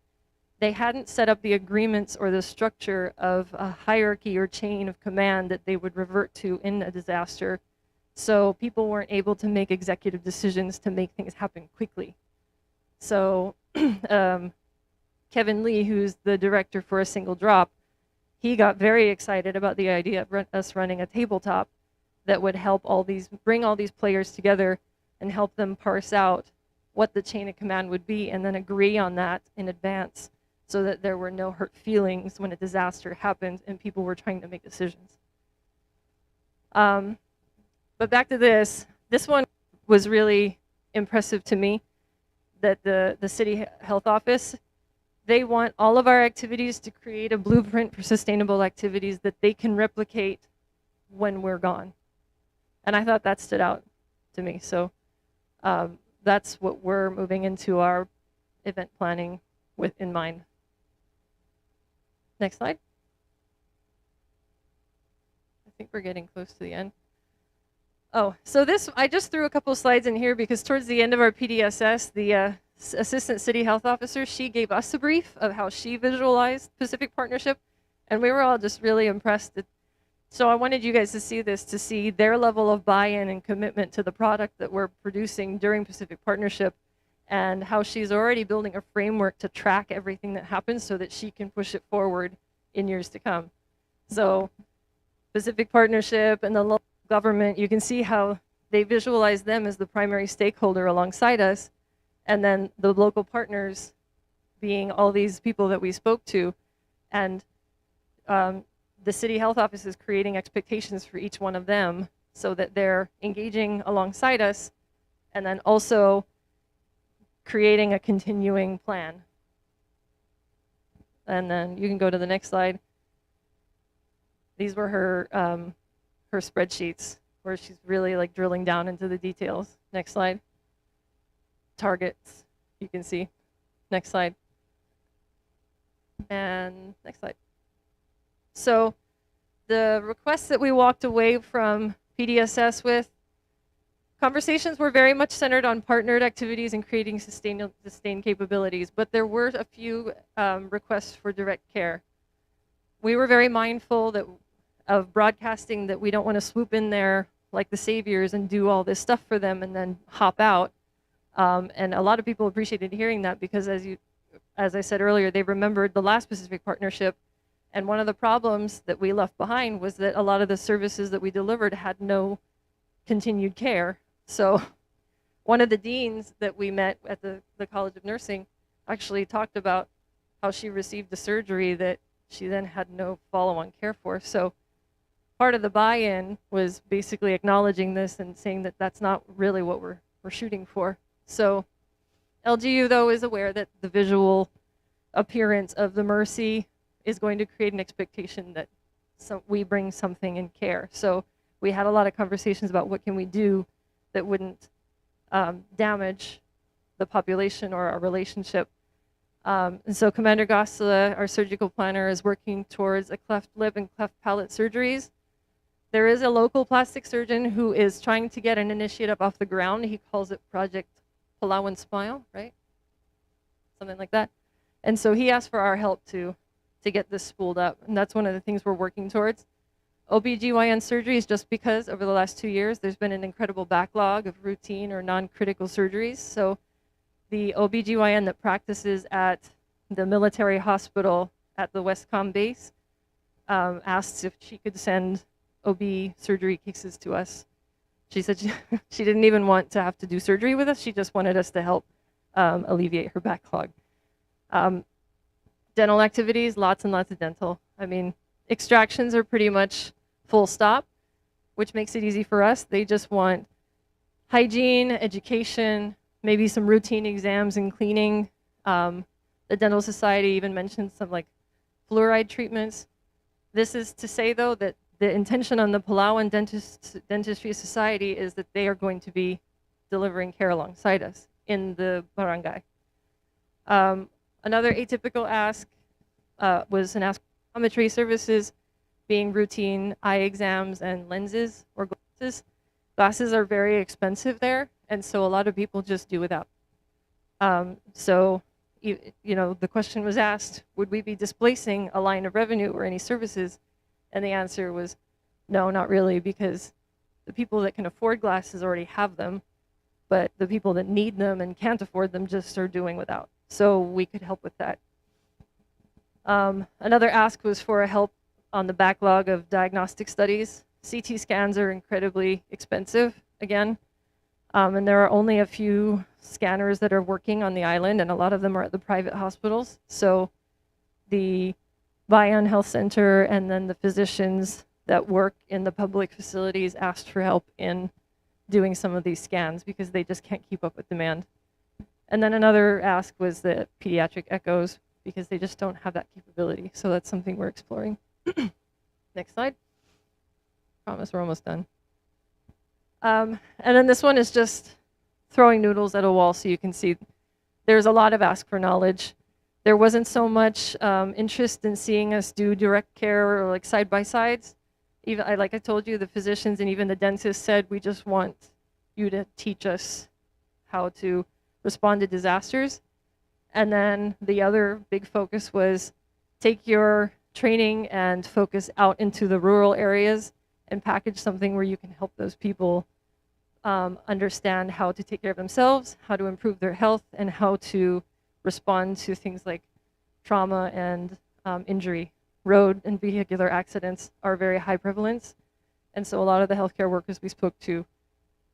they hadn't set up the agreements or the structure of a hierarchy or chain of command that they would revert to in a disaster. So people weren't able to make executive decisions to make things happen quickly. So Kevin Lee, who's the director for A Single Drop, he got very excited about the idea of us running a tabletop that would help bring all these players together and help them parse out what the chain of command would be and then agree on that in advance so that there were no hurt feelings when a disaster happened and people were trying to make decisions. But back to this one was really impressive to me, that the City Health Office, they want all of our activities to create a blueprint for sustainable activities that they can replicate when we're gone. And I thought that stood out to me. So that's what we're moving into our event planning with in mind. Next slide. I think we're getting close to the end. Oh, so I just threw a couple slides in here because towards the end of our PDSS, the Assistant City Health Officer, she gave us a brief of how she visualized Pacific Partnership, and we were all just really impressed. So I wanted you guys to see this, to see their level of buy-in and commitment to the product that we're producing during Pacific Partnership, and how she's already building a framework to track everything that happens so that she can push it forward in years to come. So Pacific Partnership and the local government, you can see how they visualize them as the primary stakeholder alongside us, and then the local partners being all these people that we spoke to. And the City Health Office is creating expectations for each one of them so that they're engaging alongside us, and then also creating a continuing plan. And then you can go to the next slide. These were her spreadsheets where she's really like drilling down into the details. Next slide. Targets, you can see. Next slide. And next slide. So the requests that we walked away from PDSS with, conversations were very much centered on partnered activities and creating sustained capabilities, but there were a few requests for direct care. We were very mindful of broadcasting that we don't want to swoop in there like the saviors and do all this stuff for them and then hop out. And a lot of people appreciated hearing that, because as you as I said earlier, they remembered the last Pacific Partnership, and one of the problems that we left behind was that a lot of the services that we delivered had no continued care. So one of the deans that we met at the College of Nursing actually talked about how she received a surgery that she then had no follow-on care for. So part of the buy-in was basically acknowledging this and saying that that's not really what we're shooting for. So LGU, though, is aware that the visual appearance of the Mercy is going to create an expectation that we bring something in care. So we had a lot of conversations about what can we do that wouldn't damage the population or our relationship. And so Commander Gossela, our surgical planner, is working towards a cleft lip and cleft palate surgeries. There is a local plastic surgeon who is trying to get an initiative off the ground. He calls it Project Palawan Smile, right? Something like that. And so he asked for our help to get this spooled up. And that's one of the things we're working towards. OBGYN surgeries, just because over the last 2 years, there's been an incredible backlog of routine or non-critical surgeries. So the OBGYN that practices at the military hospital at the Westcom base asked if she could send OB surgery cases to us. She said she didn't even want to have to do surgery with us. She just wanted us to help alleviate her backlog. Dental activities, lots and lots of dental. I mean, extractions are pretty much full stop, which makes it easy for us. They just want hygiene, education, maybe some routine exams and cleaning. The Dental Society even mentioned some like fluoride treatments. This is to say, though, that the intention on the Palawan Dentistry Society is that they are going to be delivering care alongside us in the barangay. Another atypical ask was an ask for optometry services, being routine eye exams and lenses or glasses. Glasses are very expensive there, and so a lot of people just do without. So, you know, the question was asked, would we be displacing a line of revenue or any services? And the answer was no, not really, because the people that can afford glasses already have them, but the people that need them and can't afford them just are doing without. So we could help with that. Another ask was for a help on the backlog of diagnostic studies. CT scans are incredibly expensive, again, and there are only a few scanners that are working on the island, and a lot of them are at the private hospitals. So the Bayan Health Center and then the physicians that work in the public facilities asked for help in doing some of these scans because they just can't keep up with demand. And then another ask was the pediatric echoes because they just don't have that capability. So that's something we're exploring. Next slide. Promise we're almost done. And then this one is just throwing noodles at a wall so you can see there's a lot of ask for knowledge. There wasn't so much interest in seeing us do direct care or like side-by-sides. Even like I told you, the physicians and even the dentists said, we just want you to teach us how to respond to disasters. And then the other big focus was take your training and focus out into the rural areas and package something where you can help those people understand how to take care of themselves, how to improve their health, and how to respond to things like trauma and injury. Road and vehicular accidents are very high prevalence. And so a lot of the healthcare workers we spoke to,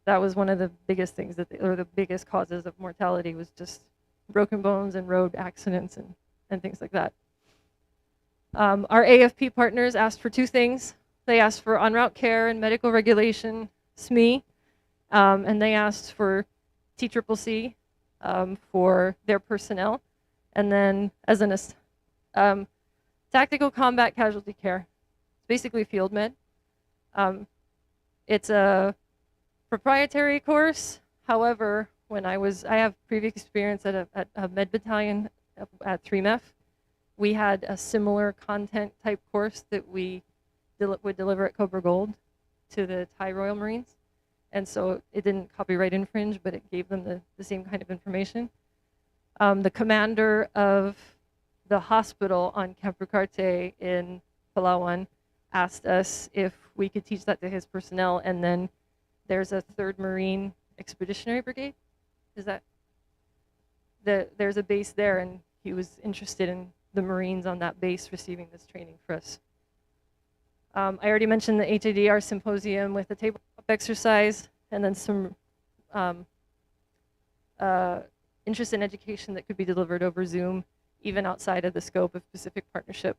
that was one of the biggest things that or the biggest causes of mortality was just broken bones and road accidents and things like that. Our AFP partners asked for two things. They asked for en route care and medical regulation, SME, and they asked for TCCC for their personnel, and then as an tactical combat casualty care. It's basically field med. It's a proprietary course. However, when I have previous experience at a med battalion at 3MEF. We had a similar content type course that we would deliver at Cobra Gold to the Thai Royal Marines. And so it didn't copyright infringe, but it gave them the same kind of information. The commander of the hospital on Camp Ricarte in Palawan asked us if we could teach that to his personnel, and then there's a 3rd Marine Expeditionary Brigade. Is that? There's a base there, and he was interested in the Marines on that base receiving this training for us. I already mentioned the HADR symposium with a tabletop exercise, and then some interest in education that could be delivered over Zoom, even outside of the scope of Pacific Partnership.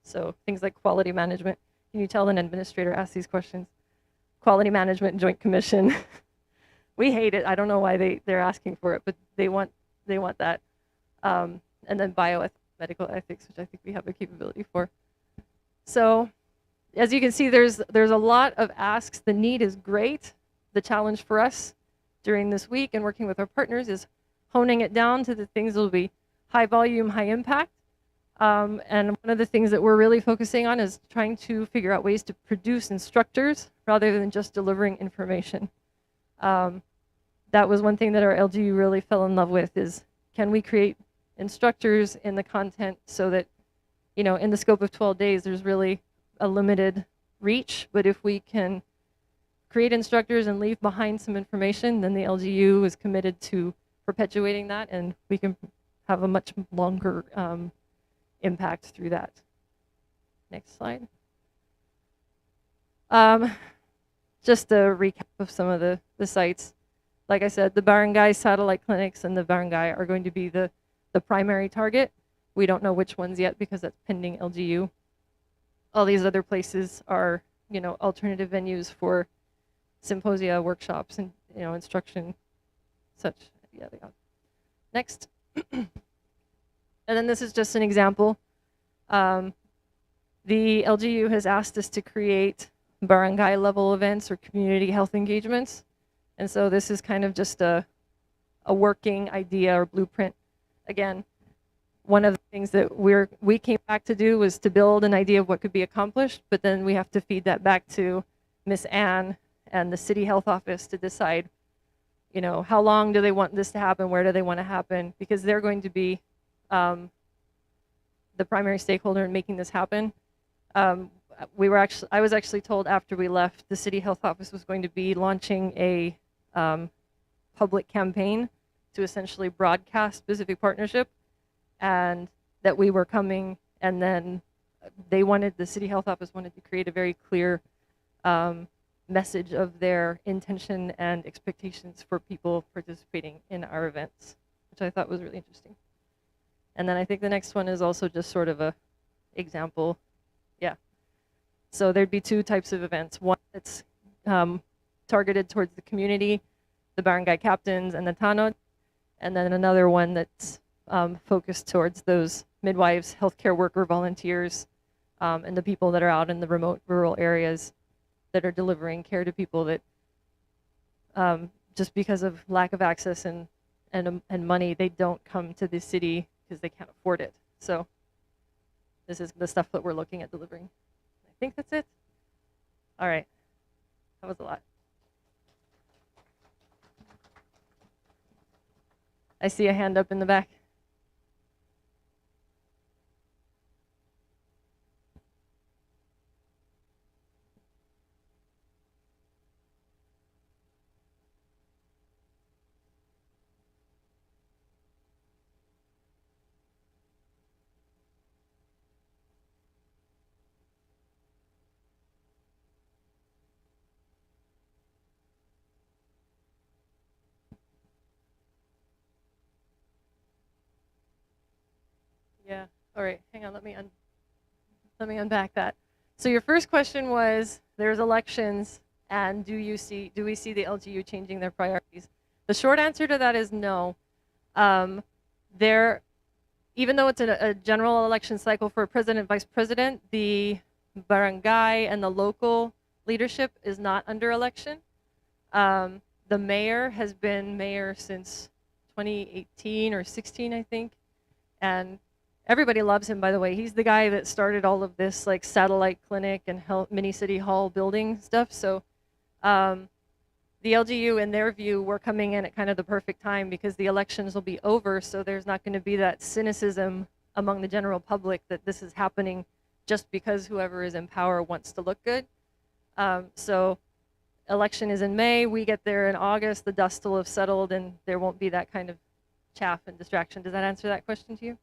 So things like quality management. Can you tell an administrator ask these questions? Quality management and joint commission. We hate it. I don't know why they're asking for it, but they want that. And then medical ethics, which I think we have a capability for. So as you can see, there's a lot of asks. The need is great. The challenge for us during this week and working with our partners is honing it down to the things that will be high volume, high impact. And one of the things that we're really focusing on is trying to figure out ways to produce instructors rather than just delivering information. That was one thing that our LGU really fell in love with is, can we create instructors in the content so that, you know, in the scope of 12 days, there's really a limited reach, but if we can create instructors and leave behind some information, then the LGU is committed to perpetuating that, and we can have a much longer impact through that. Next slide. Just a recap of some of the sites. Like I said, the barangay satellite clinics and the barangay are going to be the primary target. We don't know which ones yet because that's pending LGU. All these other places are, you know, alternative venues for symposia, workshops, and, you know, instruction, such. Yeah, they are. Next. And then this is just an example. The LGU has asked us to create barangay level events or community health engagements. And so this is kind of just a working idea or blueprint. Again, one of the things that we came back to do was to build an idea of what could be accomplished, but then we have to feed that back to Miss Ann and the city health office to decide, you know, how long do they want this to happen, where do they want to happen, because they're going to be the primary stakeholder in making this happen. I was actually told after we left, the city health office was going to be launching a public campaign to essentially broadcast Pacific Partnership, and that we were coming, and then the city health office wanted to create a very clear message of their intention and expectations for people participating in our events, which I thought was really interesting. And then I think the next one is also just sort of a example. Yeah. So there'd be two types of events. One that's targeted towards the community, the barangay captains and the tanod, and then another one that's focused towards those midwives, healthcare worker volunteers, and the people that are out in the remote rural areas that are delivering care to people that just because of lack of access and money, they don't come to the city because they can't afford it. So this is the stuff that we're looking at delivering. I think that's it. All right, that was a lot. I see a hand up in the back. Yeah. All right. Hang on. Let me unpack that. So your first question was, there's elections, and do we see the LGU changing their priorities? The short answer to that is no. Even though it's a general election cycle for president, vice president, the barangay and the local leadership is not under election. The mayor has been mayor since 2018 or 16, I think, and everybody loves him, by the way. He's the guy that started all of this, like, satellite clinic and mini city hall building stuff. So the LGU, in their view, we're coming in at kind of the perfect time because the elections will be over, so there's not going to be that cynicism among the general public that this is happening just because whoever is in power wants to look good. So election is in May. We get there in August. The dust will have settled, and there won't be that kind of chaff and distraction. Does that answer that question to you?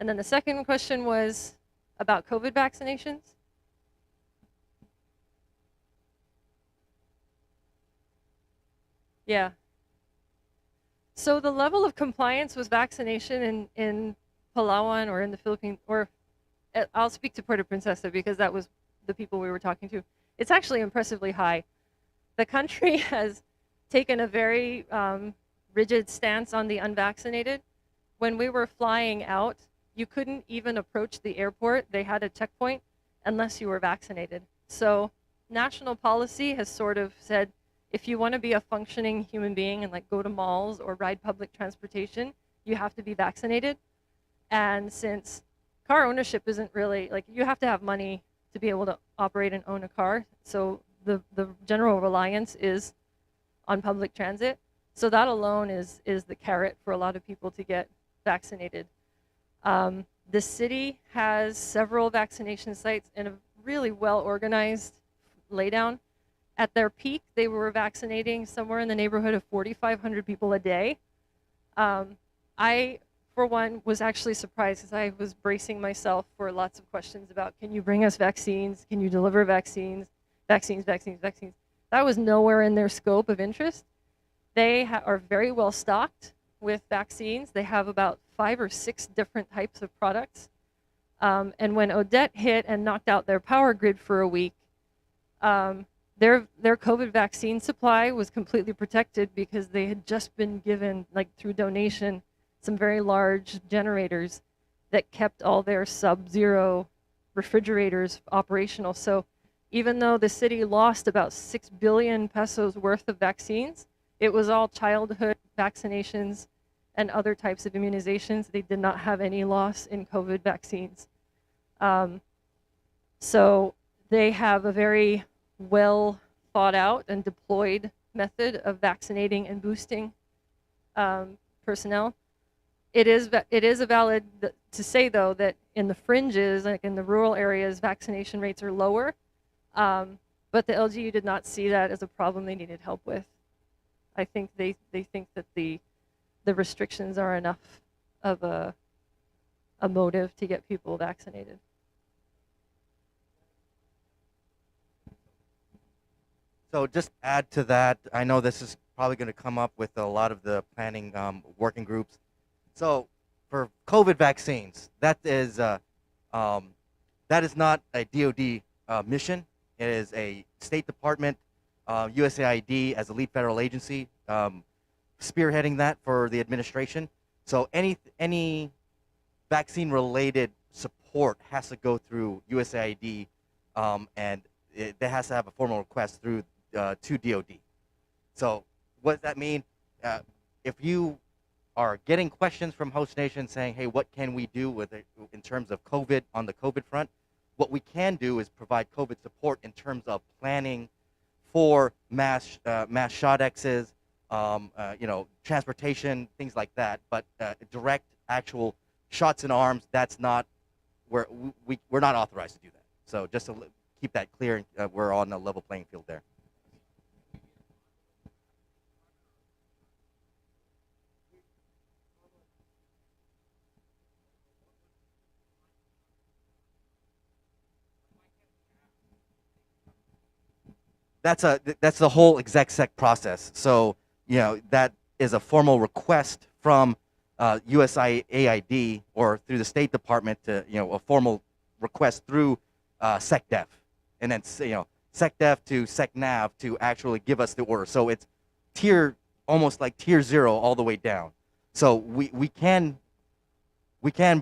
And then the second question was about COVID vaccinations. Yeah. So the level of compliance with vaccination in Palawan or in the Philippines, or I'll speak to Puerto Princesa because that was the people we were talking to. It's actually impressively high. The country has taken a very rigid stance on the unvaccinated. When we were flying out, you couldn't even approach the airport. They had a checkpoint unless you were vaccinated. So national policy has sort of said, if you want to be a functioning human being and like go to malls or ride public transportation, you have to be vaccinated. And since car ownership isn't really, like, you have to have money to be able to operate and own a car. So the general reliance is on public transit. So that alone is the carrot for a lot of people to get vaccinated. The city has several vaccination sites in a really well-organized laydown. At their peak, they were vaccinating somewhere in the neighborhood of 4,500 people a day. I, for one, was actually surprised because I was bracing myself for lots of questions about, can you bring us vaccines? Can you deliver vaccines? Vaccines. That was nowhere in their scope of interest. They are very well stocked with vaccines. They have about 5 or 6 different types of products. And when Odette hit and knocked out their power grid for a week, their COVID vaccine supply was completely protected because they had just been given, like through donation, some very large generators that kept all their sub-zero refrigerators operational. So even though the city lost about 6 billion pesos worth of vaccines, it was all childhood vaccinations and other types of immunizations. They did not have any loss in COVID vaccines. So they have a very well thought out and deployed method of vaccinating and boosting personnel. It is a valid to say, though, that in the fringes, like in the rural areas, vaccination rates are lower, but the LGU did not see that as a problem they needed help with. I think they think that the restrictions are enough of a motive to get people vaccinated. So just add to that, I know this is probably going to come up with a lot of the planning working groups. So for COVID vaccines, that is not a DoD mission. It is a State Department, USAID as a lead federal agency, spearheading that for the administration. So any vaccine-related support has to go through USAID, and it has to have a formal request through to DoD. So what does that mean? If you are getting questions from host nations saying, hey, what can we do with it in terms of COVID on the COVID front? What we can do is provide COVID support in terms of planning for mass ShotXs, transportation, things like that. But direct actual shots in arms, that's not where we're not authorized to do that. So just to keep that clear, we're on a level playing field there. That's the whole exec process. So that is a formal request from USAID or through the State Department to a formal request through SecDef, and then SecDef to SecNav to actually give us the order. So it's almost like tier 0 all the way down. So we can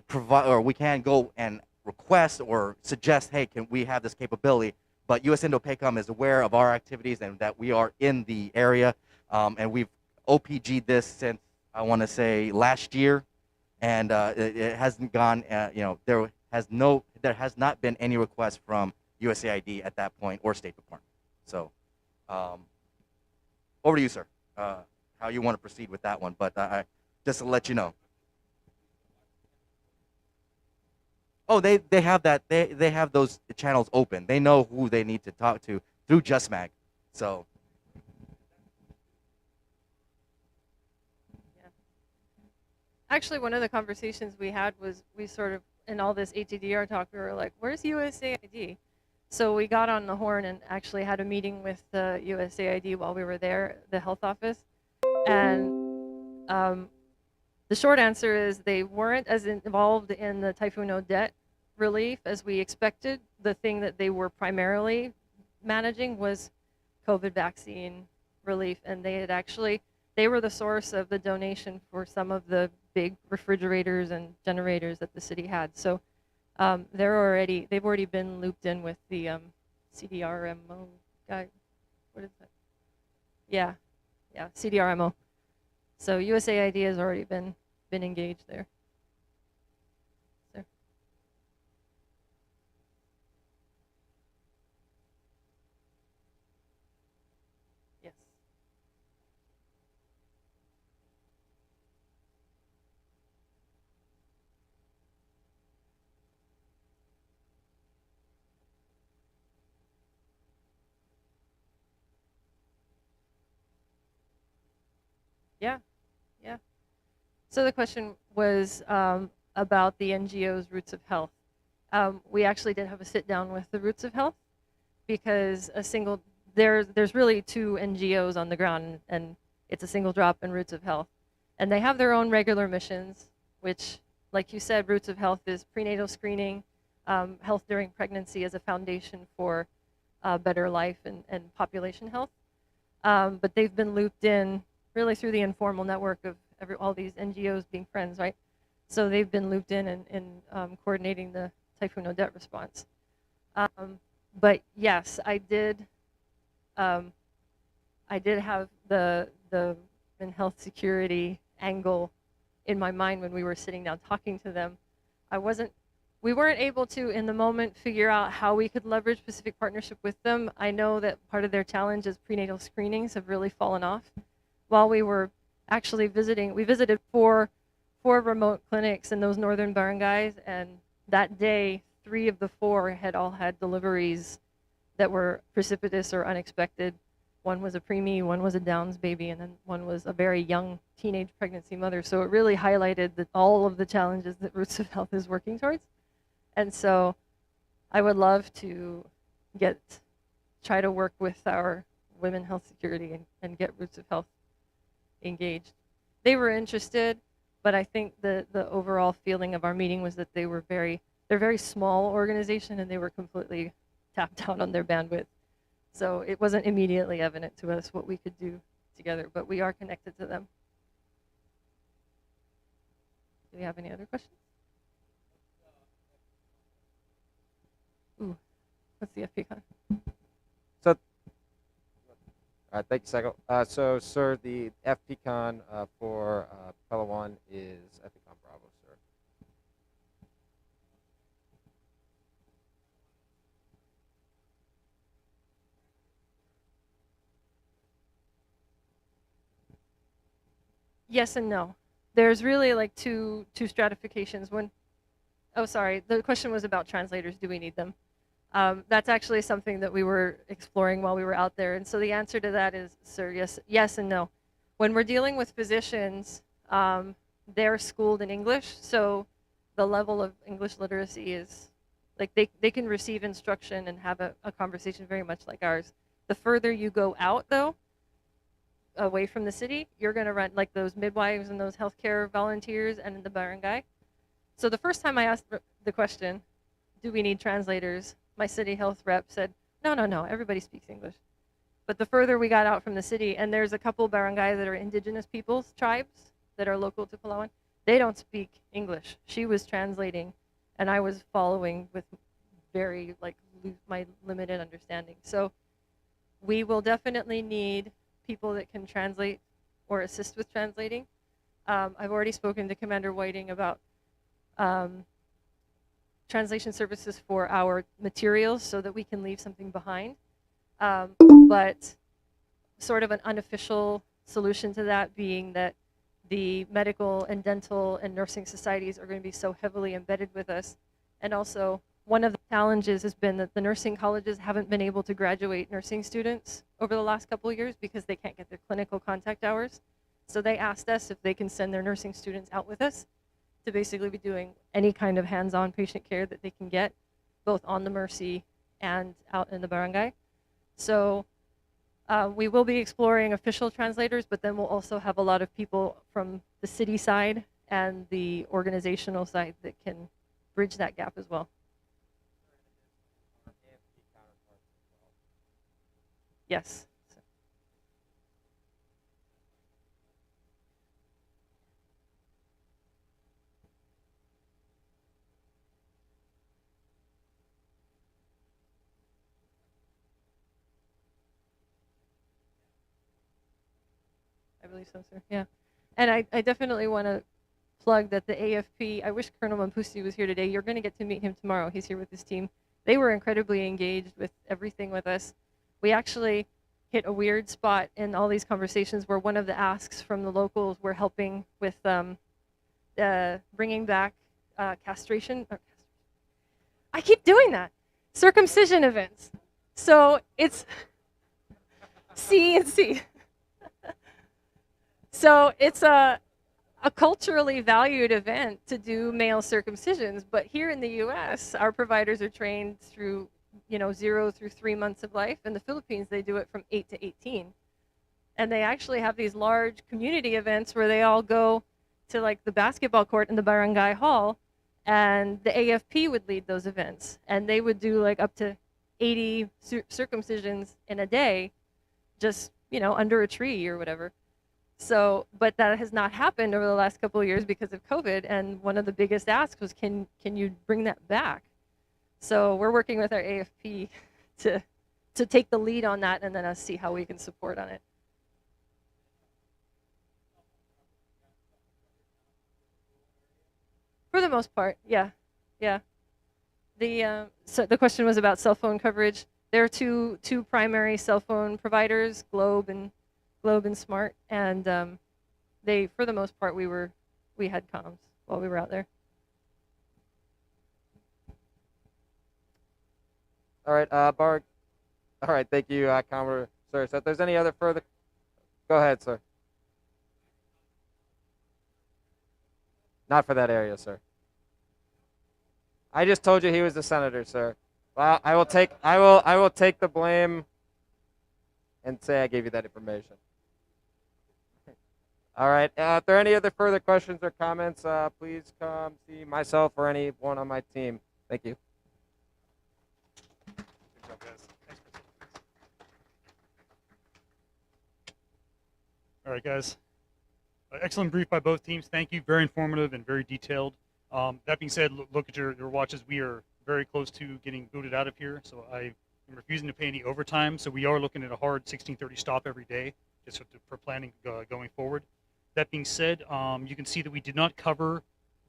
provide, or we can go and request or suggest, hey, can we have this capability? But US Indo-PACOM is aware of our activities and that we are in the area, and we've OPG'd this since, I want to say, last year, and it hasn't gone, there has not been any request from USAID at that point or State Department. So over to you, sir, how you want to proceed with that one, but just to let you know. Oh, they have that. They have those channels open. They know who they need to talk to through JustMag. So. Actually, one of the conversations we had was we sort of, in all this ATDR talk, we were like, where's USAID? So we got on the horn and actually had a meeting with the USAID while we were there, the health office. And the short answer is they weren't as involved in the Typhoon Odette relief as we expected. The thing that they were primarily managing was COVID vaccine relief, and they were the source of the donation for some of the big refrigerators and generators that the city had. So they've already been looped in with the CDRMO guy. What is that? Yeah, CDRMO. So USAID has already been engaged there. So. Yes. Yeah. So the question was about the NGO's Roots of Health. We actually did have a sit down with the Roots of Health because there's really two NGOs on the ground, and it's a single drop in Roots of Health. And they have their own regular missions, which, like you said, Roots of Health is prenatal screening, health during pregnancy as a foundation for better life and population health. But they've been looped in really through the informal network of all these NGOs being friends, right? So they've been looped in coordinating the Typhoon Odette response. But yes, I did have the health security angle in my mind when we were sitting down talking to them. We weren't able to, in the moment, figure out how we could leverage Pacific Partnership with them. I know that part of their challenge is prenatal screenings have really fallen off. While we were actually visiting, we visited four remote clinics in those northern barangays, and that day, 3 of the 4 had all had deliveries that were precipitous or unexpected. One was a preemie, one was a Downs baby, and then one was a very young teenage pregnancy mother. So it really highlighted all of the challenges that Roots of Health is working towards. And so I would love to try to work with our women health security and get Roots of Health engaged. They were interested, but I think the overall feeling of our meeting was that they're a very small organization and they were completely tapped out on their bandwidth. So it wasn't immediately evident to us what we could do together, but we are connected to them. Do we have any other questions? Ooh, what's the FPCon? So, thank you, Psycho. So, sir, the FPCon for Palawan is FPCon Bravo, sir. Yes and no. There's really like two stratifications. Oh, sorry, the question was about translators. Do we need them? That's actually something that we were exploring while we were out there. And so the answer to that is, sir, yes and no. When we're dealing with physicians, they're schooled in English, so the level of English literacy is, like they can receive instruction and have a conversation very much like ours. The further you go out, though, away from the city, you're going to run like those midwives and those healthcare volunteers and in the barangay. So the first time I asked the question, do we need translators? My city health rep said, no, everybody speaks English. But the further we got out from the city, and there's a couple barangays that are indigenous peoples, tribes that are local to Palawan, they don't speak English. She was translating, and I was following with very my limited understanding. So we will definitely need people that can translate or assist with translating. I've already spoken to Commander Whiting about translation services for our materials so that we can leave something behind. But sort of an unofficial solution to that being that the medical and dental and nursing societies are going to be so heavily embedded with us. And also, one of the challenges has been that the nursing colleges haven't been able to graduate nursing students over the last couple of years because they can't get their clinical contact hours. So they asked us if they can send their nursing students out with us to basically be doing any kind of hands-on patient care that they can get, both on the Mercy and out in the barangay. So we will be exploring official translators, but then we'll also have a lot of people from the city side and the organizational side that can bridge that gap as well. Yes. I believe so, sir. Yeah. And I definitely want to plug that the AFP, I wish Colonel Mampusi was here today. You're going to get to meet him tomorrow. He's here with his team. They were incredibly engaged with everything with us. We actually hit a weird spot in all these conversations where one of the asks from the locals were helping with bringing back castration. I keep doing that. Circumcision events. So it's C and C. So it's a culturally valued event to do male circumcisions, but here in the U.S., our providers are trained through 0 through 3 months of life. In the Philippines, they do it from 8 to 18. And they actually have these large community events where they all go to like the basketball court in the barangay hall, and the AFP would lead those events. And they would do like up to 80 circumcisions in a day, just, under a tree or whatever. So, but that has not happened over the last couple of years because of COVID. And one of the biggest asks was, can you bring that back? So we're working with our AFP to take the lead on that, and then us see how we can support on it. For the most part, yeah. So the question was about cell phone coverage. There are two primary cell phone providers, Globe and Smart, and they, for the most part, we had comms while we were out there. All right, Barg. All right, thank you, Commodore. Sir, so if there's any other further, go ahead, sir. Not for that area, sir. I just told you he was the senator, sir. Well, I will take the blame and say I gave you that information. All right. If there are any other further questions or comments, please come see myself or anyone on my team. Thank you. Good job, guys. All right, guys. Excellent brief by both teams. Thank you. Very informative and very detailed. That being said, look at your watches. We are very close to getting booted out of here, so I am refusing to pay any overtime. So we are looking at a hard 16:30 stop every day, just for planning going forward. That being said, you can see that we did not cover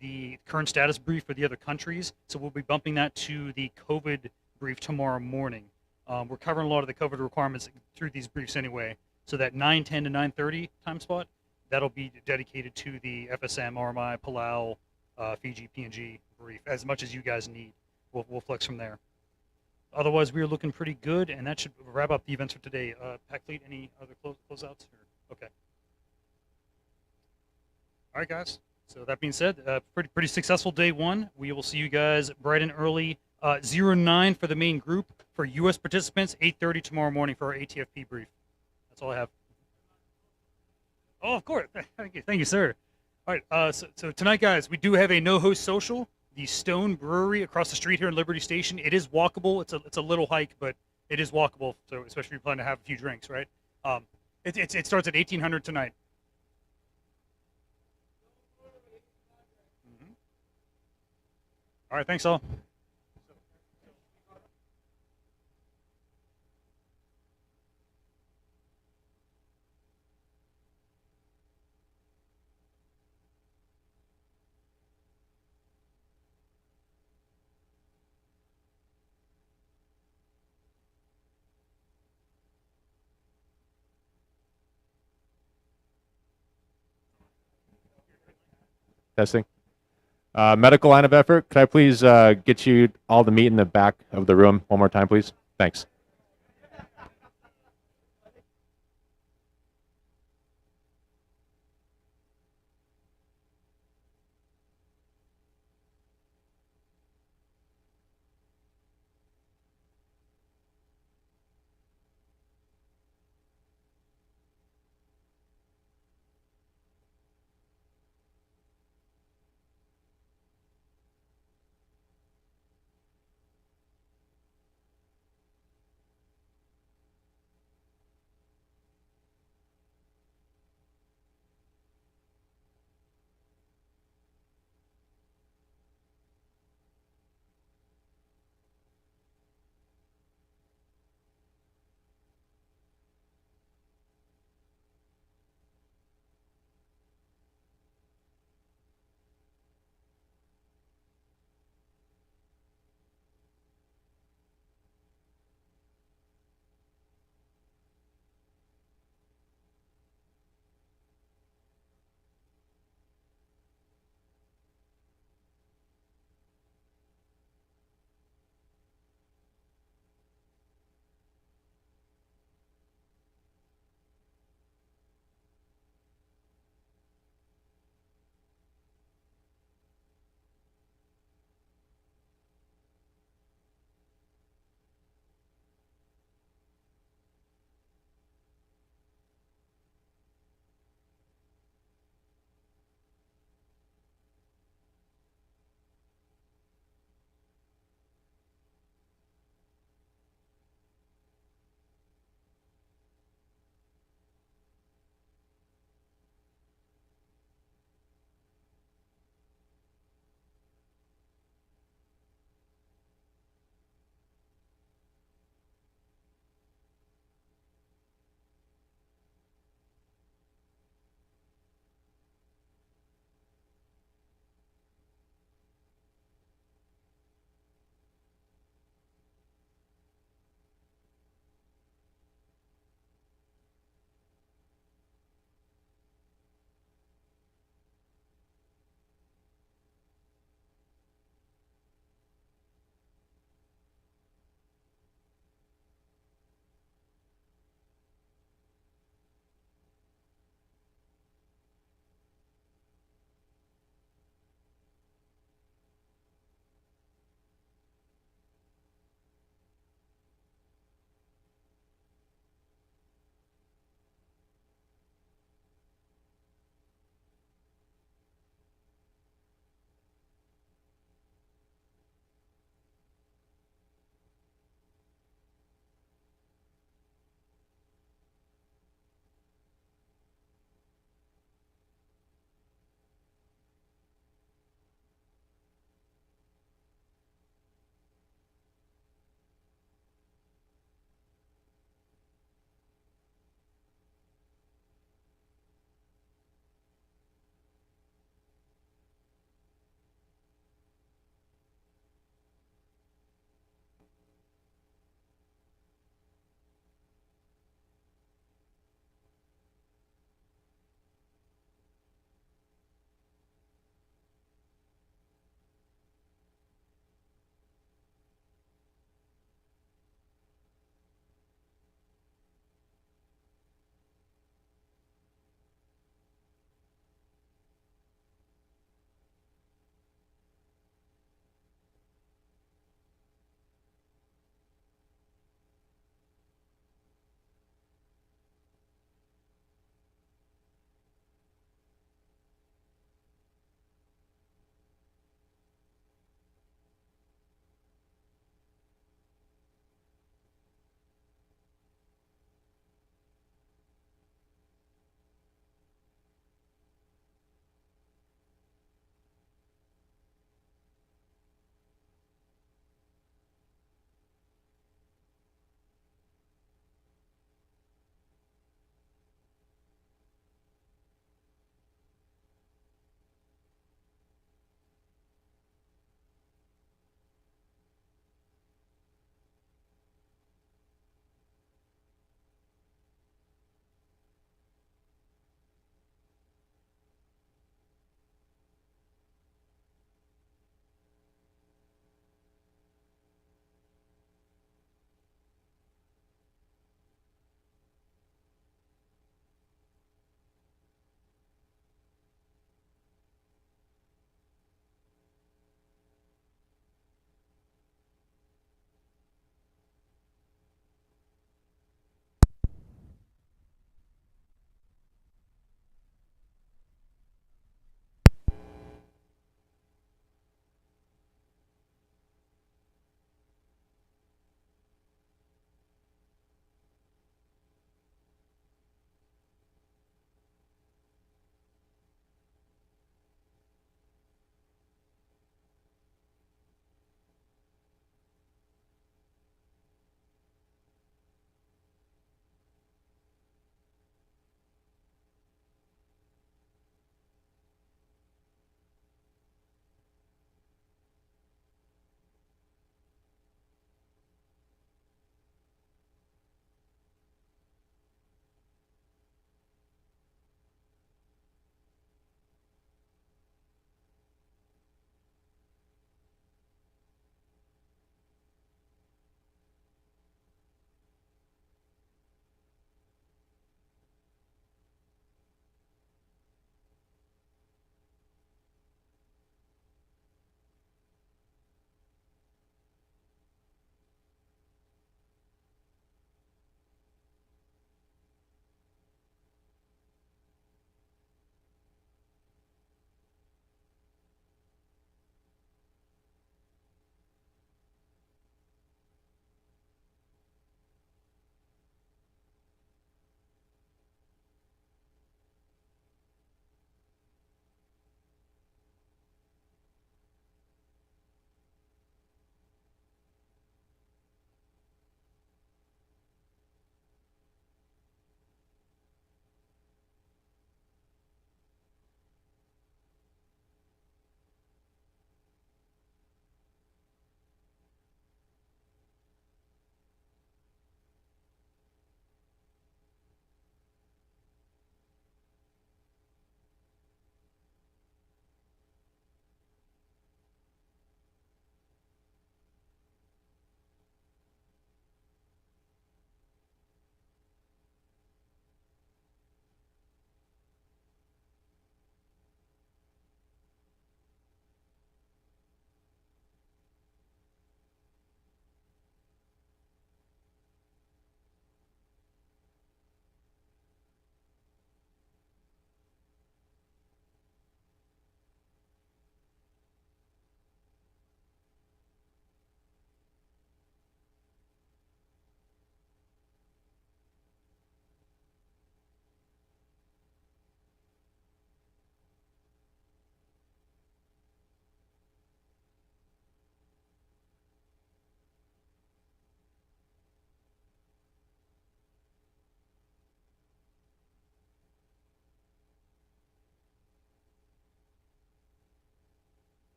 the current status brief for the other countries, so we'll be bumping that to the COVID brief tomorrow morning. We're covering a lot of the COVID requirements through these briefs anyway, so that 9:10 to 9:30 time spot, that'll be dedicated to the FSM, RMI, Palau, Fiji, PNG brief, as much as you guys need. We'll flex from there. Otherwise, we're looking pretty good, and that should wrap up the events for today. Pack Fleet, any other closeouts? Okay. All right, guys. So that being said, pretty successful day one. We will see you guys bright and early. 09 for the main group. For U.S. participants, 8:30 tomorrow morning for our ATFP brief. That's all I have. Oh, of course. Thank you, sir. All right. So tonight, guys, we do have a no-host social. The Stone Brewery across the street here in Liberty Station. It is walkable. It's a little hike, but it is walkable. So especially if you plan to have a few drinks, right? It starts at 1800 tonight. All right, thanks all. Testing. Medical line of effort. Could I please get you all to meet in the back of the room one more time, please? Thanks.